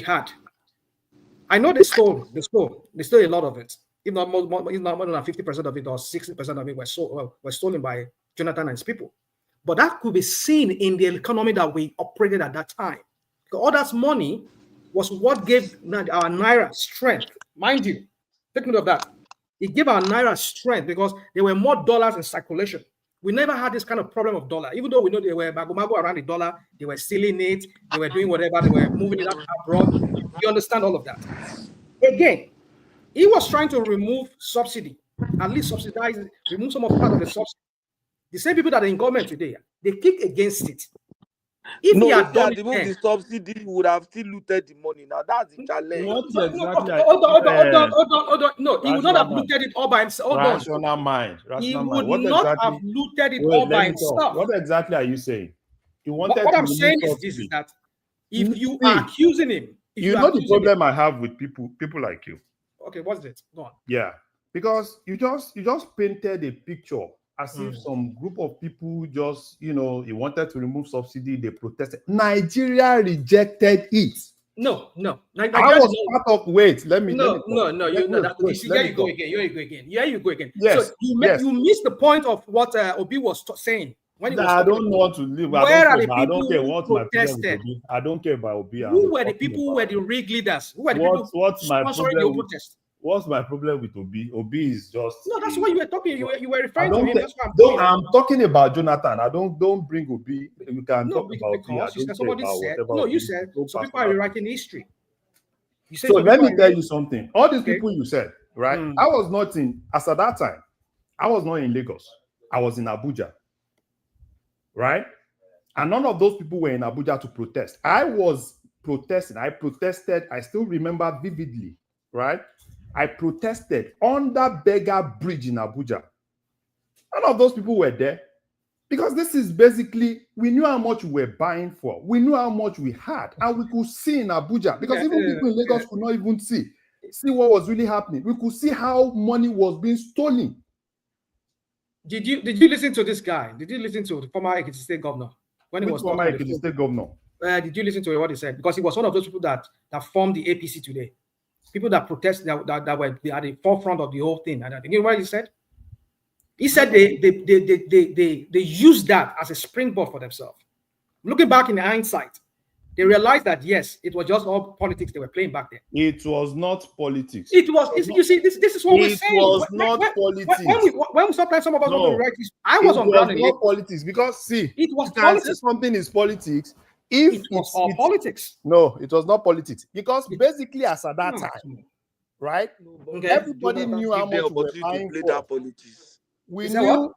had, I know they stole a lot of it. If not more than 50% of it or 60% of it were stolen by Jonathan and his people. But that could be seen in the economy that we operated at that time. All that money was what gave our Naira strength. Mind you, take note of that. It gave our Naira strength because there were more dollars in circulation. We never had this kind of problem of dollar. Even though we know they were mago around the dollar, they were stealing it, they were doing whatever, they were moving it abroad. You understand all of that. Again, he was trying to remove subsidy, at least subsidize, remove some of part of the subsidy. The same people that are in government today, they kick against it. If he had done removed the subsidy, he would have still looted the money. Now that's the challenge. Hold on. No, he would not have looted it all by himself. Rational mind. He would not have looted it all by himself. What exactly are you saying? What I'm saying is this: is that if you are accusing him, you know the problem I have with people like you. Okay, what's it? Go on. Yeah, because you just painted a picture as if some group of people just, he wanted to remove subsidy, they protested. Nigeria rejected it. No. I was part of, wait, let me. No. You go again. Yes. So you missed the point of what Obi was saying. When he was I don't want to leave. Where are the people I don't care what who protested? I don't care about Obi. Who were the people who were the Rig leaders? Who were the people sponsoring the protest? What's my problem with Obi? Obi is just... No, that's what you were talking. You were referring to him. That's what I'm talking about Jonathan. I don't bring Obi. You can talk about Obi. Somebody said. No, you said some people are rewriting history. You said so let me tell you something. All these people you said, right? I was not as at that time, I was not in Lagos. I was in Abuja. Right? And none of those people were in Abuja to protest. I was protesting. I protested. I still remember vividly. Right? I protested under Beggar Bridge in Abuja. None of those people were there because this is basically, we knew how much we were buying for. We knew how much we had, and we could see in Abuja because even people in Lagos could not even see what was really happening. We could see how money was being stolen. Did you listen to this guy? Did you listen to the former Ekiti State governor when he was former Ekiti State governor? Did you listen to what he said? Because he was one of those people that formed the APC today. People that protest that were at the forefront of the whole thing. And you know what he said? He said they used that as a springboard for themselves. Looking back in hindsight, they realized that yes, it was just all politics they were playing back then. It was not politics. It was. You see, this is what we're saying. It was not politics. When sometimes some of us want to write this, I was on ground. It was not politics because see, it was politics. Something is politics. If it was all politics. No, it was not politics because basically as at that time, right? Okay. Everybody knew how much we were buying for. That politics. We knew.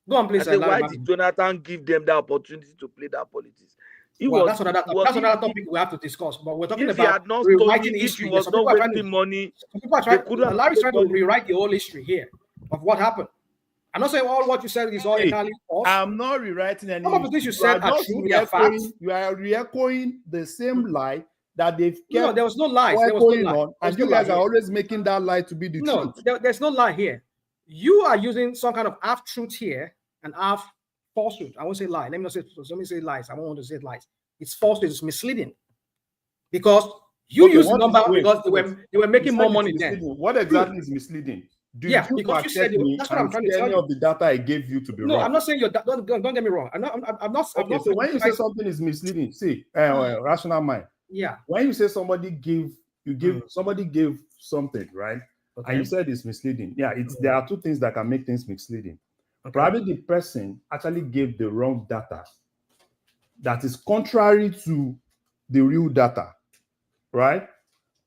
Go on, please. Why did Jonathan give them the opportunity to play that politics? That's another topic we have to discuss. But we're talking about rewriting history. He was not wasting money. Larry's trying to rewrite the whole history here of what happened. I'm not saying all what you said is all entirely false. I'm not rewriting any. Some of the things you said are true. They are facts. You are re-echoing the same lie that they've kept. No, there was no lie. There was no lie. And you guys are always making that lie to be the truth. No, there's no lie here. You are using some kind of half truth here and half falsehood. I won't say lie. Let me say lies. I don't want to say lies. It's falsehood. It's misleading. because you use the number because they were making more money then. What exactly is misleading? Yeah, because you said that's what I'm trying to tell you. Of the data I gave you to be no, wrong. I'm not saying don't get me wrong. I'm not. Okay, so when you say something is misleading, see, rational mind. Yeah. When you say somebody gave something, right? Okay. And you said it's misleading. Yeah, there are two things that can make things misleading. Okay. Probably the person actually gave the wrong data that is contrary to the real data, right?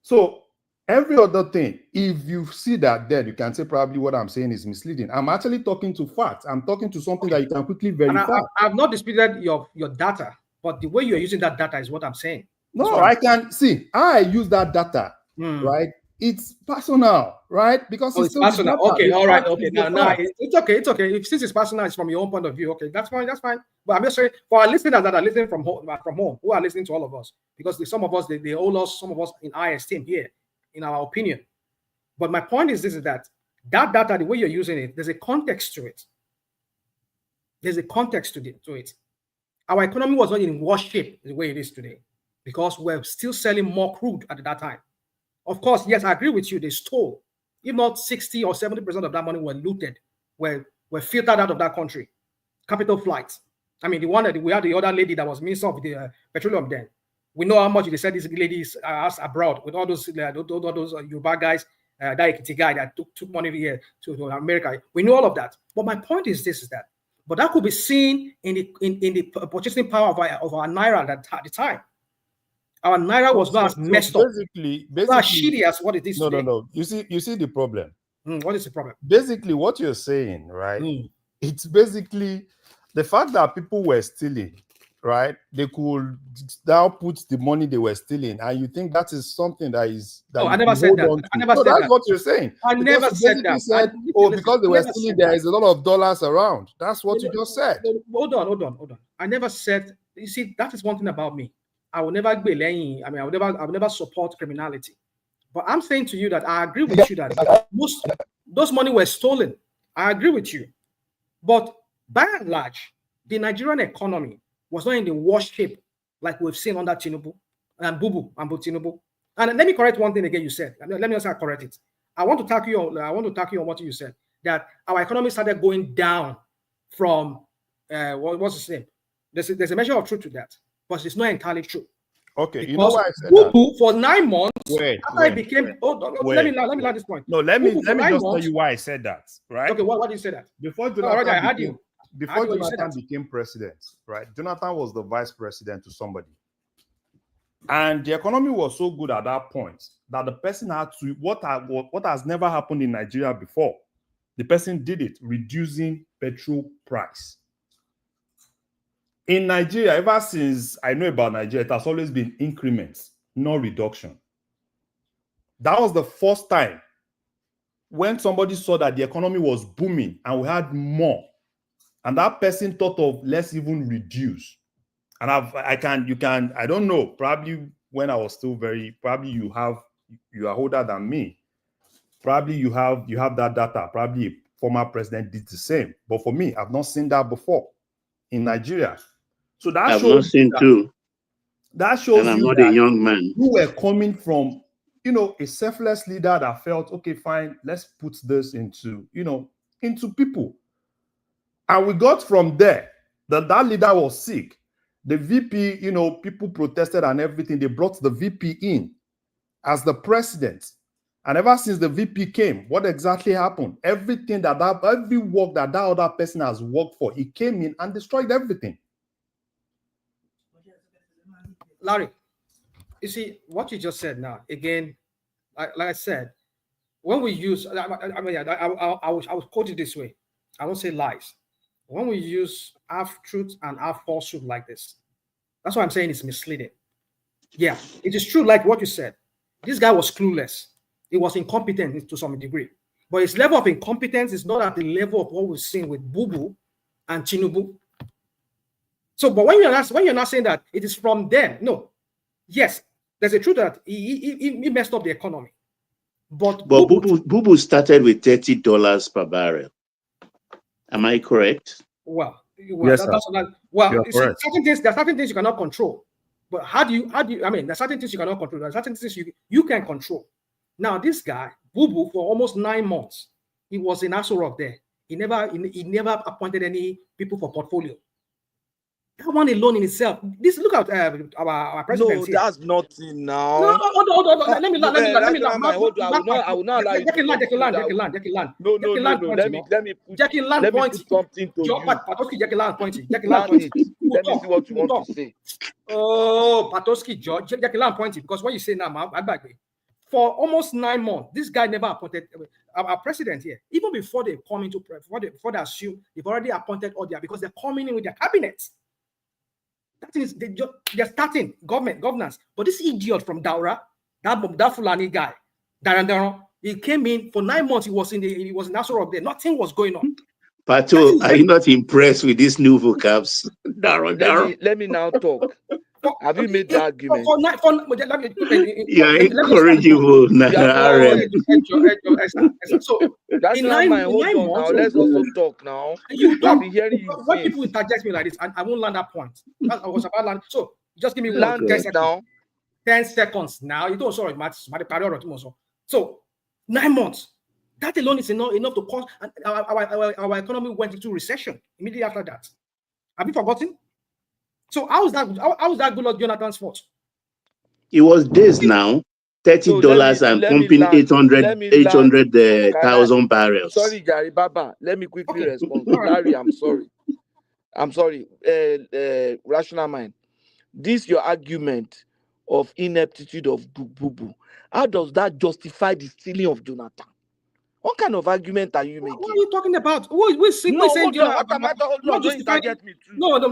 So every other thing, if you see that, then you can say probably what I'm saying is misleading. I'm actually talking to facts. I'm talking to something that you can quickly verify. I've not disputed your data, but the way you're using that data is what I'm saying. No, I can see. I use that data, right? It's personal, right? Because it's personal. Okay, all right, okay. Now it's okay. It's okay. Since it's personal, it's from your own point of view. Okay, that's fine. That's fine. But I'm just saying for our listeners that are listening from home, who are listening to all of us, because some of us they owe us, some of us in our esteem here, in our opinion. But my point is this: is that data, the way you're using it, there's a context to it. There's a context to it. Our economy was not in worse shape the way it is today, because we're still selling more crude at that time. Of course, yes, I agree with you. They stole. If not 60 or 70% of that money were looted, were filtered out of that country. Capital flights. I mean, the one that we had, the other lady that was minister of the petroleum then. We know how much they said these ladies asked abroad with all those Yoruba guys, that Ekiti guy that took money here to America. We know all of that. But my point is this: is that, but that could be seen in the purchasing power of our naira at the time. Our naira was not as messed up. Basically, not as shitty as what it is today. No. You see the problem. What is the problem? Basically, what you're saying, right? It's basically the fact that people were stealing, right? They could now put the money they were stealing, and you think that is something that is that. No, I never said that. I never said that. That's what you're saying. I never said that. Because they were stealing, there is a lot of dollars around. That's what you just said. Hold on. I never said. You see, that is one thing about me. I will never be laying. I will never support criminality. But I'm saying to you that I agree with you that those money were stolen. I agree with you. But by and large, the Nigerian economy was not in the worst shape like we've seen under Tinubu and Tinubu. And let me correct one thing again you said. Let me just correct it. I want to tackle you on what you said, that our economy started going down from what's his name? There's a measure of truth to that. But it's not entirely true. Okay, because you know why I said that? For 9 months, after I became. Let me land this point. No, let me just tell you why I said that. Right? Okay, why did you say that? Before Jonathan became president, right? Jonathan was the vice president to somebody, and the economy was so good at that point that the person had to what has never happened in Nigeria before. The person did it, reducing petrol price. In Nigeria, ever since I know about Nigeria, it has always been increments, no reduction. That was the first time when somebody saw that the economy was booming and we had more, and that person thought of let's even reduce. And I don't know, probably when I was still probably you are older than me. Probably you have that data. Probably a former president did the same. But for me, I've not seen that before in Nigeria. So that I've shows not seen too. That shows and I'm you not that a young man. You were coming from, a selfless leader that felt, okay, fine, let's put this into people. And we got from there that leader was sick. The VP, people protested and everything. They brought the VP in as the president. And ever since the VP came, what exactly happened? Everything every work that other person has worked for, he came in and destroyed everything. Larry, you see what you just said now. Again, like I said, when we use, I will quote it this way. I won't say lies. When we use half truth and half falsehood like this, that's why I'm saying it's misleading. Yeah, it is true, like what you said. This guy was clueless. He was incompetent to some degree. But his level of incompetence is not at the level of what we've seen with Bubu and Tinubu. So, but when you're not saying that it is from them, no. Yes, there's a truth that he messed up the economy. But Bubu started with $30 per barrel. Am I correct? Well, yes, there are certain things you cannot control. But how do you, I mean, there's certain things you cannot control. There's certain things you can control. Now, this guy, Boo Boo, for almost 9 months, he was in Aso Rock there. He never appointed any people for portfolio. That one alone in itself. This, look at our president. No, here. that's nothing now. No, hold on. Let me land. Hold on. I will not allow you to land. No. Let me put something to you. Let me see what you want to say. Oh, Patoski, George, pointing, because what you say now, for almost 9 months, this guy never appointed our president here. Even before they come into, before they assume, they've already appointed all their, because they're coming in with their cabinets. That is, they're starting governance. But this idiot from Daura, that Fulani guy, Daran, he came in for 9 months. He was in Nassau Rock there. Nothing was going on. Pato, are you not impressed with these new vocabs? Let me now talk. Have you made the argument? You're incorrigible now. So that's not my hold on now. Let's also talk now. I've been hearing you. When people interject me like this, I won't land that point. I was about land. So just give me 10 seconds now. 10 seconds now. You don't sorry, so 9 months. That alone is enough to cause our economy went into recession immediately after that. Have you forgotten? So how is that Goodluck Jonathan's fault? It was days now, $30 and pumping 800,000 barrels. Sorry, Gary Baba. Let me quickly respond. Larry, I'm sorry. Rational mind. This your argument of ineptitude of Boo Boo. How does that justify the stealing of Jonathan? What kind of argument are you making? What are you talking about? We're saying don't interject me too. No. Let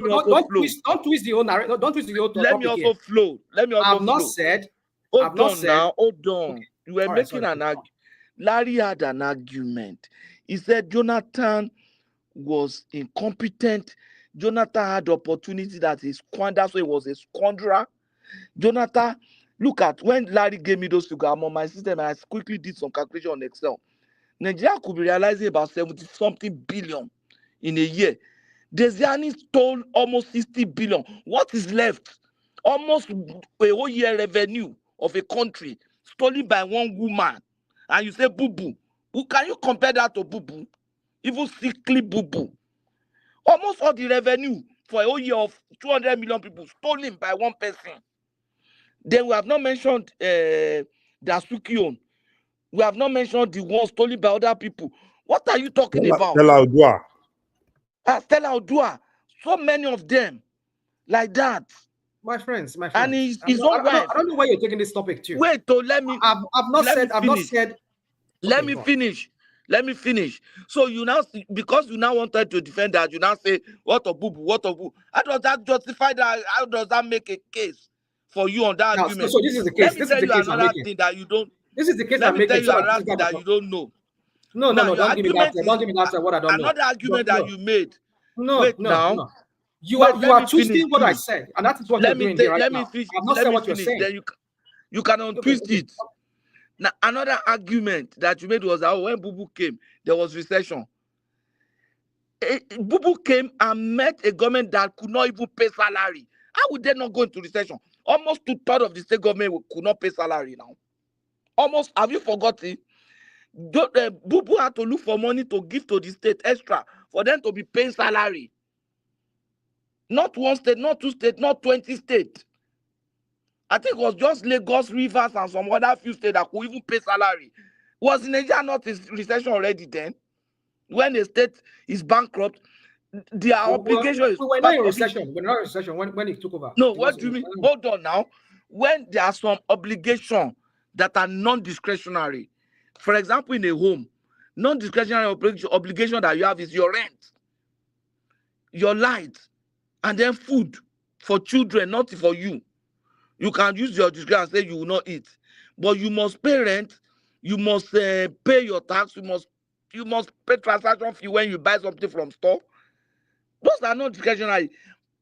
me also flow. Don't twist the whole narrative. Don't twist the whole topic. Let me also flow. I've not said. Hold on. You were making an argument. Larry had an argument. He said Jonathan was incompetent. Jonathan had opportunity that he squandered, so he was a squanderer. Jonathan, look at when Larry gave me those figures, I'm on my system, and I quickly did some calculation on Excel. Nigeria could be realizing about 70-something billion in a year. Desiani stole almost 60 billion. What is left? Almost a whole year revenue of a country stolen by one woman. And you say Boo Boo. Can you compare that to Boo Boo? Even sickly Boo Boo. Almost all the revenue for a whole year of 200 million people stolen by one person. Then we have not mentioned Dasukion. We have not mentioned the ones stolen by other people. What are you talking about? Stella Odua. Stella Odua. So many of them like that. My friends. And he's not right. I don't know why you're taking this topic too. Wait, so let me. I've not said. Let me finish. So you now, because you now wanted to defend that, you now say, what of Boo Boo? How does that justify that? How does that make a case for you on that argument? So this is the case. Let me tell you another thing that you don't. This is the case. Let me tell you another thing that you don't know. No. Don't give me that. Don't give me that. What I don't know. Another argument that you made. No. You are twisting what I said, and that is what you're doing here right now. I've not said what you're saying. Then you can untwist it. Now, another argument that you made was that when Boo Boo came, there was recession. Boo Boo came and met a government that could not even pay salary. How would they not go into recession? Almost 2/3 of the state government could not pay salary now. Almost, have you forgotten? Boo Boo had to look for money to give to the state extra for them to be paying salary. Not one state, not two states, not 20 states. I think it was just Lagos, Rivers, and some other few states that could even pay salary. Was Nigeria not in recession already then? When a state is bankrupt, their obligation is... We were not in recession. We were not in recession when it took over. No, what do you mean? Hold on now. When there are some obligations that are non-discretionary, for example, in a home, non-discretionary obligation that you have is your rent, your light, and then food for children, not for you. You can use your discretion and say you will not eat, but you must pay rent. You must pay your tax. You must pay transaction fee when you buy something from store. Those are not discretionary.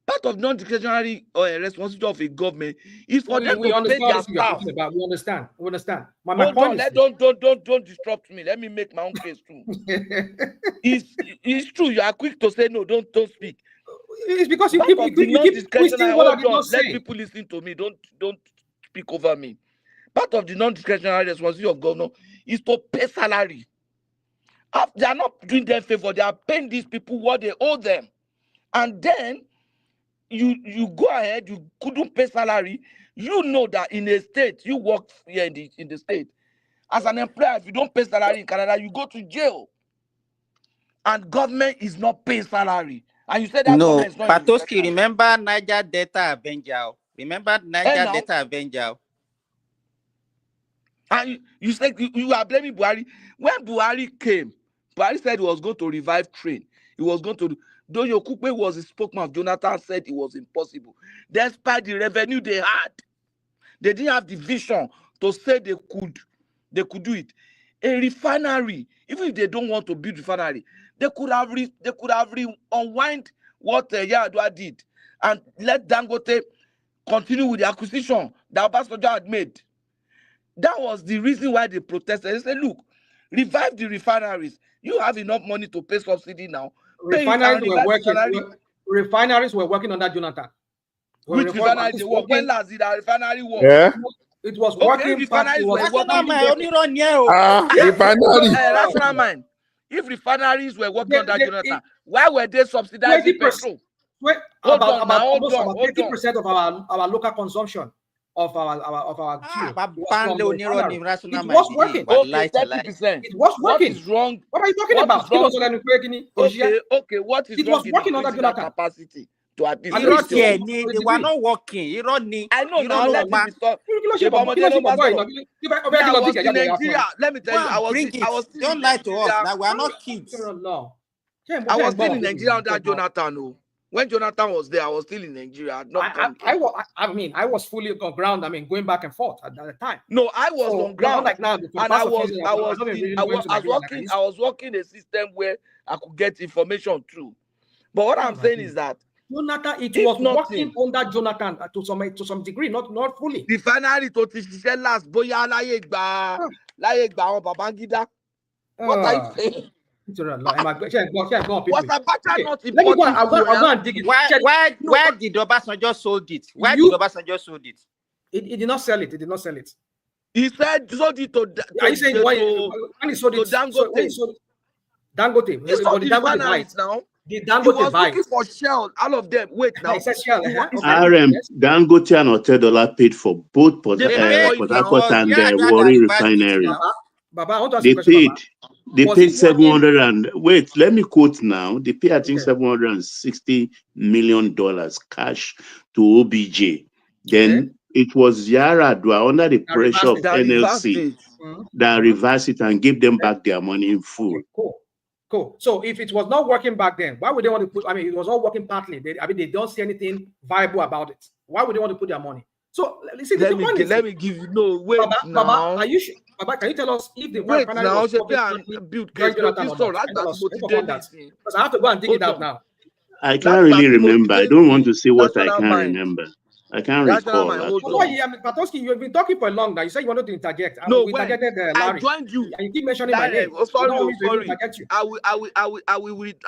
Part of non-discretionary responsibility of a government is for them to pay their staff. We understand. My point is, don't disrupt me. Let me make my own case too. It's true. You are quick to say no. Don't speak. It's because you keep twisting what I did not say. Let people listen to me. Don't speak over me. Part of the non-discretionary responsibility of governor is to pay salary. They are not doing them favor. They are paying these people what they owe them. And then you go ahead, you couldn't pay salary. You know that in a state, you work here in the state. As an employer, if you don't pay salary in Canada, you go to jail. And government is not paying salary. And you said that no, government is not. Patoski, remember Niger Delta Avenger? Remember Niger Delta Avenger? And you said you are blaming Buhari. When Buhari came, Buhari said he was going to revive train. He was going to. Though Yokupe was the spokesman, Jonathan said it was impossible. Despite the revenue they had, they didn't have the vision to say they could do it. A refinery, even if they don't want to build refinery, they could have unwind what Yar'Adua did and let Dangote continue with the acquisition that Obasanjo had made. That was the reason why they protested. They said, look, revive the refineries. You have enough money to pay subsidy now. Refineries were working under Jonathan. Which refineries they work? When last did a refinery work? Yeah. It was working. Refineries were working. Rational mind. If refineries were working under Jonathan, why were they subsidizing petrol? About 80% of our local consumption of our fuel. It was working. Okay, 30%. It was working. What is wrong? What are you talking about? Okay, what is it wrong was working under Jonathan capacity to at least they were not working. I know now. Let me stop. I was in Nigeria. Let me tell you, I was don't lie to us. Now we are not kids. I was still in Nigeria under Jonathan. No. When Jonathan was there, I was still in Nigeria. I was fully on ground. I mean, going back and forth at the time. No, I was on ground. Like now, and I was working a system where I could get information too. But what I'm saying is that Jonathan, it was working under Jonathan to some degree, not fully. Refinery to the last boya láyé gba Babangida. What are you saying? Was Abacha not important? Why did Obasanjo sold it? Why did Obasanjo sold it? He did not sell it. He did not sell it. He said sold it to. Are you saying when he sold it? Dangote. He sold the refineries now. Did Dangote buy? Looking for Shell. All of them. Wait now. Dangote and $10 paid for both Port Harcourt and Warri refinery. Baba, I want to ask you a question, They paid 700 and wait, let me quote now. They paid, I think, $760 million cash to OBJ. Then it was Yar'Adua under the pressure of NLC that reversed it and gave them back their money in full. Cool. So if it was not working back then, why would they want to put? I mean, it was all working partly. They don't see anything viable about it. Why would they want to put their money? So listen, let me give you Baba, are you sure? Baba, can you tell us if the refinery was build because I have to go and dig it out now. I can't really remember. I don't want to say what I can't remember. I can't recall. Patoski, you've been talking for a long time. You said you wanted to interject. No, we interjected Larry. I joined you. And you keep mentioning my name. Sorry. I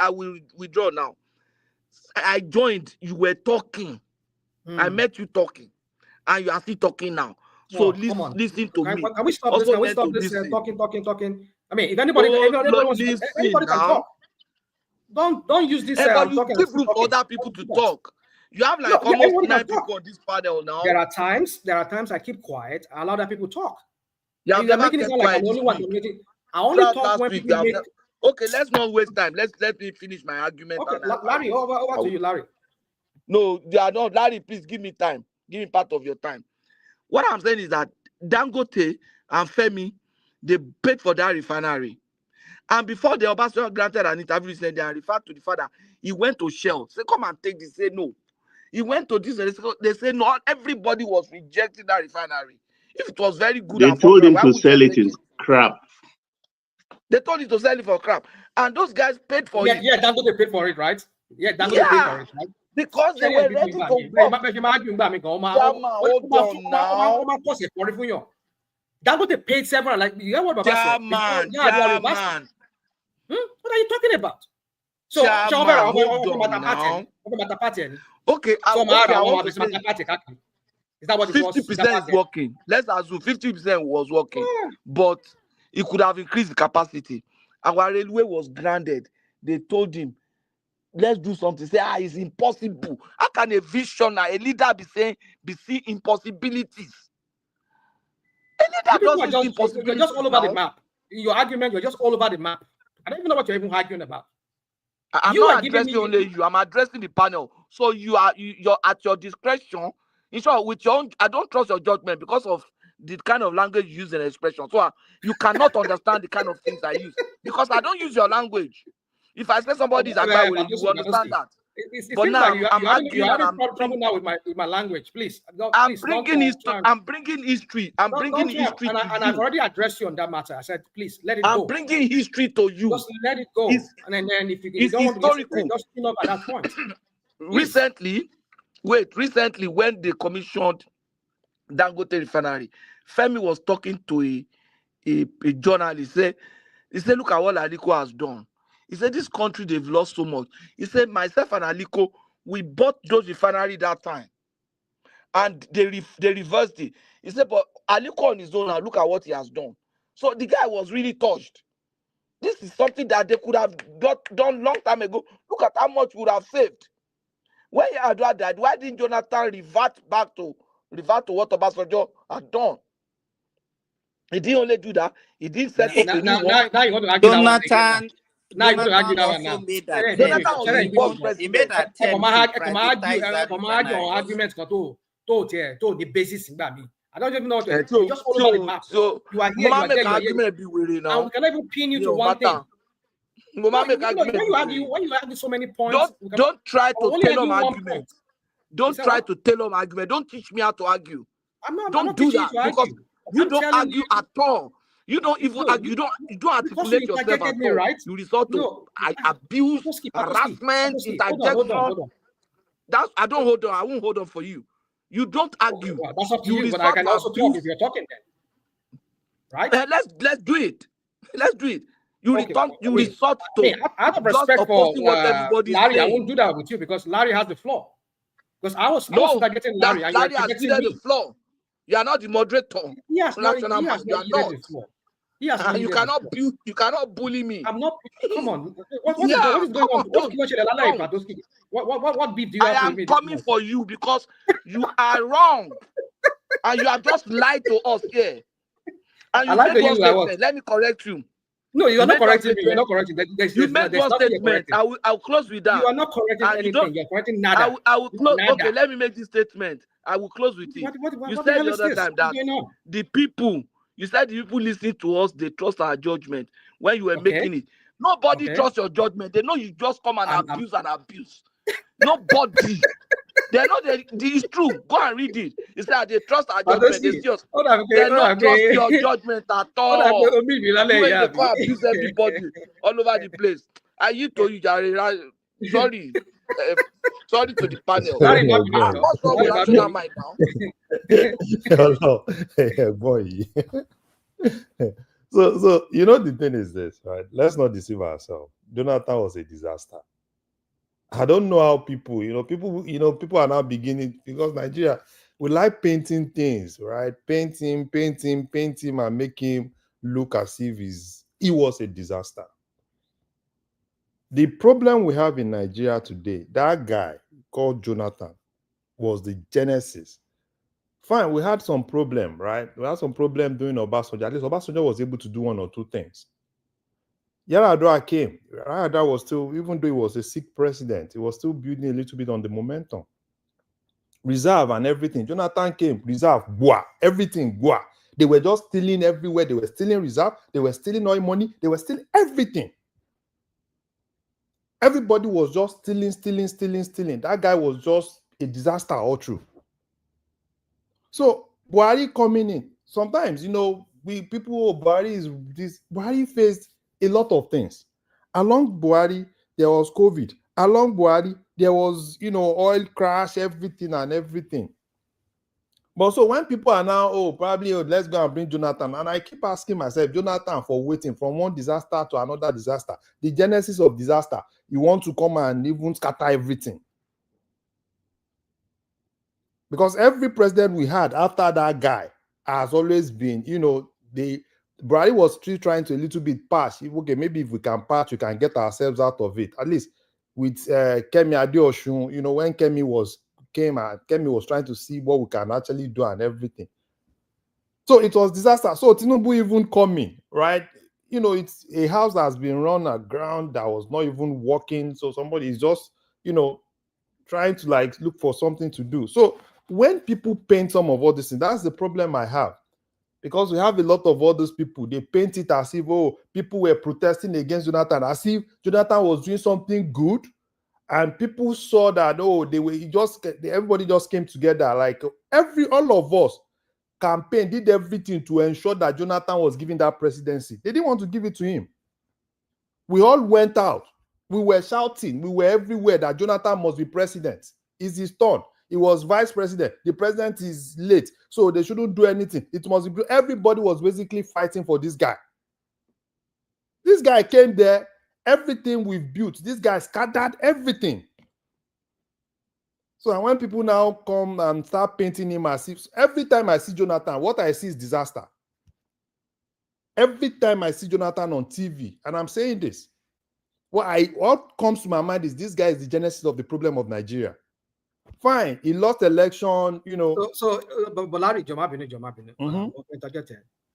will withdraw now. I joined. You were talking. I met you talking. And you are still talking now. So listen to me. Can we stop this? Can we stop this talking? I mean, if anybody can talk. Don't use this. But you give room for other people to talk. You have like almost 9 people on this panel now. There are times I keep quiet. I allow that people talk. You're making it sound like I'm the only one. I only talk when people make... Okay, let's not waste time. Let me finish my argument. Okay, Larry, over to you, Larry. No, they are not. Larry, please give me time. Give me part of your time. What I'm saying is that Dangote and Femi, they paid for that refinery. And before the Obasanjo granted an interview, they referred to the father. He went to Shell. Say, come and take this. Say no. He went to this. They say no. Everybody was rejecting that refinery. If it was very good, they told him to sell it in crap. They told him to sell it for crap. And those guys paid for it. Yeah, Dangote paid for it, right? Yeah, Dangote paid for it, right? Because they were ready to go. Dangote paid several, like you know what Baba said. What are you talking about? So Okay, I want to say is that what 50% is working. Let's assume 50% was working, but it could have increased the capacity. Our railway was grounded. They told him, let's do something. Say, it's impossible. How can a visionary, a leader be seeing impossibilities? A leader doesn't see impossibilities. You're just all over the map. Your argument, you're just all over the map. I don't even know what you're even arguing about. I'm not addressing only you. I'm addressing the panel. So you're at your discretion. In short, with your own, I don't trust your judgment because of the kind of language you use and expression. So you cannot understand the kind of things I use because I don't use your language. If I say somebody is Agbawe, you understand that. But now like I'm arguing and I'm trouble now with my language. Please, I'm bringing history. I'm bringing history. I'm bringing history and I've already addressed you on that matter. I said, please let it go. I'm bringing history to you. Just let it go. And then if you don't want to listen, just clean up at that point. Recently, when they commissioned Dangote Refinery, Femi was talking to a journalist. He said, look at what Aliko has done. He said, this country, they've lost so much. He said, myself and Aliko, we bought those refinery that time. And they reversed it. He said, but Aliko on his own, now look at what he has done. So the guy was really touched. This is something that they could have done long time ago. Look at how much we would have saved. When Yar'Adua died, why didn't Jonathan revert to what Obasanjo had done? He didn't only do that. He didn't set up a new one. Now you want to argue Jonathan. Now you want to argue that one now. He made that arguments to the basis in me. I don't even know what you're just all over the map. So you are here, argument be weary now. And we can even pin you to one thing. When you argue so many points, don't try to tell them argument. Don't try to tell them argument. Don't teach me how to argue. Don't do that because you don't argue at all. You don't even argue. You don't articulate yourself at all. Right? You resort to abuse, harassment, interjection. That's I don't hold on. I won't hold on for you. You don't argue. Well, that's up to you, but I can also talk if you're talking then. Right? Let's do it. Let's do it. You resort to. I have respect for Larry. I won't do that with you because Larry has the floor. Because I was targeting Larry. Larry has the floor. You are not the moderator. Yes, Larry, you are not. Yes, and you cannot bully me. I'm not. Come on. What is going on? What beef do you have with me? I am coming for you because you are wrong, and you have just lied to us here. And you made one statement. Let me correct you. No, you are not correcting me. You're not correcting. You made one statement. I'll close with that. You are not correcting anything. You're correcting nada. I will close. Okay, let me make this statement. I will close with it. You said the other time that the people. You said the people listening to us, they trust our judgment when you were making it. Nobody trusts your judgment. They know you just come and abuse and abuse. Nobody. They know it's true. Go and read it. He said they trust our judgment. They don't trust your judgment at all. They go abuse everybody all over the place. I you told you, Jerry. Sorry. Sorry to the panel. What's wrong with national mind now? Boy. So you know the thing is this, right? Let's not deceive ourselves. Jonathan was a disaster. I don't know how people are now beginning because Nigeria we like painting things, right? Paint him, and make him look as if he was a disaster. The problem we have in Nigeria today, that guy called Jonathan was the genesis. Fine, we had some problem, right? We had some problem doing Obasanjo. At least Obasanjo was able to do one or two things. Yar'Adua came. Yar'Adua was still, even though he was a sick president, he was still building a little bit on the momentum. Reserve and everything. Jonathan came, reserve, boah, everything, boah. They were just stealing everywhere. They were stealing reserve. They were stealing oil money. They were stealing everything. Everybody was just stealing. That guy was just a disaster all through. So Buhari coming in, sometimes, Buhari is this. Buhari faced a lot of things. Along Buhari, there was COVID. Along Buhari, there was, oil crash, everything. But so when people are now, let's go and bring Jonathan. And I keep asking myself, Jonathan, for waiting from one disaster to another disaster. The genesis of disaster, you want to come and even scatter everything. Because every president we had after that guy has always been, Buhari was still trying to a little bit patch. Okay, maybe if we can patch, we can get ourselves out of it. At least with Kemi Adeosun, when Kemi was trying to see what we can actually do and everything. So it was disaster. So Tinubu even coming, right? It's a house that has been run aground that was not even working. So somebody is just, trying to look for something to do. So when people paint some of all this, that's the problem I have. Because we have a lot of all those people, they paint it as if, people were protesting against Jonathan, as if Jonathan was doing something good. And people saw that, everybody just came together. Like all of us campaign did everything to ensure that Jonathan was giving that presidency. They didn't want to give it to him. We all went out. We were shouting. We were everywhere that Jonathan must be president. It's his turn. He was vice president. The president is late, so they shouldn't do anything. It must be. Everybody was basically fighting for this guy. This guy came there. Everything we've built, this guy scattered everything. So when people now come and start painting him as if, every time I see Jonathan, what I see is disaster. Every time I see Jonathan on TV, and I'm saying this, what comes to my mind is this guy is the genesis of the problem of Nigeria. Fine, he lost election, But Larry,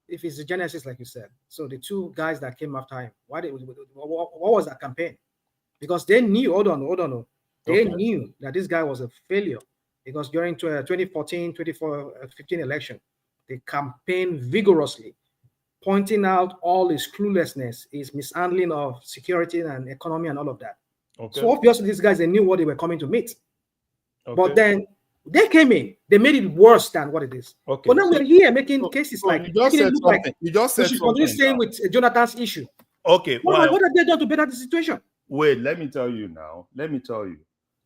if it's the genesis, like you said, so the two guys that came after him, what was that campaign? Because they knew, hold on. They knew that this guy was a failure. Because during 2014, 2015 election, they campaigned vigorously, pointing out all his cluelessness, his mishandling of security and economy and all of that. Okay. So obviously these guys, they knew what they were coming to meet. Okay. But then they came in, they made it worse than what it is. Okay. But now we're here making cases like you just said something. You just said something. Same with Jonathan's issue. Okay. What have they done to better the situation? Wait, let me tell you now.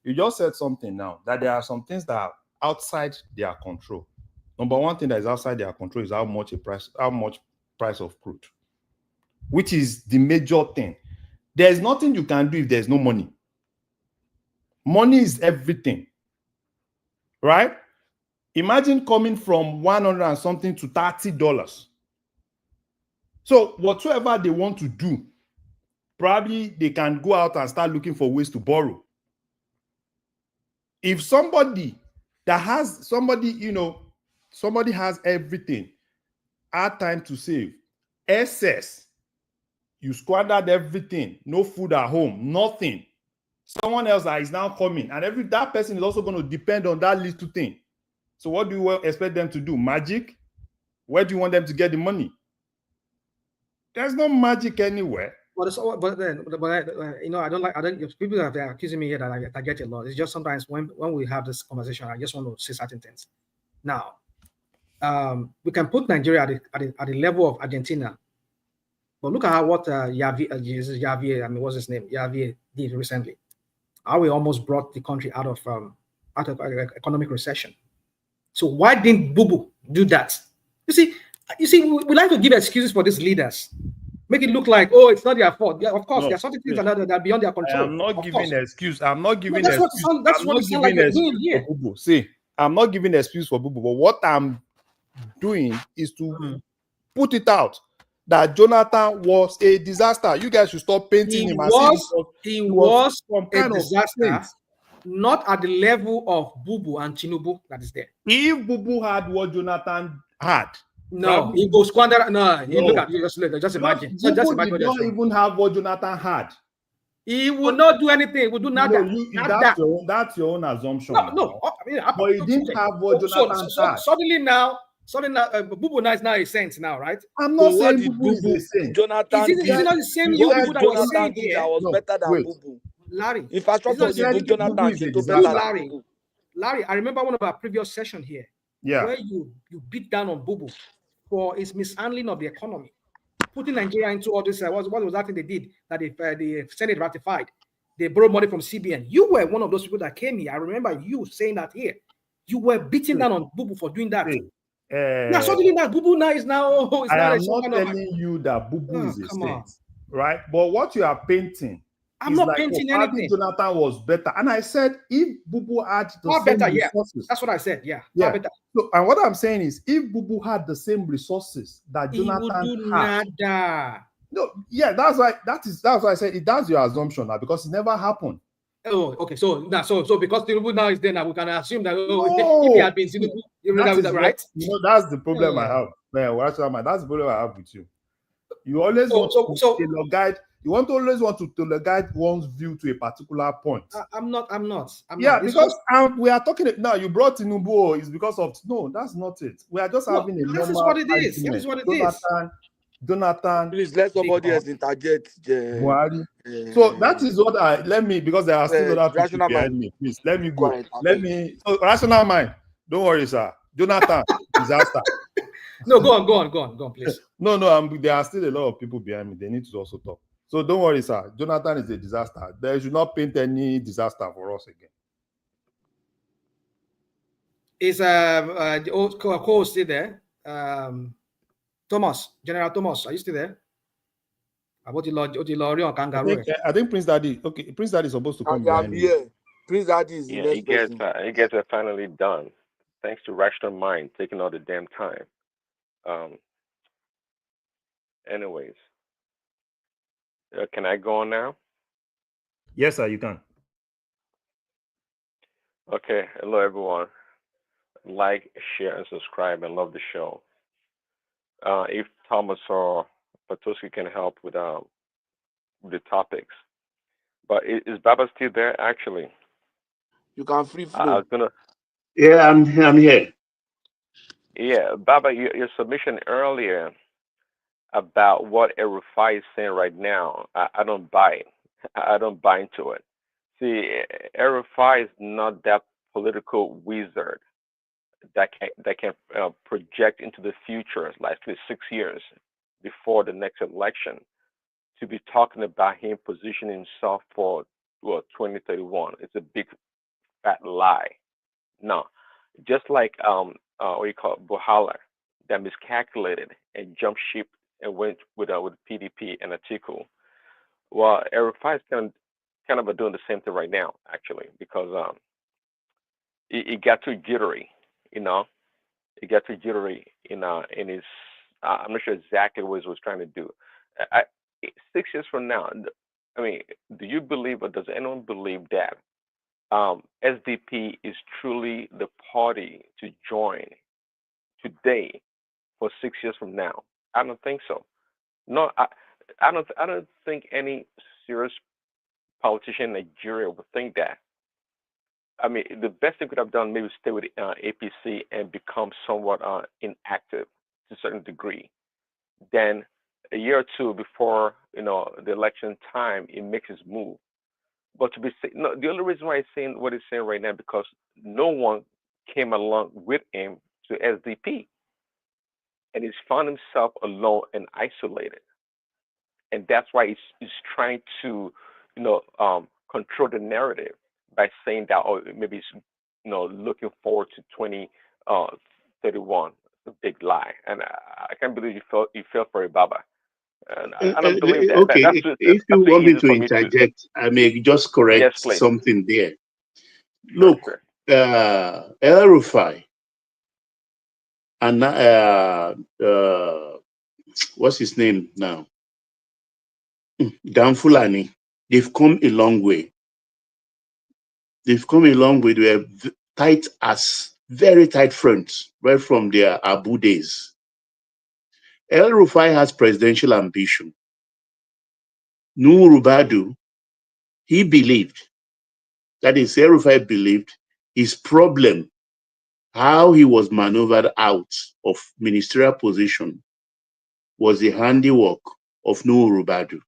You just said something now that there are some things that are outside their control. Number one thing that is outside their control is how much price of crude, which is the major thing. There's nothing you can do if there's no money. Money is everything, right? Imagine coming from 100 and something to $30. So whatsoever they want to do, probably they can go out and start looking for ways to borrow. If somebody has everything, hard time to save, excess, you squandered everything, no food at home, nothing. Someone else that is now coming, and that person is also going to depend on that little thing. So what do you expect them to do? Magic? Where do you want them to get the money? There's no magic anywhere. But people have been accusing me here that I get a lot. It's just sometimes when we have this conversation, I just want to say certain things. Now, we can put Nigeria at the level of Argentina, but look at what Javier, what's his name? Javier did recently. How we almost brought the country out of economic recession. So why didn't Bubu do that? You see, we like to give excuses for these leaders. Make it look like, it's not their fault. Yeah, of course, there are certain things that are beyond their control. I'm not giving excuse. I'm not giving excuse. That's what it sounds like you're doing here. See, I'm not giving excuse for Bubu, but what I'm doing is to put it out that Jonathan was a disaster. You guys should stop painting him as he was a disaster, not at the level of Bubu and Tinubu that is there. If Bubu had what Jonathan had, no, he goes squander. No, look at you. Just imagine. Bubu did not even have what Jonathan had. He will not do anything. He will do nothing. That's your own assumption. No. But he didn't have what Jonathan had. Suddenly now, Bubu now is now a saint now, right? I'm not saying Bubu is a saint. Jonathan is it not the same you Bubu that was saying here? That was better than Bubu. Larry, infrastructure Jonathan. Larry, I remember one of our previous sessions here. Yeah. Where you beat down on Bubu for his mishandling of the economy, putting Nigeria into all this. What was that thing they did that the Senate ratified? They borrowed money from CBN. You were one of those people that came here. I remember you saying that here. You were beating down on Bubu for doing that. Now suddenly that Bubu now is now. I am not telling you that Bubu is a saint, right? But what you are painting I'm not painting anything. Jonathan was better. And I said, if Bubu had the same resources. That's what I said. Yeah. Better. So, and what I'm saying is, if Bubu had the same resources that Jonathan had. No, yeah, that's why I said that's your assumption now, because it never happened. Oh, okay. So because Tinubu now is there now, we can assume that if he had been Tinubu, right? That's the problem I have. That's the problem I have with you. You always want to tailor guide. You always want to tailor guide one's view to a particular point. I'm not. Because we are talking now. You brought Tinubu. It's because of that's not it. We are just having a normal. This is what it is. This is what it is. Jonathan. Please let somebody else interject. So that is what because there are still other people behind me. Please let me go. Rational mind. Don't worry, sir. Jonathan, disaster. No, go on, please. No, there are still a lot of people behind me. They need to also talk. So don't worry, sir. Jonathan is a disaster. They should not paint any disaster for us again. Is the old co-host still there? Thomas, General Thomas, are you still there? I think Prince Daddy. Okay, Prince Daddy is supposed to come behind me. Prince Daddy is the next person. It gets finally done. Thanks to Rational Mind taking all the damn time. Anyways, can I go on now? Yes, sir, you can. Okay, hello everyone. Like, share, and subscribe, and love the show. If Thomas or Patoski can help with the topics, but is Baba still there? Actually, you can free flow. Yeah, I'm here. Yeah, Baba, your submission earlier about what Erufai is saying right now, I don't buy it. I don't buy into it. See, Erufai is not that political wizard that can project into the future, like 6 years before the next election, to be talking about him positioning himself for 2031. It's a big fat lie. No, just like what you call it, Buhala, that miscalculated and jumped ship and went with PDP and Atiku. Well, Erufai is kind of doing the same thing right now, actually, because it got too jittery, It got too jittery in his. I'm not sure exactly what he was trying to do. 6 years from now, I mean, do you believe, or does anyone believe that SDP is truly the party to join today for 6 years from now? I don't think so. No, I don't think any serious politician in Nigeria would think that. I mean, the best they could have done maybe stay with APC and become somewhat inactive to a certain degree. Then a year or two before the election time, it makes his move. But the only reason why he's saying what he's saying right now because no one came along with him to SDP, and he's found himself alone and isolated, and that's why he's trying to control the narrative by saying that maybe he's looking forward to 2031. It's a big lie, and I can't believe you fell for it, Baba. And I don't believe that. Okay, if you want me to interject, I may just correct something there. Look, El Rufai and what's his name now? Dan Fulani, they've come a long way. They've come a long way. They were very tight friends, right from their Abu days. El Rufai has presidential ambition. Nuhu Rubadu, he believed, that is, El Rufai believed, his problem, how he was maneuvered out of ministerial position, was the handiwork of Nuhu Rubadu.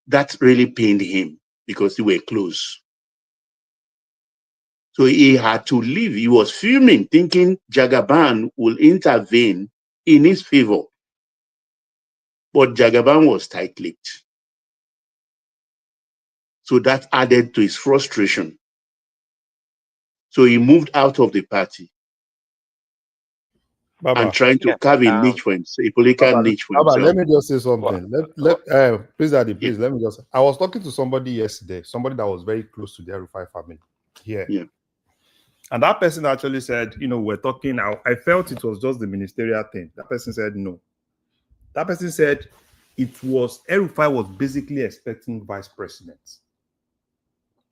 That really pained him because they were close. So he had to leave. He was fuming, thinking Jagaban will intervene in his favor. But Jagaban was tight-lipped. So that added to his frustration. So he moved out of the party. and trying to carve a niche for himself, a political niche for himself. Let me just say something. Please, Daddy, please, let me just. I was talking to somebody yesterday, somebody that was very close to the Rufai family here. Yeah. And that person actually said, we're talking now. I felt it was just the ministerial thing. That person said no. That person said it was Rufai was basically expecting vice presidents.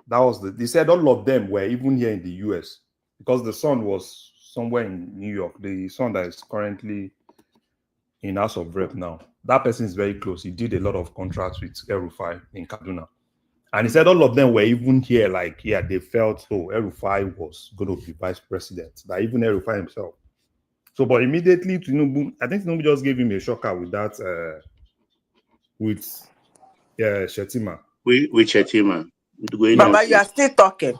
That was they said all of them were even here in the US because the son was somewhere in New York. The son that is currently in House of Rep now. That person is very close. He did a lot of contracts with Rufai in Kaduna. And he said all of them were even here, they felt, Rufai was going to be vice president. That even Rufai himself. So, but immediately, Tinubu, I think Tinubu just gave him a shocker with that, with Shetima. With Shetima. Baba, you are still talking.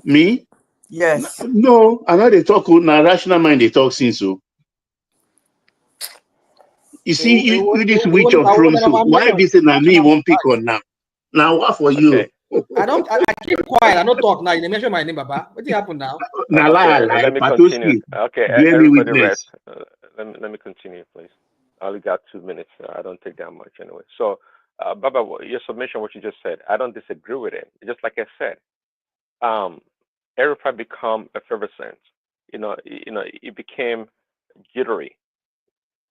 Me? Yes. No, I know they talk, now rational mind they talk since so. You see, you this witch of Rome, so why be saying that me won't pick on now? Now what for you? I keep quiet. I don't talk now. You mention my name, Baba. What happened now? Let me continue. Okay, everybody rest. Let me continue, please. I only got 2 minutes. I don't take that much anyway. So, Baba, your submission, what you just said, I don't disagree with it. Just like I said, Rufai become effervescent. It became jittery.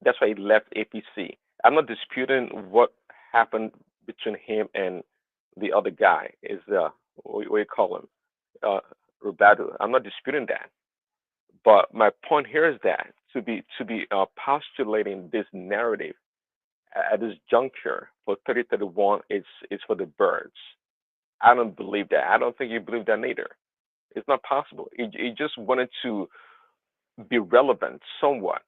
That's why he left APC. I'm not disputing what happened between him and the other guy. Is what you call him, Rubadu. I'm not disputing that. But my point here is that to be postulating this narrative at this juncture for 3031 is for the birds. I don't believe that. I don't think you believe that either. It's not possible. He just wanted to be relevant somewhat.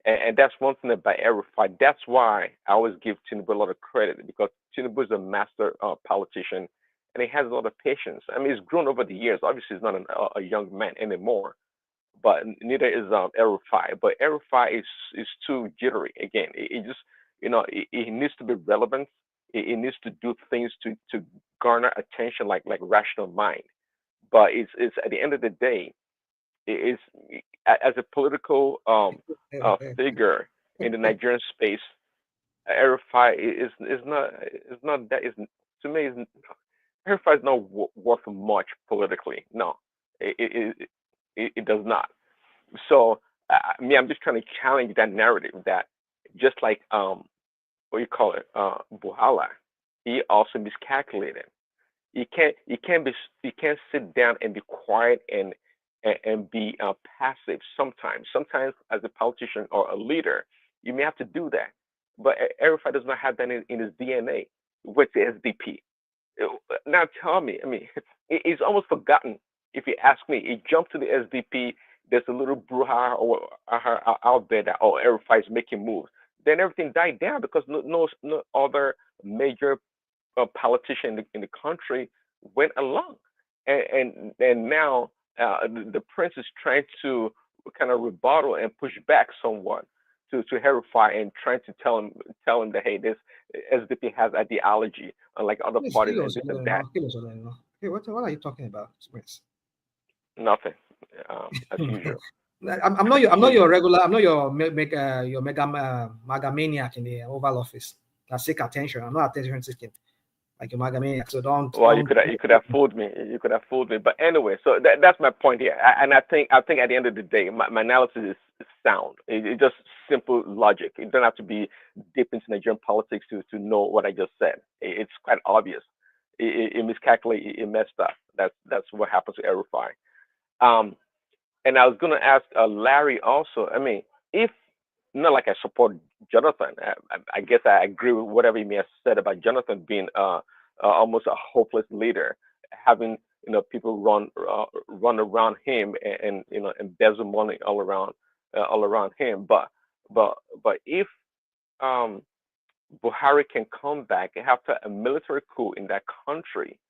And that's one thing about Rufai. That's why I always give Tinubu a lot of credit, because Tinubu is a master politician and he has a lot of patience. I mean, he's grown over the years. Obviously, he's not a young man anymore, but neither is Rufai. But Rufai is too jittery. Again, he just, he needs to be relevant. He needs to do things to garner attention, like rational mind. But it's at the end of the day, is as a political figure in the Nigerian space, Rufai is not that is to me is Rufai is not worth much politically. No, it does not. So I'm just trying to challenge that narrative that just like what you call it, Buhala, he also miscalculated. You can't sit down and be quiet and be passive sometimes. Sometimes, as a politician or a leader, you may have to do that. But Rufai does not have that in his DNA with the SDP. Now tell me, I mean, he's almost forgotten. If you ask me, he jumped to the SDP. There's a little brouhaha or out there that Rufai is making moves. Then everything died down because no other major politician in the country went along, and now the prince is trying to kind of rebuttal and push back somewhat to Rufai and trying to tell him that, hey, this SDP has ideology unlike other parties and this and that. Hey, what are you talking about, Prince? Nothing, as usual. I'm not your regular. I'm not your mega maniac in the Oval Office that seek attention. I'm not attention seeking like your mega maniac. So don't. Well, you could have fooled me. You could have fooled me. But anyway, so that's my point here. And I think at the end of the day, my analysis is sound. It's just simple logic. You don't have to be deep into Nigerian politics to know what I just said. It's quite obvious. It miscalculated. It messed up. That's what happens to Rufai. And I was going to ask Larry also. I mean, if not like I support Jonathan, I guess I agree with whatever he may have said about Jonathan being almost a hopeless leader, having people run around him and embezzle money all around him. But if Buhari can come back after a military coup in that country,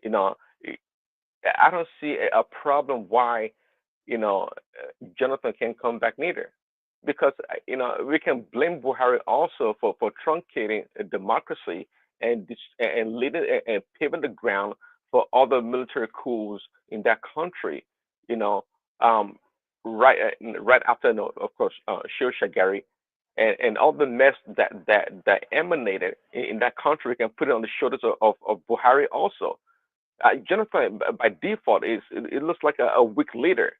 I don't see a problem why Jonathan can come back neither, because we can blame Buhari also for truncating democracy and leading and paving the ground for other military coups in that country. right after, of course, Shehu Shagari, and all the mess that emanated in that country, we can put it on the shoulders of Buhari also. Jonathan, by default, it looks like a weak leader,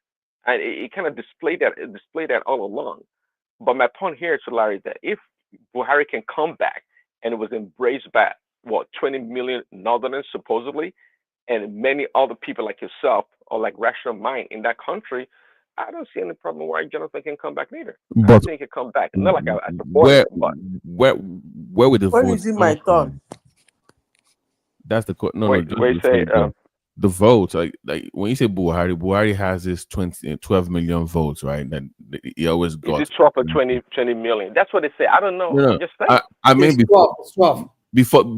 and it kind of displayed that all along. But my point here, Larry, is that if Buhari can come back and it was embraced by 20 million Northerners supposedly, and many other people like yourself or like rational mind in that country, I don't see any problem why Jonathan can come back neither. I think he can come back. Not like I support him, but where would the When votes is it come my from? turn? That's the no. wait, Just wait, say the votes. Like when you say Buhari has this 12 million votes, right? That he always is got. it 12 or 20 million? That's what they say. I don't know. No, I'm just saying. I mean It's 12.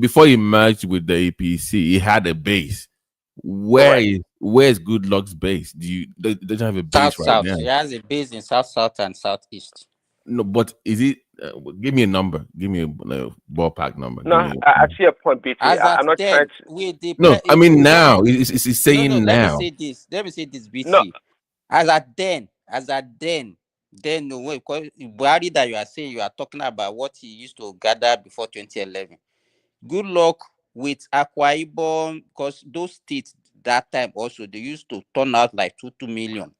before he merged with the APC, he had a base. Where's Good Luck's base? They don't have a base right South. now? He has a base in South and Southeast. No, but is it? Give me a number. Give me a ballpark number. No, I see a point, BT. As I'm at not trying then, to. with the No, I mean let now. me It's saying no. now. Let me say this, BT. No, As at then, no way. Because Buhari that you are saying, you are talking about what he used to gather before 2011. Good Luck with Akwa Ibom, because those states that time also they used to turn out like 2 million.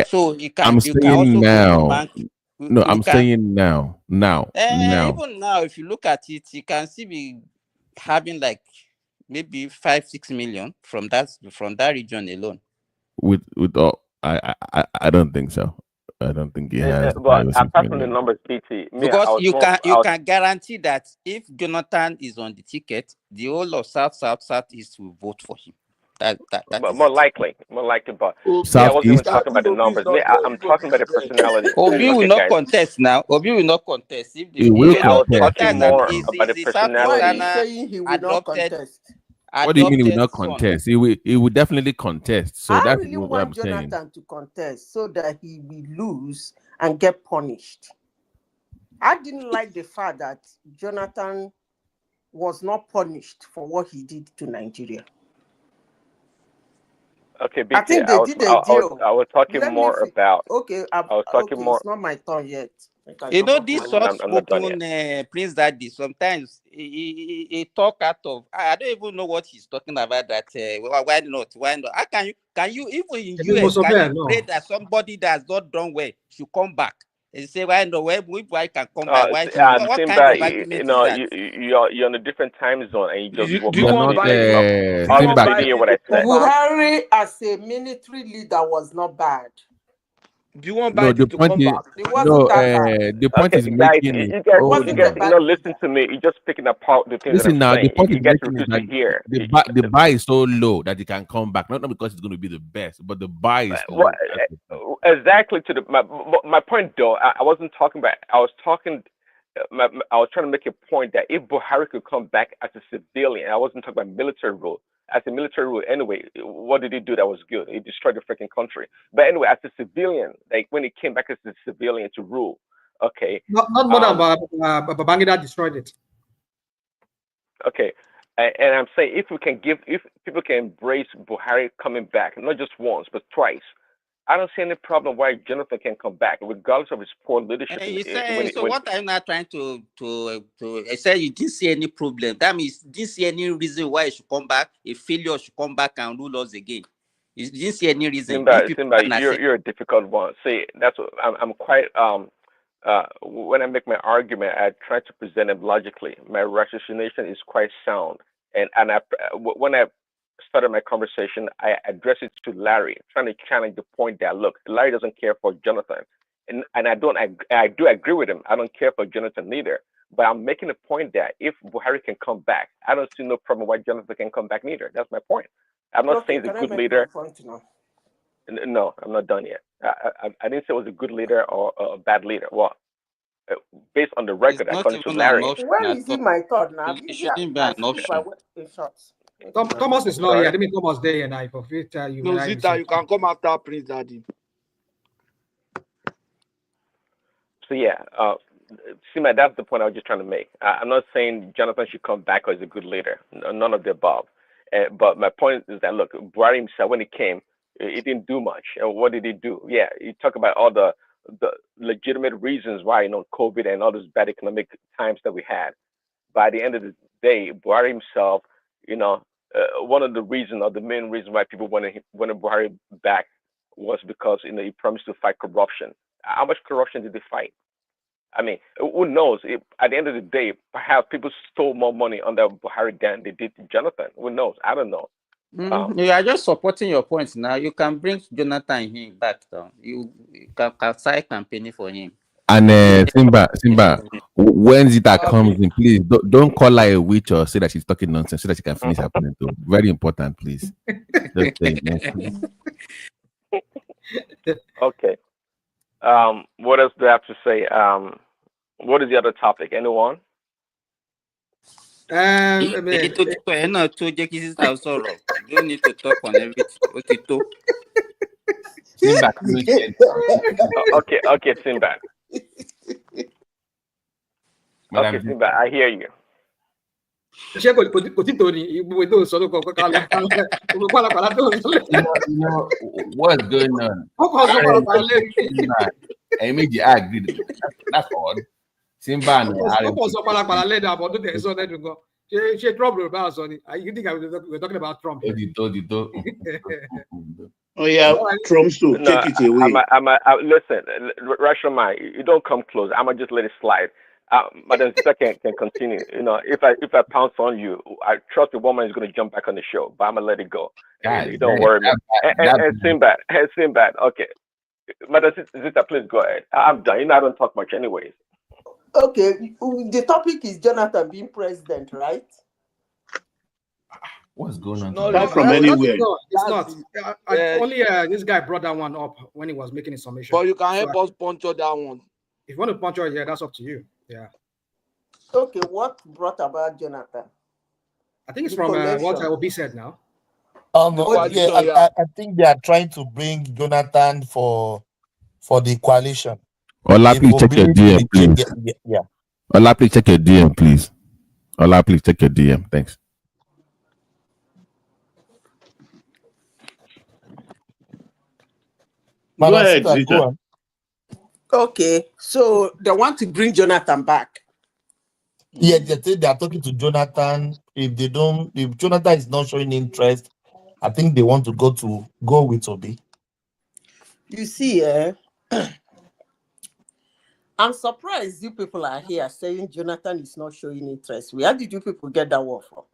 So you can saying also go to now. bank. No, I'm saying now. Even now, if you look at it, you can see be having like maybe 5-6 million from that region alone. With all, I don't think so. I don't think he has but 5 or 6 apart from the million. numbers, BT, me, Because I was you more. can guarantee that if Jonathan is on the ticket, the whole of Southeast will vote for him. That is More it. likely, but me, I wasn't even Southeast. talking about the numbers. Me, I'm talking about the personality. Obi will Okay, not guys. contest now. Obi will not contest. If He will Me, I was Jonathan talking contest. more is about the the Why is he personality. Southeasterner saying he will not contest? What do you mean he will adopted not son. contest? He will definitely contest. So I that's really what want I'm saying. Jonathan to contest so that he will lose and get punished. I didn't like the fact that Jonathan was not punished for what he did to Nigeria. Okay, I BT, think they did a deal. I was talking Let me more see. about. Okay, I was talking okay, more. it's not my turn yet. You know, this I'm not done soft-spoken Prince Daddy, sometimes he talk out of, I don't even know what he's talking about that, why not? How can you, even in US, can you pray that somebody that has not done well should come back? And say, why no, why can come back? Why, what kind Simba, of argument is that? you're on a different time zone, and you just walk you up want to Simba? didn't hear what I said. Buhari as a military leader was not bad. Do you want No, the point is It wasn't that bad. the point is Guys, making is you guys, listen leader. to me. You're just picking apart the things Listen that I'm now. The saying. point You is guys making is refuse that to hear. the buy is so low that he can come back. Not because it's going to be the best, but the buy is low. Exactly to my point though. I wasn't talking about. I was talking. I was trying to make a point that if Buhari could come back as a civilian, I wasn't talking about military rule. As a military rule, anyway, what did he do that was good? He destroyed the freaking country. But anyway, as a civilian, like when he came back as a civilian to rule, okay. Not more than Babangida destroyed it. Okay, and I'm saying if people can embrace Buhari coming back, not just once but twice, I don't see any problem why Jonathan can come back, regardless of his poor leadership. You say, what are you not trying to I said you didn't see any problem. That means you didn't see any reason why he should come back, a failure should come back and rule us again. You didn't see any reason. Simba, you're a difficult one. See, that's what I'm quite when I make my argument, I try to present it logically. My ratiocination is quite sound, and when I started my conversation, I addressed it to Larry, trying to challenge the point that look, Larry doesn't care for Jonathan, and I do agree with him. I don't care for Jonathan neither. But I'm making a point that if Buhari can come back, I don't see no problem why Jonathan can come back neither. That's my point. I'm not saying he's a good leader. No, I'm not done yet. I didn't say it was a good leader or a bad leader. Well, based on the record, according to Larry. Where is it my thought now? It shouldn't be an option. Thomas is not here. I didn't Thomas there and I tell you. No, Zita, you can come after Prince Daddy. So yeah, Sima, that's the point I was just trying to make. I'm not saying Jonathan should come back or is a good leader. None of the above. But my point is that look, Buhari himself, when he came, It didn't do much. And what did it do? Yeah, you talk about all the legitimate reasons why, COVID and all those bad economic times that we had. By the end of the day, Buhari himself, one of the reasons, or the main reason why people wanted Buhari back was because he promised to fight corruption. How much corruption did they fight? I mean, who knows? At the end of the day, perhaps people stole more money under Buhari than they did Jonathan. Who knows? I don't know. You are just supporting your points now. You can bring Jonathan him back down. You can start campaigning for him. And Simba, when Zita comes in, please don't call her a witch or say that she's talking nonsense so that she can finish her point. Very important, please. Okay. What else do I have to say? What is the other topic? Anyone? You don't need to talk on everything. Sinbad. Okay, Sinbad. Okay, Sinbad, I hear you. You know what's going on? I made you agree. That's odd. Simba trouble about Sonny. You think we're talking about Trump? Oh yeah, Trump's to take it away. Listen, Rashomai, you don't come close. I'ma just let it slide. Madam Zita can continue. If I pounce on you, I trust the woman is going to jump back on the show, but I'm gonna let it go. Don't worry, man. And Sinbad. Okay, Madam Zita, please go ahead. I'm done. I don't talk much, anyways. Okay, the topic is Jonathan being president, right? What's going on? Not from anywhere. It's not. Only this guy brought that one up when he was making his summation. But you can help us puncture that one. If you want to puncture it, yeah, that's up to you. Yeah. Okay, what brought about Jonathan? I think it's from what Obi said now. I think they are trying to bring Jonathan for the coalition. Ola, please check your DM, please. Yeah. Ola, please check your DM, please. Ola, please check your DM. Thanks. Go ahead, Zita. Okay, so they want to bring Jonathan back. Yeah, they are talking to Jonathan. If Jonathan is not showing interest, I think they want to go with Obi. You see, I'm surprised you people are here saying Jonathan is not showing interest. Where did you people get that word from?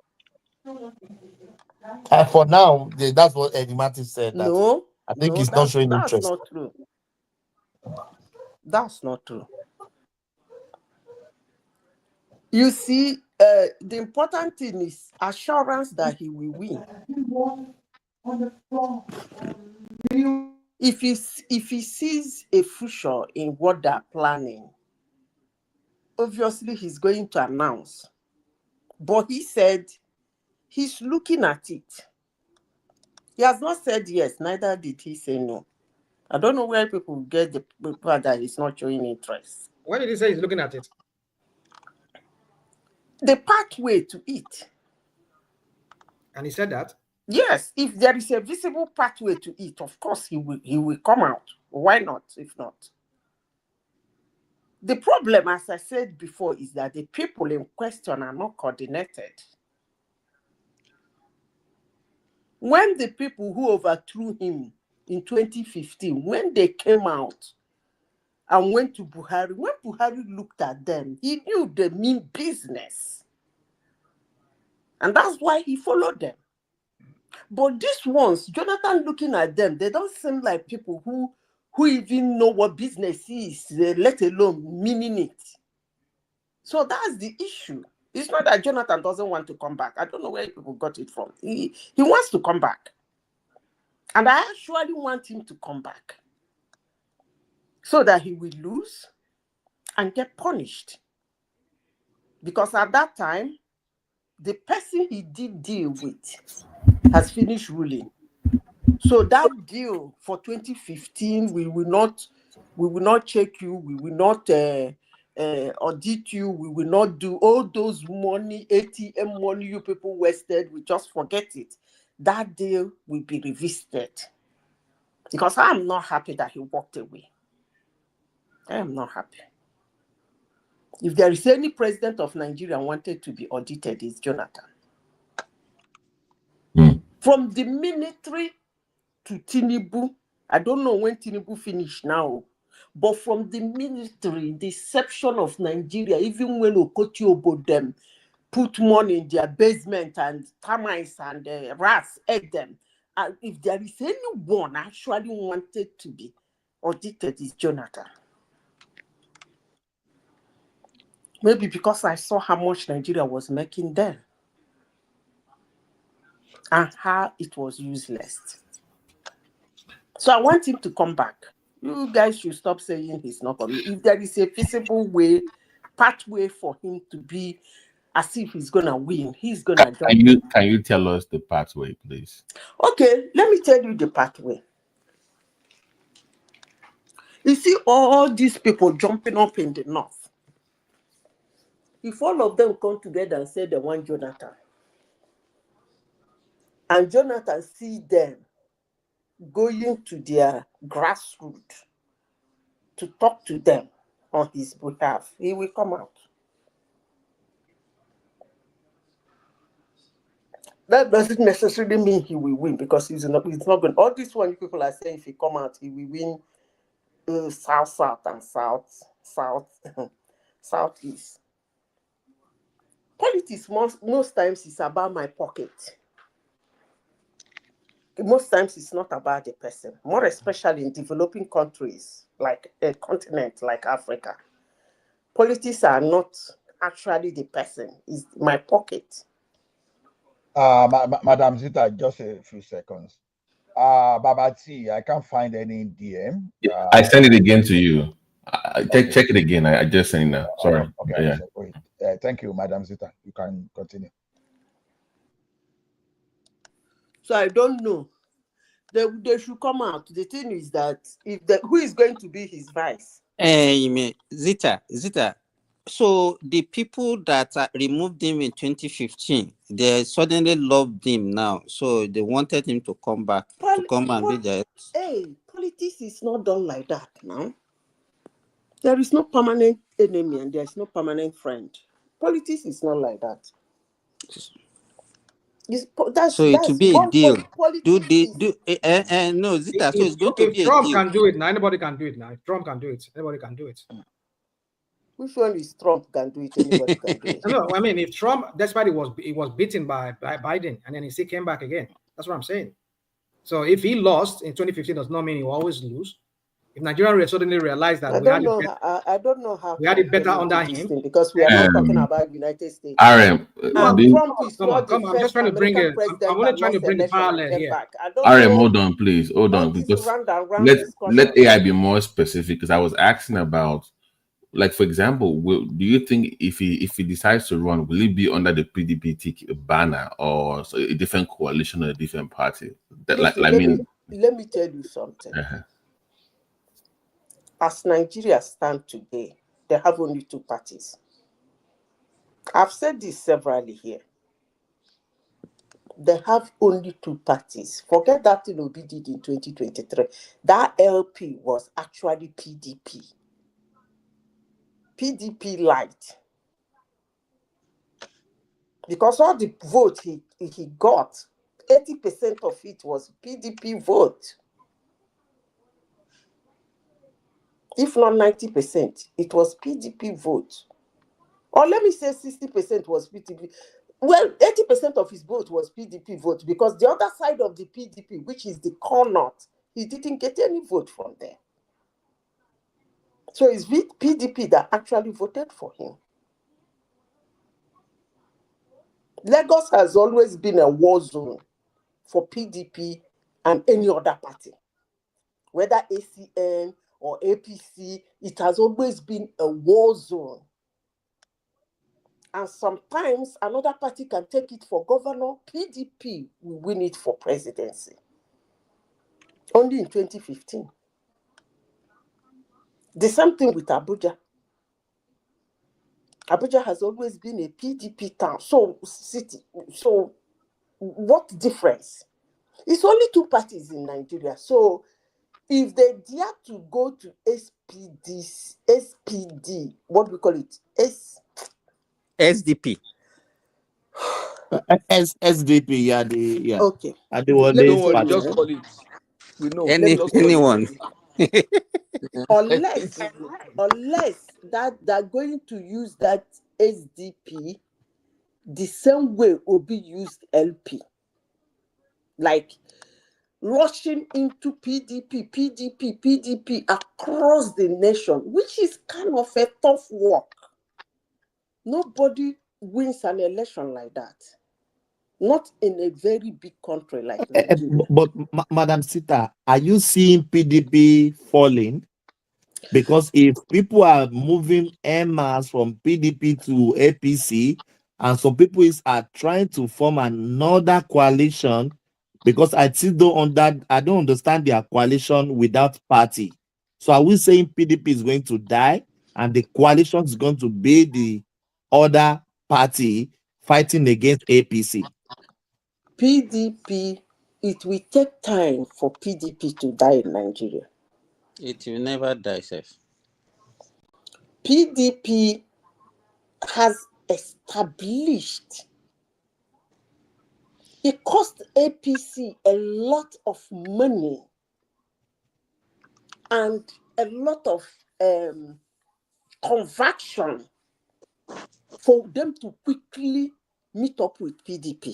For now, that's what Eddie Martin said. No, I think he's not showing interest. That's not true. That's not true. You see, the important thing is assurance that he will win. If he sees a future in what they're planning, obviously he's going to announce. But he said he's looking at it. He has not said yes, neither did he say no. I don't know where people get the part that he's not showing interest. When did he say he's looking at it? The pathway to it. And he said that? Yes, if there is a visible pathway to it, of course he will come out. Why not, if not? The problem, as I said before, is that the people in question are not coordinated. When the people who overthrew him in 2015, when they came out and went to Buhari, when Buhari looked at them, he knew they mean business. And that's why he followed them. But these ones, Jonathan looking at them, they don't seem like people who even know what business is, let alone meaning it. So that's the issue. It's not that Jonathan doesn't want to come back. I don't know where people got it from. He wants to come back. And I actually want him to come back so that he will lose and get punished. Because at that time, the person he did deal with has finished ruling. So that deal for 2015, we will not check you, we will not audit you, we will not do all those money, ATM money you people wasted, we just forget it. That deal will be revisited. Because I am not happy that he walked away. I am not happy. If there is any president of Nigeria wanted to be audited, it's Jonathan. From the military to Tinubu, I don't know when Tinubu finished now, but from the military, the deception of Nigeria, even when Okotiobo them put money in their basement and termites and rats ate them, and if there is anyone actually wanted to be audited, it's Jonathan. Maybe because I saw how much Nigeria was making then and how it was useless. So I want him to come back. You guys should stop saying he's not coming. If there is a feasible way, pathway for him to be as if he's gonna win, he's gonna jump. Can you tell us the pathway, please? Okay, let me tell you the pathway. You see all these people jumping up in the north. If all of them come together and say they want Jonathan, and Jonathan see them going to their grassroots to talk to them on his behalf, he will come out. That doesn't necessarily mean he will win because he's not going. All this one people are saying if he come out, he will win south and southeast. Politics most times is about my pocket. Most times it's not about the person, more especially in developing countries like a continent like Africa. Politics are not actually the person, it's my pocket. Madam Zita, just a few seconds. Baba T, I can't find any DM. I send it again to you. Check it again. I just sent it now. Sorry. Okay. Yeah. Thank you, Madam Zita. You can continue. So I don't know. They should come out. The thing is that who is going to be his vice? Zita. So the people that removed him in 2015, they suddenly loved him now. So they wanted him to come back to come and be there. Hey, politics is not done like that now. There is no permanent enemy and there is no permanent friend. Politics is not like that. So it will be a deal. No, Zita. So it's going to be a deal. Trump can do it now. Anybody can do it now. If Trump can do it, anybody can do it. Which one is Trump can do it? Anybody can do it. No, I mean, if Trump, despite he was beaten by Biden, and then he still came back again. That's what I'm saying. So if he lost in 2015, does not mean he will always lose. If Nigeria suddenly realized that I don't know how we had it better under him because we are not talking about United States. RM, Trump is not the first American president. I'm only trying to bring the parallel here. RM, hold on, please, hold on, because let AI be more specific. Because I was asking about, like, for example, do you think if he decides to run, will it be under the PDP banner or a different coalition or a different party? Let me tell you something. As Nigeria stands today, they have only two parties. I've said this severally here. They have only two parties. Forget that thing Obi did in 2023. That LP was actually PDP. PDP light. Because all the vote he got, 80% of it was PDP vote. If not 90%, it was PDP vote. Or let me say 60% was PDP. Well, 80% of his vote was PDP vote because the other side of the PDP, which is the core north, he didn't get any vote from there. So it's PDP that actually voted for him. Lagos has always been a war zone for PDP and any other party. Whether ACN or APC, it has always been a war zone. And sometimes another party can take it for governor, PDP will win it for presidency. Only in 2015. The same thing with Abuja. Abuja has always been a PDP town. So what difference? It's only two parties in Nigeria. So if they dare to go to SPD, what do we call it? SDP. SDP, yeah, Okay. Don't worry, party. just call it. We know. Anyone. unless that they're going to use that SDP the same way Obi used LP, like rushing into PDP across the nation, which is kind of a tough work. Nobody wins an election like that. Not in a very big country like Nigeria. But Madam Sita, are you seeing PDP falling? Because if people are moving en masse from PDP to APC, and some people are trying to form another coalition, because I don't understand their coalition without party. So are we saying PDP is going to die and the coalition is going to be the other party fighting against APC? PDP, it will take time for PDP to die in Nigeria. It will never die, Seth. PDP has established. It cost APC a lot of money and a lot of conviction for them to quickly meet up with PDP.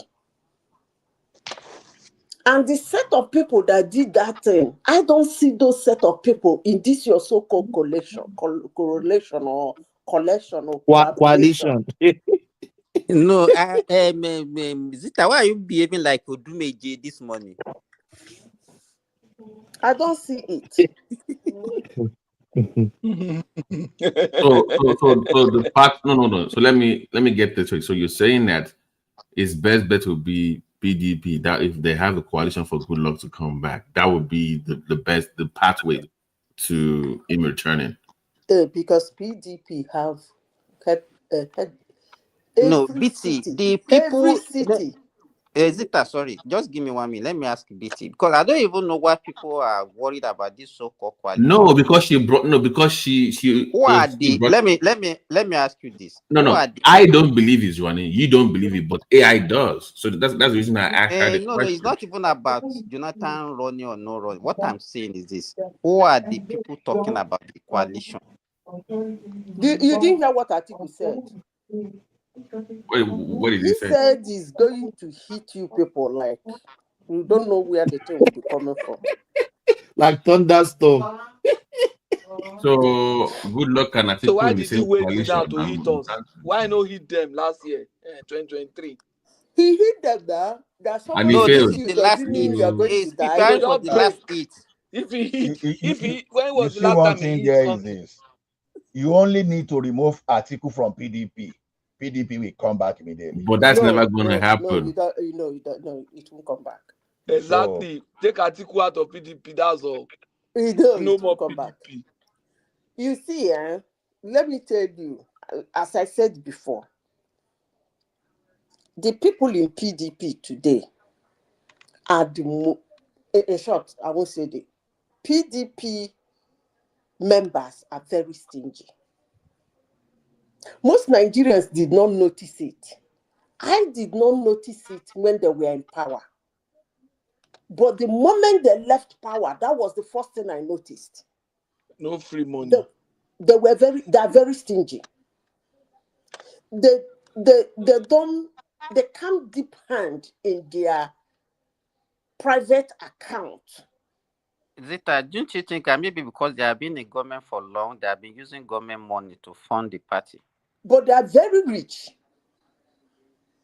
And the set of people that did that thing, I don't see those set of people in this your so-called coalition or coalition. No, Zita, why are you behaving like Odumeje this morning? I don't see it. So the part no. So let me get this right. So you're saying that it's best bet to be PDP, that if they have a coalition for good luck to come back, that would be the best, the pathway to him returning. Because PDP have had no, BT, the people. Every city. Zita, sorry, just give me 1 minute. Let me ask BT, because I don't even know why people are worried about this so-called coalition. No, because she. Who are they? Let me ask you this. No. I don't believe he's running. You don't believe it, but AI does. So that's the reason I asked her the question. No, it's not even about Jonathan running or no running. What I'm saying is this: who are the people talking about the coalition? You didn't hear what Atiku said. Wait, what did he say? He said he's going to hit you people like you don't know where the thing will be coming from. Like thunderstorm. So good luck and So why did he wait now to hit us? Why not hit them last year, 2023? He hit them now. That's and he failed. You doesn't mean you are going to die. For the last 8. If he when was the see last one time thing he there hit is something? this. You only need to remove Atiku from PDP. PDP will come back immediately. But that's never going to happen. No, it won't come back. Exactly. So, take Atiku out of PDP, that's all. No more come PDP. Back. You see, let me tell you, as I said before, the people in PDP today are in short, I won't say the PDP members are very stingy. Most Nigerians did not notice it. I did not notice it when they were in power. But the moment they left power, that was the first thing I noticed. No free money. They are very stingy. They can't dip hand in their private account. Zita, don't you think maybe because they have been in government for long, they have been using government money to fund the party? But they are very rich.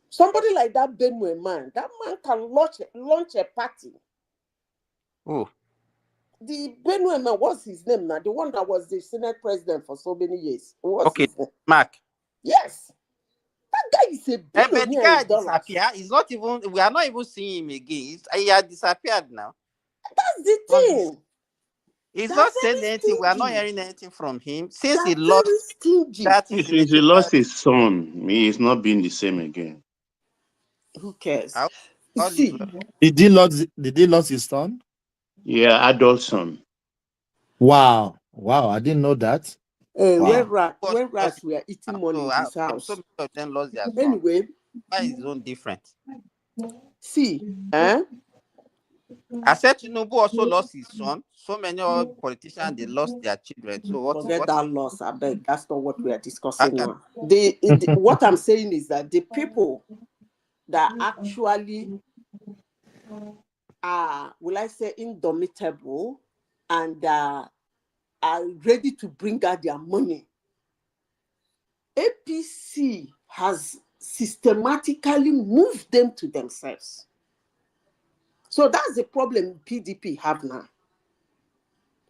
Somebody like that Benue man, that man can launch a party. Oh. The Benue man, what's his name now? The one that was the Senate president for so many years. What's his name? Mark. Yes. That guy is a billionaire. But the guy disappeared. He's not even. We are not even seeing him again. He has disappeared now. That's the thing. He's not saying anything. We are not hearing anything from him since he lost. Since he lost his son, he is not being the same again. Who cares? Did he lose his son? Yeah, adult son. Wow. Wow. I didn't know that. Wow. When rats were eating money in his house. So many of them lost their son. Anyway, why is own different? See, I said Tinubu also lost his son. So many other politicians, they lost their children. So what? Forget that loss, I beg. That's not what we are discussing now. What I'm saying is that the people that actually are, will I say, indomitable and are ready to bring out their money, APC has systematically moved them to themselves. So that's the problem PDP have now.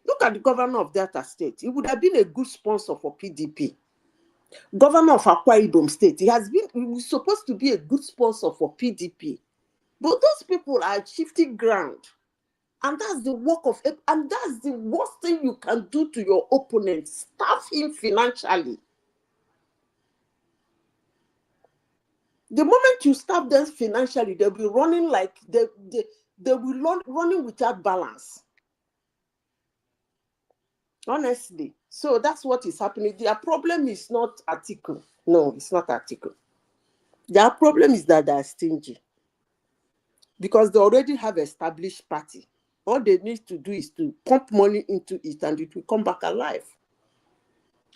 Look at the governor of Delta State. He would have been a good sponsor for PDP. Governor of Akwa Ibom State, he was supposed to be a good sponsor for PDP. But those people are shifting ground. And that's the work of it. And that's the worst thing you can do to your opponent. Starve him financially. The moment you starve them financially, they'll be running like they will be running without balance. Honestly. So that's what is happening. Their problem is not Atiku. No, it's not Atiku. Their problem is that they're stingy. Because they already have established party. All they need to do is to pump money into it and it will come back alive.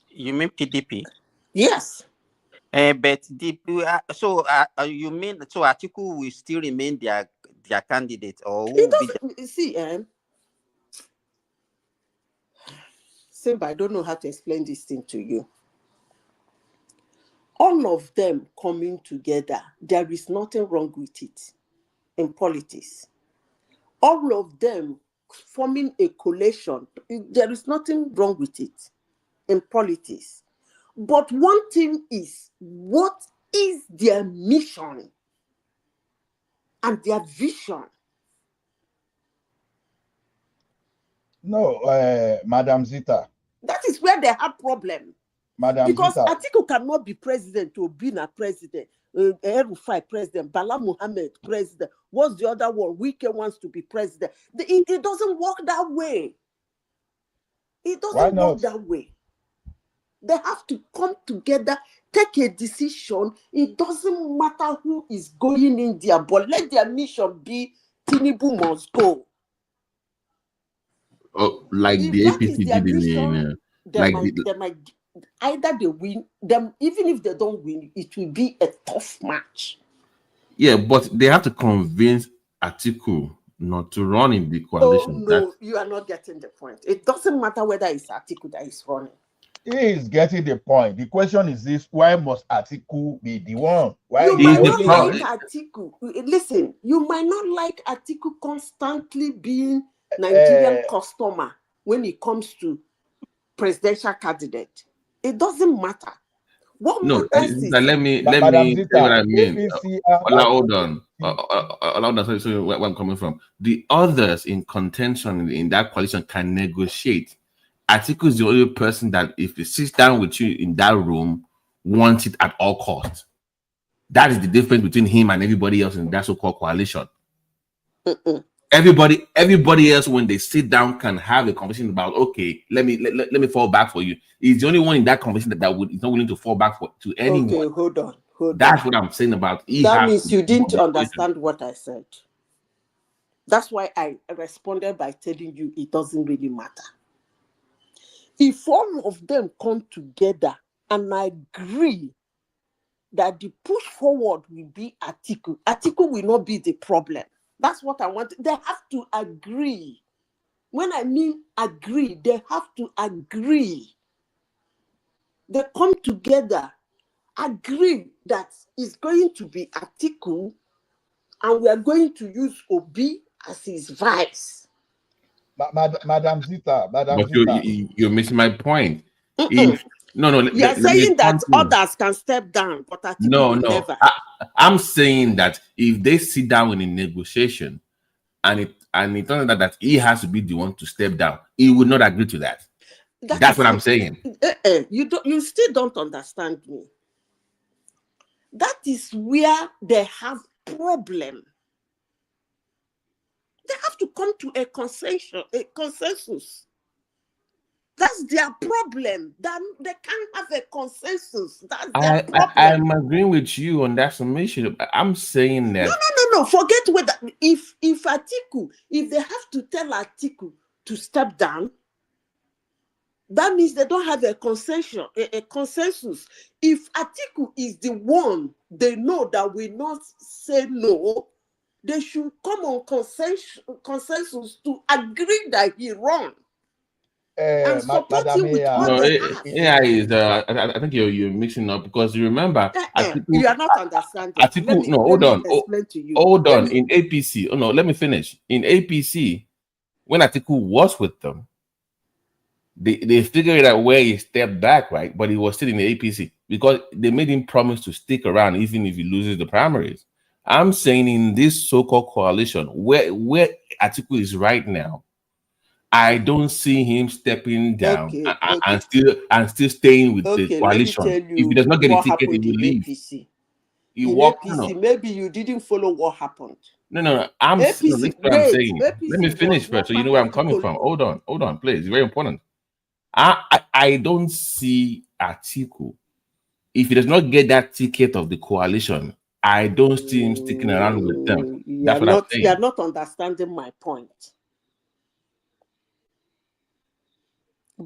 You mean PDP? Yes. But you mean so Atiku will still remain their candidate, or who will be Simba, I don't know how to explain this thing to you. All of them coming together, there is nothing wrong with it in politics. All of them forming a coalition, there is nothing wrong with it in politics. But one thing is, what is their mission and their vision? No, Madam Zita. That is where they have problem. Madam because Zita. Atiku cannot be president to be a president. El-Rufai president, Bala Muhammad president. What's the other one? Wike wants to be president. It doesn't work that way. It doesn't work that way. They have to come together, take a decision. It doesn't matter who is going in there, but let their mission be Tinubu must go. Oh, like If the that APC is their did mission, they in might either they win them, even if they don't win, it will be a tough match. yeah, but they have to convince Atiku not to run in the coalition. Oh no, you are not getting the point. It doesn't matter whether it's Atiku that is running. He is getting the point. The question is this: why must Atiku be the one? Why you might not like Atiku. Listen, you might not like Atiku constantly being Nigerian customer when it comes to presidential candidate. It doesn't matter. What matters is let me say what I mean. Hold on. Sorry, where I'm coming from. The others in contention in that coalition can negotiate. Atiku is the only person that, if he sits down with you in that room, wants it at all costs. That is the difference between him and everybody else in that so-called coalition. Everybody else, when they sit down, can have a conversation about, okay, let me fall back for you. He's the only one in that conversation that is not willing to fall back to anyone. Okay, hold on. That's what I'm saying about. That means you didn't understand what I said. That's why I responded by telling you it doesn't really matter. If all of them come together and agree that the push forward will be Atiku, Atiku will not be the problem. That's what I want. They have to agree. When I mean agree, they have to agree. They come together, agree that it's going to be Atiku, and we are going to use Obi as his vice. Madam Zita. You're missing my point. You are saying that others can step down, but Atiku will never. I'm saying that if they sit down in a negotiation and it turns out that he has to be the one to step down, he would not agree to that. That's what I'm saying. You still don't understand me. That is where they have problem. They have to come to a consensus. That's their problem. That they can't have a consensus. That's their problem. I'm agreeing with you on that submission. I'm saying that No. Forget whether if Atiku, if they have to tell Atiku to step down, that means they don't have a consensus. A consensus. If Atiku is the one they know that will not say no, they should come on consensus to agree that he wrong. And support him with all they have. AI is. I think you're mixing up because you remember. Atiku, you are not understanding. Atiku, hold on. Hold on. In APC, let me finish. In APC, when Atiku was with them, they figured out where he stepped back, right? But he was still in the APC because they made him promise to stick around even if he loses the primaries. I'm saying in this so-called coalition, where Atiku is right now, I don't see him stepping down and still staying with the coalition. If he does not get a ticket, he will leave. APC. Maybe you didn't follow what happened. No. I'm saying. Let me finish first, so you know where I'm coming from. Hold on, please. It's very important. I don't see Atiku. If he does not get that ticket of the coalition, I don't see him sticking around with them. That's what I'm saying. You are not understanding my point.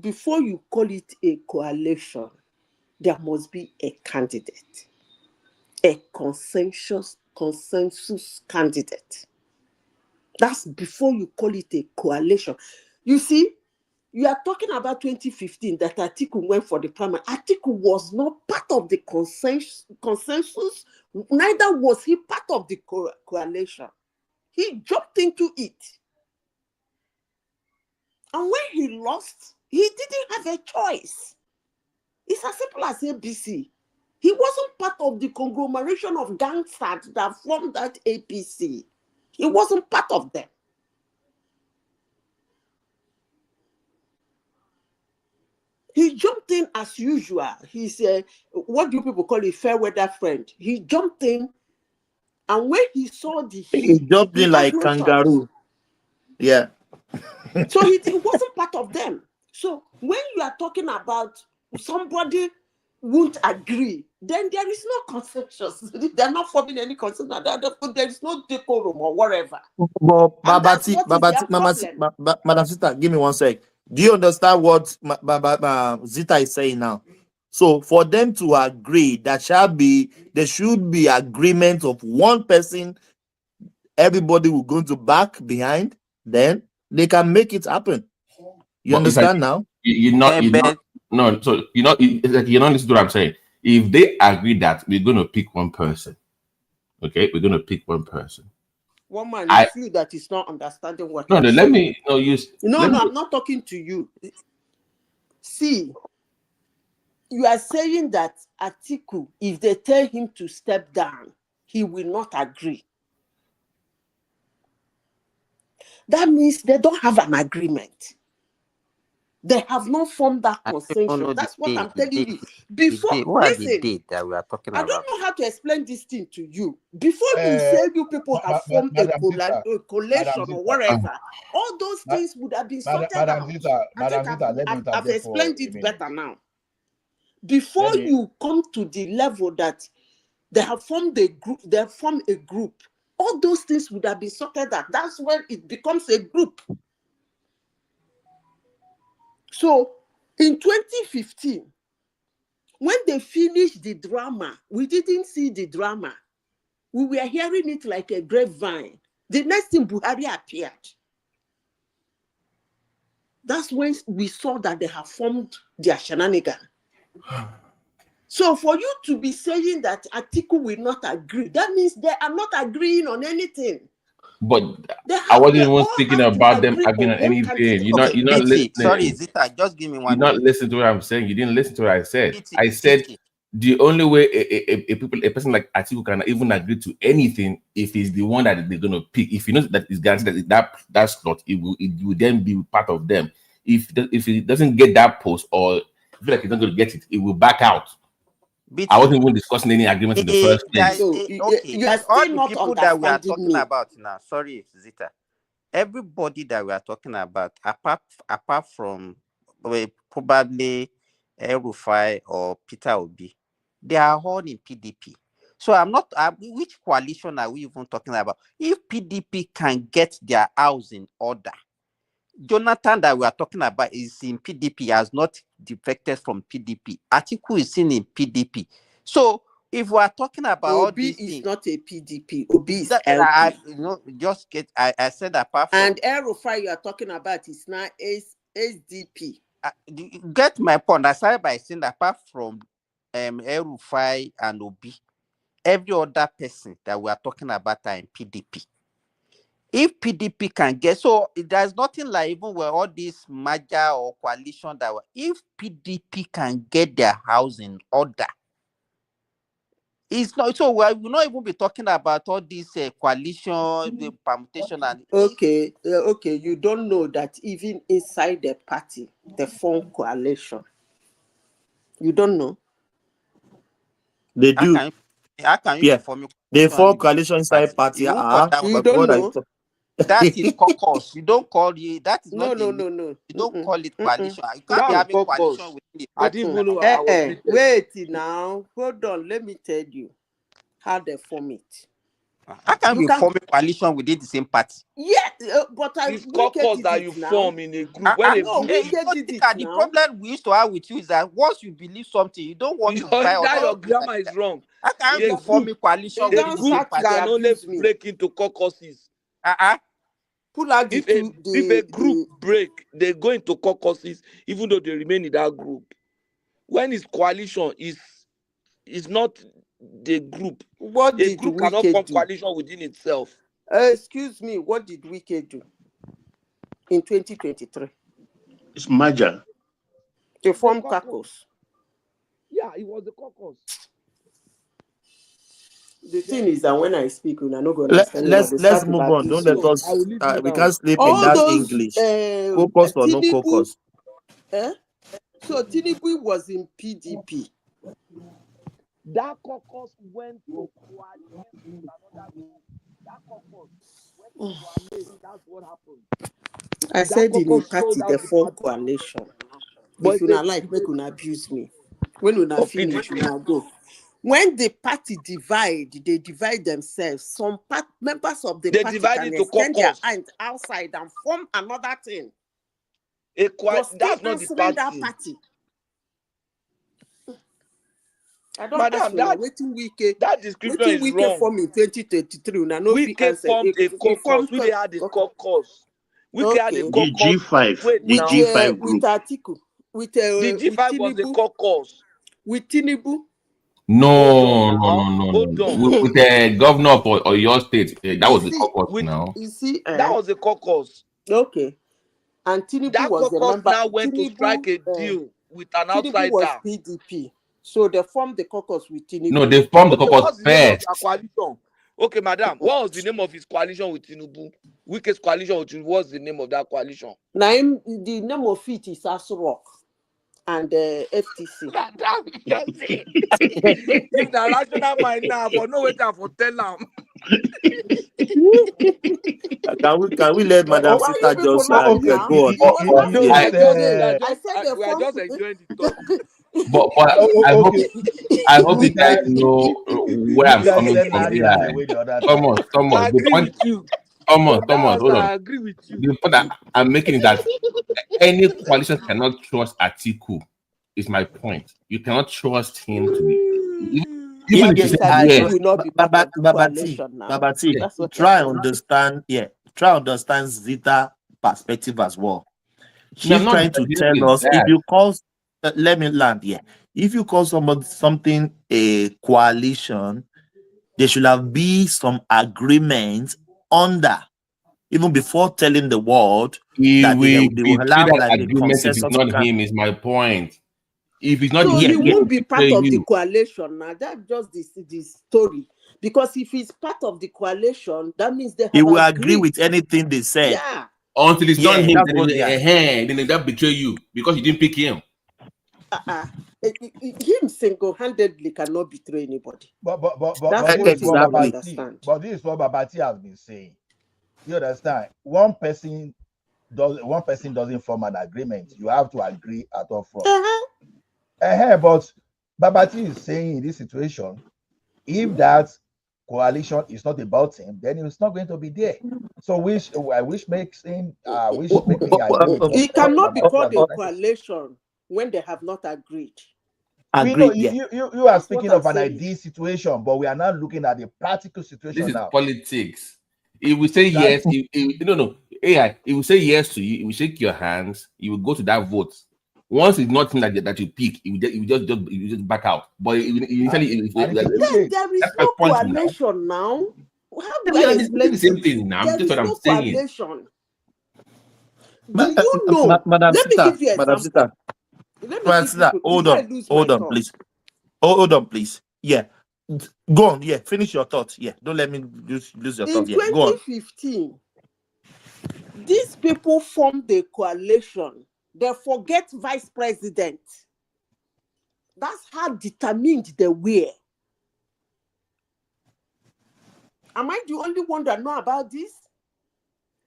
Before you call it a coalition, there must be a candidate, a consensus candidate. That's before you call it a coalition. You see, you are talking about 2015 that Atiku went for the primary. Atiku was not part of the consensus, neither was he part of the coalition. He jumped into it. And when he lost, he didn't have a choice. It's as simple as ABC. He wasn't part of the conglomeration of gangsters that formed that APC. He wasn't part of them. He jumped in as usual. He's what do people call a fair weather friend? He jumped in, and when he saw the heat, he jumped in like kangaroo. Yeah. So he wasn't part of them. So when you are talking about somebody won't agree, then there is no consensus. They're not forming any consensus. There is no decorum or whatever. But Madam Zita, give me 1 sec. Do you understand what Zita is saying now? So for them to agree, there should be agreement of one person. Everybody will go to back behind. Then they can make it happen. You understand now? You're not listening to what I'm saying. If they agree that we're going to pick one person, okay, we're going to pick one person. One man, I feel that is not understanding what. I'm not talking to you. See, you are saying that Atiku, if they tell him to step down, he will not agree. That means they don't have an agreement. They have not formed that consensus. That's what I'm telling you. Before, listen, that we are talking I don't know how to explain this thing to you. Before you say you people have formed a coalition or whatever, all those things would have been sorted out. I've explained it better now. Before you come to the level that they have formed a group, all those things would have been sorted out. That's when it becomes a group. So in 2015, when they finished the drama, we didn't see the drama. We were hearing it like a grapevine. The next thing, Buhari appeared. That's when we saw that they have formed their shenanigan. So for you to be saying that Atiku will not agree, that means they are not agreeing on anything. But I wasn't even speaking about them agreeing on anything. You're not listening. Sorry, Zita, just give me 1 minute. You're not listening to what I'm saying. You didn't listen to what I said. I said the only way a person like Atiku can even agree to anything if he's the one that they're going to pick. If he knows that it's guaranteed that slot, it will then be part of them. If he doesn't get that post or feel like he's not going to get it, it will back out. I wasn't even discussing any agreement in the first place. You are still not people that we are talking about now. Sorry, Zita. Everybody that we are talking about, apart from probably El-Rufai or Peter Obi. They are all in PDP. So which coalition are we even talking about? If PDP can get their house in order, Jonathan that we are talking about is in PDP, has not defected from PDP. Atiku is in PDP. So if we are talking about all Obi these is things, not a PDP. Obi is I LP. I said apart from And El-Rufai you are talking about is now SDP. Get my point. I started by saying that apart from El-Rufai and Obi, every other person that we are talking about are in PDP. If PDP can get, so there's nothing like even where all these merger or coalition that if PDP can get their house in order, it's not so we'll not even be talking about all these coalition, the permutation and okay, you don't know that even inside the party, the form coalition. You don't know. They do. How can you be forming they form coalition inside party? You don't know. That is caucus. You don't call it. That is no. not. You don't call it coalition. You can't be having coalition with the I didn't even know I was wait now. Hold on. Let me tell you how they form it. How can you form a coalition within the same party? Yeah, but it's caucus that you form in a group. The problem we used to have with you is that once you believe something, you don't want to buy that your grammar is wrong. How can you form a coalition within the same party? Can only break into caucuses. If a group break, they go into caucuses, even though they remain in that group. When it's coalition, is not the group. A group cannot form coalition within itself. Excuse me, what did Wike do in 2023? It's merger. To form caucus. Yeah, it was the caucus. The thing is that when I speak, we're not going to let's move on. Don't let us. We can't sleep in that English. Caucus or no caucus. So Tinubu was in PDP. That caucus went to coalition with another group. That caucus went to coalition. That's what happened. I said in a party, the form coalition. But if you not like, make you abuse me. When you not finish, you not go. When the party divide, they divide themselves. Some members of the party can extend their hands outside and form another thing. That's not the party. I don't Madam, that description is wrong. Form in 2023. Wike formed a caucus. We had a caucus. Wike had a caucus. The G5. The G5 group. With Atiku. The G5 was a caucus. With Tinubu. No. With the governor of your state, that was the caucus now. You see, that was a caucus. Okay. And Tinubu that was caucus the member. Now went to strike a deal with an outsider. Tinubu was PDP. So they formed the caucus with Tinubu. No, they formed the caucus first. Okay, madam, what was the name of his coalition with Tinubu? Wike's coalition with Tinubu, what's the name of that coalition? Now, the name of it is Asrock and FTC. If the rational mind now, for no way for tell them. Can we let Madam Sister just go on? I said we are just enjoying the talk. But I hope you guys know where I'm coming from. Yeah. Thomas. I agree with you. Thomas, hold on. I agree with you. The point that I'm making is that any coalition cannot trust Atiku. Is my point. You cannot trust him to be. Even if you say will not be Babati, try understand. Yeah, try understand Zita perspective as well. She's trying to tell us if you call. Let me land here. If you call something a coalition, there should have been some agreement under, even before telling the world that they will allow like agreement. If it's not him, is my point. If it's not so him, he won't be part of the coalition now. That's just this story. Because if he's part of the coalition, that means they have he will agree with anything they say. Yeah. Until it's not him, then that betray you because you didn't pick him. Him single-handedly cannot betray anybody. But this is what Babati has been saying. You understand? One person one person doesn't form an agreement, you have to agree at all front. But Babati is saying in this situation, if that coalition is not about him, then he's not going to be there. So which makes him it cannot be called a coalition when they have not agreed. We know you are speaking of an ideal situation, but we are not looking at the practical situation. This is now. Politics. If we say yes, no. AI, if we say yes to you, if we shake your hands, you will go to that vote. Once it's not that you pick, you just back out. But initially, there is no coalition now. How do I explain the same thing now? There That's is what I'm no saying. coalition. Do you know? Madam Let me give you an Madam example. Hold on, please. Hold on, please. Yeah. Go on. Yeah, finish your thoughts. Yeah, don't let me lose your thoughts. Yeah, go on. In 2015, these people formed the coalition. They forget vice president. That's how determined they were. Am I the only one that know about this?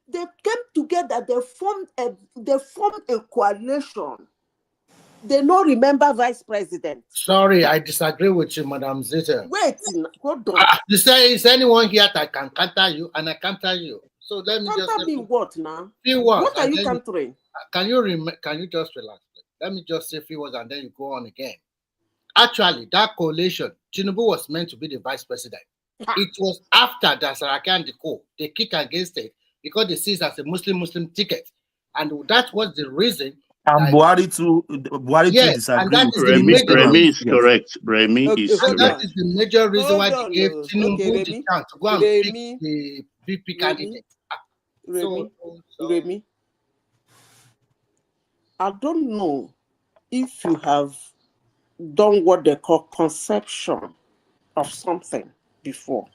They came together. They formed a coalition. They don't remember vice president. Sorry, I disagree with you, Madam Zita. Wait, hold on. You say, is anyone here that can counter you? And I counter you. So let me counter me what now? Few words. What are you countering? Can you just relax? Let me just say a few words and then you go on again. Actually, that coalition, Tinubu was meant to be the vice president. It was after that Saraki and the co, they kick against it because they see it as a Muslim ticket. And that was the reason. And Buhari to disagree. And Remy is correct. Remy is correct. That is the major reason why they gave Tinubu the chance to go and pick the VP candidate. Remy, I don't know if you have done what they call conception of something before.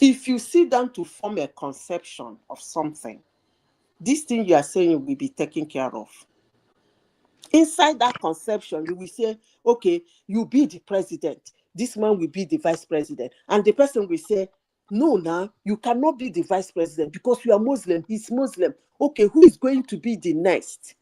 If you sit down to form a conception of something, this thing you are saying will be taken care of. Inside that conception, you will say, okay, you be the president. This man will be the vice president. And the person will say, no, you cannot be the vice president because you are Muslim. He's Muslim. Okay, who is going to be the next?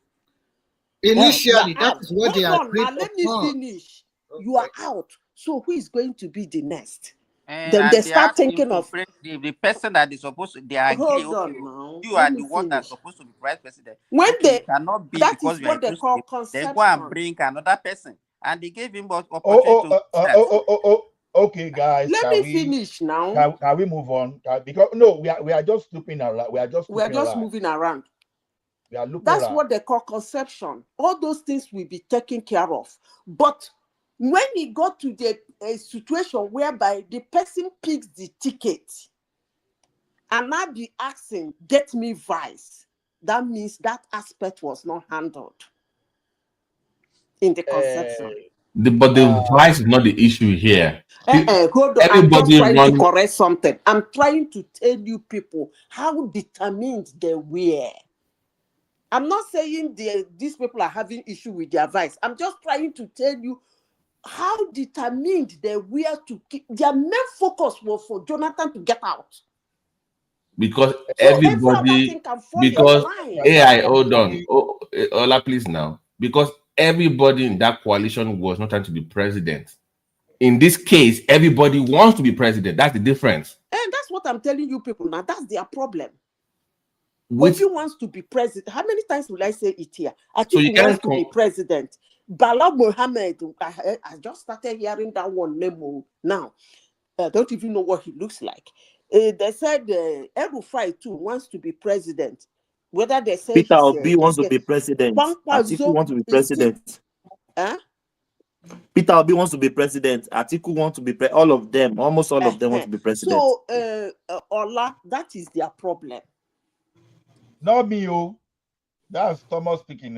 Initially, that is what they are. Let me finish. You are out. So who is going to be the next? And then they start thinking of the person that is supposed to. They agree. Hold on now. You are the one that's supposed to be vice president. When they cannot be that because is you what are they call conception. They go and bring another person, and they gave him opportunity to. Okay, guys. Let me finish now. Can we move on? Because no, we are just looping around. We are just moving around. We are looking. That's around. what they call conception. All those things will be taken care of. But when it got to the situation whereby the person picks the ticket and now be asking, get me vice, that means that aspect was not handled in the conception. But the vice is not the issue here. Hold on. I'm just trying to correct something. I'm trying to tell you people how determined they were. I'm not saying these people are having issue with their vice. I'm just trying to tell you how determined they were to keep. Their main focus was for Jonathan to get out. Because everybody, because AI, hold on. Ola, please now. Because everybody in that coalition was not trying to be president. In this case, everybody wants to be president. That's the difference. And that's what I'm telling you people now. That's their problem. Obi wants to be president. How many times will I say it here? Atiku wants to be president. Bala Mohammed, I just started hearing that one name now. I don't even know what he looks like. They said El-Rufai too wants to be president. Whether they say Peter Obi wants to be president. Atiku wants to be president. Peter Obi wants to be president. Atiku wants to be all of them. Almost all of them want to be president. So, Ola, that is their problem. Not me, that's Thomas speaking.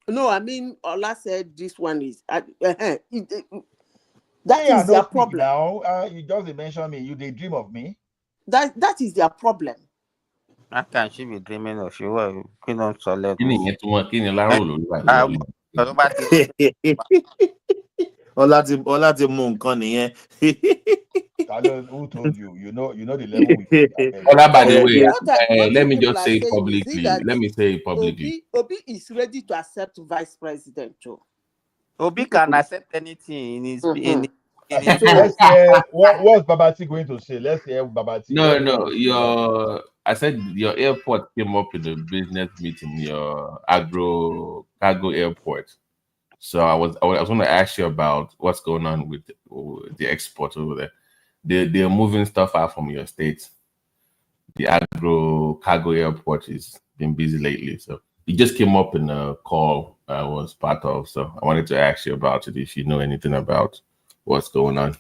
No, I mean, Ola said this one is that is their problem. Now, you just mentioned me. You daydream of me. That is their problem. How can she be dreaming of you? Ola ti mú nǹkan nìyẹn. Who told you? You know the level we Ola, by the way, What let me people just are say it saying is publicly. that Let me say it publicly. Obi is ready to accept vice president too. Obi can accept anything in his Let's hear what's Babati going to say. Let's hear Babati. No. I said your airport came up in a business meeting, your cargo airport. So I was going to ask you about what's going on with the export over there. They're moving stuff out from your state. The cargo airport has been busy lately, so it just came up in a call I was part of. So I wanted to ask you about it if you know anything about what's going on.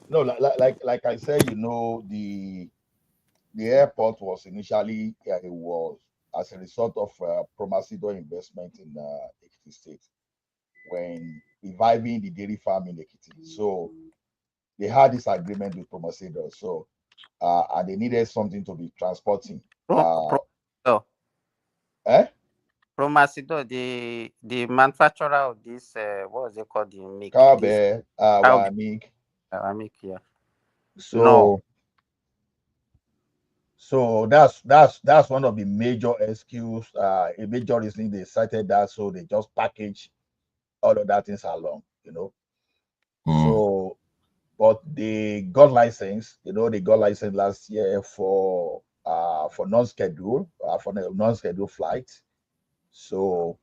No, like I said, the airport was initially it was as a result of Promasido investment in Ekiti State when reviving the dairy farm in Ekiti. So they had this agreement with Promasido. So and they needed something to be transporting. Promasido, the manufacturer of this what was it called? The milk. Wamik. Wamik, yeah. So that's one of the major excuse, a major reason they cited that. So they just package all of that things along, So, but they got license, they got license last year for non-scheduled flights. So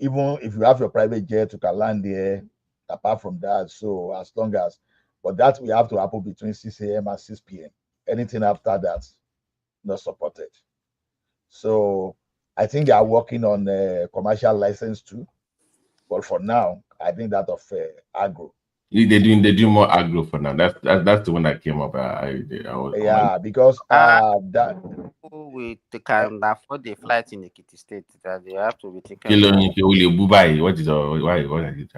even if you have your private jet, you can land there. Apart from that, so as long as, but that we have to happen between 6 a.m. and 6 p.m. Anything after that, not supported. So I think they are working on a commercial license too. But for now, I think that of agro. They do more agro for now. That's the one that came up. Because that we can afford the flight in Ekiti State that they have to be taken. What is it?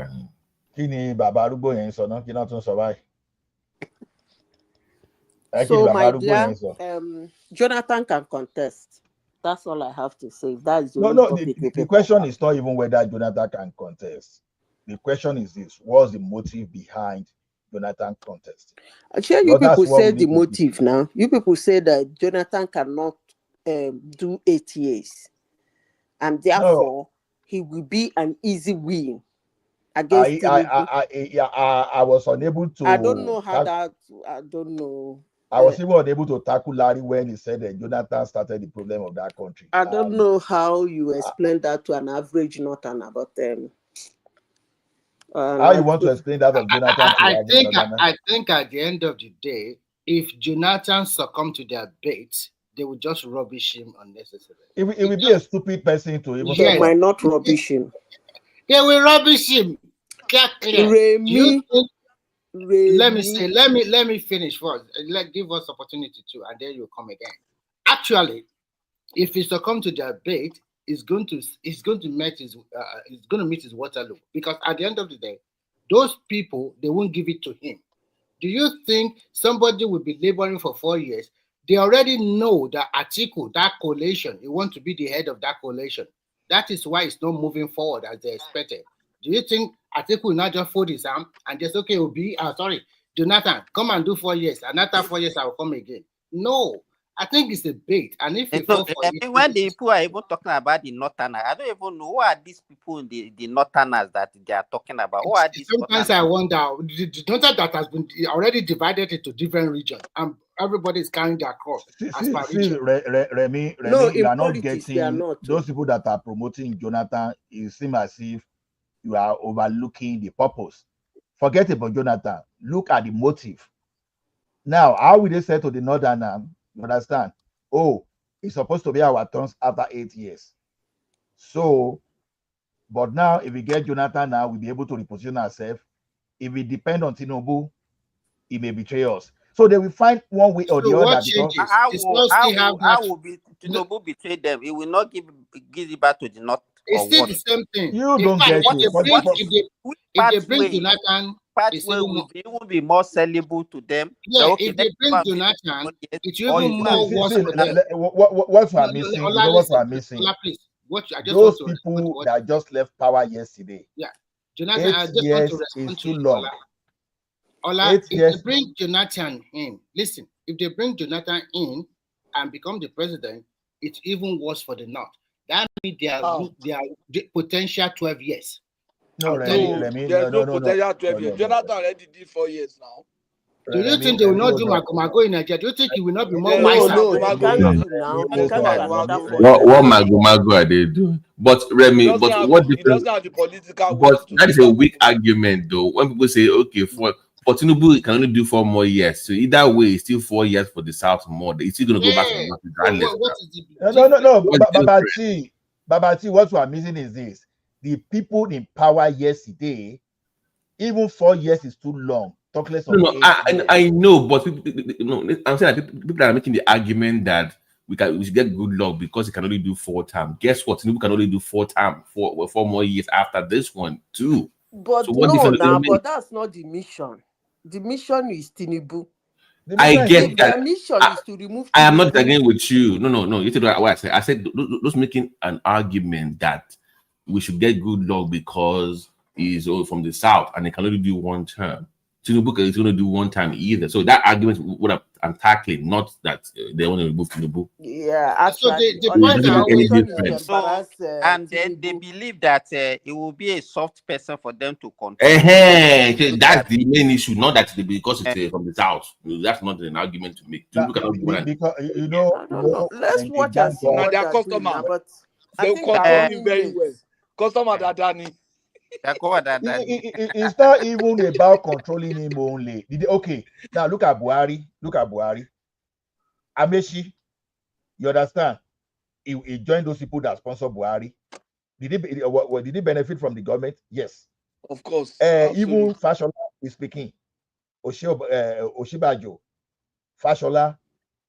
Kini Baba Arugbo yẹn sọ náà, kí náà tún sọ báyìí. So my dear, Jonathan can contest. That's all I have to say. That's the question is not even whether Jonathan can contest. The question is this: what's the motive behind Jonathan contesting? I'm sure you people say the motive now. You people say that Jonathan cannot do 8 years, and therefore he will be an easy win against I was unable to. I don't know how that. I don't know. I was even unable to tackle Larry when he said that Jonathan started the problem of that country. I don't know how you explain that to an average Northern about them. How you want to explain that of Jonathan? I think at the end of the day, if Jonathan succumbed to their bait, they would just rubbish him unnecessarily. It will be a stupid person to even. They might not rubbish him. They will rubbish him. Let me finish first. Give us opportunity to, and then you come again. Actually, if he succumbed to their bait, he's going to meet his Waterloo, because at the end of the day, those people, they won't give it to him. Do you think somebody will be laboring for 4 years? They already know that Atiku, that coalition, he wants to be the head of that coalition. That is why it's not moving forward as they expected. Do you think Atiku will not just fold his arm and just, okay, Jonathan, come and do 4 years, and after 4 years I will come again? No, I think it's a bait. And if when the people are even talking about the Northerners, I don't even know who are these people in the Northerners that they are talking about. Who are these? Sometimes I wonder, the Northern that has been already divided into different regions, and everybody is carrying their cross as per region. Remy, no, you are not getting those people that are promoting Jonathan. It seems as if you are overlooking the purpose. Forget about Jonathan. Look at the motive. Now, how will they say to the Northern? You understand? Oh, it's supposed to be our turns after 8 years. So, but now if we get Jonathan now, we'll be able to reposition ourselves. If we depend on Tinubu, he may betray us. So they will find one way or the other. How will Tinubu betray them? He will not give it back to the North. It's still the same thing. You don't get it. If they bring Jonathan, it will be more sellable to them. Yeah, okay, if they bring Jonathan, it's even more worse for them. What we are missing, what we are missing. Those people that just left power yesterday. Yeah, Jonathan, 8 years is too long. Ola, if they bring Jonathan in, listen, if they bring Jonathan in and become the president, it's even worse for the North. That means they are potential 12 years. No, there's no potential 12 years. Jonathan already did 4 years now. Do you think they will not do Mago in Nigeria? Do you think he will not be more No, wiser? they can't do now. They can't do another 4 years. What Mago are they doing? But Remy, he doesn't have the political weight. But that is a weak argument, though. When people say, okay, for Tinubu can only do 4 more years, so either way, it's still 4 years for the South more. It's still going to go back to the North regardless. No. Babati, what we are missing is this: the people in power yesterday, even 4 years is too long. Talk less of 8 years. I know, but people, I'm saying that people are making the argument that we should get good luck because he can only do 4 terms. Guess what? Tinubu can only do 4 terms, 4 more years after this one too. But so but that's not the mission. The mission is Tinubu. I get that. The mission is to remove Tinubu. I am not agreeing with you. No. You said what I said. I said those making an argument that we should get good luck because he's from the South and he can only do 1 term. Tinubu is going to do 1 time either. So that argument is what I'm tackling, not that they want to remove Tinubu. Yeah, actually, so and then they believe that it will be a soft person for them to control. That's the main issue, not that because it's from the South. That's not an argument to make. Because let's watch and see what their customer. But they control him very well. Customer that Danny. It's not even about controlling him only. Okay, now look at Buhari. Amechi, you understand? He joined those people that sponsor Buhari. Did he benefit from the government? Yes, of course. Even Fashola is speaking. Oshibajo, Fashola,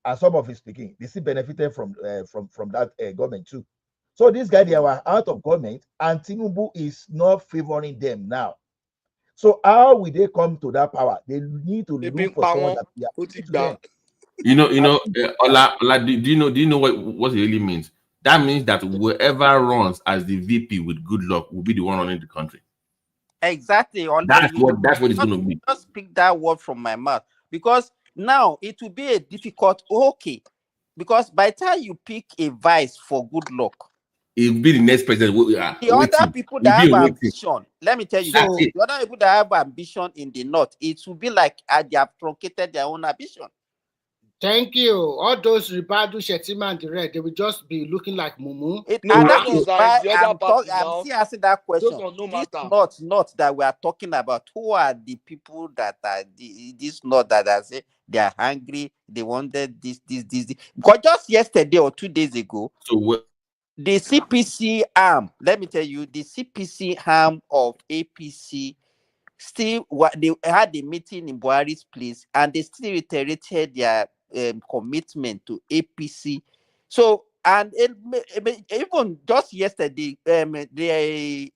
and some of his speaking, they still benefited from that government too. So these guys, they were out of government, and Tinubu is not favoring them now. So how will they come to that power? They need to look for someone that they are to them. Ola, do you know what it really means? That means that whoever runs as the VP with good luck will be the one running the country. Exactly. That's what it's going to be. Just pick that word from my mouth, because now it will be a difficult. Okay, because by the time you pick a vice for good luck, he'll be the next president. The other people that have ambition, let me tell you, the other people that have ambition in the North, it will be like they have truncated their own ambition. Thank you. All those Ribadu, Shetima, and the red, they will just be looking like Mumu. That is why I'm still asking that question. This North that we are talking about, who are the people that are this North that I say they are hungry, they wanted this. Because just yesterday or 2 days ago, the CPC arm, let me tell you, the CPC arm of APC still they had a meeting in Buhari's place, and they still reiterated their commitment to APC. So, and even just yesterday, the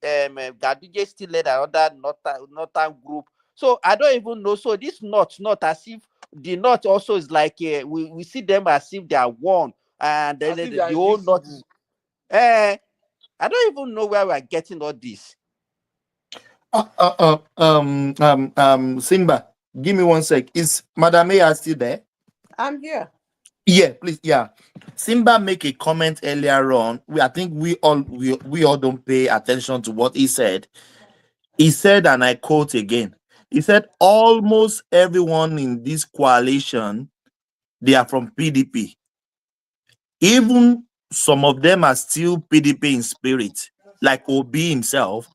Gaduje still led another Northern group. So I don't even know. So this not as if the North also is like we see them as if they are one, and the whole North. I don't even know where we are getting all this. Simba, give me 1 sec. Is Madam Maya still there? I'm here. Yeah, please. Yeah, Simba make a comment earlier on. I think we all don't pay attention to what he said. He said, and I quote again. He said, "Almost everyone in this coalition, they are from PDP. Even some of them are still PDP in spirit, like Obi himself.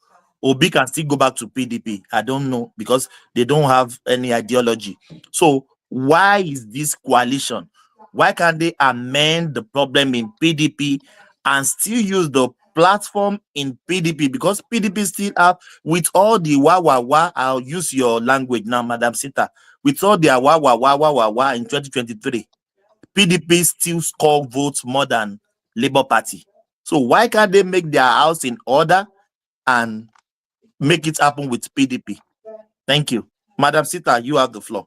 Obi can still go back to PDP. I don't know, because they don't have any ideology. So why is this coalition? Why can't they amend the problem in PDP and still use the platform in PDP? Because PDP still have, with all the wah, I'll use your language now, Madam Sita, with all their wah in 2023, PDP still score votes more than Labour Party. So why can't they make their house in order and make it happen with PDP? Thank you. Madam Sita, you have the floor.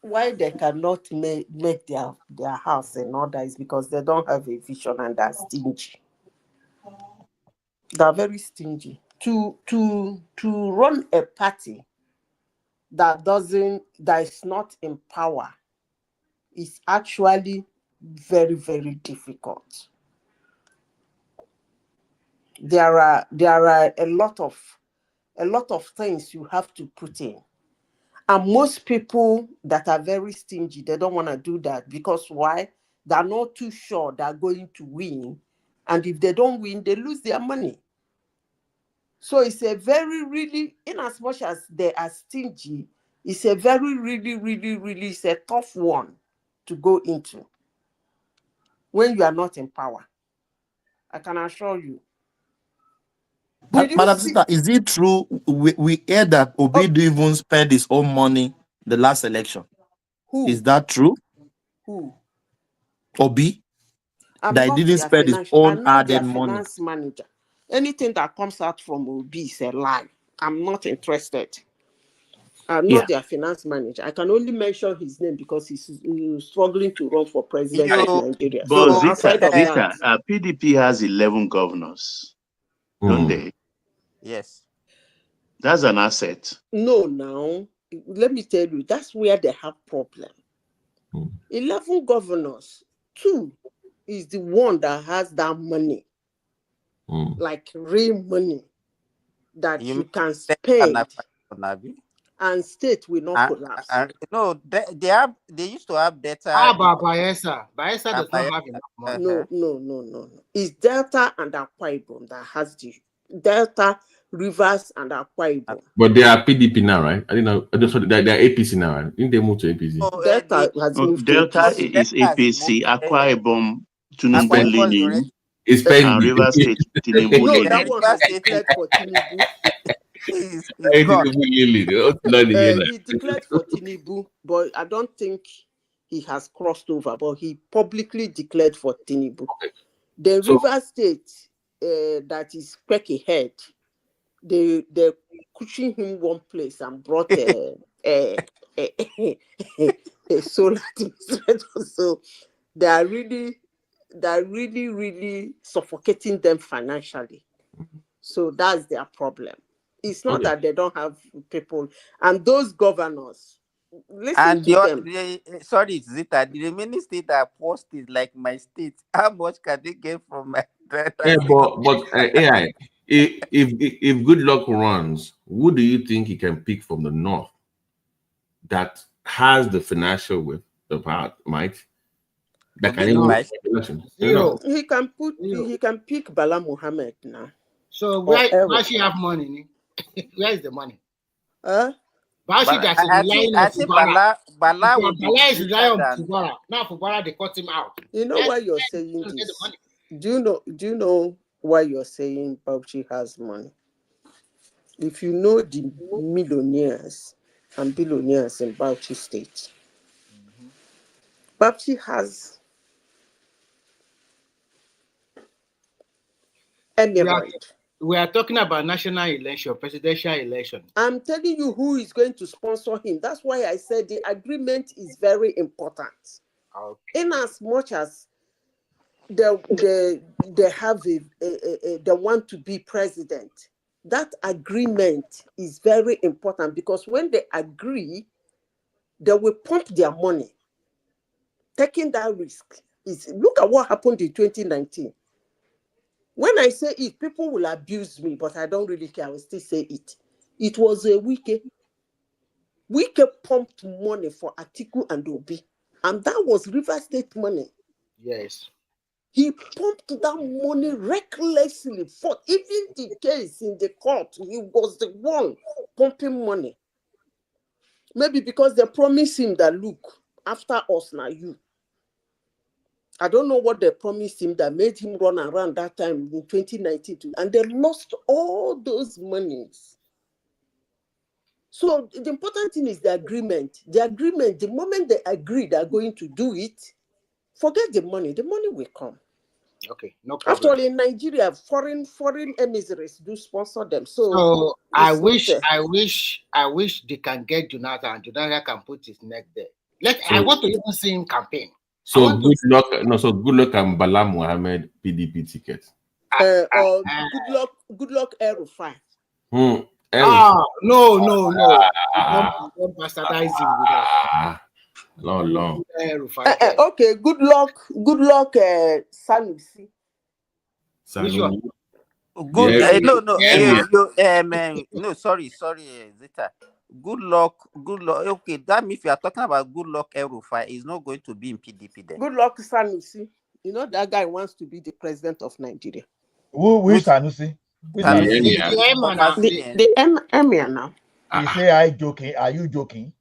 Why they cannot make their house in order is because they don't have a vision and they're stingy. They're very stingy. To run a party that is not in power is actually very, very difficult. There are a lot of things you have to put in. And most people that are very stingy, they don't want to do that because why? They're not too sure they're going to win. And if they don't win, they lose their money. So it's a very, really, in as much as they are stingy, it's a very, really, really, really, it's a tough one to go into when you are not in power. I can assure you. Madam Sister, is it true we heard that Obi didn't even spend his own money the last election? Who? Is that true? Who? Obi? That he didn't spend his own added money. Finance manager. Anything that comes out from Obi is a lie. I'm not interested. I'm not their finance manager. I can only mention his name because he's struggling to run for president of Nigeria. But So outside of Zita, that, PDP has 11 governors, don't they? Yes. That's an asset. No, now, let me tell you, that's where they have problem. 11 governors, 2 is the one that has that money, like real money that you can spend, and state will not collapse. No, they used to have Delta. How about Bayelsa? Bayelsa does not have enough money. No. It's Delta and Akwa Ibom that has the Delta, Rivers, and Akwa Ibom. But they are PDP now, right? I didn't know. They are APC now, right? Didn't they move to APC? Delta has moved to Delta APC. is APC. Akwa Ibom, Tinubu leaning. And Rivers State, Tinubu No, leaning. that one has declared for Tinubu. He declared for Tinubu, but I don't think he has crossed over, but he publicly declared for Tinubu. The River State that is quack ahead, they're pushing him one place and brought a solar administrator. So they are really suffocating them financially. So that's their problem. It's not that they don't have people. And those governors, listen to them. Sorry, Zita, the remaining state that post is like my state. How much can they get from my AI, if Good Luck runs, who do you think he can pick from the north that has the financial with the power, Mike? That can even he can pick Bala Muhammad now. So where she have money? Where is the money? Bashi that is relying on Fubara. Bala is relying on Fubara. Now Fubara, they cut him out. You know why you're saying this? Do you know why you're saying Bauchi has money? If you know the millionaires and billionaires in Bauchi State, Bauchi has emerald. We are talking about national election, presidential election. I'm telling you who is going to sponsor him. That's why I said the agreement is very important. Okay. In as much as they have they want to be president, that agreement is very important because when they agree, they will pump their money. Taking that risk look at what happened in 2019. When I say it, people will abuse me, but I don't really care. I will still say it. It was a Wike. Wike pumped money for Atiku and Obi, and that was River State money. Yes. He pumped that money recklessly for even the case in the court. He was the one pumping money. Maybe because they promised him that, look, after us, now you. I don't know what they promised him that made him run around that time in 2019. And they lost all those monies. So the important thing is the agreement. The agreement, the moment they agree they're going to do it, forget the money will come. Okay, no problem. After all, in Nigeria, foreign emissaries do sponsor them. So I wish they can get Jonathan, and Jonathan can put his neck there. I want to even see him campaign. So Good Luck and Bala Muhammad PDP ticket. Good luck El-Rufai. No. Don't bastardize him with that. Long. Okay, good luck, Sanusi. Which one? Good. Yes. No, sorry, Zita. Good luck. Okay, that means if you are talking about good luck, El-Rufai is not going to be in PDP then. Good luck, Sanusi. You know that guy wants to be the president of Nigeria. Which Sanusi? The emir now. You say I joking? Are you joking?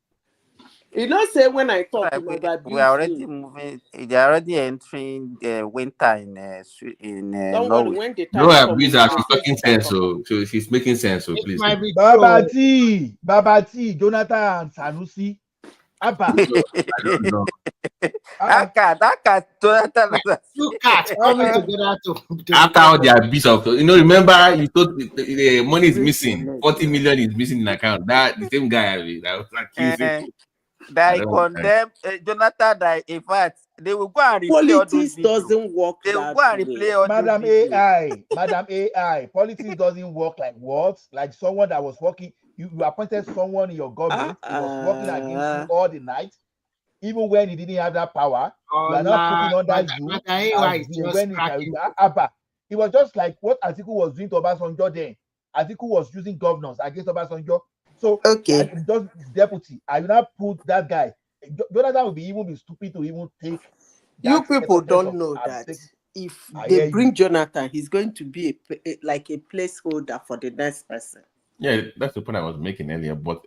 You know, say when I talk about we are already moving. They are already entering winter in don't Norway. worry, when the No, time she's talking sense. So she's making sense. So please. Baba T, Jonathan Sanusi. Abba. I don't know. Two cats coming together to After all the abuse of, remember you thought the money is missing, 40 million is missing in account. That the same guy that was accusing. They condemn Jonathan. That in fact they will go and replay all those videos. Doesn't work. They will go and replay all Madam those videos. Madam AI, politics doesn't work like what? Like someone that was working. You appointed someone in your government who was working against you all the night. Even when he didn't have that power, you are not putting under you when it was just like what Atiku was doing to Obasanjo then. Atiku was using governors against Obasanjo. So just deputy, I will not put that guy. Jonathan will even be stupid to even take. You people don't know that if they bring Jonathan, he's going to be like a placeholder for the next person. Yeah, that's the point I was making earlier. But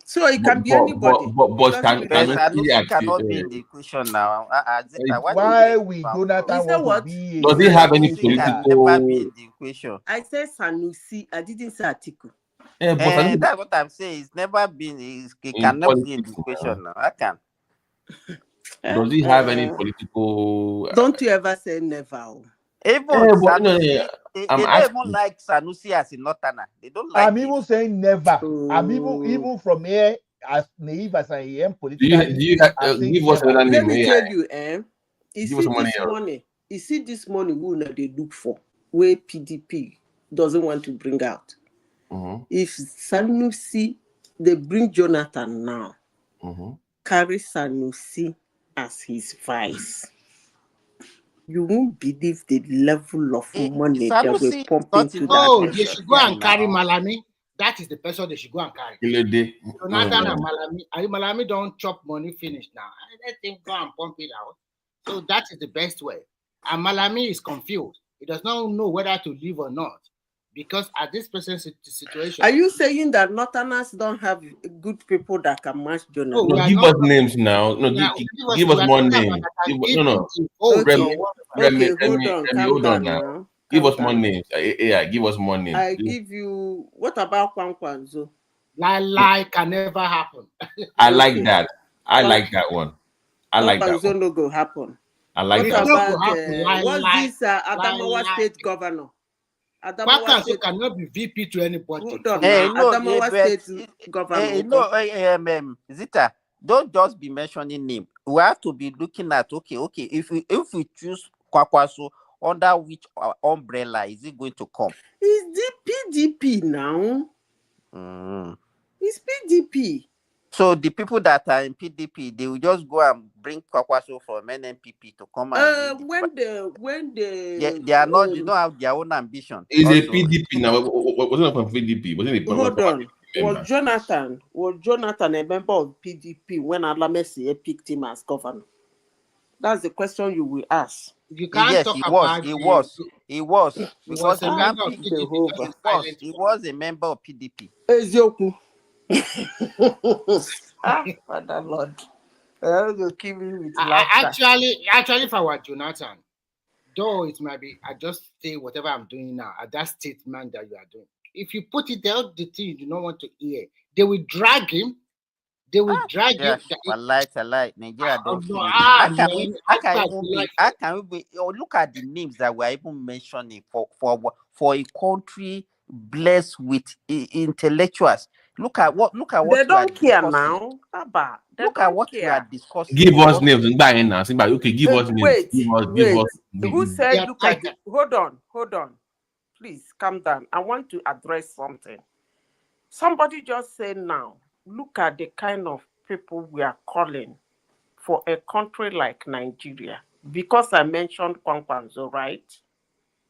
so it can be anybody. But Sanusi cannot be in the equation now. Why we Jonathan want to be? Does he have any political? Never be in the equation. I said Sanusi. I didn't say Atiku. Yeah, but that's what I'm saying. It's never been. He cannot be in the equation now. I can. Does he have any political? Don't you ever say never. Even Sanusi, they don't even like Sanusi as a northerner. They don't like. I'm even saying never. I'm even from here, as naive as I am politically. Do you give us another name? Let me tell you, you see this money who they look for, where PDP doesn't want to bring out. If Sanusi, they bring Jonathan now, carry Sanusi as his vice. You won't believe the level of money that will pump into that. They should go and carry Malami. That is the person they should go and carry. Jonathan and Malami. Malami don't chop money finish now. Let him go and pump it out. So that is the best way. And Malami is confused. He does not know whether to leave or not. Because at this present situation... Are you saying that Northerners don't have good people that can match Jonathan? No, give us names now. No, give us more names. Hold on now. Give us more names. Yeah, give us more names. I give you... What about Kwankwanzo? Lie can never happen. I like that. I like that one. I like that one. No go happen. I like that. What's this Adamawa State Governor? Adamawa State cannot be VP to anybody. Adamawa State Governor. Zita, don't just be mentioning name. We have to be looking at okay. If we choose Kwakwaso, under which umbrella is it going to come? It's the PDP now. It's PDP. So the people that are in PDP, they will just go and bring Kwakwaso from NNPP to come and when they are not, they don't have their own ambition. Is a PDP now? Wasn't it from PDP? Wasn't it? Hold on. Was Jonathan a member of PDP when Alamesi picked him as governor? That's the question you will ask. You can't talk about he was because he was a member of PDP. Ezioku. Father Lord. I will kill me with actually, if I were Jonathan, though it might be, I just say whatever I'm doing now at that statement that you are doing. If you put it out, the thing you do not want to hear, they will drag him. They will drag him. I like Nigeria. How can we be? Look at the names that we're even mentioning for a country blessed with intellectuals. Look at what they don't care now. Look at what we are discussing. Give us names. Okay, give us names. Wait. Give us. Who said look at it? Hold on. Please calm down. I want to address something. Somebody just said now, look at the kind of people we are calling for a country like Nigeria. Because I mentioned Kwankwanzo, right?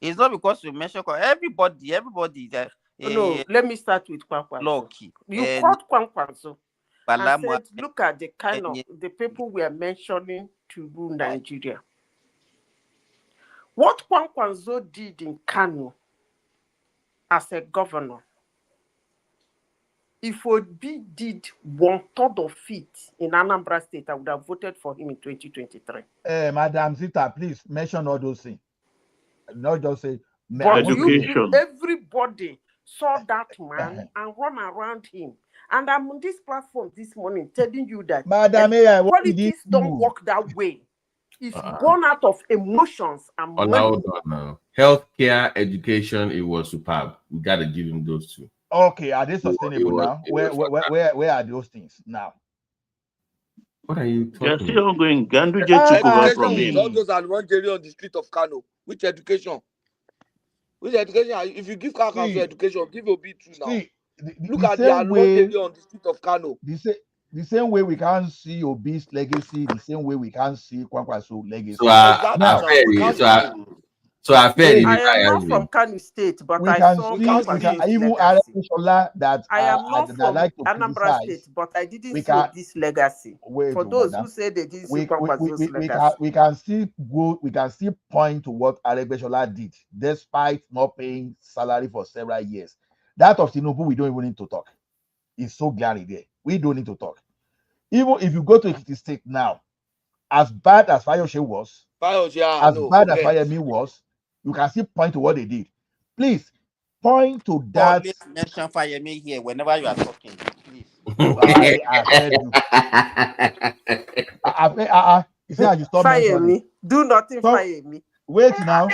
It's not because you mentioned everybody that. No, let me start with Kwankwanzo. Lucky. You called Kwankwanzo and Balama, said, look at the kind of the people we are mentioning to rule Nigeria. What Kwankwanzo did in Kano as a governor, if Obi did 1/3 of it in Anambra State, I would have voted for him in 2023. Madam Zita, please mention all those things. Not just say but education. Everybody saw that man and run around him. And I'm on this platform this morning telling you that Madam politics don't work that way. It's born out of emotions and money. Hold on now. Healthcare, education, it was superb. We got to give him those two. Okay, are they sustainable now? Where are those things now? What are you talking about? They're still ongoing. Ganduje took over from him. All those Alwanjeri on the street of Kano. Which education? Which education? If you give Kano education, give Obi two now. Look at the Alwanjeri on the street of Kano. The same way we can't see Obi's legacy, the same way we can't see Kwankwaso's legacy. So I am not from Kano State, but I saw even Arrogance that I am not from Anambra State, but I didn't see this legacy. For those who say they didn't see Kwankwaso's legacy, we can still point to what Arrogance did, despite not paying salary for several years. That of Tinubu, we don't even need to talk. It's so glaring there. We don't need to talk. Even if you go to Ekiti State now, as bad as Fayose was, Fayemi was, you can still point to what they did. Please point to that. Always mention Fayemi here whenever you are talking. Please. I heard you. Fayemi, do nothing, Fayemi. Wait now.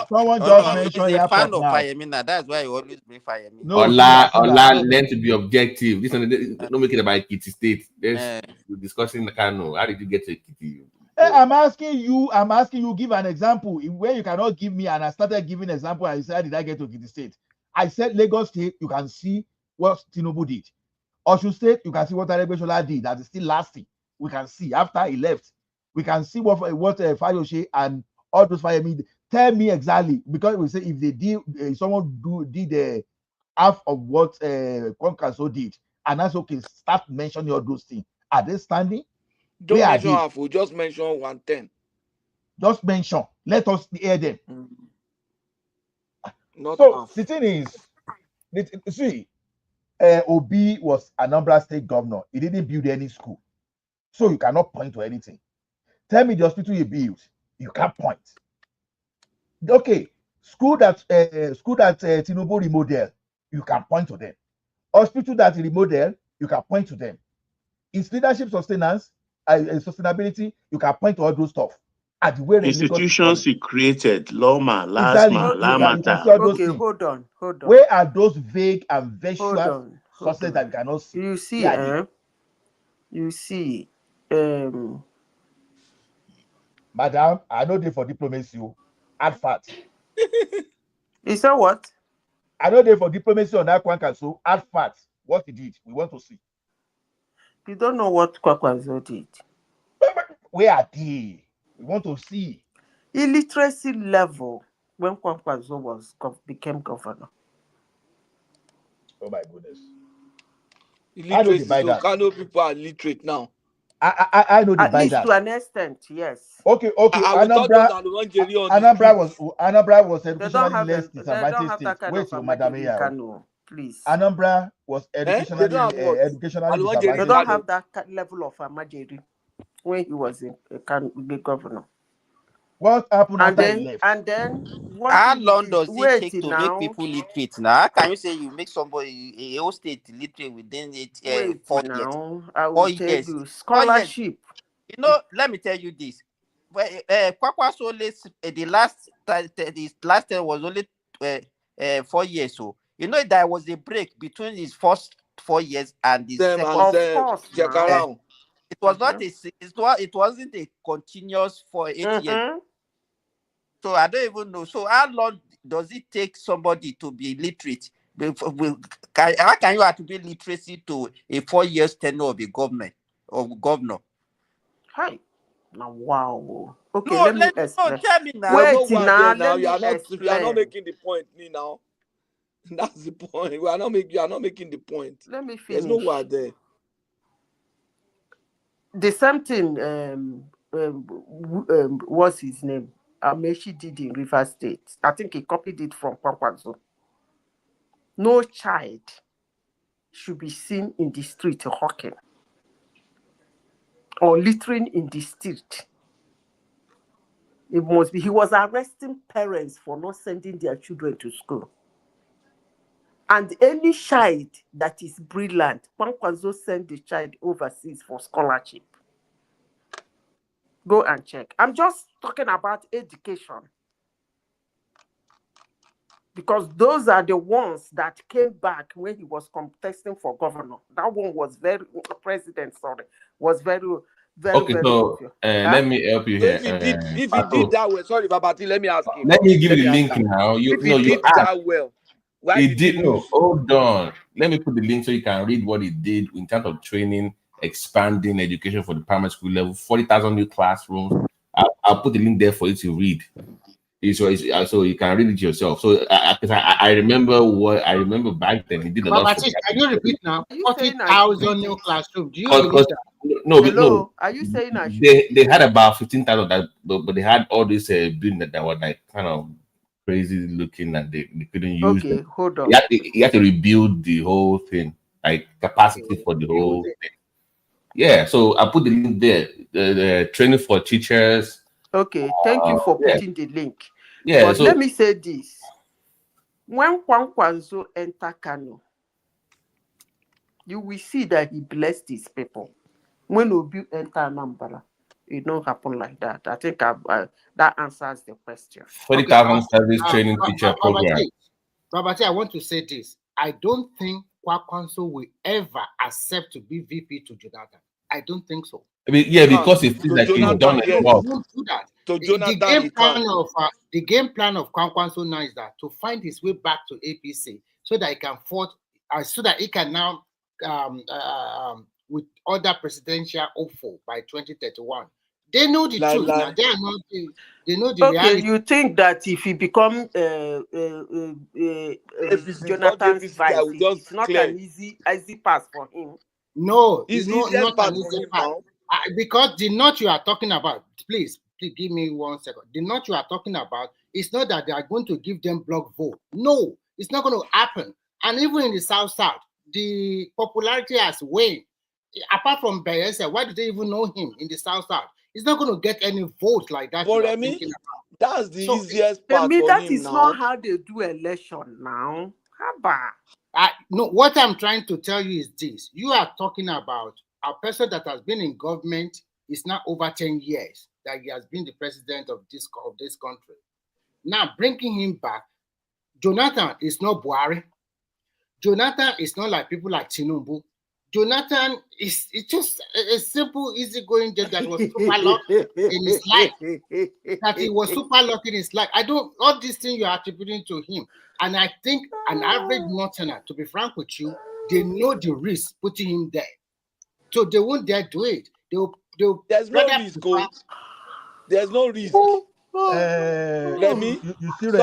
Someone just mentioned he's a fan of now. Fayemi now. That's why you always bring Fayemi. No, Ola learn to be objective. This one, don't make it about Ekiti State. We're discussing the Kano. How did you get to Ekiti? I'm asking you, give an example where you cannot give me, and I started giving an example. I said, did I get to Ekiti State? I said Lagos State, you can see what Tinubu did. Osun State, you can see what Arrogance did. That is still lasting. We can see after he left. We can see what Fayose and all those Fayemi. Tell me exactly, because we say if they did, someone did half of what Kwankwaso did, and that's okay. Start mentioning all those things. Are they standing? Don't mention half. We just mention 110. Just mention. Let us hear them. Not so half. The thing is, see, Obi was Anambra State governor. He didn't build any school, so you cannot point to anything. Tell me the hospital you built. You can't point. Okay, school that Tinubu remodel, you can point to them. Hospital that he remodel, you can point to them. Its leadership sustainability, you can point to all those stuff. At the way institutions he created, Loma, Lasma, Lamata. Okay, hold on. Where are those vague and visual sources that you cannot see? You see, Madam, I know they for diplomacy. Add fat. You said what? I know they for diplomacy on that Kwankwaso. Add fat. What he did, we want to see. You don't know what Kwankwaso did. Where are they? We want to see. Illiteracy level when Kwankwaso became governor. Oh my goodness. Illiteracy, so Kano people are literate now. I know at least to an extent, yes. Okay. Anambra was educationally less disadvantaged state. Wait, Madam please. Anambra was educationally disadvantaged. They don't have that level of Amajiri when he was the governor. What happened after he left? And then how long does it take to make people literate now? How can you say you make somebody a whole state literate within 4 years? I will tell you, scholarship. You know, let me tell you this. Kwankwaso the last term was only 4 years. So you know there was a break between his first 4 years and his second. Of course, it was not it wasn't a continuous for 8 years. So I don't even know. So how long does it take somebody to be literate How can you attribute literacy to a 4 years tenure of a governor? Hi. Now, wow. Okay, No, let me explain. tell me now. There's no Wait one now, there now. let me You are not explain. making the point, me now. That's the point. You are not making the point. Let me finish. There's no one there. The same thing what's his name? Amechi did in River State. I think he copied it from Kwankwaso. No child should be seen in the street hawking or littering in the street. It must be. He was arresting parents for not sending their children to school. And any child that is brilliant, Kwankwaso send the child overseas for scholarship. Go and check. I'm just talking about education. Because those are the ones that came back when he was contesting for governor. That one was was very Okay, so let me help you here. If he did that well, sorry, Babati, let me ask him. Let me give you the link now. You did asked. that well, why He did did he no. lose? Hold on. Let me put the link so you can read what he did in terms of training, expanding education for the primary school level, 40,000 new classrooms. I'll put the link there for you to read. So you can read it yourself. So I remember back then he did a lot. Can you repeat now? 40,000 new classrooms. Do you believe that? No. Are you saying I should? They had about 15,000 that, but they had all these buildings that were like kind of crazy looking and they couldn't use them. Okay, hold on. You have to rebuild the whole thing, like capacity for the whole thing. Yeah, so I put the link there. The training for teachers. Okay, thank you for putting the link. Yeah, but let me say this. When Kwankwaso enter Kano, you will see that he blessed his people. When Obi enter Anambra, it don't happen like that. I think that answers the question. 40,000 service training teacher program. Babati, I want to say this. I don't think Kwankwaso will ever accept to be VP to Jonathan. I don't think so. I mean, yeah, because it feels like he's done it. Won't do that. The game plan of Kwankwaso now is that to find his way back to APC so that he can so that he can now with other presidential hopeful by 2031. They know the truth now. They know the reality. You think that if he become Jonathan's vice, it's not an easy pass for him? No, it's not an easy pass. Because the knot you are talking about, please give me 1 second. The knot you are talking about is not that they are going to give them block vote. No, it's not going to happen. And even in the South, the popularity has waned. Apart from Bayelsa, why do they even know him in the South? He's not going to get any vote like that. But I mean, that's the easiest part for that him is now. not how they do election now. How about? No, what I'm trying to tell you is this. You are talking about a person that has been in government is now over 10 years that he has been the president of this country. Now, bringing him back, Jonathan is not Buhari. Jonathan is not like people like Tinubu. Jonathan is just a simple, easygoing jet that was super lucky in his life. That he was super lucky in his life. All these things you are attributing to him. And I think an average Northerner, to be frank with you, they know the risk putting him there. So they won't dare do it. There's no risk. There's no risk. Let me tell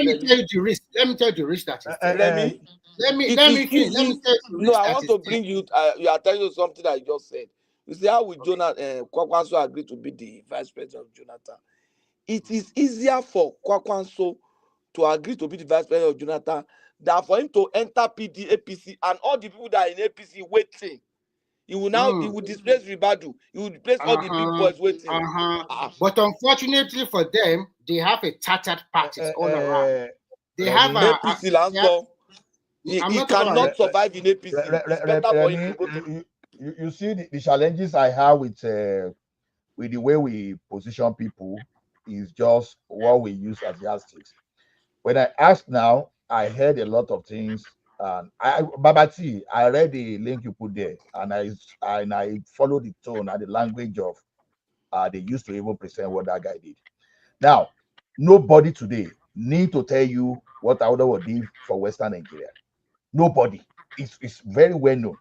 you the risk. Let me tell you the risk that is. Let me finish. Let me tell you the risk. No, I want to bring you. You are telling you something I just said. You see, how would Kwankwaso agree to be the vice president of Jonathan? It is easier for Kwankwaso to agree to be the vice president of Jonathan than for him to enter APC and all the people that are in APC waiting. He will displace Ribadu. He will displace all the big boys waiting. But unfortunately for them, they have a chartered parties all around. They have APC. He cannot survive in APC. It's better for him to go to. You see the challenges I have with the way we position people is just what we use as yardsticks. When I ask now, I heard a lot of things. Babati, I read the link you put there, and I followed the tone and the language of they used to even present what that guy did. Now, nobody today need to tell you what Awolowo did for Western Nigeria. Nobody. It's very well known.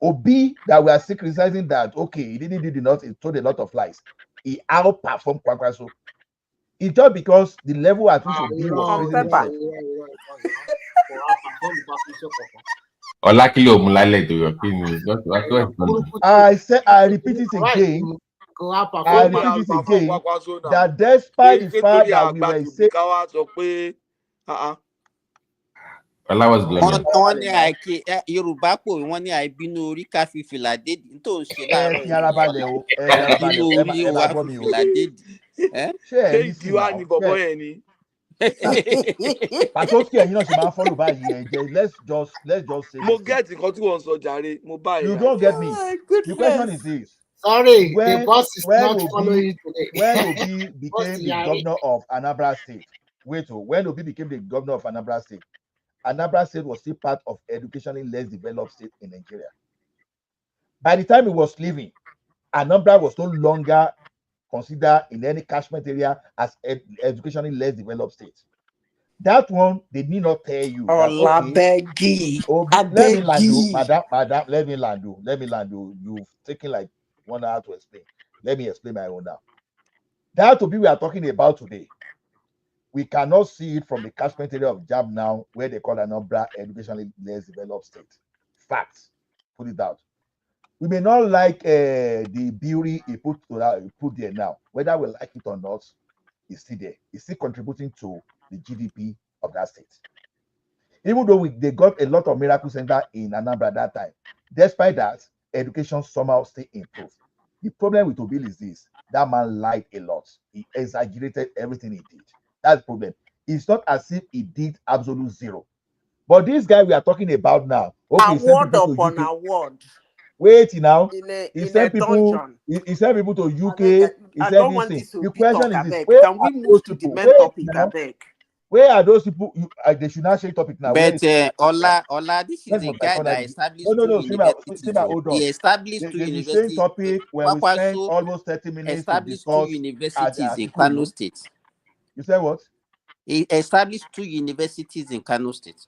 Obi that we are still criticizing that, okay, he didn't do enough, he told a lot of lies. He outperformed Kwakwaso. It's just because the level at which Obi was praising himself. I repeat it again. I repeat it again. That despite the fact that we were saying, wọ́n ní àìkè Yorùbá pò wọ́n ní àìbínú orí ká fi fìlà dédì tó ń ṣe láàárọ̀ yìí àìbínú orí wa fi fìlà dédì. ṣé ẹ ní sí wa ṣé pàtókì ẹ̀yin náà ṣe máa ń fọ́lù báyìí ẹ jẹ́ let's just say. mo get nǹkan tí wọ́n sọ jàre mo bá you don't get me. The question is this. Sorry, the boss is not following today. When Obi became the governor of Anambra State, when Obi became the governor of Anambra State was still part of educationally less developed state in Nigeria. By the time he was leaving, Anambra was no longer considered in any catchment area as educationally less developed state. That one, they need not tell you. Let me land you. You've taken like 1 hour to explain. Let me explain my own now. That Obi we are talking about today, we cannot see it from the catchment area of Jam now, where they call Anambra educationally less developed state. Facts. Put it out. We may not like the beauty he put there now. Whether we like it or not, it's still there. It's still contributing to the GDP of that state. Even though they got a lot of miracle center in Anambra that time, despite that, education somehow still improved. The problem with Obi is this: that man lied a lot. He exaggerated everything he did. That's the problem. It's not as if he did absolute zero. But this guy we are talking about now, okay, award upon award. Wait now. He sent people to UK. He said this thing. The question is this: can we move to the main topic? Where are those people? They should not share topic now. But Ola, this is a guy that established He established two universities. Topic when we spend almost 30 minutes established two universities in Kano State. You said what? He established two universities in Kano State.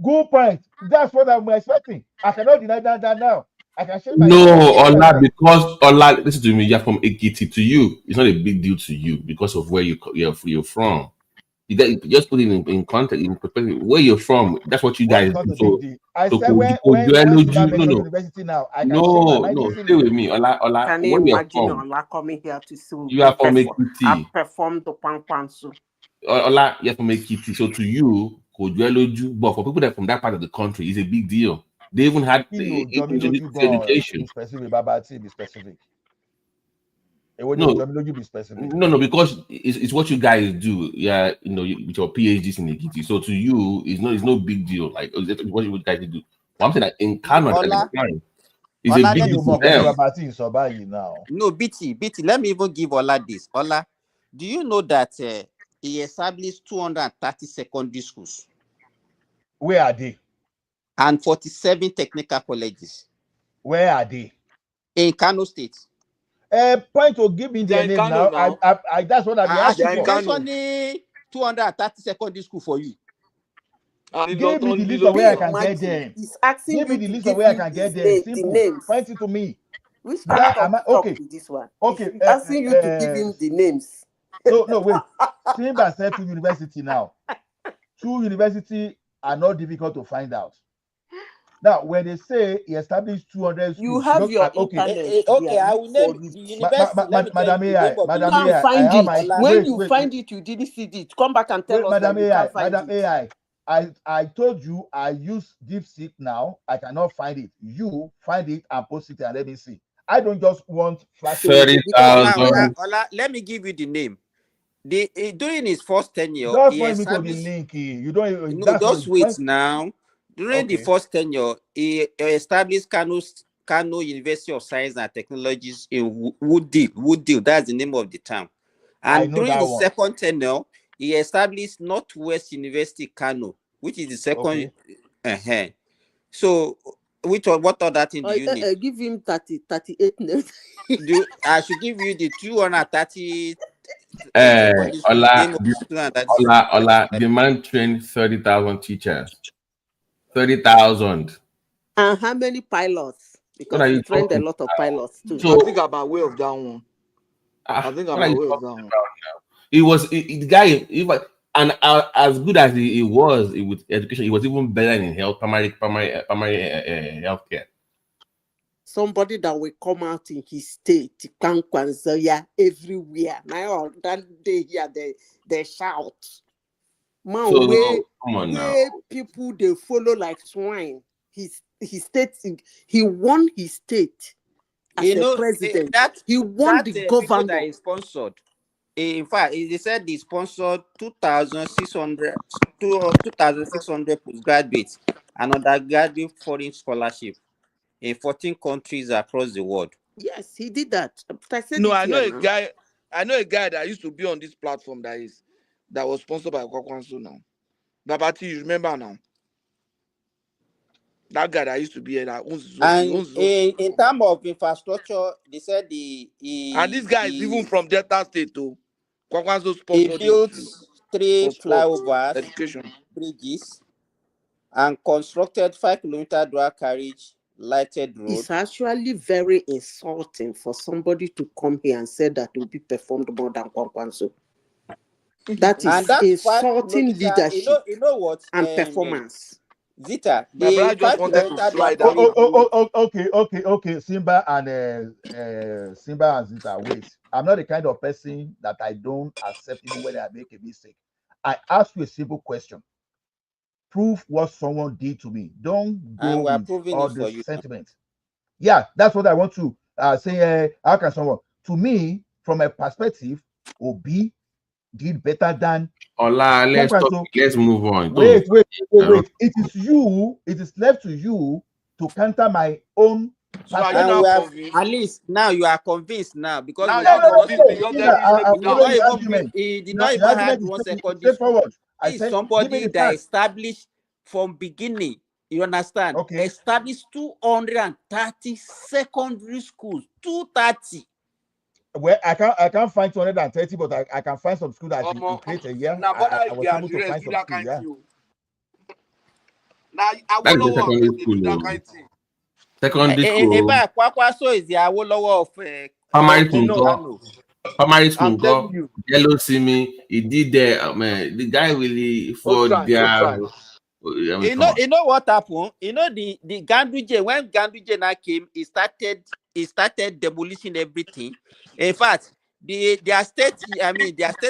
Good point. That's what I'm expecting. I cannot deny that now. I can share my Ola, because Ola, listen to me, you're from Ekiti. To you, it's not a big deal to you because of where you're from. You just put it in context, in perspective. Where you're from, that's what you guys do. I said when university now, I can stay with me. Ola, can you imagine Ola coming here to sing? You are from Ekiti. I performed the Pankwansu. Ola, you're from Ekiti. So to you, but for people that from that part of the country, it's a big deal. They even had education. Be specific, be specific. No, because it's what you guys do. Yeah, with your PhDs in Ekiti. So to you, it's no big deal. Like what you guys do. Well, I'm saying that in Canada, it's a big deal for them. No, BT. Let me even give Ola this. Ola, do you know that he established 230 secondary schools? Where are they? And 47 technical colleges. Where are they? In Kano State. Point to give me their name now. That's what I'm asking for. Only 230 secondary school for you. Give me the list of where I can get them. He's asking give me the list of where I can get them. Simple. Names. Point it to me. Which okay. This one? Okay. He's asking you to give him the names. No, wait. Simba said to university now. 2 universities are not difficult to find out. Now, when they say he established 200 schools, you have your internet. Okay, I will name the university. Madam AI, when you find it, you didn't see it. Come back and tell us. Madam AI, I told you I use DeepSeek now. I cannot find it. You find it and post it and let me see. I don't just want flashy. 30,000. Let me give you the name. During his first tenure, just point me to the link. You don't. No, just wait now. During the first tenure, he established Kano University of Science and Technologies in Wooddeal. That's the name of the town. And during the second tenure, he established Northwest University Kano, which is the second. So, what other thing do you need? Give him 38 names. I should give you the 230 Ola, the man trained 30,000 teachers. 30,000. And how many pilots? Because he trained a lot of pilots too. So, I think I'm aware of that one. I think I'm aware of that one. The guy, and as good as he was with education, he was even better in health, primary healthcare. Somebody that will come out in his state, Kwankwanzoya, everywhere. Now that day here, they shout. Man, So, come on now. People they follow like swine. His state, he won his state as a president. He won the governor. That is sponsored. In fact, they said they sponsored 2,600 postgraduates and undergraduate foreign scholarship in 14 countries across the world. Yes, he did that. I know a guy. I know a guy that used to be on this platform that was sponsored by Kwakwanso now. Babati, you remember now? That guy that used to be here that owns his own. In terms of infrastructure, they said and this guy is even from Delta State too. Kwakwanso he sponsored built him 3 flyovers, education, bridges, and constructed 5-kilometer dual carriage lighted road. It's actually very insulting for somebody to come here and say that will be performed more than Kwakwanso. That is insulting leadership. You know what? And performance. Zita, okay. Simba and Zita, wait. I'm not the kind of person that I don't accept even when I make a mistake. I ask you a simple question. Prove what someone did to me. Don't go with all the sentiment. Yeah, that's what I want to say. How can someone? To me, from a perspective, Obi did better than. Ola, let's move on. Wait. It is left to you to counter my own. So at least now you are convinced now because he did not even have 1 second. He's somebody that established from beginning. You understand? Okay. Established 230 secondary schools. 230. Well, I can't find 230, but I can find some school that he created. Yeah, I was able to find some school. Yeah. That's the secondary school. Secondary school. Kwakwanso is the Awolowo of primary school. Yellow Simi. He did the guy really for their. You know what happened? You know the Ganduje, when Ganduje now came, he started demolishing everything. In fact, their state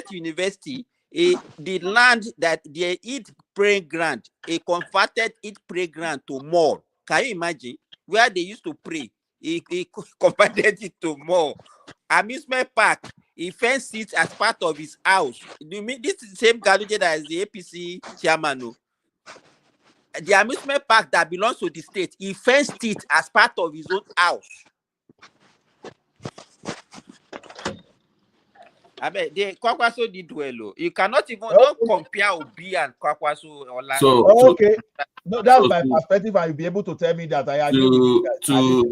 university, the land that they eat praying ground, he converted it praying ground to mall. Can you imagine? Where they used to pray, he converted it to mall. Amusement park, he fenced it as part of his house. Do you mean this is the same Ganduje that is the APC chairman? No? The amusement park that belongs to the state, he fenced it as part of his own house. I mean, the Kwakwanso did well. You cannot even don't compare Obi and Kwakwanso. Okay, no, that's my perspective, and you'll be able to tell me that I agree with you guys. I'm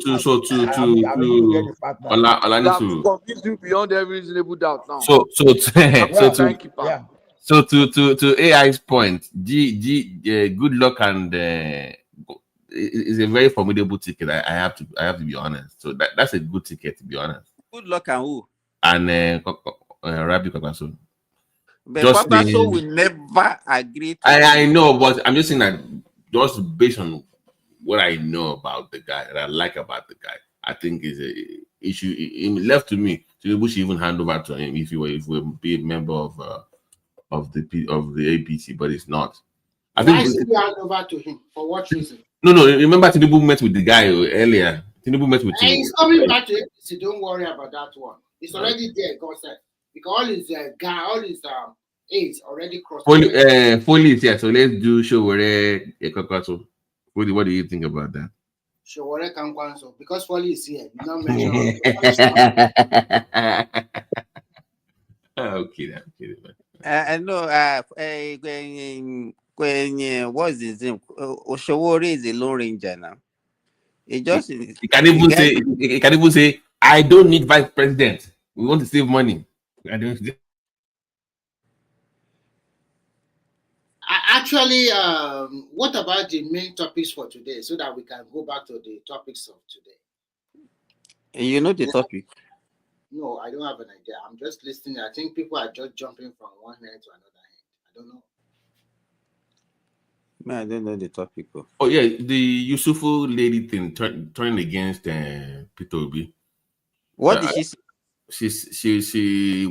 convinced you beyond every reasonable doubt now. So to AI's point, good luck and is a very formidable ticket. I have to be honest. So that's a good ticket, to be honest. Good luck and who? And Rabi Kwakwanso. But Kwakwanso will never agree to I know, but I'm just saying that just based on what I know about the guy, that I like about the guy, I think is a issue. It left to me. Tinubu should even hand over to him if he will be a member of the APC, but it's not. Why should we hand over to him? For what reason? No. Remember, Tinubu met with the guy earlier. Tinubu met with him. He's coming back to APC. Don't worry about that one. It's already there, God said. Because all his aides already crossed. Police, yeah. So let's do Showore Kwakwanso. What do you think about that? Showore Kwakwanso. Because Foley is here. You don't mention. Okay. I know. What's his name? Oshowore is a Lone Ranger now. He can even say, I don't need vice president. We want to save money. Actually, what about the main topics for today, so that we can go back to the topics of today? You know the topic. No, I don't have an idea. I'm just listening. I think people are just jumping from one end to another end. I don't know. Man, I don't know the topic. Oh yeah, the Yusufu lady thing turning against Peter Obi. What did she say? She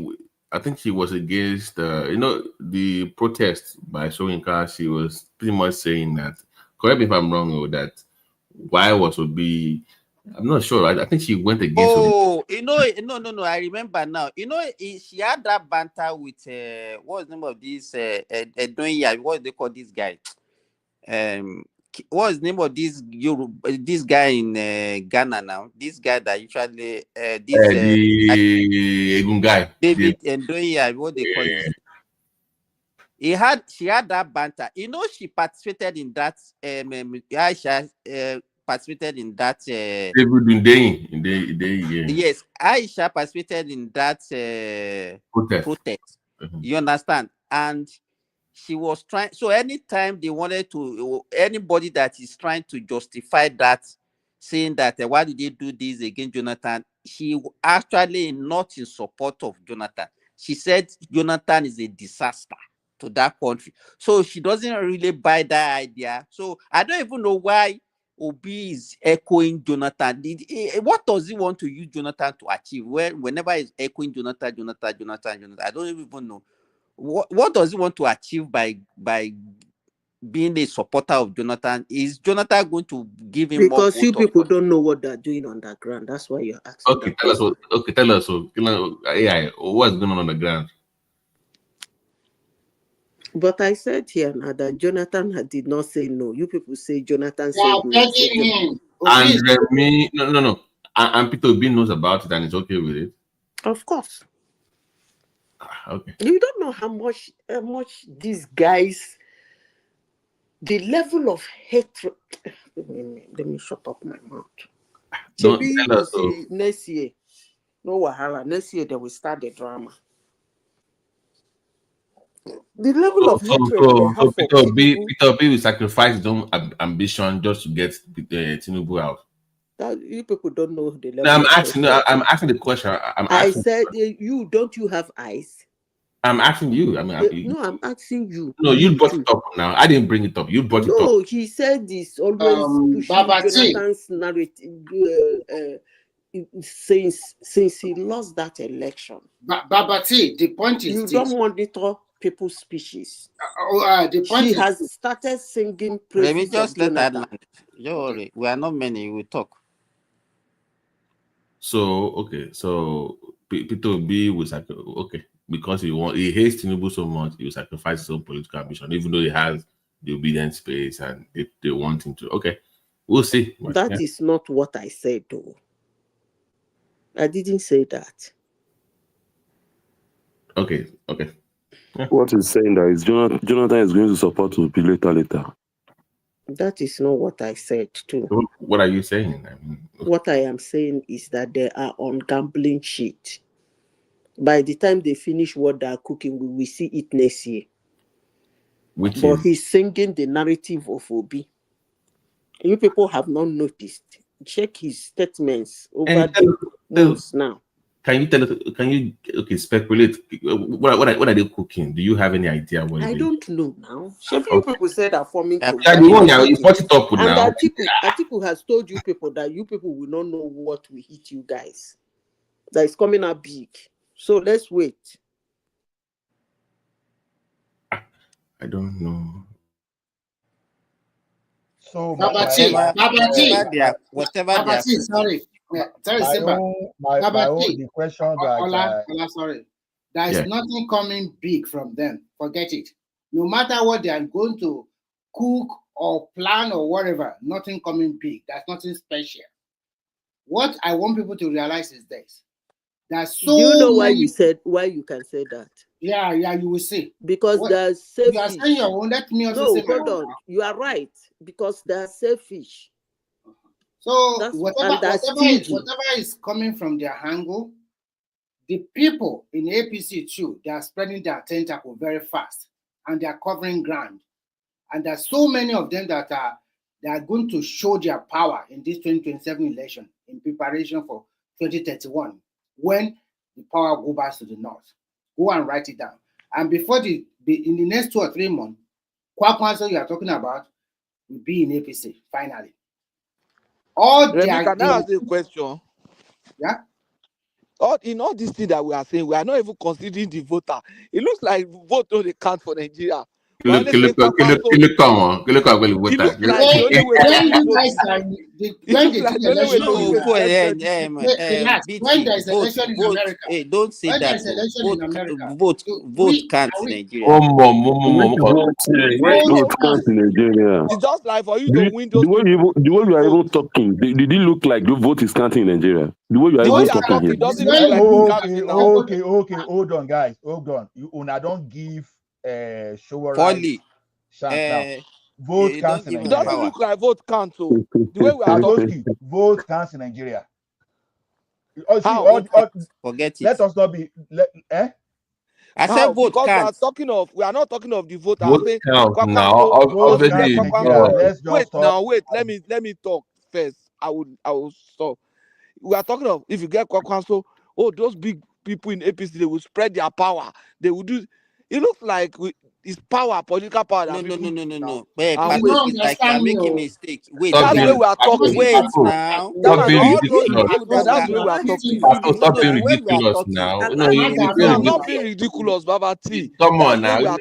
I think she was against the protest by Soyinka. She was pretty much saying that, correct me if I'm wrong, or that why was Obi, I'm not sure. I think she went against Obi. No. I remember now. She had that banter with what's the name of this what they call this guy? What's the name of this guy in Ghana now? This guy that usually the Egun guy, David Ndoya, what they call it. She had that banter. She participated in that. Aisha participated in that. Yes, Aisha participated in that protest. You understand? And she was trying. So anytime they wanted to, anybody that is trying to justify that, saying that why did they do this against Jonathan? She actually not in support of Jonathan. She said Jonathan is a disaster to that country. So she doesn't really buy that idea. So I don't even know why Obi is echoing Jonathan. What does he want to use Jonathan to achieve? Whenever he's echoing Jonathan, I don't even know. What does he want to achieve by being a supporter of Jonathan? Is Jonathan going to give him more? Because you people don't know what they're doing underground. That's why you're asking. Okay, tell us. What's going on the ground? But I said here now that Jonathan did not say no. You people say Jonathan said no. And me, no. And Peter Obi knows about it and is okay with it. Of course. Okay. You don't know how much these guys, the level of hatred. Let me shut up my mouth. Maybe you see next year. No wahala. Next year they will start the drama. The level of hatred they have for Peter Obi will sacrifice his own ambition just to get Tinubu out. You people don't know the level. No, I'm asking the question. I said, you have eyes? I'm asking you. I'm asking you. No, you brought it up now. I didn't bring it up. You brought it up. No, he said this always pushing Jonathan's narrative since he lost that election. Babati, the point is you don't monitor people's speeches. The point she has started singing praises. Let me just let that land. We are not many. We talk. So Peter Obi was like, okay, because he hates Tinubu so much, he will sacrifice his own political ambition, even though he has the obedient space and they want him to. Okay, we'll see. That is not what I said, though. I didn't say that. Okay. Yeah. What he's saying that is Jonathan is going to support Obi later. That is not what I said, too. What are you saying? What I am saying is that they are on gambling shit. By the time they finish what they are cooking, we will see it next year. He's singing the narrative of Obi. You people have not noticed. Check his statements over the months now. Can you tell us? Can you speculate? What are they cooking? Do you have any idea what? I don't know now. Some people said are forming. You brought it up now. And Atiku has told you people that you people will not know what will hit you guys. That is coming up big. So let's wait. I don't know. So whatever they are. Sorry, the question that sorry. There is nothing coming big from them. Forget it. No matter what they are going to cook or plan or whatever, nothing coming big. There's nothing special. What I want people to realize is this. There's so. Do you know why you can say that? Yeah, you will see. Because they're selfish. You are saying your own. Let me also say hold on. You are right. Because they're selfish. So whatever is coming from their angle, the people in APC too, they are spreading their tentacle very fast and they are covering ground. And there's so many of them that are going to show their power in this 2027 election in preparation for 2031 when the power goes back to the north. Go and write it down. And before in the next 2 or 3 months, Kwakwanso you are talking about will be in APC finally. Remy, can I ask you a question? Yeah. In all these things that we are saying, we are not even considering the voter. It looks like vote only count for Nigeria. It looks like the only way when there's election in America, don't say when that. there's election in America, vote can't in Nigeria. Vote can't in Nigeria. It's just like for you to win those the way you are even talking, did it look like the vote is counting in Nigeria? The way you are even talking here. Doesn't look like okay. Hold on, guys. Hold on. You don't give show chance now. Vote counts in Nigeria. It doesn't look like vote counts. So the way we are talking, vote counts in Nigeria. Forget it. Let us not be. I said vote counts. We are not talking of the vote. Vote count now. Obviously, wait. Let me talk first. I will stop. We are talking of if you get Kwakwanso, those big people in APC, they will spread their power. They will do. It looks like it's power, political power. No. Wait, like you're making a mistake. Wait, that's the way we are talking. Wait now. Stop being ridiculous. That's the way we are talking. Stop being ridiculous now. I'm not being ridiculous, Baba T. Come on now.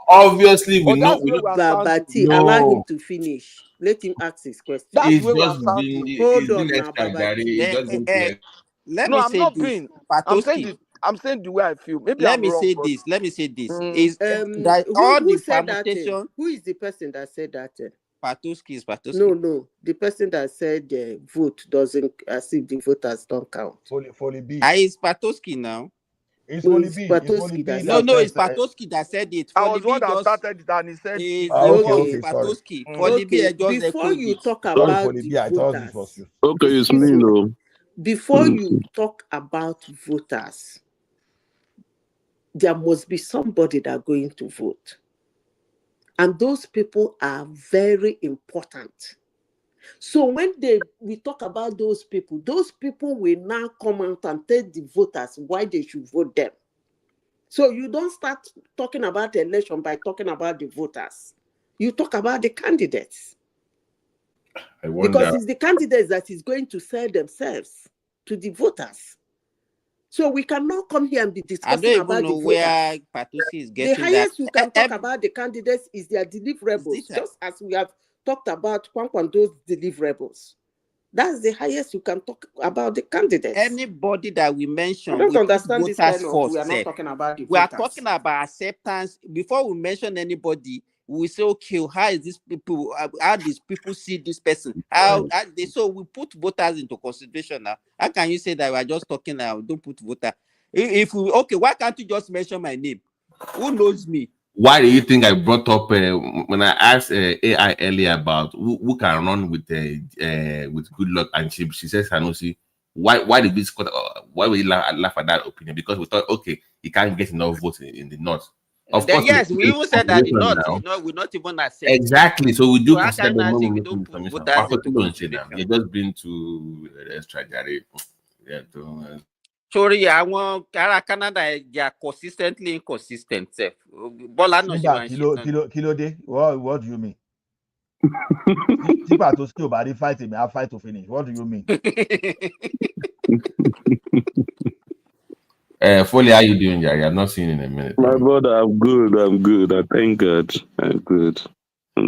Obviously, we know. Baba T, allow him to finish. Let him ask his question. That's the way we are talking. Hold on now, Baba T. Let me say this. I'm saying the way I feel. Maybe Let me say this. Is that all the permutation? Who is the person that said that? Patoski. No. The person that said the vote doesn't, as if the voters don't count. Foley B. It's Patoski now. It's Foley B. No, it's Patoski that said it. I was one that started it and he said Patoski. Before you talk about the voters. Okay, it's me, no. Before you talk about voters, there must be somebody that are going to vote. And those people are very important. So when we talk about those people will now come out and tell the voters why they should vote them. So you don't start talking about the election by talking about the voters. You talk about the candidates. Because it's the candidates that is going to sell themselves to the voters. So we cannot come here and be discussing about the voters. Where Patoski is getting the highest you can talk about the candidates is their deliverables, just as we have talked about those deliverables. That's the highest you can talk about the candidates. Anybody that we mention, I don't understand this kind of, first, we are not talking about the we are voters. talking about acceptance. Before we mention anybody, we say, okay, how is this people? How these people see this person? So we put voters into consideration now. How can you say that we are just talking now? Don't put voter. Why can't you just mention my name? Who knows me? Why do you think I brought up when I asked AI earlier about who can run with good luck, and she says Sanusi? Why did we why would you laugh at that opinion? Because we thought, okay, he can't get enough votes in the north. Of course, yes, we even said that we're not even accepting. Exactly. So we do consider the moment we don't You're just been to extra Gary. Sorry, I want Canada. They are consistently inconsistent. Kilo day. What do you mean? If I to still body fighting, I fight to finish. What do you mean? Foley, how you doing, Jerry? I've not seen you in a minute. My brother, I'm good. I thank God. I'm good.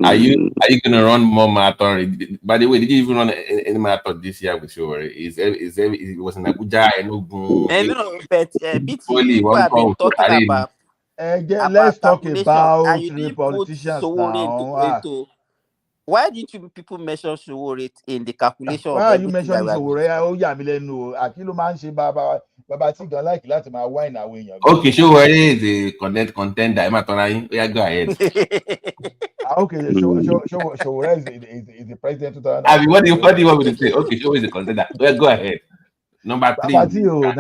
Are you gonna run more marathon? By the way, did you even run any marathon this year with you? It was in Abuja? But people have been talking about. Let's talk about the politicians now. Why didn't you people mention Sowore in the calculation? Why are you mentioning Sowore? Okay, Sowore is a contender. Yeah, go ahead. Okay, Sowore is the president. I mean, what do you want me to say? Okay, Sowore is a contender. Well, go ahead. Number 3. No.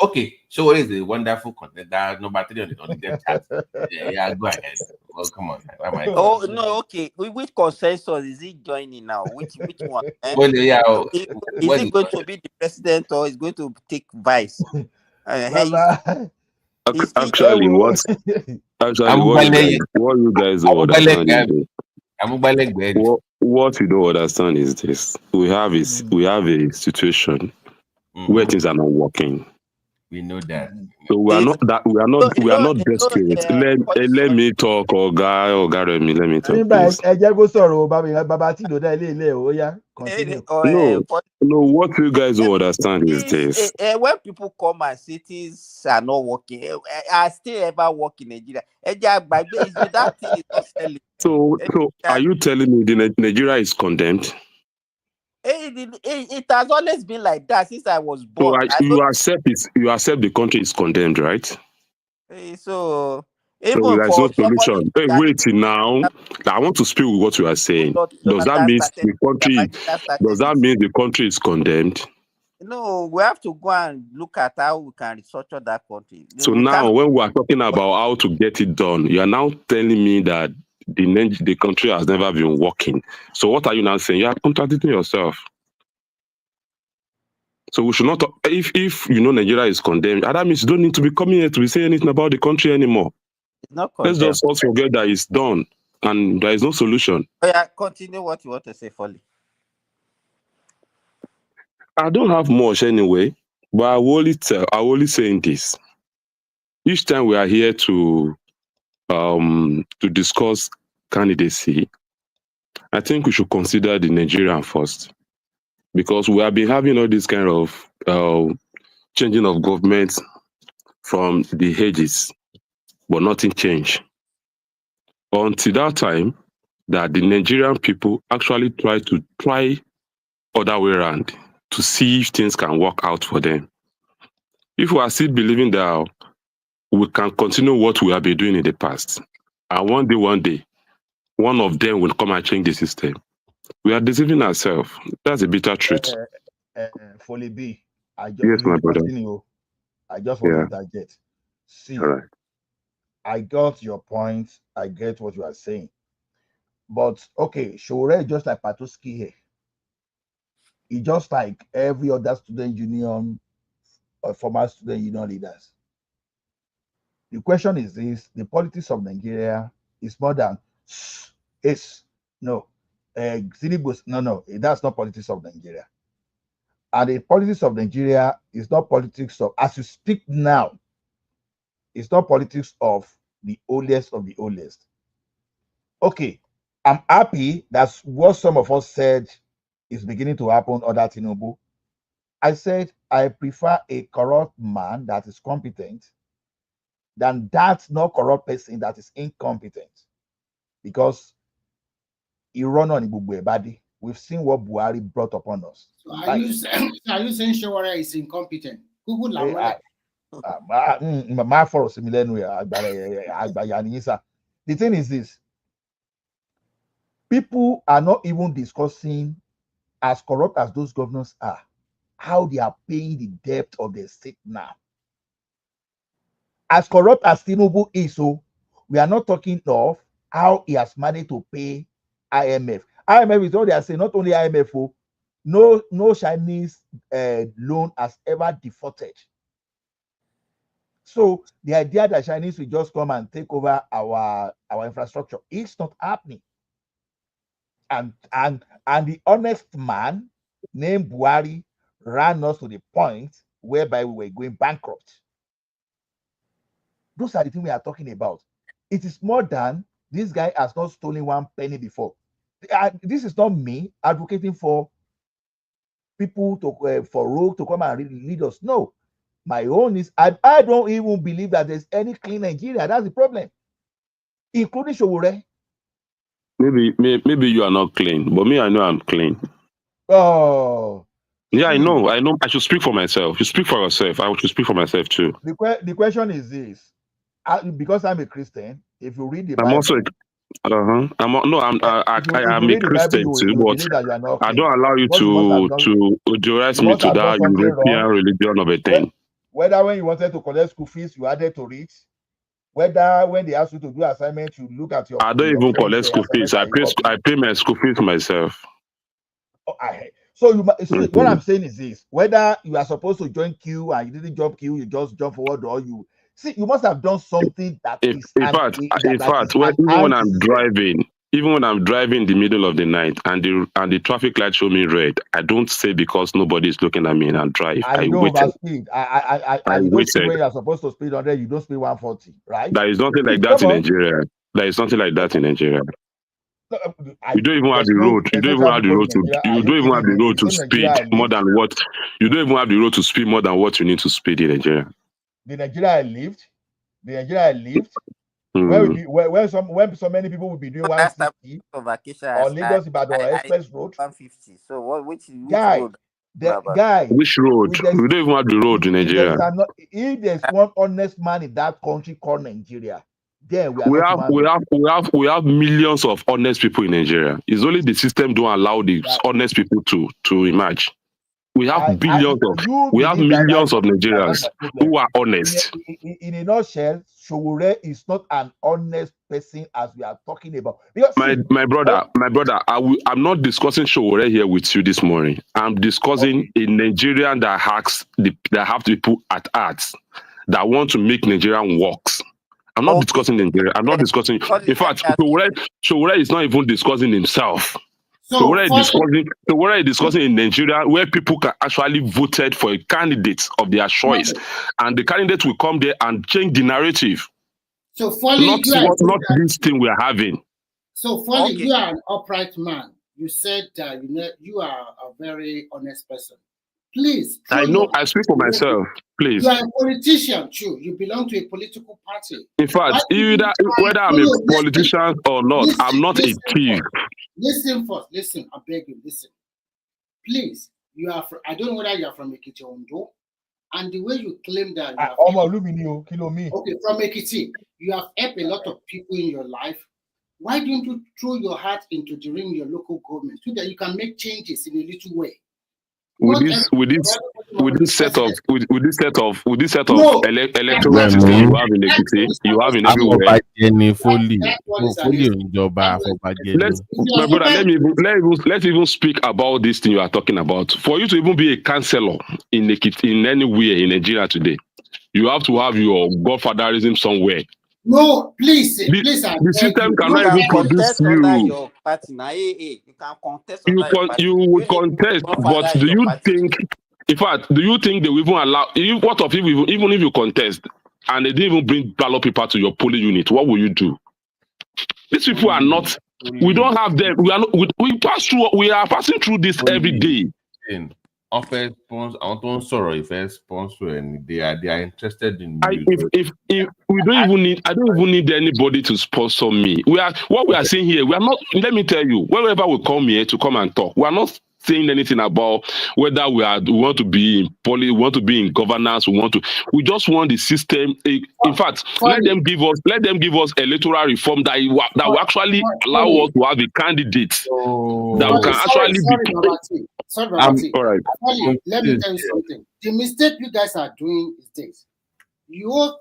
Okay. Sowore is a wonderful contender. Number 3 on the depth chart. Yeah, go ahead. Well, come on. Why am I? Oh no, okay. Which consensus is he joining now? Which one? Well, yeah. Is he going to be the president or is going to take vice? Actually, what you guys don't understand is this. What you don't understand is this. We have a situation where things are not working. We know that. So we are not desperate. Let me talk, Oga Remi, let me talk, please. No, what you guys don't understand is this. When people come and say things are not working, I still ever work in Nigeria. That thing is not selling. So are you telling me the Nigeria is condemned? It has always been like that since I was born. So you accept the country is condemned, right? So there's no solution. Hey, wait now. I want to speak with what you are saying. Does that mean the country is condemned? No, we have to go and look at how we can restructure that country. So now, when we are talking about how to get it done, you are now telling me that the country has never been working. So what are you now saying? You are contradicting yourself. So we should not talk, if you know Nigeria is condemned, that means you don't need to be coming here to be saying anything about the country anymore. It's not condemned. Let's just also forget that it's done and there is no solution. Yeah, continue what you want to say, Folly. I don't have much anyway, but I will only saying this. Each time we are here to discuss candidacy, I think we should consider the Nigerian first, because we have been having all this kind of changing of government from the ages, but nothing changed. Until that time, that the Nigerian people actually try other way around to see if things can work out for them. If we are still believing that we can continue what we have been doing in the past, and one day, one of them will come and change the system, we are deceiving ourselves. That's a bitter truth. Folly B, Yes, my brother. Continue. I just want to interject. See, I got your point. I get what you are saying. But okay, Shore just like Patuski here. He just like every other student union or former student union leaders. The question is this: the politics of Nigeria is more than no, that's not politics of Nigeria. And the politics of Nigeria is not politics of, as you speak now, it's not politics of the oldest of the oldest. Okay, I'm happy that's what some of us said is beginning to happen under Tinubu. I said I prefer a corrupt man that is competent than that not corrupt person that is incompetent, because he run on Ibugwe body. We've seen what Buhari brought upon us. So are you saying Shawara is incompetent? The thing is this: people are not even discussing, as corrupt as those governors are, how they are paying the debt of their state now. As corrupt as Tinubu is, so we are not talking of how he has managed to pay IMF. IMF is all they are saying. Not only IMF, no Chinese loan has ever defaulted. So the idea that Chinese will just come and take over our infrastructure, it's not happening. And the honest man named Buhari ran us to the point whereby we were going bankrupt. Those are the things we are talking about. It is more than this guy has not stolen one penny before. This is not me advocating for people for rogue to come and lead us. No, my own is I don't even believe that there's any clean Nigeria. That's the problem, including Showore. Maybe you are not clean, but me, I know I'm clean. Oh, yeah, I know. I should speak for myself. You speak for yourself. I should speak for myself too. The question is this: because I'm a Christian, if you read the Bible, I'm also I am a Christian too, but I don't allow you to authorize me to that European religion of a thing. Whether when you wanted to collect school fees, you added to it. whether when they ask you to do assignment, you look at your. I don't even collect school fees. I pay my school fees myself. So what I'm saying is this: whether you are supposed to join queue and you didn't jump queue, you just jump forward, or you must have done something that In fact, when I'm driving, even when I'm driving in the middle of the night and the traffic light show me red, I don't say because nobody is looking at me and I drive. I waited. Speed. I waited. When you're supposed to speed 100, you don't speed 140, right? There is nothing like that in Nigeria. There is nothing like that in Nigeria. You don't even have the road. You don't even have the road to. You don't even have the road to speed more than what. You don't even have the road to speed more than what you need to speed in Nigeria. The Nigeria I lived. When so many people will be doing 160 on Lagos Ibadan Express Road. 150. So which road? Which road? We don't even have the road in Nigeria. If there's one honest man in that country called Nigeria, then we have millions of honest people in Nigeria. It's only the system don't allow the honest people to emerge. We have millions of Nigerians who are honest. In a nutshell, Sowore is not an honest person as we are talking about. Because my brother, I'm not discussing Sowore here with you this morning. I'm discussing a Nigerian that have people at heart that want to make Nigerian works. I'm not discussing Nigeria. I'm not discussing. In fact, Sowore is not even discussing himself. So we're discussing in Nigeria where people can actually voted for a candidate of their choice, and the candidate will come there and change the narrative. So Folly, not this thing we are having. So Folly, you are an upright man. You said that you are a very honest person. Please. I know. I speak for myself. Please. You are a politician, too. You belong to a political party. In fact, whether I'm a politician or not, I'm not a thief. Listen first. Listen, I beg you, listen. Please, I don't know whether you are from Ekiti or Ondo, and the way you claim that you are from Ekiti, you have helped a lot of people in your life. Why don't you throw your heart into the ring your local government so that you can make changes in a little way? With this set of electoral system you have in Ekiti, you have in everywhere. My brother, let's even speak about this thing you are talking about. For you to even be a councillor in Ekiti, in anywhere in Nigeria today, you have to have your godfatherism somewhere. No, please. The system cannot even produce you. Your party. Now, you can contest. You would contest, but do you think? In fact, do you think they will even allow? What if even if you contest and they didn't even bring ballot paper to your polling unit? What will you do? These people are not. We don't have them. We are not. We pass through. We are passing through this every day. Offer sponsor, I don't sorry if I sponsor and they are interested in if we don't even need, I don't even need anybody to sponsor me. What we are saying here, we are not. Let me tell you, whenever we come here to come and talk, we are not saying anything about whether we want to be in we want to be in governance, we just want the system. In fact, let them give us electoral reform that will actually allow us to have a candidate that we can actually be. Sorry, all right. Let me tell you something. The mistake you guys are doing is this. You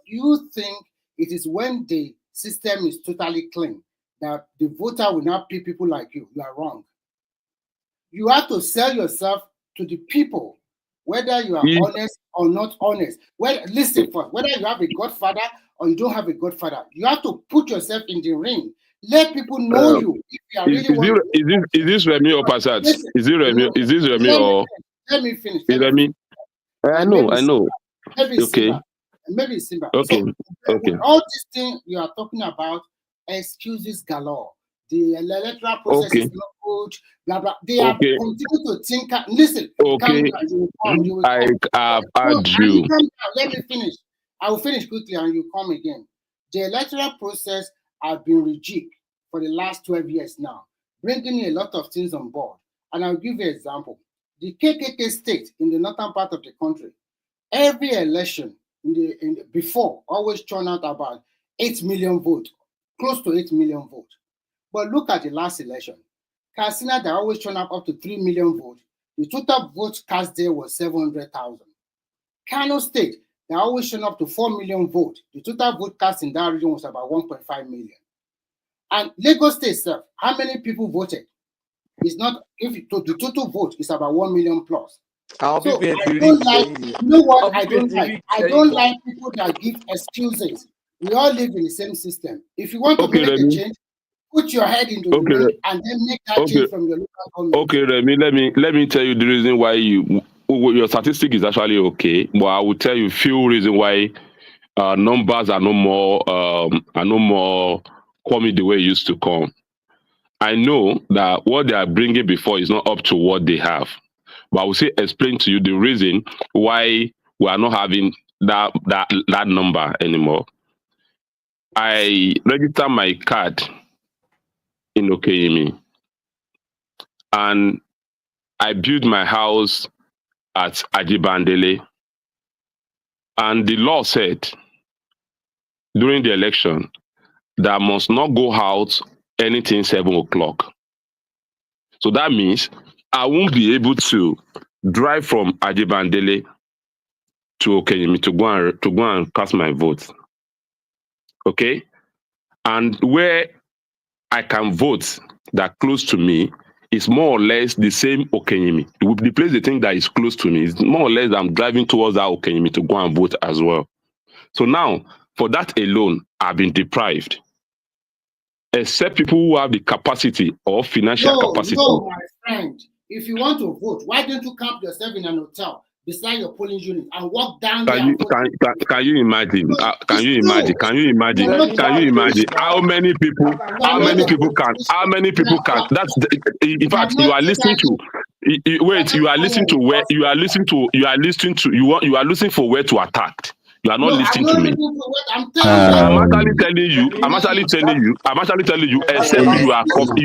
think it is when the system is totally clean that the voter will not pick people like you. You are wrong. You have to sell yourself to the people, whether you are honest or not honest. Well, listen first, whether you have a godfather or you don't have a godfather, you have to put yourself in the ring. Let people know you. If you are really is this Remy or Passat? Is it Remy? Is this Remy or? Let me finish. Is Remy? I know. Maybe okay. Maybe Simba. Okay. So, all these things you are talking about, excuses galore. The electoral process is not good. Blah blah. They are continuing to think. Listen. Okay. I have heard you. Let me finish. I will finish quickly, and you come again. The electoral process has been rigged for the last 12 years now, bringing a lot of things on board. And I'll give you an example. The KKK state in the northern part of the country, every election before always turn out about 8 million votes, close to 8 million votes. But look at the last election. Katsina, they always turn up to 3 million votes. The total votes cast there was 700,000. Kano State, They're always showing up to 4 million votes. The total vote cast in that region was about 1.5 million. And Lagos State itself, how many people voted? It's not, if the total vote is about 1 million plus. So I don't like, you know what I don't like? I don't like people that give excuses. We all live in the same system. If you want to make a change, put your head into the ring and then make that change from your local government. Okay, Remy, let me tell you the reason why your statistic is actually okay, but I will tell you few reasons why numbers are no more coming the way it used to come. I know that what they are bringing before is not up to what they have, but I will say explain to you the reason why we are not having that number anymore. I registered my card in Okeyemi, and I built my house at Ajibandele, and the law said during the election that I must not go out anything 7 o'clock. So that means I won't be able to drive from Ajibandele to Okeyemi to go and cast my vote. Okay, and where I can vote that close to me is more or less the same Okeyemi. The place they think that is close to me is more or less I'm driving towards that Okeyemi to go and vote as well. So now, for that alone, I've been deprived. Except people who have the capacity or financial capacity. No, my friend. If you want to vote, why don't you camp yourself in an hotel beside your polling unit and walk down there? Can you imagine? Can you imagine? Can you imagine? Can you imagine how many people can? That's in fact you are listening to. Wait, you are listening to where you are listening for where to attack. You are not listening to me. I'm actually telling you, except you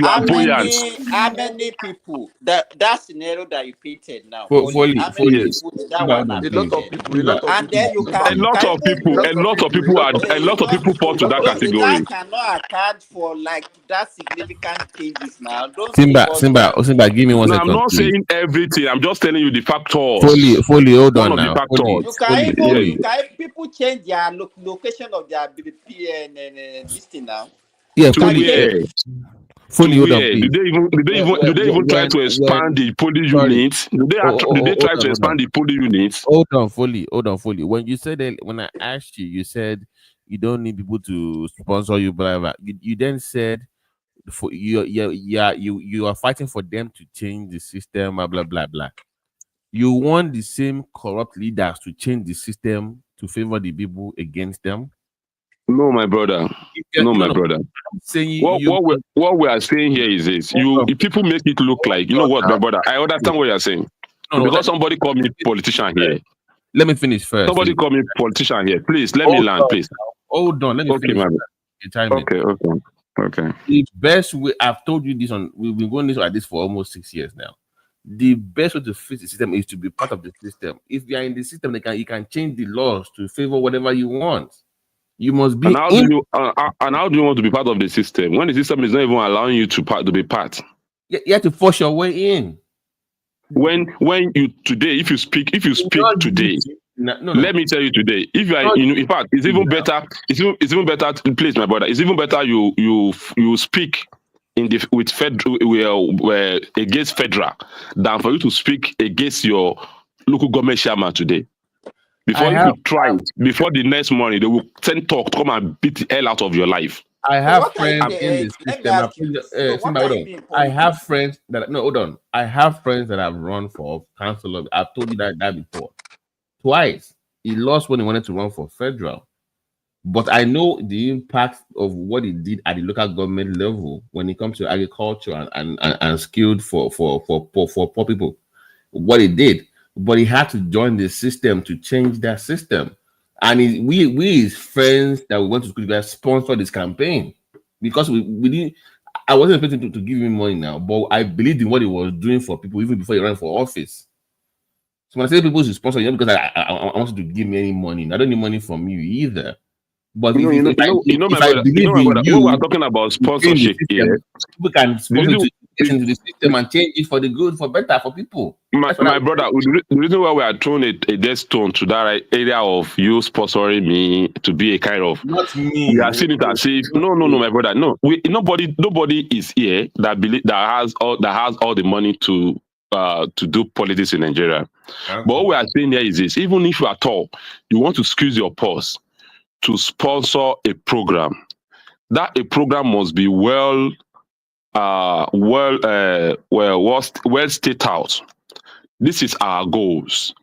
are buoyant. How many people that scenario that you painted now? Fully, how many people did that one have and then you can a lot of people fall to that category. That cannot account for like that significant changes now. Don't Simba, give me 1 second. I'm not saying everything. I'm just telling you the factors. Fully, hold on now. You can people change their location of their this thing now. Yeah, fully hold on. Do they even try to expand the polling units? Do they try to expand the polling units? Hold on, fully. When you said that, when I asked you, you said you don't need people to sponsor you, blah blah. You then said for you are fighting for them to change the system, blah blah blah blah. You want the same corrupt leaders to change the system to favor the people against them? No, my brother. My brother. What we are saying here is this: if people make it look like, you know what, my brother. I understand what you are saying. Because somebody called me politician here. Let me finish first. Somebody called me politician here. Please let me land, please. Hold on. Let me finish. Okay. The best way, I've told you this we've been going like this for almost 6 years now. The best way to fix the system is to be part of the system. If you are in the system, you can change the laws to favor whatever you want. You must be. And how do you want to be part of the system when the system is not even allowing you to be part? You have to force your way in. When you today, if you speak today, let me tell you today. If you are, in fact, it's even better. It's even better. Please, my brother, it's even better. You speak with federal against federal than for you to speak against your local government chairman today. Before the next morning, they will send talk to come and beat the hell out of your life. I have friends in the system. I have friends that I have friends that have run for councillor. I've told you that before. Twice. He lost when he wanted to run for federal. But I know the impact of what he did at the local government level when it comes to agriculture and skilled for poor people. What he did. But he had to join the system to change that system. And we his friends that we went to school together sponsored this campaign because we didn't. I wasn't expecting to give him money now, but I believed in what he was doing for people even before he ran for office. So when I say people should sponsor you, because I want you to give me any money, I don't need money from you either. But my brother, when we are talking about sponsorship here, people can sponsor. into the system and change it for the good, for better, for people. My brother, the reason why we are throwing a death stone to that area of you sponsoring me to be a kind of, not me. We are seeing it as if no, my brother, no. Nobody is here that has all the money to do politics in Nigeria. Okay. But what we are saying here is this: even if you at all you want to squeeze your purse to sponsor a program, that a program must be well stated out. This is our goals,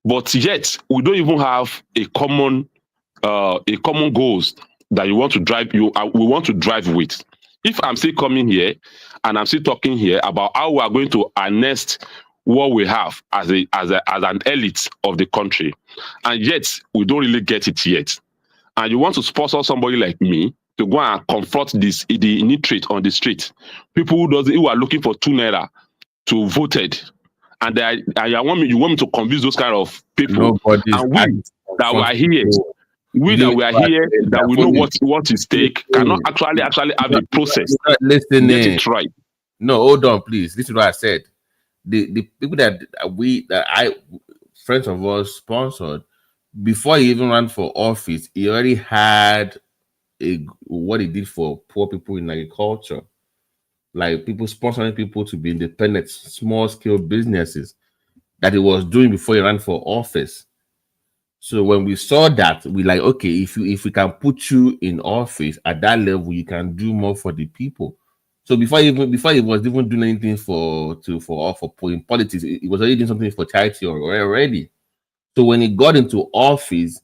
but yet we don't even have a common goals that we want to drive with. If I'm still coming here and I'm still talking here about how we are going to harness what we have as an elite of the country, and yet we don't really get it yet, and you want to sponsor somebody like me to go and confront the illiterate on the street, people who are looking for 2 naira to voted, and you want me to convince those kind of people, and we that we are here. We that we are here, that we know what is stake, cannot actually have a process. Listen, get it right. No, hold on, please. This is what I said. The people that friends of us sponsored, before he even ran for office, he already had what he did for poor people in agriculture, like people sponsoring people to be independent, small scale businesses that he was doing before he ran for office. So when we saw that, we like, okay, if we can put you in office at that level, you can do more for the people. So before he was even doing anything for in politics, he was already doing something for charity already. So when he got into office,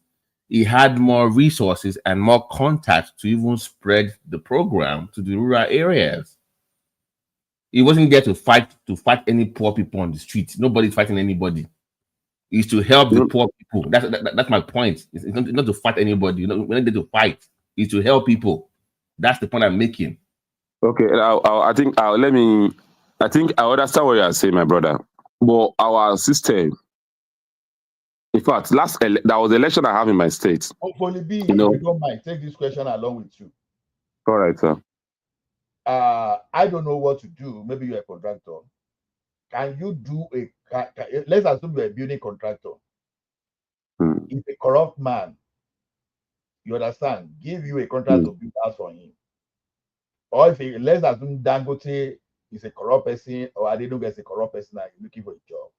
he had more resources and more contacts to even spread the program to the rural areas. He wasn't there to fight any poor people on the street. Nobody's fighting anybody. Is to help the poor people. That's my point. It's not to fight anybody. We're not there to fight. It's to help people. That's the point I'm making. Okay, I think I understand what you are saying, my brother. But our system, in fact, that was the election I have in my state. Hopefully, if you don't mind, take this question along with you. All right, sir. I don't know what to do. Maybe you're a contractor. Can you do let's assume you're a building contractor. If a corrupt man, you understand, give you a contract to build house for him, or let's assume Dangote is a corrupt person, or Adenuga is a corrupt person and he's looking for a job,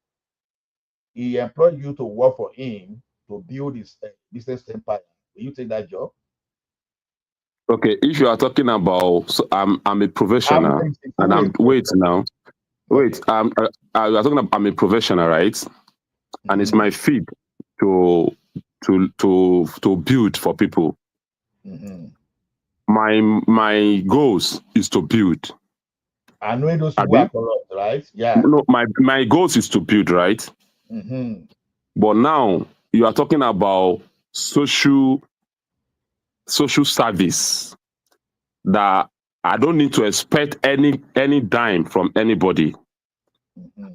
he employed you to work for him to build his business empire. Will you take that job? Okay, if you are talking about, I'm a professional, and I'm you are talking about, I'm a professional, right? And it's my feed to build for people. My goals is to build. I know those who are corrupt, right? Yeah. No, my goals is to build, right? But now you are talking about social service that I don't need to expect any dime from anybody.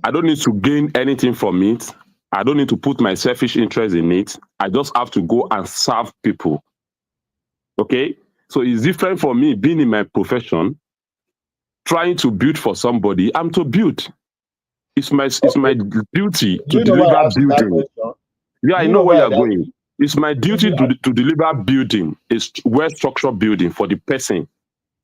I don't need to gain anything from it. I don't need to put my selfish interest in it. I just have to go and serve people. Okay? So it's different for me being in my profession, trying to build for somebody. I'm to build. It's my duty to deliver building. Yeah, I know where you're going. It's my duty to deliver building, is well-structured building for the person.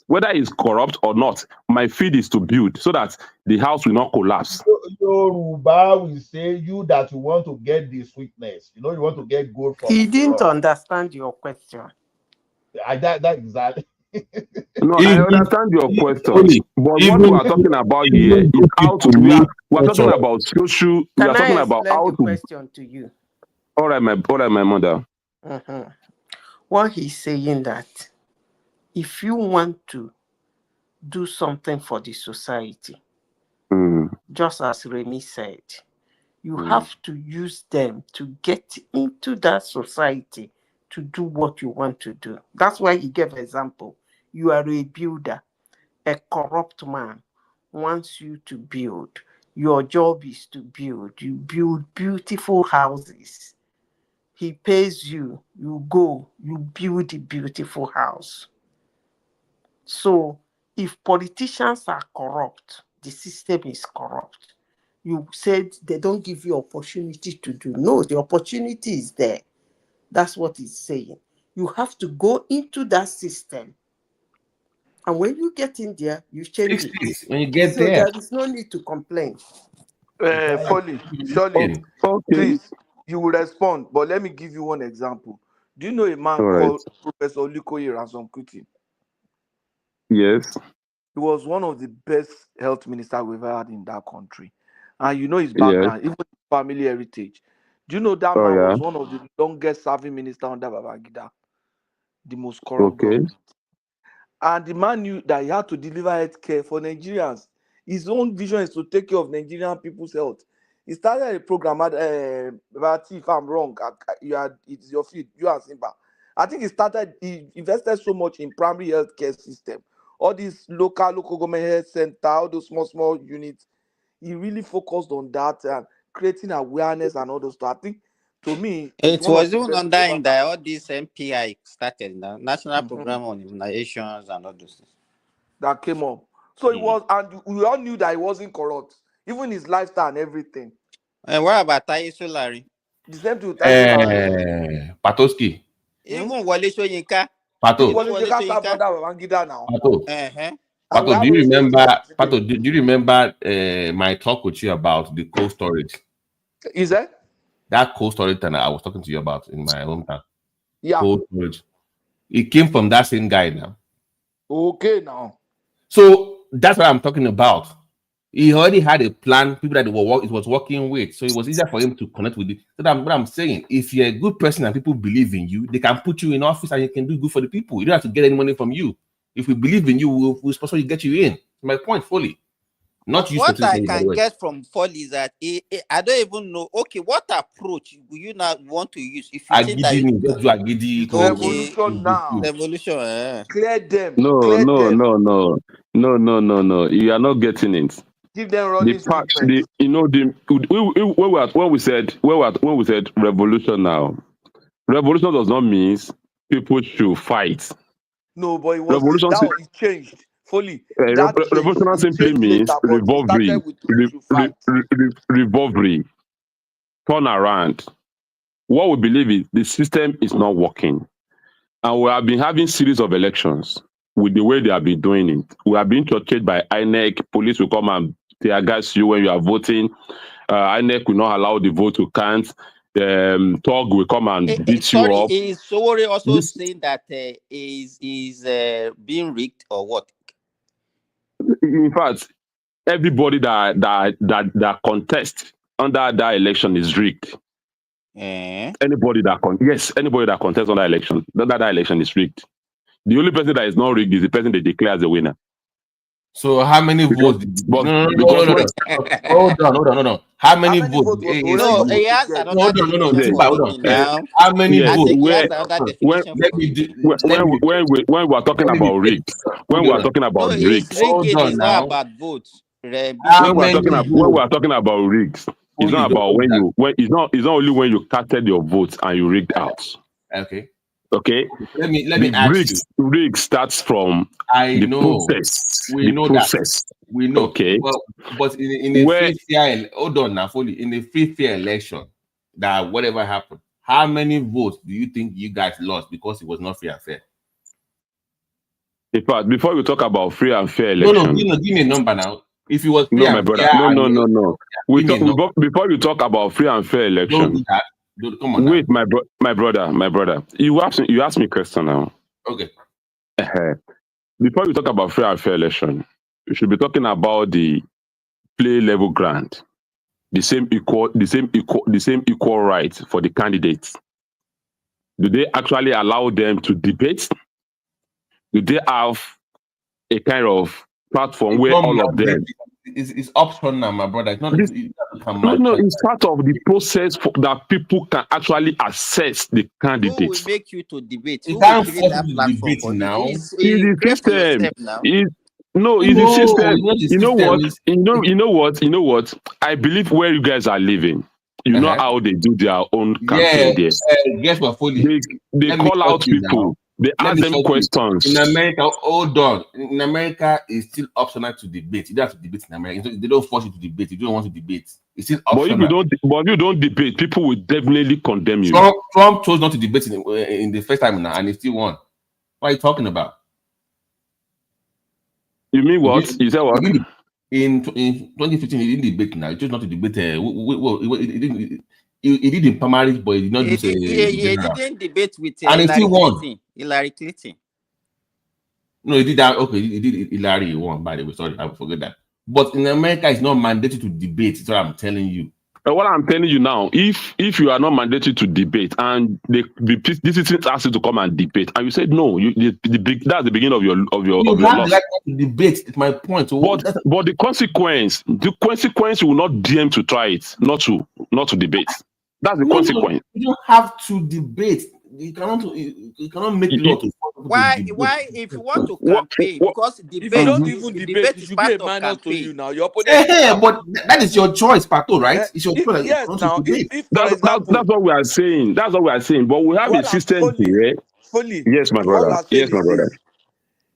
Whether it's corrupt or not, my feed is to build so that the house will not collapse. Yoruba will say you that you want to get the sweetness. You want to get gold from. He didn't understand your question. That exactly. No, I understand your question, but what we are talking about here is how to. We are talking about social. We are talking about how to. Question to you. All right, my mother. What he's saying that if you want to do something for the society, just as Remy said, you have to use them to get into that society to do what you want to do. That's why he gave an example. You are a builder. A corrupt man wants you to build. Your job is to build. You build beautiful houses. He pays you. You go. You build a beautiful house. So if politicians are corrupt, the system is corrupt. You said they don't give you opportunity to do. No, the opportunity is there. That's what it's saying. You have to go into that system. And when you get in there, you change it. When you get so there. there is no need to complain. Folly, surely, please, you will respond. But let me give you one example. Do you know a man called Professor Lukoye Ransom Kuti? Yes. He was one of the best health ministers we've ever had in that country. And you know his background, even his family heritage. Do you know that man was one of the longest serving ministers under Babangida? The most corrupt government. And the man knew that he had to deliver health care for Nigerians. His own vision is to take care of Nigerian people's health. He started a program at, if I'm wrong, it's your field, you and Simba. I think he invested so much in primary health care system. All these local government health center, all those small units. He really focused on that and creating awareness and all those stuff. I think, to me, it was even under him that all this MPI started, the National Program on Immunizations and all those things. That came up. So it was, and we all knew that he wasn't corrupt, even his lifestyle and everything. And what about Taye Solari? The same thing with Taye Solari. Patoski. Even Wale Soyinka. Pato. Wale Soyinka brother Babangida now. Pato, do you remember? Pato, do you remember my talk with you about the cold storage? Is that cold storage that I was talking to you about in my hometown? Yeah. Cold storage. It came from that same guy now. Okay, now. So that's what I'm talking about. He already had a plan, people that it was working with. So it was easier for him to connect with it. So that's what I'm saying. If you're a good person and people believe in you, they can put you in office and you can do good for the people. You don't have to get any money from you. If we believe in you, we'll sponsor you, get you in. My point fully. Not you. What I can get from Folly is that I don't even know. Okay, what approach will you not want to use if you think that revolution now? Revolution, clear them. No. You are not getting it. Give them running statements. When we said revolution now, revolution does not mean people should fight. No, but it changed. Fully. Revolution simply means revolvery, turn around. What we believe is the system is not working. And we have been having series of elections with the way they have been doing it. We have been tortured by INEC. Police will come and tear gas you when you are voting. INEC will not allow the vote to count. Tog will come and beat you up. Is Sowore also saying that is being rigged or what? In fact, everybody that contests under that election is rigged. Anybody that contests on that election, that election is rigged. The only person that is not rigged is the person they declare as the winner. So how many votes? No. Hold on. How many votes? No, he has another definition. How many votes? When we are talking about rigged, it's not about votes. When we are talking about rigged, it's not about it's not only when you casted your votes and you rigged out. Okay. Let me ask you. Rig starts from process. We know process. That. We know. Okay. But in a free fair, hold on now, fully in a free fair election, that whatever happened, how many votes do you think you guys lost because it was not free and fair? In fact, before we talk about free and fair election, give me a number now. If it was free my brother, no. Before you talk about free and fair election. Come on. Wait, my brother. You asked me a question now. Okay. Before you talk about free and fair election, you should be talking about the play level ground, the same equal rights for the candidates. Do they actually allow them to debate? Do they have a kind of platform where all of them? It's optional now, my brother. It's not. It's part of the process that people can actually assess the candidates. Who will make you to debate? Who will create that platform for now? It's the system. It's the system. You know what? I believe where you guys are living. You know how they do their own campaign there. Guess what, Foley? They call out people. They ask them questions. In America, hold on. In America, it's still optional to debate. You don't have to debate in America. They don't force you to debate. You don't want to debate. It's still optional. But if you don't debate, people will definitely condemn you. Trump chose not to debate in the first time now, and he still won. What are you talking about? You mean what? You said what? In 2015, he didn't debate now. He chose not to debate. He did in primaries, but he did not do He didn't debate with and he still won. Hillary Clinton. No, he did that. Okay, he did Hillary. He won, by the way. Sorry, I forget that. But in America, it's not mandated to debate. That's what I'm telling you. What I'm telling you now, if you are not mandated to debate and the citizens ask you to come and debate, and you said no, that's the beginning of your You of your have loss. the right to debate. It's my point. So but the consequence will not DM to try it, not to debate. That's the consequence. You don't have to debate. You cannot make law to. Why? If you want to campaign, because debate, if you don't even debate, it is should part be a of minus to campaign. you now. Your opponent. But that is your choice, Pato, right? It's your choice. Yes, now, if for that's what we are saying. That's what we are saying. But we have a system here. Fully. Yes, my brother. Yes, my brother.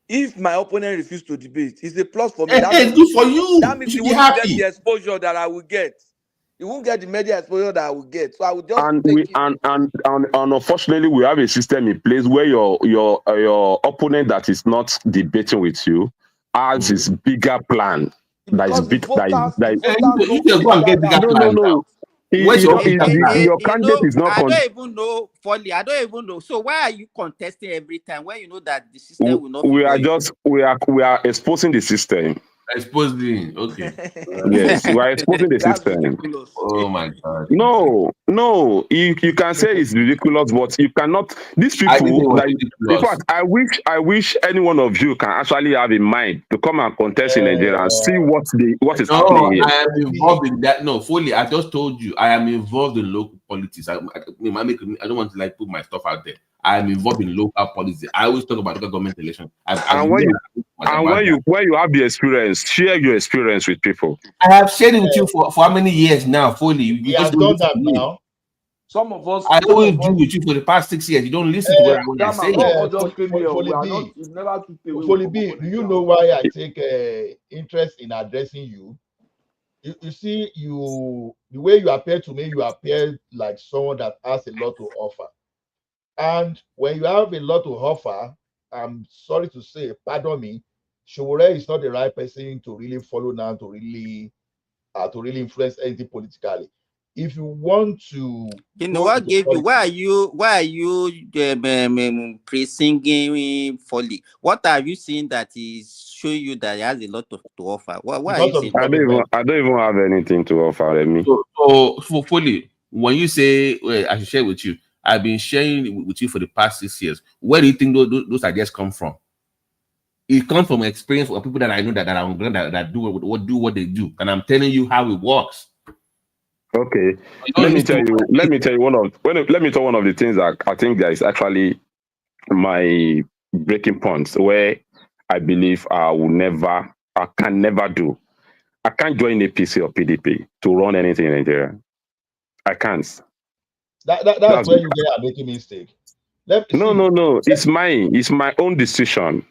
If my opponent refuses to debate, it's a plus for me. It's good for you. That means You he should be won't get happy. the exposure that I will get. You won't get the media exposure that I will get. So I will just And unfortunately, we have a system in place where your opponent that is not debating with you has his bigger plan. That is big. You can go and get bigger plans now. Your candidate is not. I don't even know. Folly. I don't even know. So why are you contesting every time when you know that the system will not? We are exposing the system. Exposing, okay. Yes, we are exposing the system. Ridiculous. Oh my God. No. You can say it's ridiculous, but you cannot. These people. In fact, I wish any one of you can actually have in mind to come and contest in Nigeria and see what is happening here. I am involved in that. No, fully. I just told you I am involved in local politics. I don't want to put my stuff out there. I am involved in local policy. I always talk about local government elections. When you have the experience, share your experience with people. I have shared it with you for how many years now? Fully. You have done that now. Some of us. I always do with you for the past 6 years. You don't listen to what I say. Foley B, do you know why I take interest in addressing you? You see, the way you appear to me, you appear like someone that has a lot to offer. And when you have a lot to offer, I'm sorry to say, pardon me, Showore is not the right person to really follow now, to really influence anything politically. If you want to, what gave you? Why are you pre-singing Folly? What are you seeing that is showing you that he has a lot to offer? Why are you saying? I don't even have anything to offer. Me. So for Folly, when you say I should share with you, I've been sharing with you for the past 6 years. Where do you think those ideas come from? It comes from experience of people that I know that do what they do, and I'm telling you how it works. Okay, let me tell you one of the things that I think that is actually my breaking point where I believe I can never do. I can't join APC or PDP to run anything in Nigeria. I can't. That's where you are making mistake. No. It's my own decision.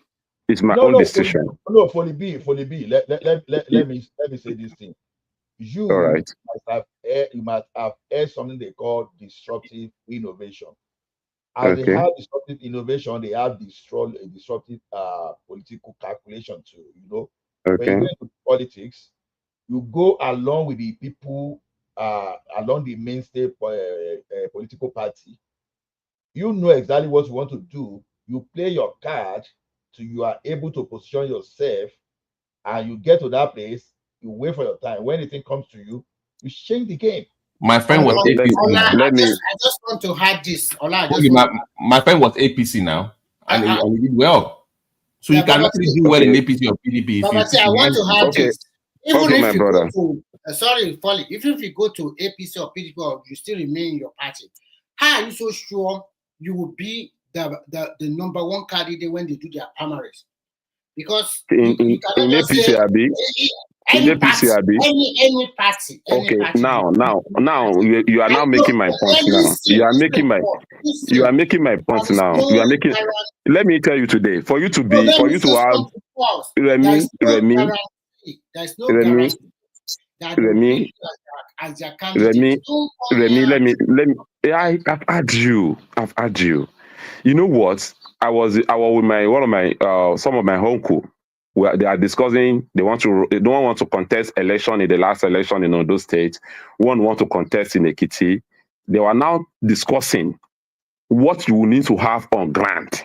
It's my own decision. No, Foley B. Let me say this thing. You must have heard something they call disruptive innovation. As they have disruptive innovation, they have disruptive political calculation too. When you get into politics, you go along with the people along the mainstay political party. You know exactly what you want to do. You play your card till you are able to position yourself, and you get to that place. You wait for your time. When anything comes to you, you change the game. My friend was APC. I just want to add this. My friend was APC now, and he did well. So you can actually do well in APC or PDP. I want to add this. Even if you go to, sorry, Folly, even if you go to APC or PDP, or you still remain in your party, how are you so sure you will be the number one candidate when they do their primaries? Because in APC, Any party, any party. Okay, now you are now making my point now. You are making my point now. You are making. Let me tell you today, for you to have Remy, there's no guarantee that Remy, as your candidate. I've had you. You know what? I was with some of my uncle. Where they are discussing, they don't want to contest election in the last election in Ondo State. One want to contest in Ekiti. They were now discussing what you need to have on ground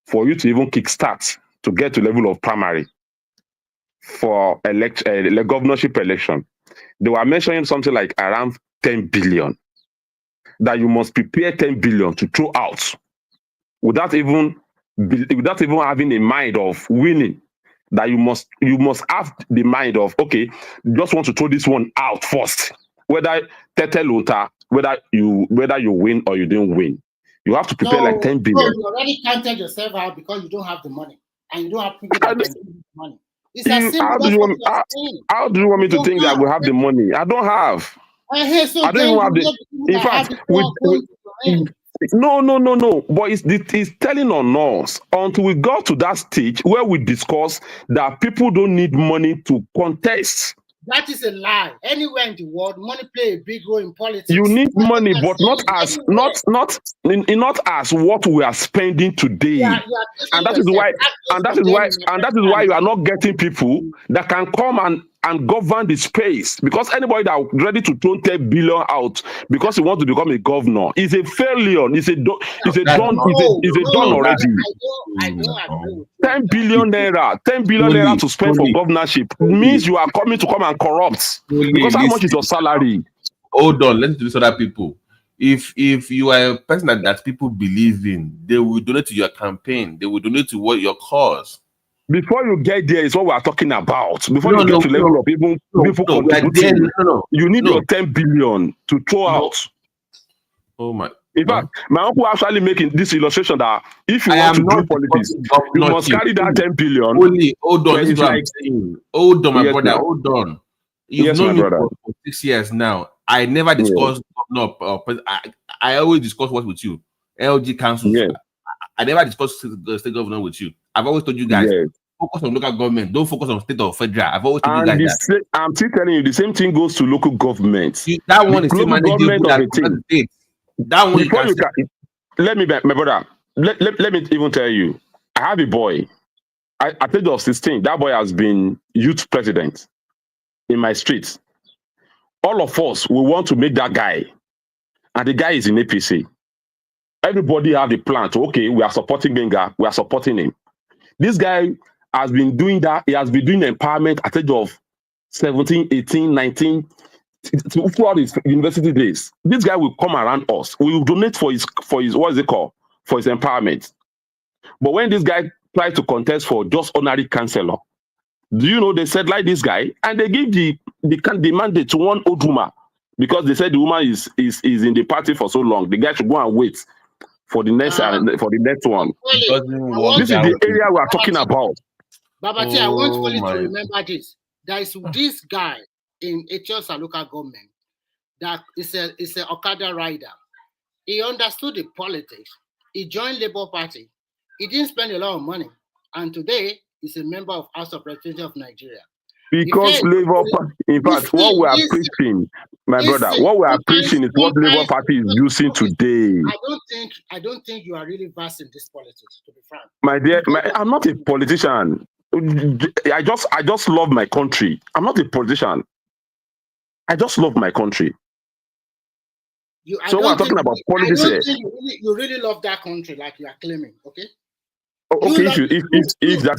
for you to even kickstart to get to level of primary for governorship election. They were mentioning something like around 10 billion. That you must prepare 10 billion to throw out without even having a mind of winning. That you must have the mind of, okay, just want to throw this one out first. Whether you win or you didn't win. You have to prepare like 10 billion. No, you already counted yourself out because you don't have the money. And you don't have people that can give you the money. It's as simple. How do you want me to think that we have the money? I don't have. I don't even have the. In fact, no. But it's telling on us until we got to that stage where we discuss that people don't need money to contest. That is a lie. Anywhere in the world, money play a big role in politics. You need money, but not as what we are spending today. And that is why you are not getting people that can come and govern the space, because anybody that is ready to throw 10 billion out because he wants to become a governor is a failure. It's done already. I don't agree with 10 billion naira to spend for governorship means you are coming to come and corrupt. Because how much is your salary? Hold on, let's do this other people. If you are a person that people believe in, they will donate to your campaign. They will donate to your cause. Before you get there is what we are talking about. Before you get to level of people contributing, you need your 10 billion to throw out. Oh my! In fact, my uncle actually making this illustration that if you want to do politics, you must carry that 10 billion. Hold on, this is what I'm saying. Hold on, my brother. Hold on. You've known me for 6 years now. I never discuss I always discuss what with you. LG councils. I never discuss the state governor with you. I've always told you guys, focus on local government. Don't focus on state or federal. I've always told you guys that. I'm still telling you, the same thing goes to local government. That one is still manageable of the state. That one let me, my brother, let me even tell you, I have a boy. At the age of 16, that boy has been youth president in my street. All of us, we want to make that guy. And the guy is in APC. Everybody have a plan to, okay, we are supporting Benga, we are supporting him. This guy has been doing that. He has been doing empowerment at the age of 17, 18, 19, throughout his university days. This guy will come around us. We will donate for his what is it called? For his empowerment. But when this guy tried to contest for just honorary councillor, do you know they said like this guy, and they give the mandate to one old woman because they said the woman is in the party for so long. The guy should go and wait for the next one. This is the area we are talking about. Babati, I want Foley to remember this. There is this guy in Etiosa local government that is a Okada rider. He understood the politics. He joined Labour Party. He didn't spend a lot of money, and today he's a member of House of Representatives of Nigeria. Because Labour Party, in fact, what we are preaching, my brother, what we are preaching is what Labour Party is using today. I don't think you are really versed in this politics, to be frank. My dear, I'm not a politician. I just love my country. I'm not a politician. I just love my country. So we're talking about politics here. You really love that country, like you are claiming, okay? Okay, if that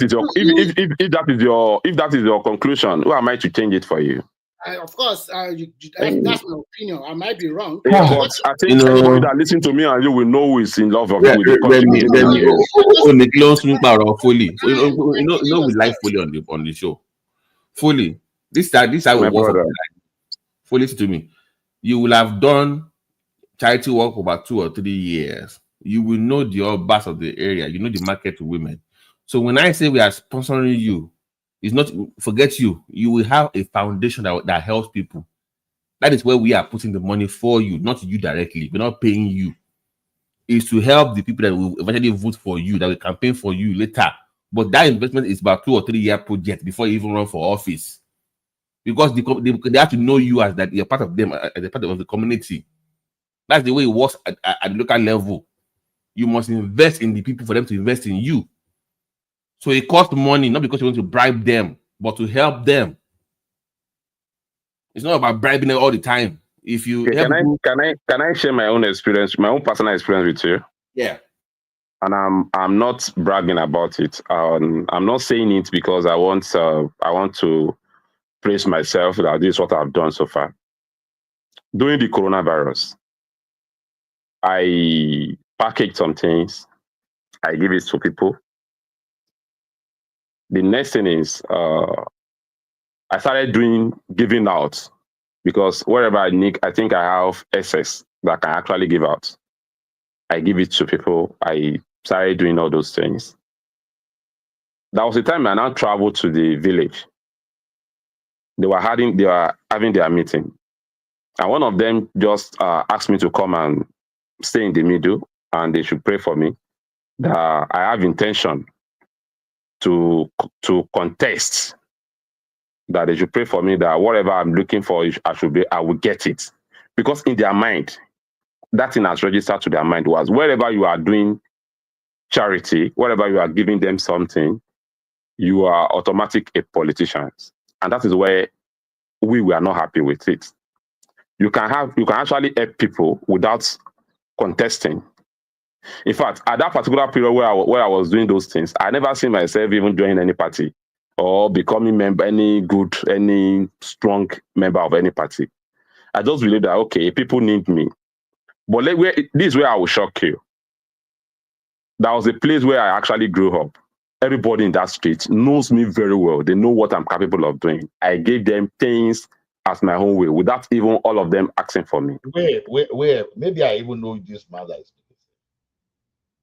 is your conclusion, who am I to change it for you? Of course, that's my opinion. I might be wrong. Yeah, but I think everybody that listen to me and you will know who is in love with the country. We like Foley on the show. Foley, this I will work. Foley, listen to me. You will have done charity work for about 2 or 3 years. You will know the buzz of the area. You know the market to women. So when I say we are sponsoring you, It's not forget you. You will have a foundation that helps people. That is where we are putting the money for you, not you directly. We're not paying you. It's to help the people that will eventually vote for you, that will campaign for you later. But that investment is about 2 or 3 year project before you even run for office. Because they have to know you as that you're part of them, as a part of the community. That's the way it works at the local level. You must invest in the people for them to invest in you. So it costs money, not because you want to bribe them, but to help them. It's not about bribing them all the time. If you can I share my own experience, my own personal experience with you? Yeah. And I'm not bragging about it. I'm not saying it because I want to praise myself that this is what I've done so far. During the coronavirus, I packaged some things. I give it to people. The next thing is I started giving out, because wherever I need, I think I have excess that I can actually give out. I give it to people. I started doing all those things. That was the time I now traveled to the village. They were having their meeting. And one of them just asked me to come and stay in the middle, and they should pray for me. That I have intention to contest. That they should pray for me, that whatever I'm looking for, I will get it. Because in their mind, that thing has registered to their mind was wherever you are doing charity, wherever you are giving them something, you are automatic a politician. And that is where we were not happy with it. You can actually help people without contesting. In fact, at that particular period where I was doing those things, I never seen myself even joining any party or becoming any strong member of any party. I just believe that, okay, people need me. But this is where I will shock you. That was a place where I actually grew up. Everybody in that street knows me very well. They know what I'm capable of doing. I gave them things as my own way without even all of them asking for me. Wait. Maybe I even know this man that is.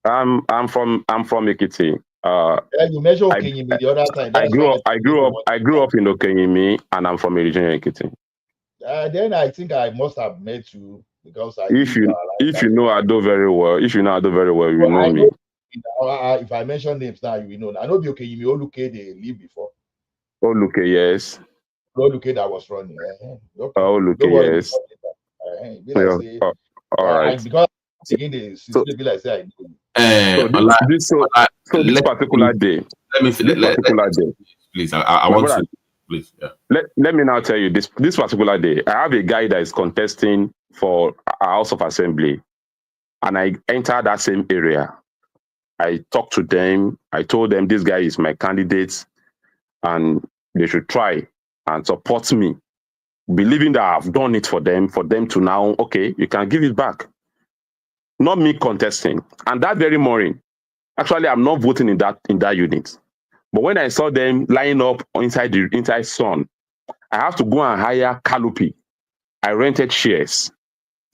I'm from Ekiti. You mentioned Okenyimi the other time. I grew up in Okenyimi, and I'm from original Ekiti. Then I think I must have met you because if you know Ado very well, you know me. If I mention names now, you will know. I know the Okenyimi Oluke they live before. Oluke, yes. Oluke that was running. Okay. Oluke, yes. All right. Because again, the be like say I know. This particular day. Please, I want to. Please, yeah. Let me now tell you this particular day. I have a guy that is contesting for a House of Assembly, and I entered that same area. I talked to them. I told them this guy is my candidate, and they should try and support me, believing that I've done it for them to now, okay, you can give it back. Not me contesting. And that very morning, actually, I'm not voting in that unit. But when I saw them lining up inside sun, I have to go and hire canopy. I rented chairs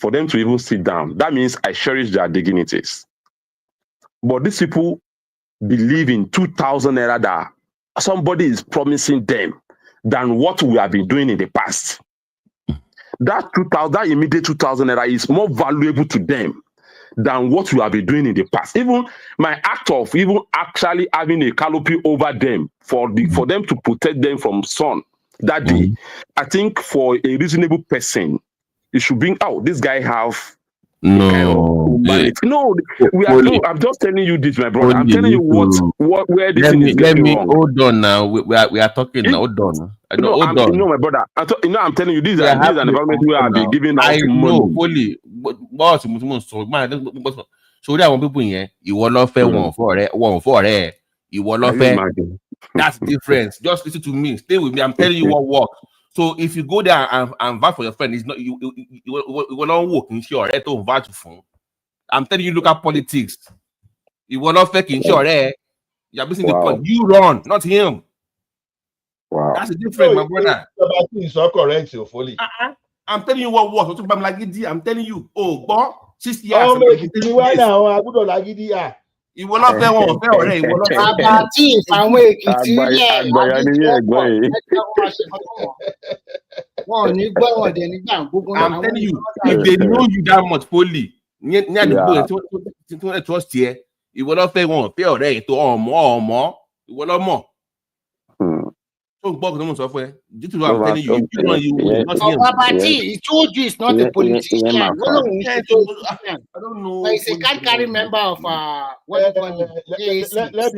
for them to even sit down. That means I cherish their dignities. But these people believe in 2,000 naira that somebody is promising them than what we have been doing in the past. That immediate 2,000 naira is more valuable to them than what we have been doing in the past. Even my act of even actually having a canopy over them for them to protect them from sun that day, I think for a reasonable person, it should bring out this guy have no. I'm just telling you this, my brother. I'm telling you where this thing is getting wrong. Hold on now. We are talking now. Hold on. No, my brother. I'm telling you, this is an environment where I've been giving out money. Fully, but so there are people here. You will not fair one for it. You will not fair. That's difference. Just listen to me. Stay with me. I'm telling you what works. So if you go there and vote for your friend, it's not you will not work in sure to vote for. I'm telling you, look at politics. You will not fake in sure. You're missing the point. You run, not him. Wow. That's the difference, my brother. It's so correct, so fully. I'm telling you what works. I'm telling you. Oh, 6 years. Ìwọ lọ fẹ́ wọn fẹ́ ọ̀rẹ́ ìwọ lọ fẹ́. Bàbá tí ìfàwọn Èkìtì ilẹ̀ Àgbàyà ni yẹn ẹ̀gbọ́n yìí. Wọn ò ní gbọ́ wọn dẹ̀ nígbà gbogbo. I'm telling you, if they know you that much fully, ní àdúgbò yẹn tí wọ́n trust yẹ, ìwọ lọ fẹ́ wọn fẹ́ ọ̀rẹ́ yìí tó ọmọ ìwọ lọ mọ̀. So gbọ́ kí ló mọ̀ sọ fún ẹ. This is what I'm telling you. You know you not him. Bàbá tí he told you he's not a politician. I don't know. But he's a carry member of what do you call it? Let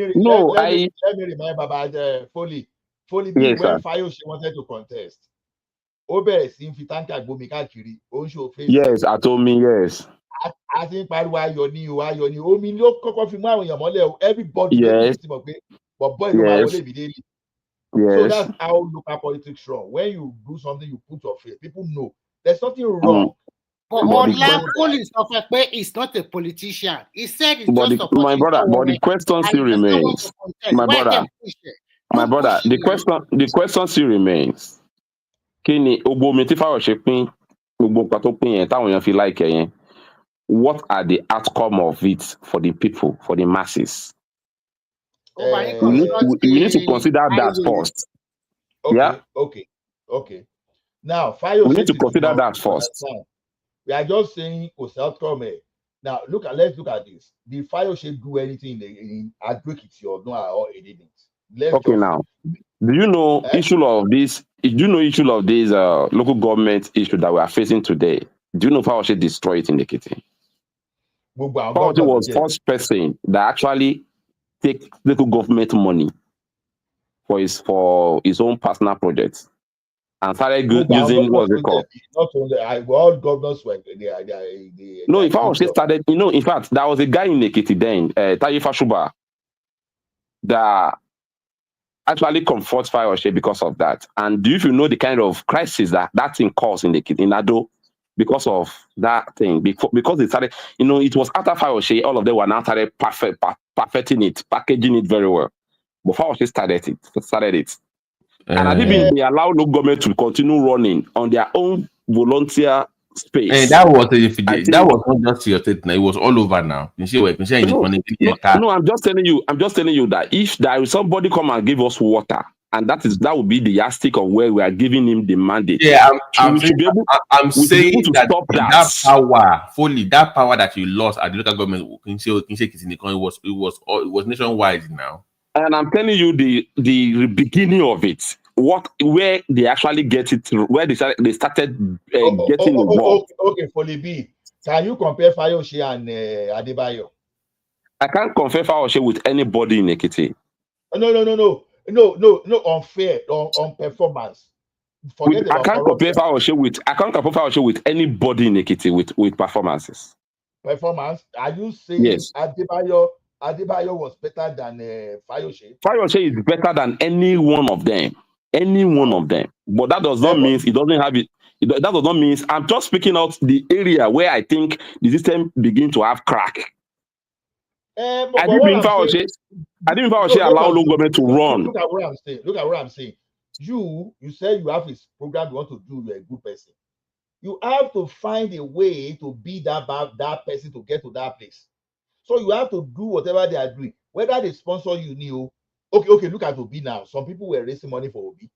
me remind Baba Foley B, when Fayose wanted to contest. Obe sin fi tanka gbomi káàkiri, ó ń show face. Yes, I told me yes. I think pariwo ayọ̀ ni omi ló kọ́kọ́ fi mú àwọn èèyàn mọ́lẹ̀ everybody yes. But boy no ma wole immediately. Yes. So that's how local politics run. When you do something, you put your faith. People know there's nothing wrong. But Olafoli is not a politician. He said it's just a my brother. But the question still remains. My brother. The question still remains. Kini ogbomi tí Fayose pín gbogbo nǹkan tó pín yẹn táwọn èèyàn fi like yẹn. What are the outcome of it for the people, for the masses? We need to consider that first. Okay. Now, Fayose, we need to consider that first. We are just saying outcome. Now, let's look at this. Did Fayose do anything in advocacy or no, or it didn't? Now, do you know issue of this? Do you know issue of this local government issue that we are facing today? Do you know Fayose destroyed it in Ekiti? Fayose was first person that actually take local government money for his own personal projects and started using what's it called? Not only all governors were no, if I was started, in fact, there was a guy in Ekiti then, Taye Fashuba, that actually comforts Fayose because of that. And do you know the kind of crisis that thing caused in Ekiti, in Ado? Because of that thing, because they started, it was after Fayose, all of them were now started perfecting it, packaging it very well. But Fayose started it. And I think they allow local government to continue running on their own volunteer space. And that was not just your statement, it was all over now. No, I'm just telling you that if there is somebody come and give us water, and that would be the yardstick of where we are giving him the mandate. Yeah, I'm saying that power that you lost at the local government, it was nationwide now. And I'm telling you the beginning of it, where they actually get it, where they started getting involved. Okay, Foley B, can you compare Fayose and Adebayo? I can't compare Fayose with anybody in Ekiti. No, unfair on performance. I can't compare Fayose with anybody in Ekiti with performances. Performance? Are you saying yes. Adebayo was better than Fayose? Fayose is better than any one of them. Any one of them. But that does not mean he doesn't have it. That does not mean I'm just speaking out the area where I think the system begin to have crack. I didn't allow local government to run. Look at what I'm saying. You say you have this program you want to do, you're a good person. You have to find a way to be that person to get to that place. So you have to do whatever they are doing. Whether they sponsor you, okay, look at Obi now. Some people were raising money for Obi.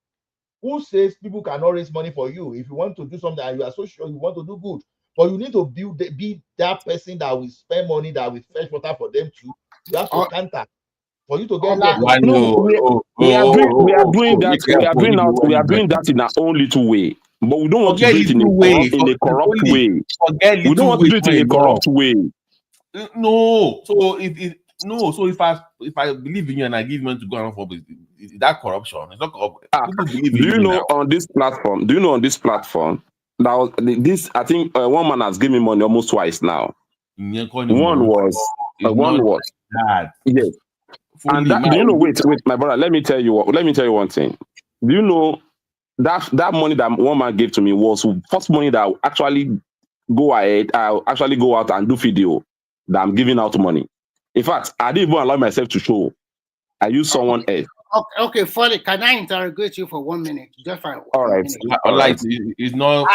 Who says people cannot raise money for you? If you want to do something and you are so sure you want to do good, but you need to be that person that will spend money, that will fetch water for them too. You have to counter for you to get there. We are doing that in our own little way, but we don't want to do it in a corrupt way. We don't want to do it in a corrupt way. No, so if I believe in you and I give money to go around for is that corruption? It's not corrupt. Do you know on this platform? Now this I think one man has given me money almost twice now. One was that. Yes. And that, do you know? Wait, my brother. Let me tell you one thing. Do you know that money that one man gave to me was first money that I actually go out and do video that I'm giving out money. In fact, I didn't even allow myself to show. I used someone else. Okay, Folly, can I interrogate you for 1 minute? Just for All a right. minute. All right. It's not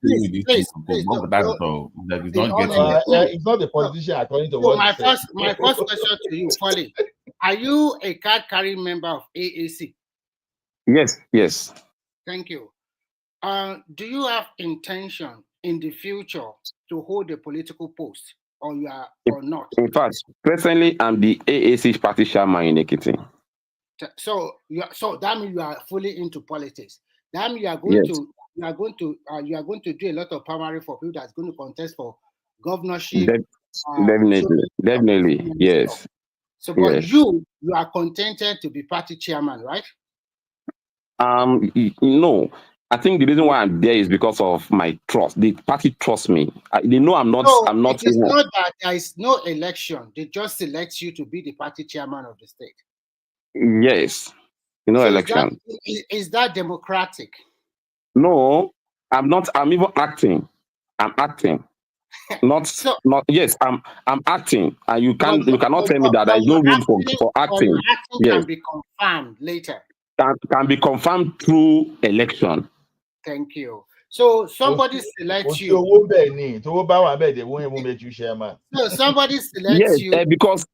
Please, this please, but that's all. Like it's not honestly, getting it. It's not the politician according to So what my he said. first question to you, Folly, are you a card-carrying member of AAC? Yes, yes. Thank you. Do you have intention in the future to hold a political post, or you are or not? In fact, presently I'm the AAC party chairman in Ekiti. So that means you are fully into politics. That means you are going to do a lot of primary for people that's going to contest for governorship. Definitely, yes. So, but yes. you are contented to be party chairman, right? No. I think the reason why I'm there is because of my trust. The party trusts me. They know I'm not. So I'm not. It is not that there is no election. They just select you to be the party chairman of the state. Yes. No election. Is that democratic? No, I'm not. I'm even acting. I'm acting. Yes, I'm acting, and you cannot tell me that there is no room for acting. Your acting Yes, can be confirmed later. Can be confirmed through election. Thank you. So somebody selects you. So somebody selects you. Yes,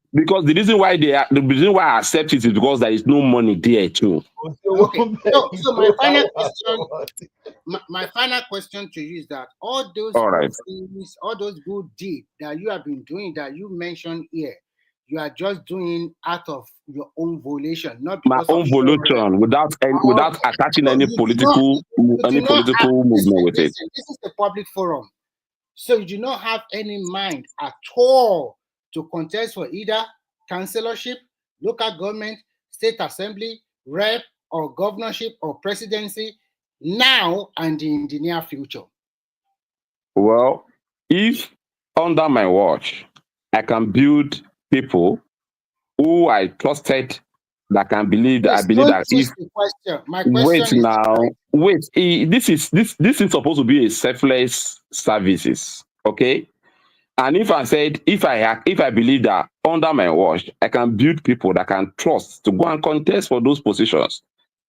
because the reason why I accept it is because there is no money there too. Okay. So my final question to you is that all those things, all those good deeds that you have been doing that you mentioned here, you are just doing out of your own volition, not because my own volition, without attaching any political movement with it. This is a public forum, so you do not have any mind at all to contest for either councillorship, local government, state assembly, rep, or governorship or presidency now and in the near future. Well, if under my watch I can build people who I trusted, that can believe that I believe that if my question this is supposed to be a selfless services, okay? And if I believe that under my watch I can build people that can trust to go and contest for those positions,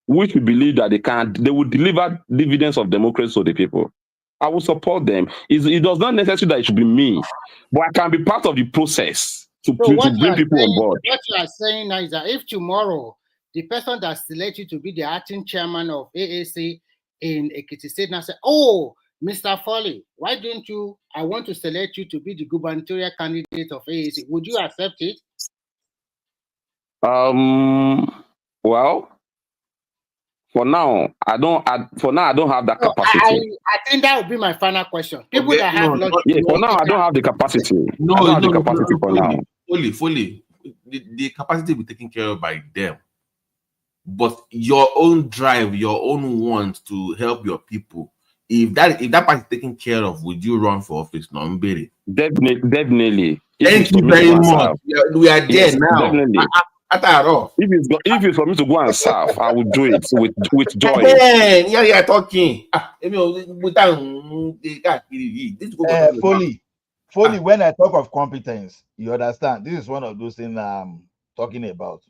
which we believe that they will deliver dividends of democracy to the people, I will support them. It does not necessarily that it should be me, but I can be part of the process to bring people on board. What you are saying now is that if tomorrow the person that selects you to be the acting chairman of AAC in Ekiti State now say, "Oh, Mr. Foley, why don't you? I want to select you to be the gubernatorial candidate of AAC." Would you accept it? Well, for now, I don't have that capacity. I think that would be my final question. People that have for now, I don't have the capacity. I don't have the capacity for now. Fully. The capacity will be taken care of by them. But your own drive, your own want to help your people, if that part is taken care of, would you run for office? No, Definitely. Thank you very much. We are there now. Definitely. If it's for me to go and serve, I will do it with joy. Yeah, talking. Fully, when I talk of competence, you understand, this is one of those things I'm talking about.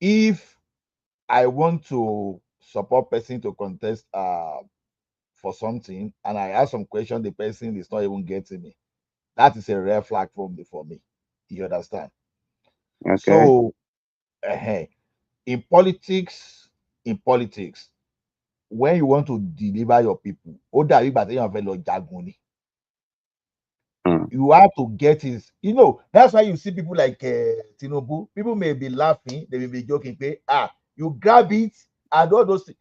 If I want to support person to contest for something, and I ask some question, the person is not even getting me, that is a red flag for me. You understand? Okay. So, in politics, when you want to deliver your people, you have to get his, that's why you see people like Tinubu. People may be laughing, they may be joking, you grab it and all those things.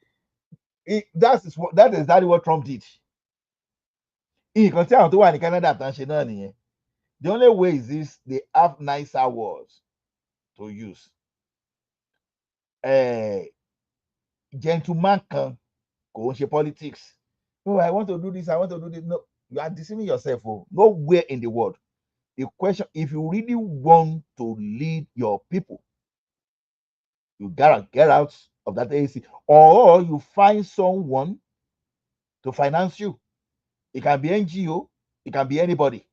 That is exactly what Trump did. In Canada, the only way is this: they have nicer words to use. Gentleman can go on politics. Oh, I want to do this, I want to do this. No, you are deceiving yourself. Nowhere in the world. The question: if you really want to lead your people, you gotta get out of that AC, or you find someone to finance you. It can be NGO, it can be anybody.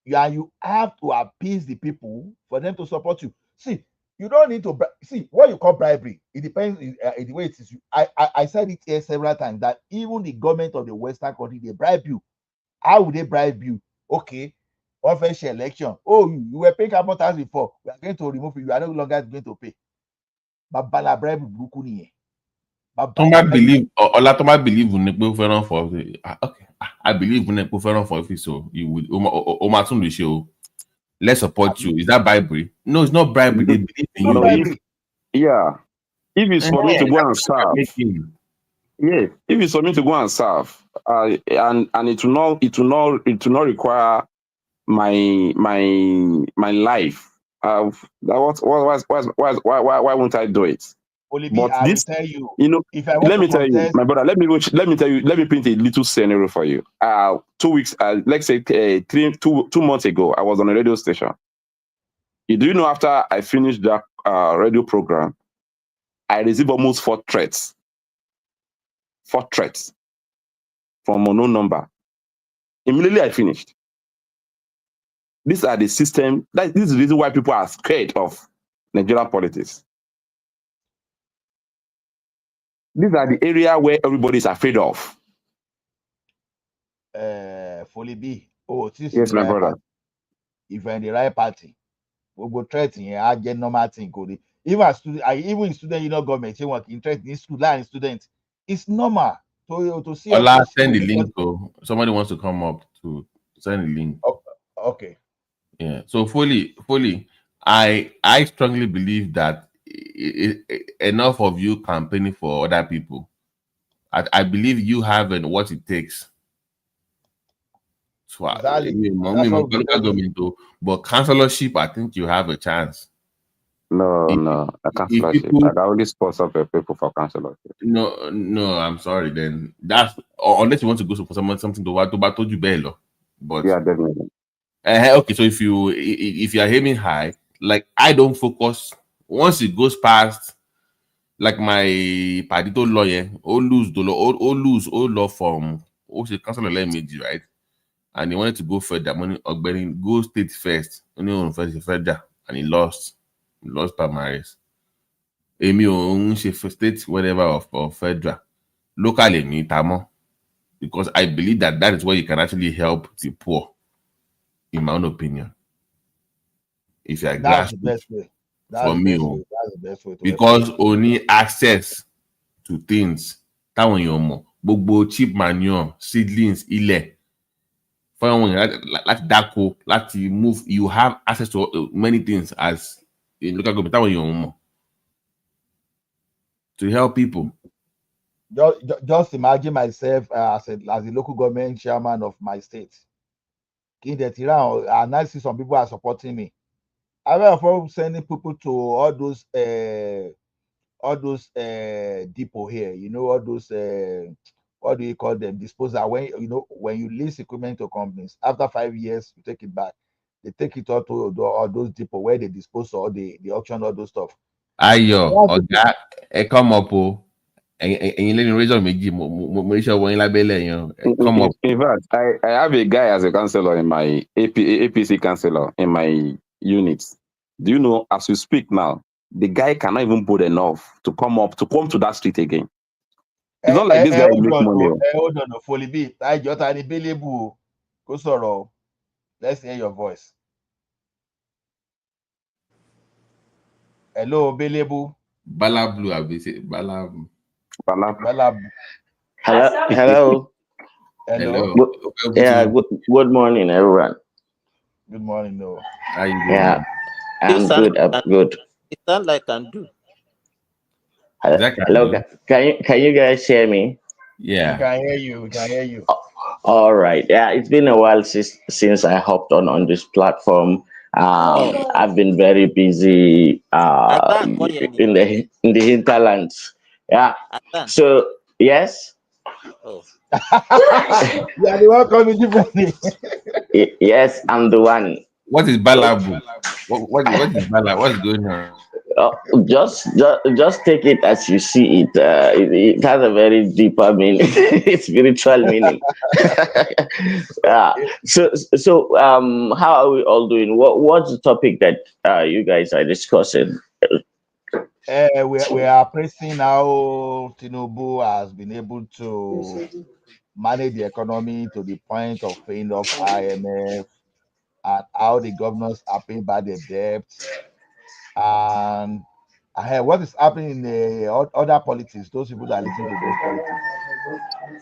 You have to appease the people for them to support you. See, You don't need to see what you call bribery. It depends in the way it is. I said it here several times that even the government of the Western country, they bribe you. How would they bribe you? Okay, official election. Oh, you were paying carbon tax before. We are going to remove you. You are no longer going to pay. But bala bribe buku niye. Don't believe for okay. I believe in for office, so you would show. Let's support you. Is that bribery? No, it's not bribery. They believe in No, you. if it's for me to go and serve, if it's for me to go and serve, and it will not require my life. Why won't I do it? But I will tell you, if I want let me to tell you, contest, my brother. Let me paint a little scenario for you. 2 weeks, let's say 2 months ago, I was on a radio station. Do you know after I finished that radio program, I received almost 4 threats. 4 threats from unknown number. Immediately I finished. These are the system. This is the reason why people are scared of Nigerian politics. These are the area where everybody is afraid of. Foley B. Oh, this Yes, is my right brother. party. If you're in the right party, we go threat in I get normal thing. Even in student, government, you want interest in student. It's normal to see. Ola, send the link. Somebody wants to come up to send the link. Okay. Yeah. So Foley, I strongly believe that enough of you campaigning for other people. I believe you have what it takes. So but councillorship, I think you have a chance. No, a councillorship. I can only sponsor people for councillorship. No, I'm sorry. Then that's unless you want to go for something to what told you bello. But yeah, definitely. Okay, so if you are aiming high, like I don't focus. Once it goes past, like my Padito lawyer, or lose law from the council of right? And he wanted to go further. Money go state first. Only on first further, and he lost primaries. Emi on state whatever of federal, locally me tamo, because I believe that is where you can actually help the poor. In my own opinion, if you are that's the best way. That's the best way. Because only access to things that when you're more cheap manure, seedlings, ilẹ̀. For when like dako, like you move, you have access to many things as in local government. That when you're more to help people. Just imagine myself as a local government chairman of my state. And I see some people are supporting me. I will sending people to all those depot here. All those what do you call them? Disposal. When you lease equipment to companies, after 5 years you take it back. They take it out to all those depot where they dispose all the auction, all those stuff. Ayo, come up, and let me raise on me. Come up. In fact, I have a guy as a councillor in my APC councillor in my unit. Do you know, as we speak now, the guy cannot even put enough to come to that street again. It's not like this guy will make money. Hold on, Foley B. I just had a billable. Go sorrow. Let's hear your voice. Hello, billable. Balablue, I will say Balablue. Hello. Yeah. Good morning, everyone. Good morning, no. How you doing? Yeah, I'm good. It sounds like I do. Hello, can you guys hear me? Yeah. We can hear you. All right. Yeah, it's been a while since I hopped on this platform. I've been very busy in the hinterlands. Yeah. So yes. Oh. Yeah, the one coming differently. Yes, I'm the one. What is Balabu? What is Balabu? What's going on? Just take it as you see it. It has a very deeper meaning, spiritual meaning. Yeah. So how are we all doing? What's the topic that you guys are discussing? we are praising how Tinubu has been able to manage the economy to the point of paying off IMF, and how the governors are paying back their debts, and what is happening in the other politics, those people that listen to those politics.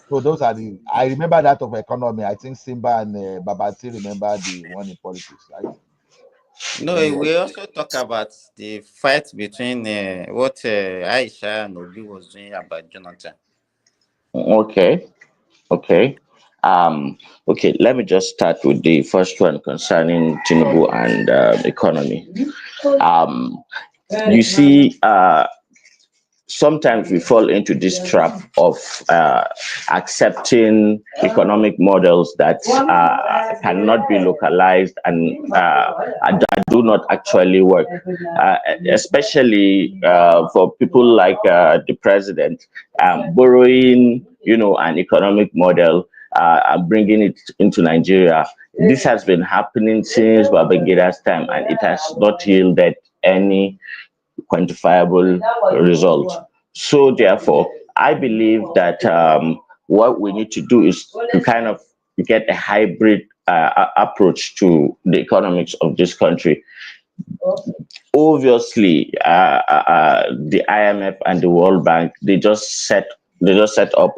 So those are the, I remember that of economy. I think Simba and Babati remember the one in politics, right? No, we also talk about the fight between what Aisha and Obi was doing about Jonathan. Okay. Okay. Okay, let me just start with the first one concerning Tinubu and economy. You see, sometimes we fall into this trap of accepting economic models that cannot be localized and that do not actually work, especially for people like the president, borrowing, an economic model and bringing it into Nigeria. This has been happening since Babangida's time, and it has not yielded any quantifiable result. So therefore, I believe that what we need to do is to kind of get a hybrid approach to the economics of this country. Obviously, the IMF and the World Bank, they just set up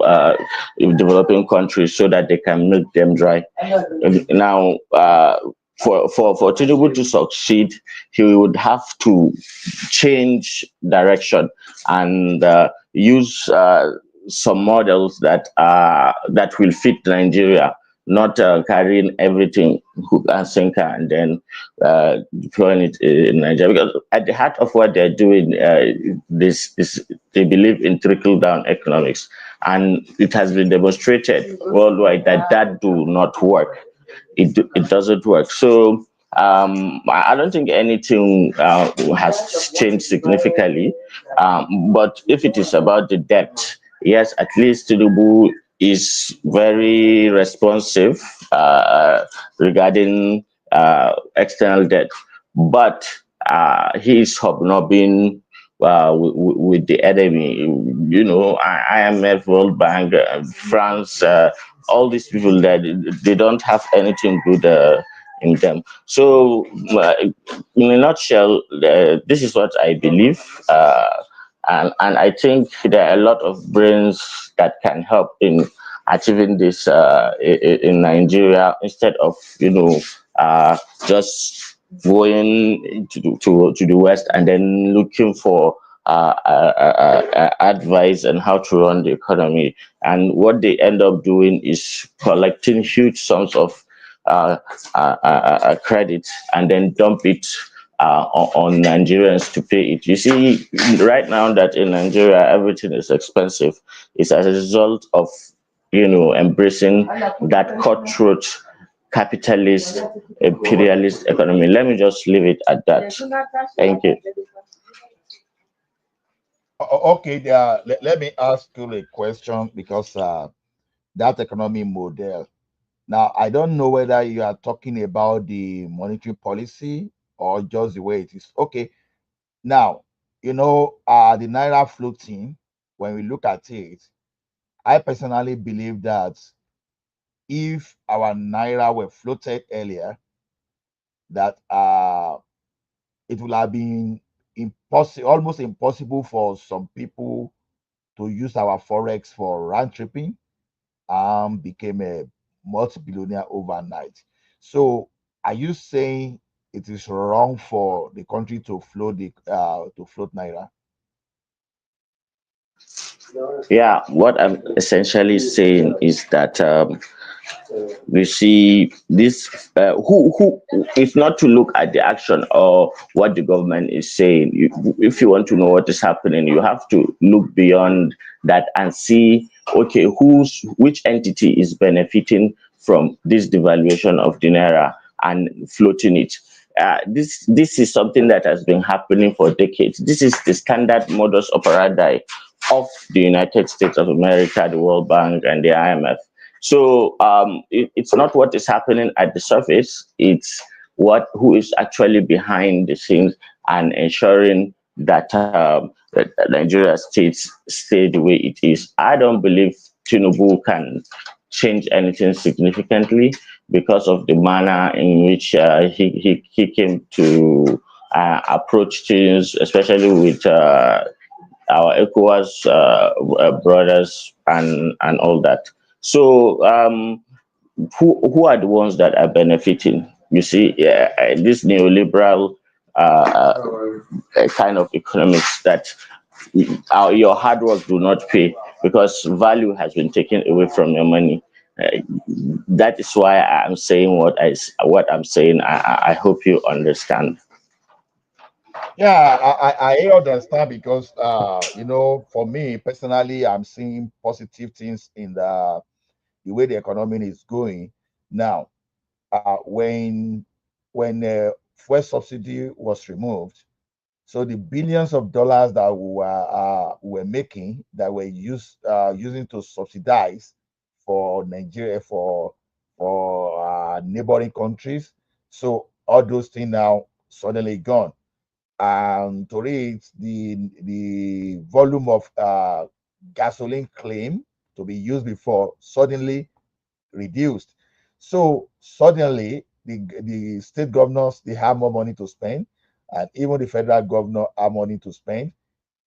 developing countries so that they can milk them dry. Now, for Tinubu to succeed, he would have to change direction and use some models that will fit Nigeria, not carrying everything hook and sinker and then deploying it in Nigeria. Because at the heart of what they're doing, this is they believe in trickle down economics, and it has been demonstrated worldwide that do not work. It doesn't work. So I don't think anything has changed significantly. But if it is about the debt, yes, at least Tinubu is very responsive regarding external debt, but he is hobnobbing with the enemy. IMF, World Bank, France, all these people that they don't have anything good in them. So, in a nutshell, this is what I believe. And I think there are a lot of brains that can help in achieving this in Nigeria, instead of just going to the West and then looking for advice on how to run the economy. And what they end up doing is collecting huge sums of credit and then dump it on Nigerians to pay it. You see, right now that in Nigeria everything is expensive, it's as a result of embracing that cutthroat capitalist imperialist economy. Let me just leave it at that. Thank you. Okay, let me ask you a question, because that economy model. Now, I don't know whether you are talking about the monetary policy or just the way it is. Okay. Now, the Naira floating, when we look at it, I personally believe that if our Naira were floated earlier, that it would have been almost impossible for some people to use our Forex for round tripping, became a multi-billionaire overnight. So are you saying it is wrong for the country to float Naira? Yeah, what I'm essentially saying is that we see this who if not to look at the action or what the government is saying. If you want to know what is happening, you have to look beyond that and see, okay, which entity is benefiting from this devaluation of the Naira and floating it. This is something that has been happening for decades. This is the standard modus operandi of the United States of America, the World Bank, and the IMF. So it's not what is happening at the surface; it's who is actually behind the scenes and ensuring that Nigeria stay the way it is. I don't believe Tinubu can change anything significantly because of the manner in which he came to approach things, especially with our ECOWAS brothers and all that. So who are the ones that are benefiting? You see, this neoliberal kind of economics that your hard work do not pay because value has been taken away from your money. That is why I'm saying what I'm saying. I hope you understand. Yeah, I understand because for me personally, I'm seeing positive things in the way the economy is going now. When fuel subsidy was removed, so the billions of dollars that we were making that were using to subsidize for Nigeria for neighboring countries, so all those things now suddenly gone. And to read the volume of gasoline claim to be used before suddenly reduced. So suddenly the state governors, they have more money to spend, and even the federal governor have money to spend,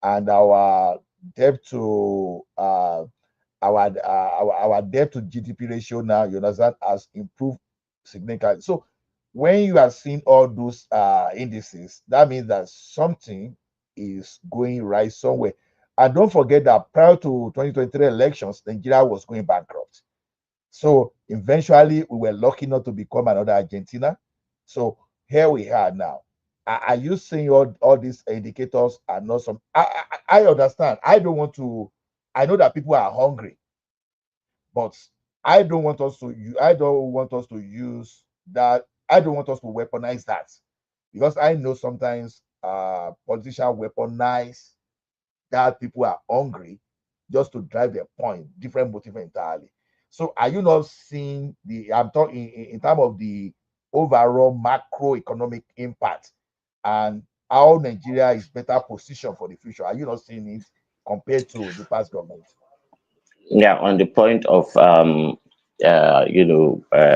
and our debt to our debt to GDP ratio now, you understand, has improved significantly. So when you are seeing all those indices, that means that something is going right somewhere. And don't forget that prior to 2023 elections, Nigeria was going bankrupt. So eventually we were lucky not to become another Argentina. So here we are now. Are you saying all these indicators are not some? I understand. I don't want to. I know that people are hungry, but I don't want us to use that. I don't want us to weaponize that, because I know sometimes politicians weaponize that people are hungry just to drive their point, different motive entirely. So are you not seeing I'm talking in terms of the overall macroeconomic impact and how Nigeria is better positioned for the future? Are you not seeing it compared to the past government? Yeah, on the point of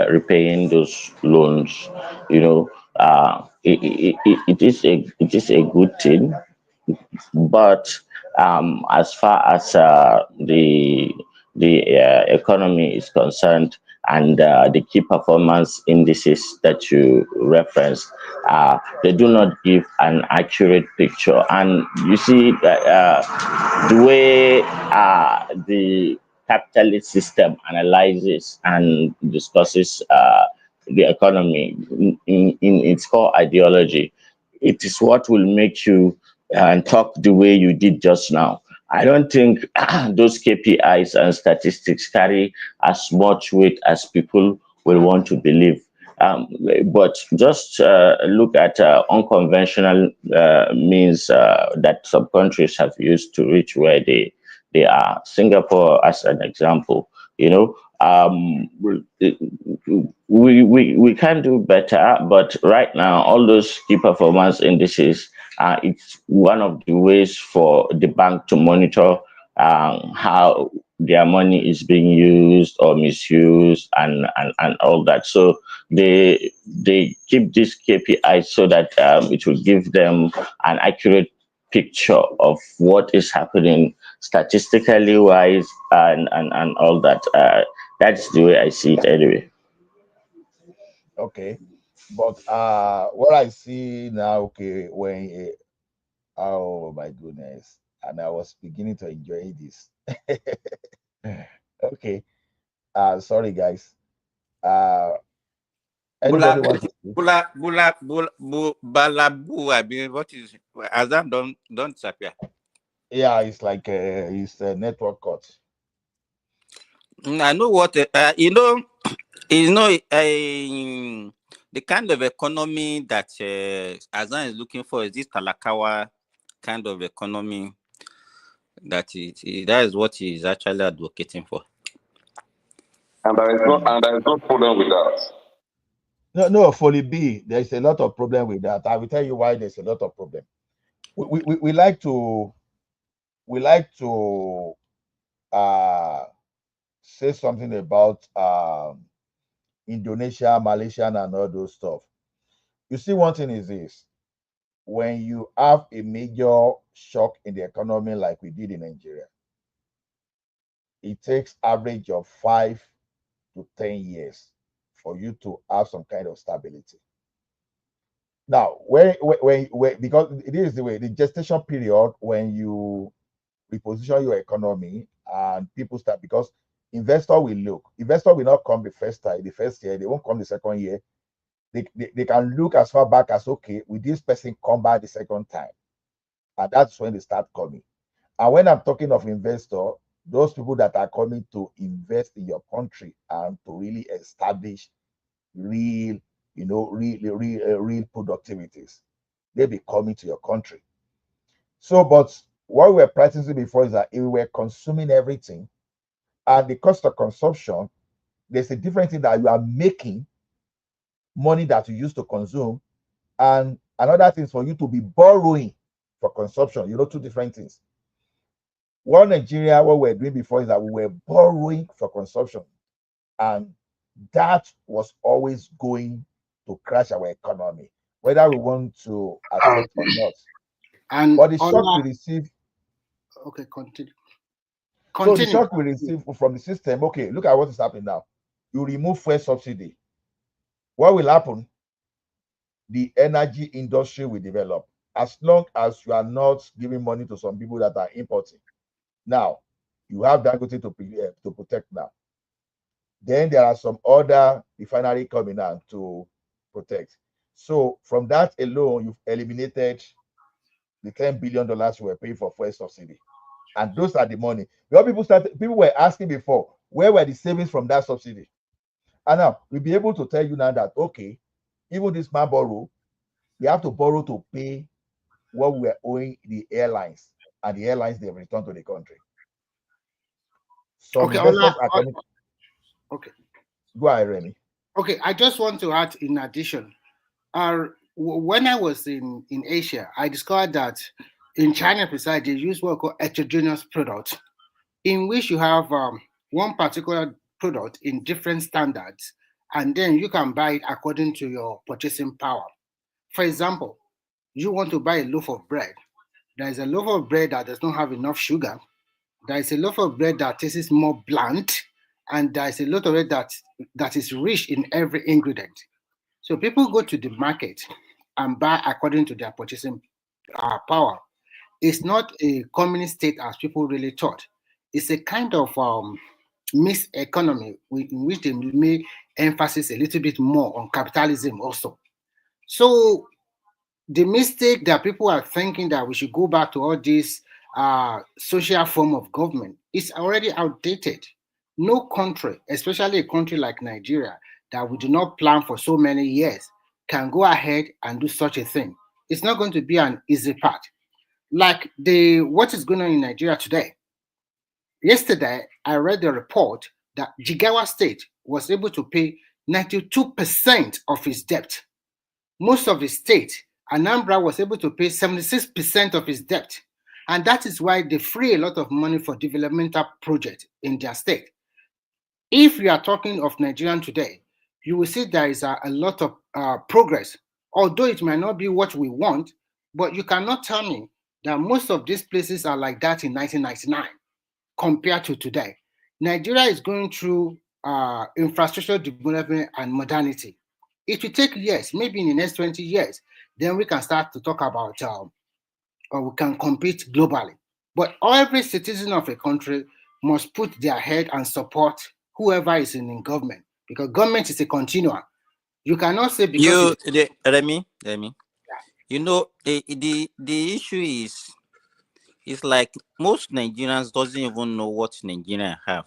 repaying those loans, it is a good thing, but as far as the economy is concerned, and the key performance indices that you referenced, they do not give an accurate picture. And you see that the way the capitalist system analyzes and discusses the economy in its core ideology, it is what will make you talk the way you did just now. I don't think those KPIs and statistics carry as much weight as people will want to believe. But just look at unconventional means that some countries have used to reach where they are. Singapore, as an example, we can do better, but right now, all those key performance indices, it's one of the ways for the bank to monitor how their money is being used or misused and all that. So they keep this KPI so that it will give them an accurate picture of what is happening statistically wise and all that. That's the way I see it anyway. Okay, but what I see now, okay, oh my goodness, and I was beginning to enjoy this. Okay, sorry guys. Anybody want to speak? Balabu, I mean, what is Azam don't disappear. Yeah, it's like it's a network cut. I know what the kind of economy that Azam is looking for is this Kalakawa kind of economy. That is what he is actually advocating for. And there is no problem with that. No, Foley B, there's a lot of problem with that. I will tell you why there's a lot of problem. we like to say something about Indonesia, Malaysia, and all those stuff. You see, one thing is this: when you have a major shock in the economy like we did in Nigeria, it takes average of 5 to 10 years for you to have some kind of stability. Now, when because this is the way, the gestation period when you reposition your economy and people start, because investor will not come the first year, they won't come the second year. They can look as far back as, okay, will this person come back the second time? And that's when they start coming. And when I'm talking of investor, those people that are coming to invest in your country and to really establish real productivities, they be coming to your country. So, but what we were practicing before is that if we were consuming everything, and the cost of consumption, there's a different thing that you are making money that you used to consume, and another thing is for you to be borrowing for consumption. Two different things. What Nigeria, what we're doing before is that we were borrowing for consumption, and that was always going to crash our economy, whether we want to accept or not. And but the shock we receive. Okay, continue. So the shock we receive from the system. Okay, look at what is happening now. You remove fuel subsidy. What will happen? The energy industry will develop, as long as you are not giving money to some people that are importing. Now, you have Dangote to protect now. Then there are some other refinery coming out to protect. So from that alone, you've eliminated the $10 billion you were paying for fuel subsidy. And those are the money. Because people were asking before, where were the savings from that subsidy? And now we'll be able to tell you now that, okay, even this man borrow, we have to borrow to pay what we are owing the airlines, and the airlines, they've returned to the country. Some investors are coming. Okay. Go ahead, Remy. Okay, I just want to add in addition. When I was in Asia, I discovered that in China, precisely, they use what we call heterogeneous products, in which you have one particular product in different standards, and then you can buy it according to your purchasing power. For example, you want to buy a loaf of bread. There is a loaf of bread that does not have enough sugar. There is a loaf of bread that tastes more blunt, and there is a lot of it that is rich in every ingredient. So people go to the market and buy according to their purchasing power. It's not a communist state as people really thought. It's a kind of mixed economy in which they make emphasis a little bit more on capitalism also. So the mistake that people are thinking that we should go back to all this social form of government is already outdated. No country, especially a country like Nigeria, that we do not plan for so many years, can go ahead and do such a thing. It's not going to be an easy path. Like what is going on in Nigeria today. Yesterday, I read the report that Jigawa State was able to pay 92% of its debt. Most of the state, Anambra, was able to pay 76% of its debt. And that is why they free a lot of money for developmental projects in their state. If you are talking of Nigerian today, you will see there is a lot of progress, although it might not be what we want, but you cannot tell me that most of these places are like that in 1999 compared to today. Nigeria is going through infrastructure development and modernity. It will take years, maybe in the next 20 years, then we can start to talk about, or we can compete globally. But every citizen of a country must put their head and support whoever is in government, because government is a continuum. You cannot say because Remy, you know, the issue is like most Nigerians doesn't even know what Nigeria have.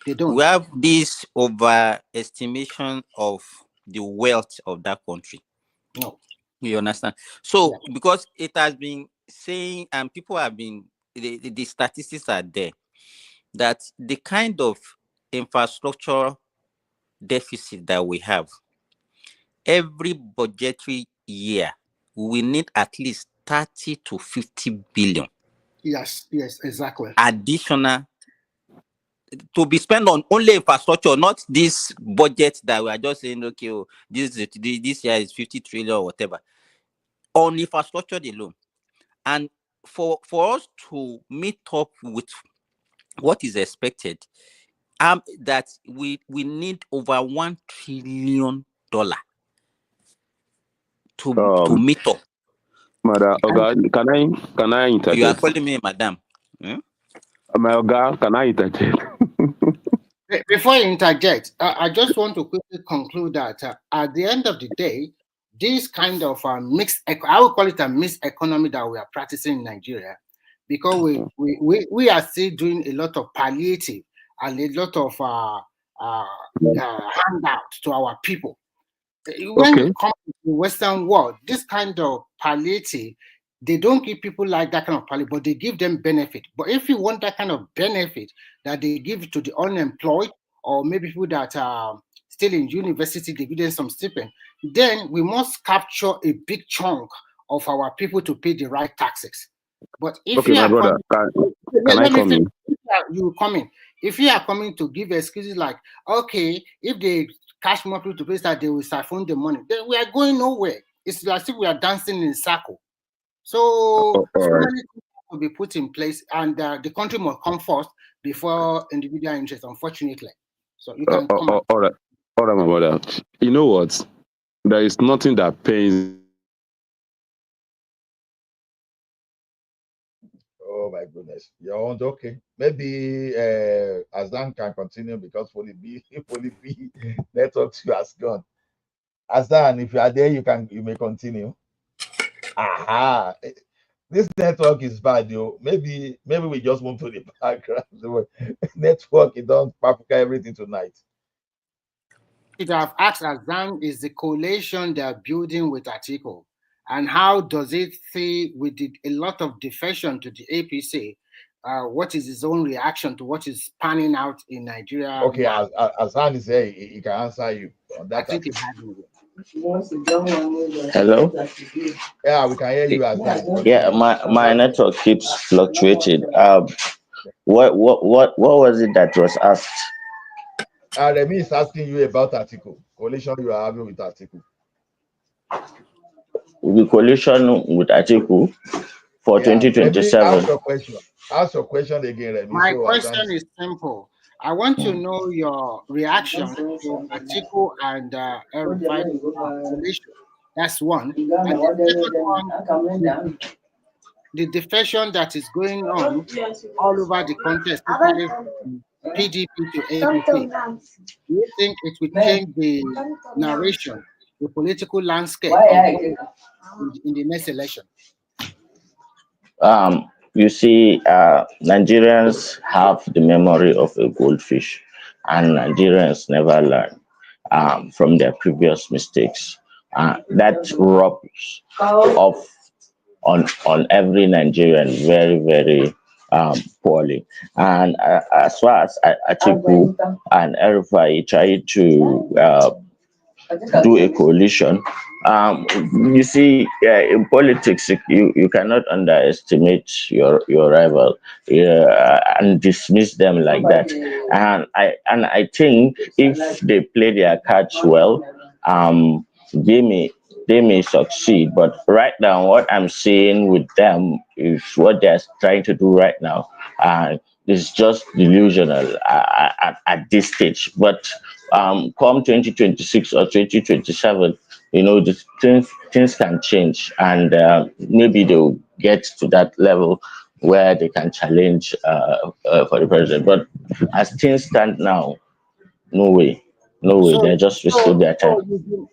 They don't. We have this overestimation of the wealth of that country. No. You understand? So because it has been saying, and people have been, the statistics are there, that the kind of infrastructure deficit that we have, every budgetary year, we need at least 30 to 50 billion. Yes, exactly. Additional to be spent on only infrastructure, not this budget that we are just saying, okay, oh, this year is 50 trillion or whatever. On infrastructure alone. And for us to meet up with what is expected, that we need over $1 trillion to meet up. Madam Oga, can I interject? You are calling me madam. My Oga, can I interject? Before you interject, I just want to quickly conclude that at the end of the day, this kind of mixed, I would call it a mixed economy that we are practicing in Nigeria, because we are still doing a lot of palliative and a lot of handout to our people. When you come to the Western world, this kind of palliative, they don't give people like that kind of palliative, but they give them benefit. But if you want that kind of benefit that they give to the unemployed, or maybe people that are still in university, they give them some stipend, then we must capture a big chunk of our people to pay the right taxes. But if okay, you my are brother, can I come in? You come in. If you are coming to give excuses like, okay, if they cash more people to pay that, they will siphon the money, then we are going nowhere. It's like if we are dancing in a circle. So many things will be put in place, and the country must come first before individual interest, unfortunately. So you can come all right, my brother. You know what? There is nothing that pains. Oh my goodness. You're on okay. Maybe Azan can continue because Poly B network has gone. Azan, if you are there, you may continue. Aha. This network is bad, yo. Maybe we just move to the background. Network, it don't paprika everything tonight. It have asked Azan is the coalition they are building with Atiku, and how does it see with a lot of defection to the APC? What is his own reaction to what is panning out in Nigeria? Okay, Azan is here, he can answer you on that. I think he had it. Hello? Yeah, we can hear you, Azan. Yeah, my network keeps fluctuating. What was it that was asked? Remy is asking you about Atiku, coalition you are having with Atiku. The coalition with Atiku for 2027. Ask your question again, Remy. My question is simple. I want to know your reaction to Atiku and El-Rufai coalition. That's one. And the second one, the defection that is going on all over the country, especially from PDP to APC. Do you think it will change the narration, the political landscape in the next election? You see, Nigerians have the memory of a goldfish, and Nigerians never learn from their previous mistakes. That rubs off on every Nigerian very, very poorly. And as far as Atiku and El-Rufai try to do a coalition, you see, in politics, you cannot underestimate your rival and dismiss them like that. And I think if they play their cards well, they may succeed. But right now, what I'm seeing with them is what they're trying to do right now. It's just delusional at this stage. But come 2026 or 2027, the things can change, and maybe they'll get to that level where they can challenge for the president. But as things stand now, no way. They're just wasting their time.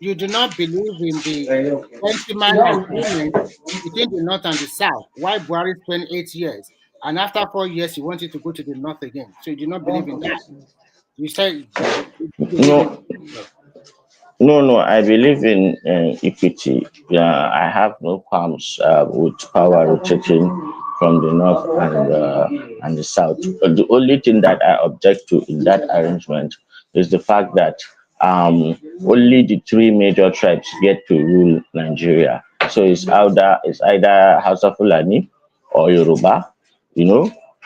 You do not believe in the gentleman agreement between the North and the South? Why Buhari spent 8 years, and after 4 years he wanted to go to the North again? So you do not believe in that? You say No, I believe in equity. I have no qualms with power rotating from the north and the south. The only thing that I object to in that arrangement is the fact that only the three major tribes get to rule Nigeria, So it's either Hausa Fulani or Yoruba,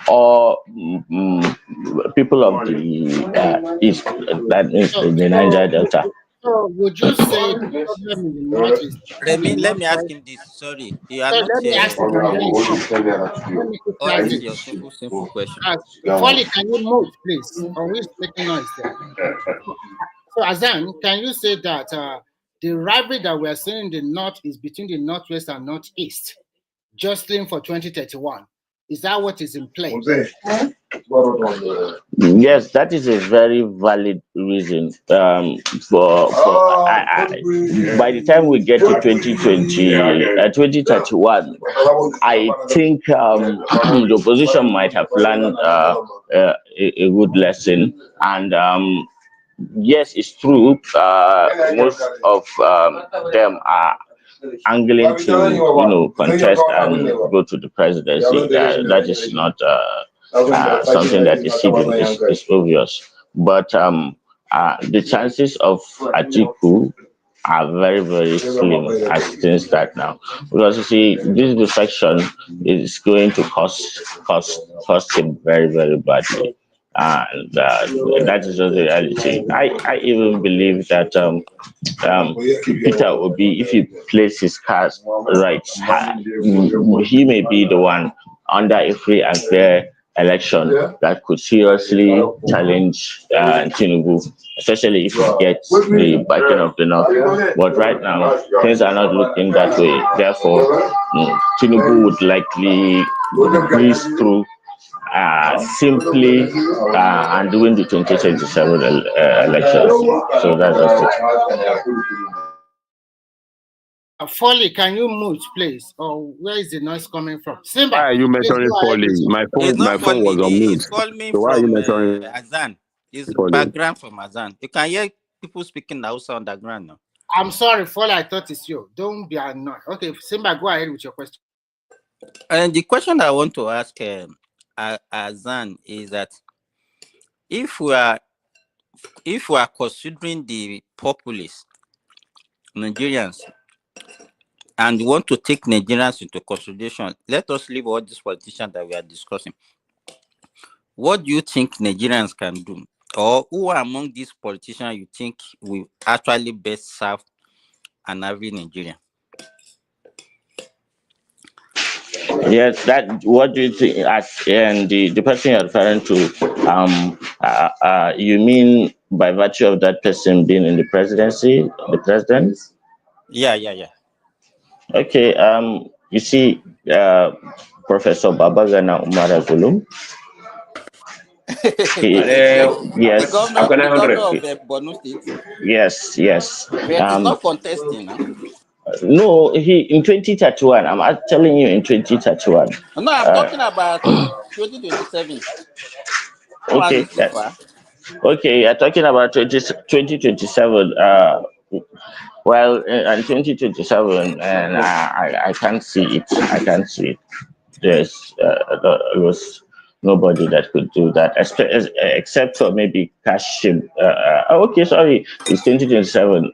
or people of the east, that means So, the Niger Delta. so would you say the problem in the north is in the Remy, let me ask northwest? him this. Sorry, you are So not. let me ask it and then you talk. Let me quickly What ask is this your question. simple question? Folly, can you move, please? Or we're making noise there. So Azan, can you say that the rivalry that we are seeing in the north is between the northwest and northeast, jostling for 2031? Is that what is in play? Yes, that is a very valid reason. By the time we get to 2031, I think the opposition might have learned a good lesson. And yes, it's true. Most of them are angling to, contest and go to the presidency. That is not something that is hidden. It's obvious. But the chances of Atiku are very, very slim as things start now. Because you see, this defection is going to cost him very, very badly. And that is just the reality. I even believe that Peter Obi, if he plays his cards right, he may be the one under a free and fair election that could seriously challenge Tinubu, especially if he gets the backing of the North. But right now, things are not looking that way. Therefore, Tinubu would likely breeze through simply and doing the 2027 elections. So that's just it. Folly, can you mute, please? Or where is the noise coming from? Simba, Why are you please mentioning go ahead Foley? with your It's My not phone Folly. was on mute. It's called me So why are you from mentioning Azan. It's Foley? background from Azan. You can hear people speaking Hausa on the ground now. I'm sorry, Folly, I thought it's you. Don't be annoyed. Okay, Simba, go ahead with your question. And the question I want to ask Azan is that if we are considering the populace, Nigerians, and want to take Nigerians into consideration, let us leave all these politicians that we are discussing. What do you think Nigerians can do? Or who are among these politicians you think will actually best serve an average Nigerian? Yes, what do you think? And the person you're referring to, you mean by virtue of that person being in the presidency, the president? Yeah. Okay. You see, Professor Babagana Umar Zulum. The governor of Borno State. Yes. But he's not contesting now. No, he in 2031. I'm telling you, in 2031. No, I'm talking about 2027. Okay. Okay, you're talking about 2027. Well, in 2027, and I can't see it. There was nobody that could do that, except for maybe Kashim. Okay, sorry, it's 2027.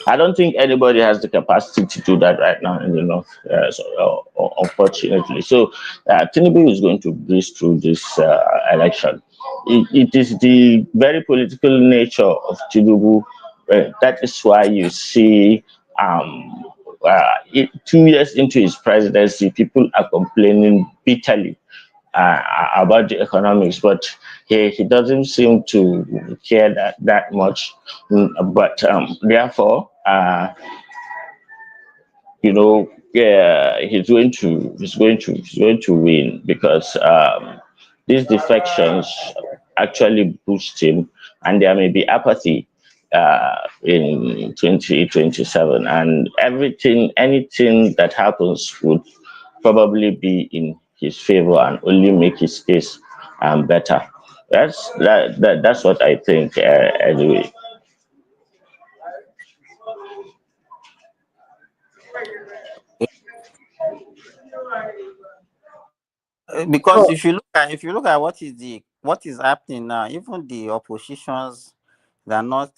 I don't think anybody has the capacity to do that right now in the north. Unfortunately, so Tinubu is going to breeze through this election. It is the very political nature of Tinubu. That is why you see 2 years into his presidency, people are complaining bitterly about the economics, but he doesn't seem to care that much. But therefore, he's going to win because these defections actually boost him, and there may be apathy in 2027, and anything that happens would probably be in his favor and only make his case better. That's what I think anyway. Because if you look at what is happening now, even the oppositions, they are not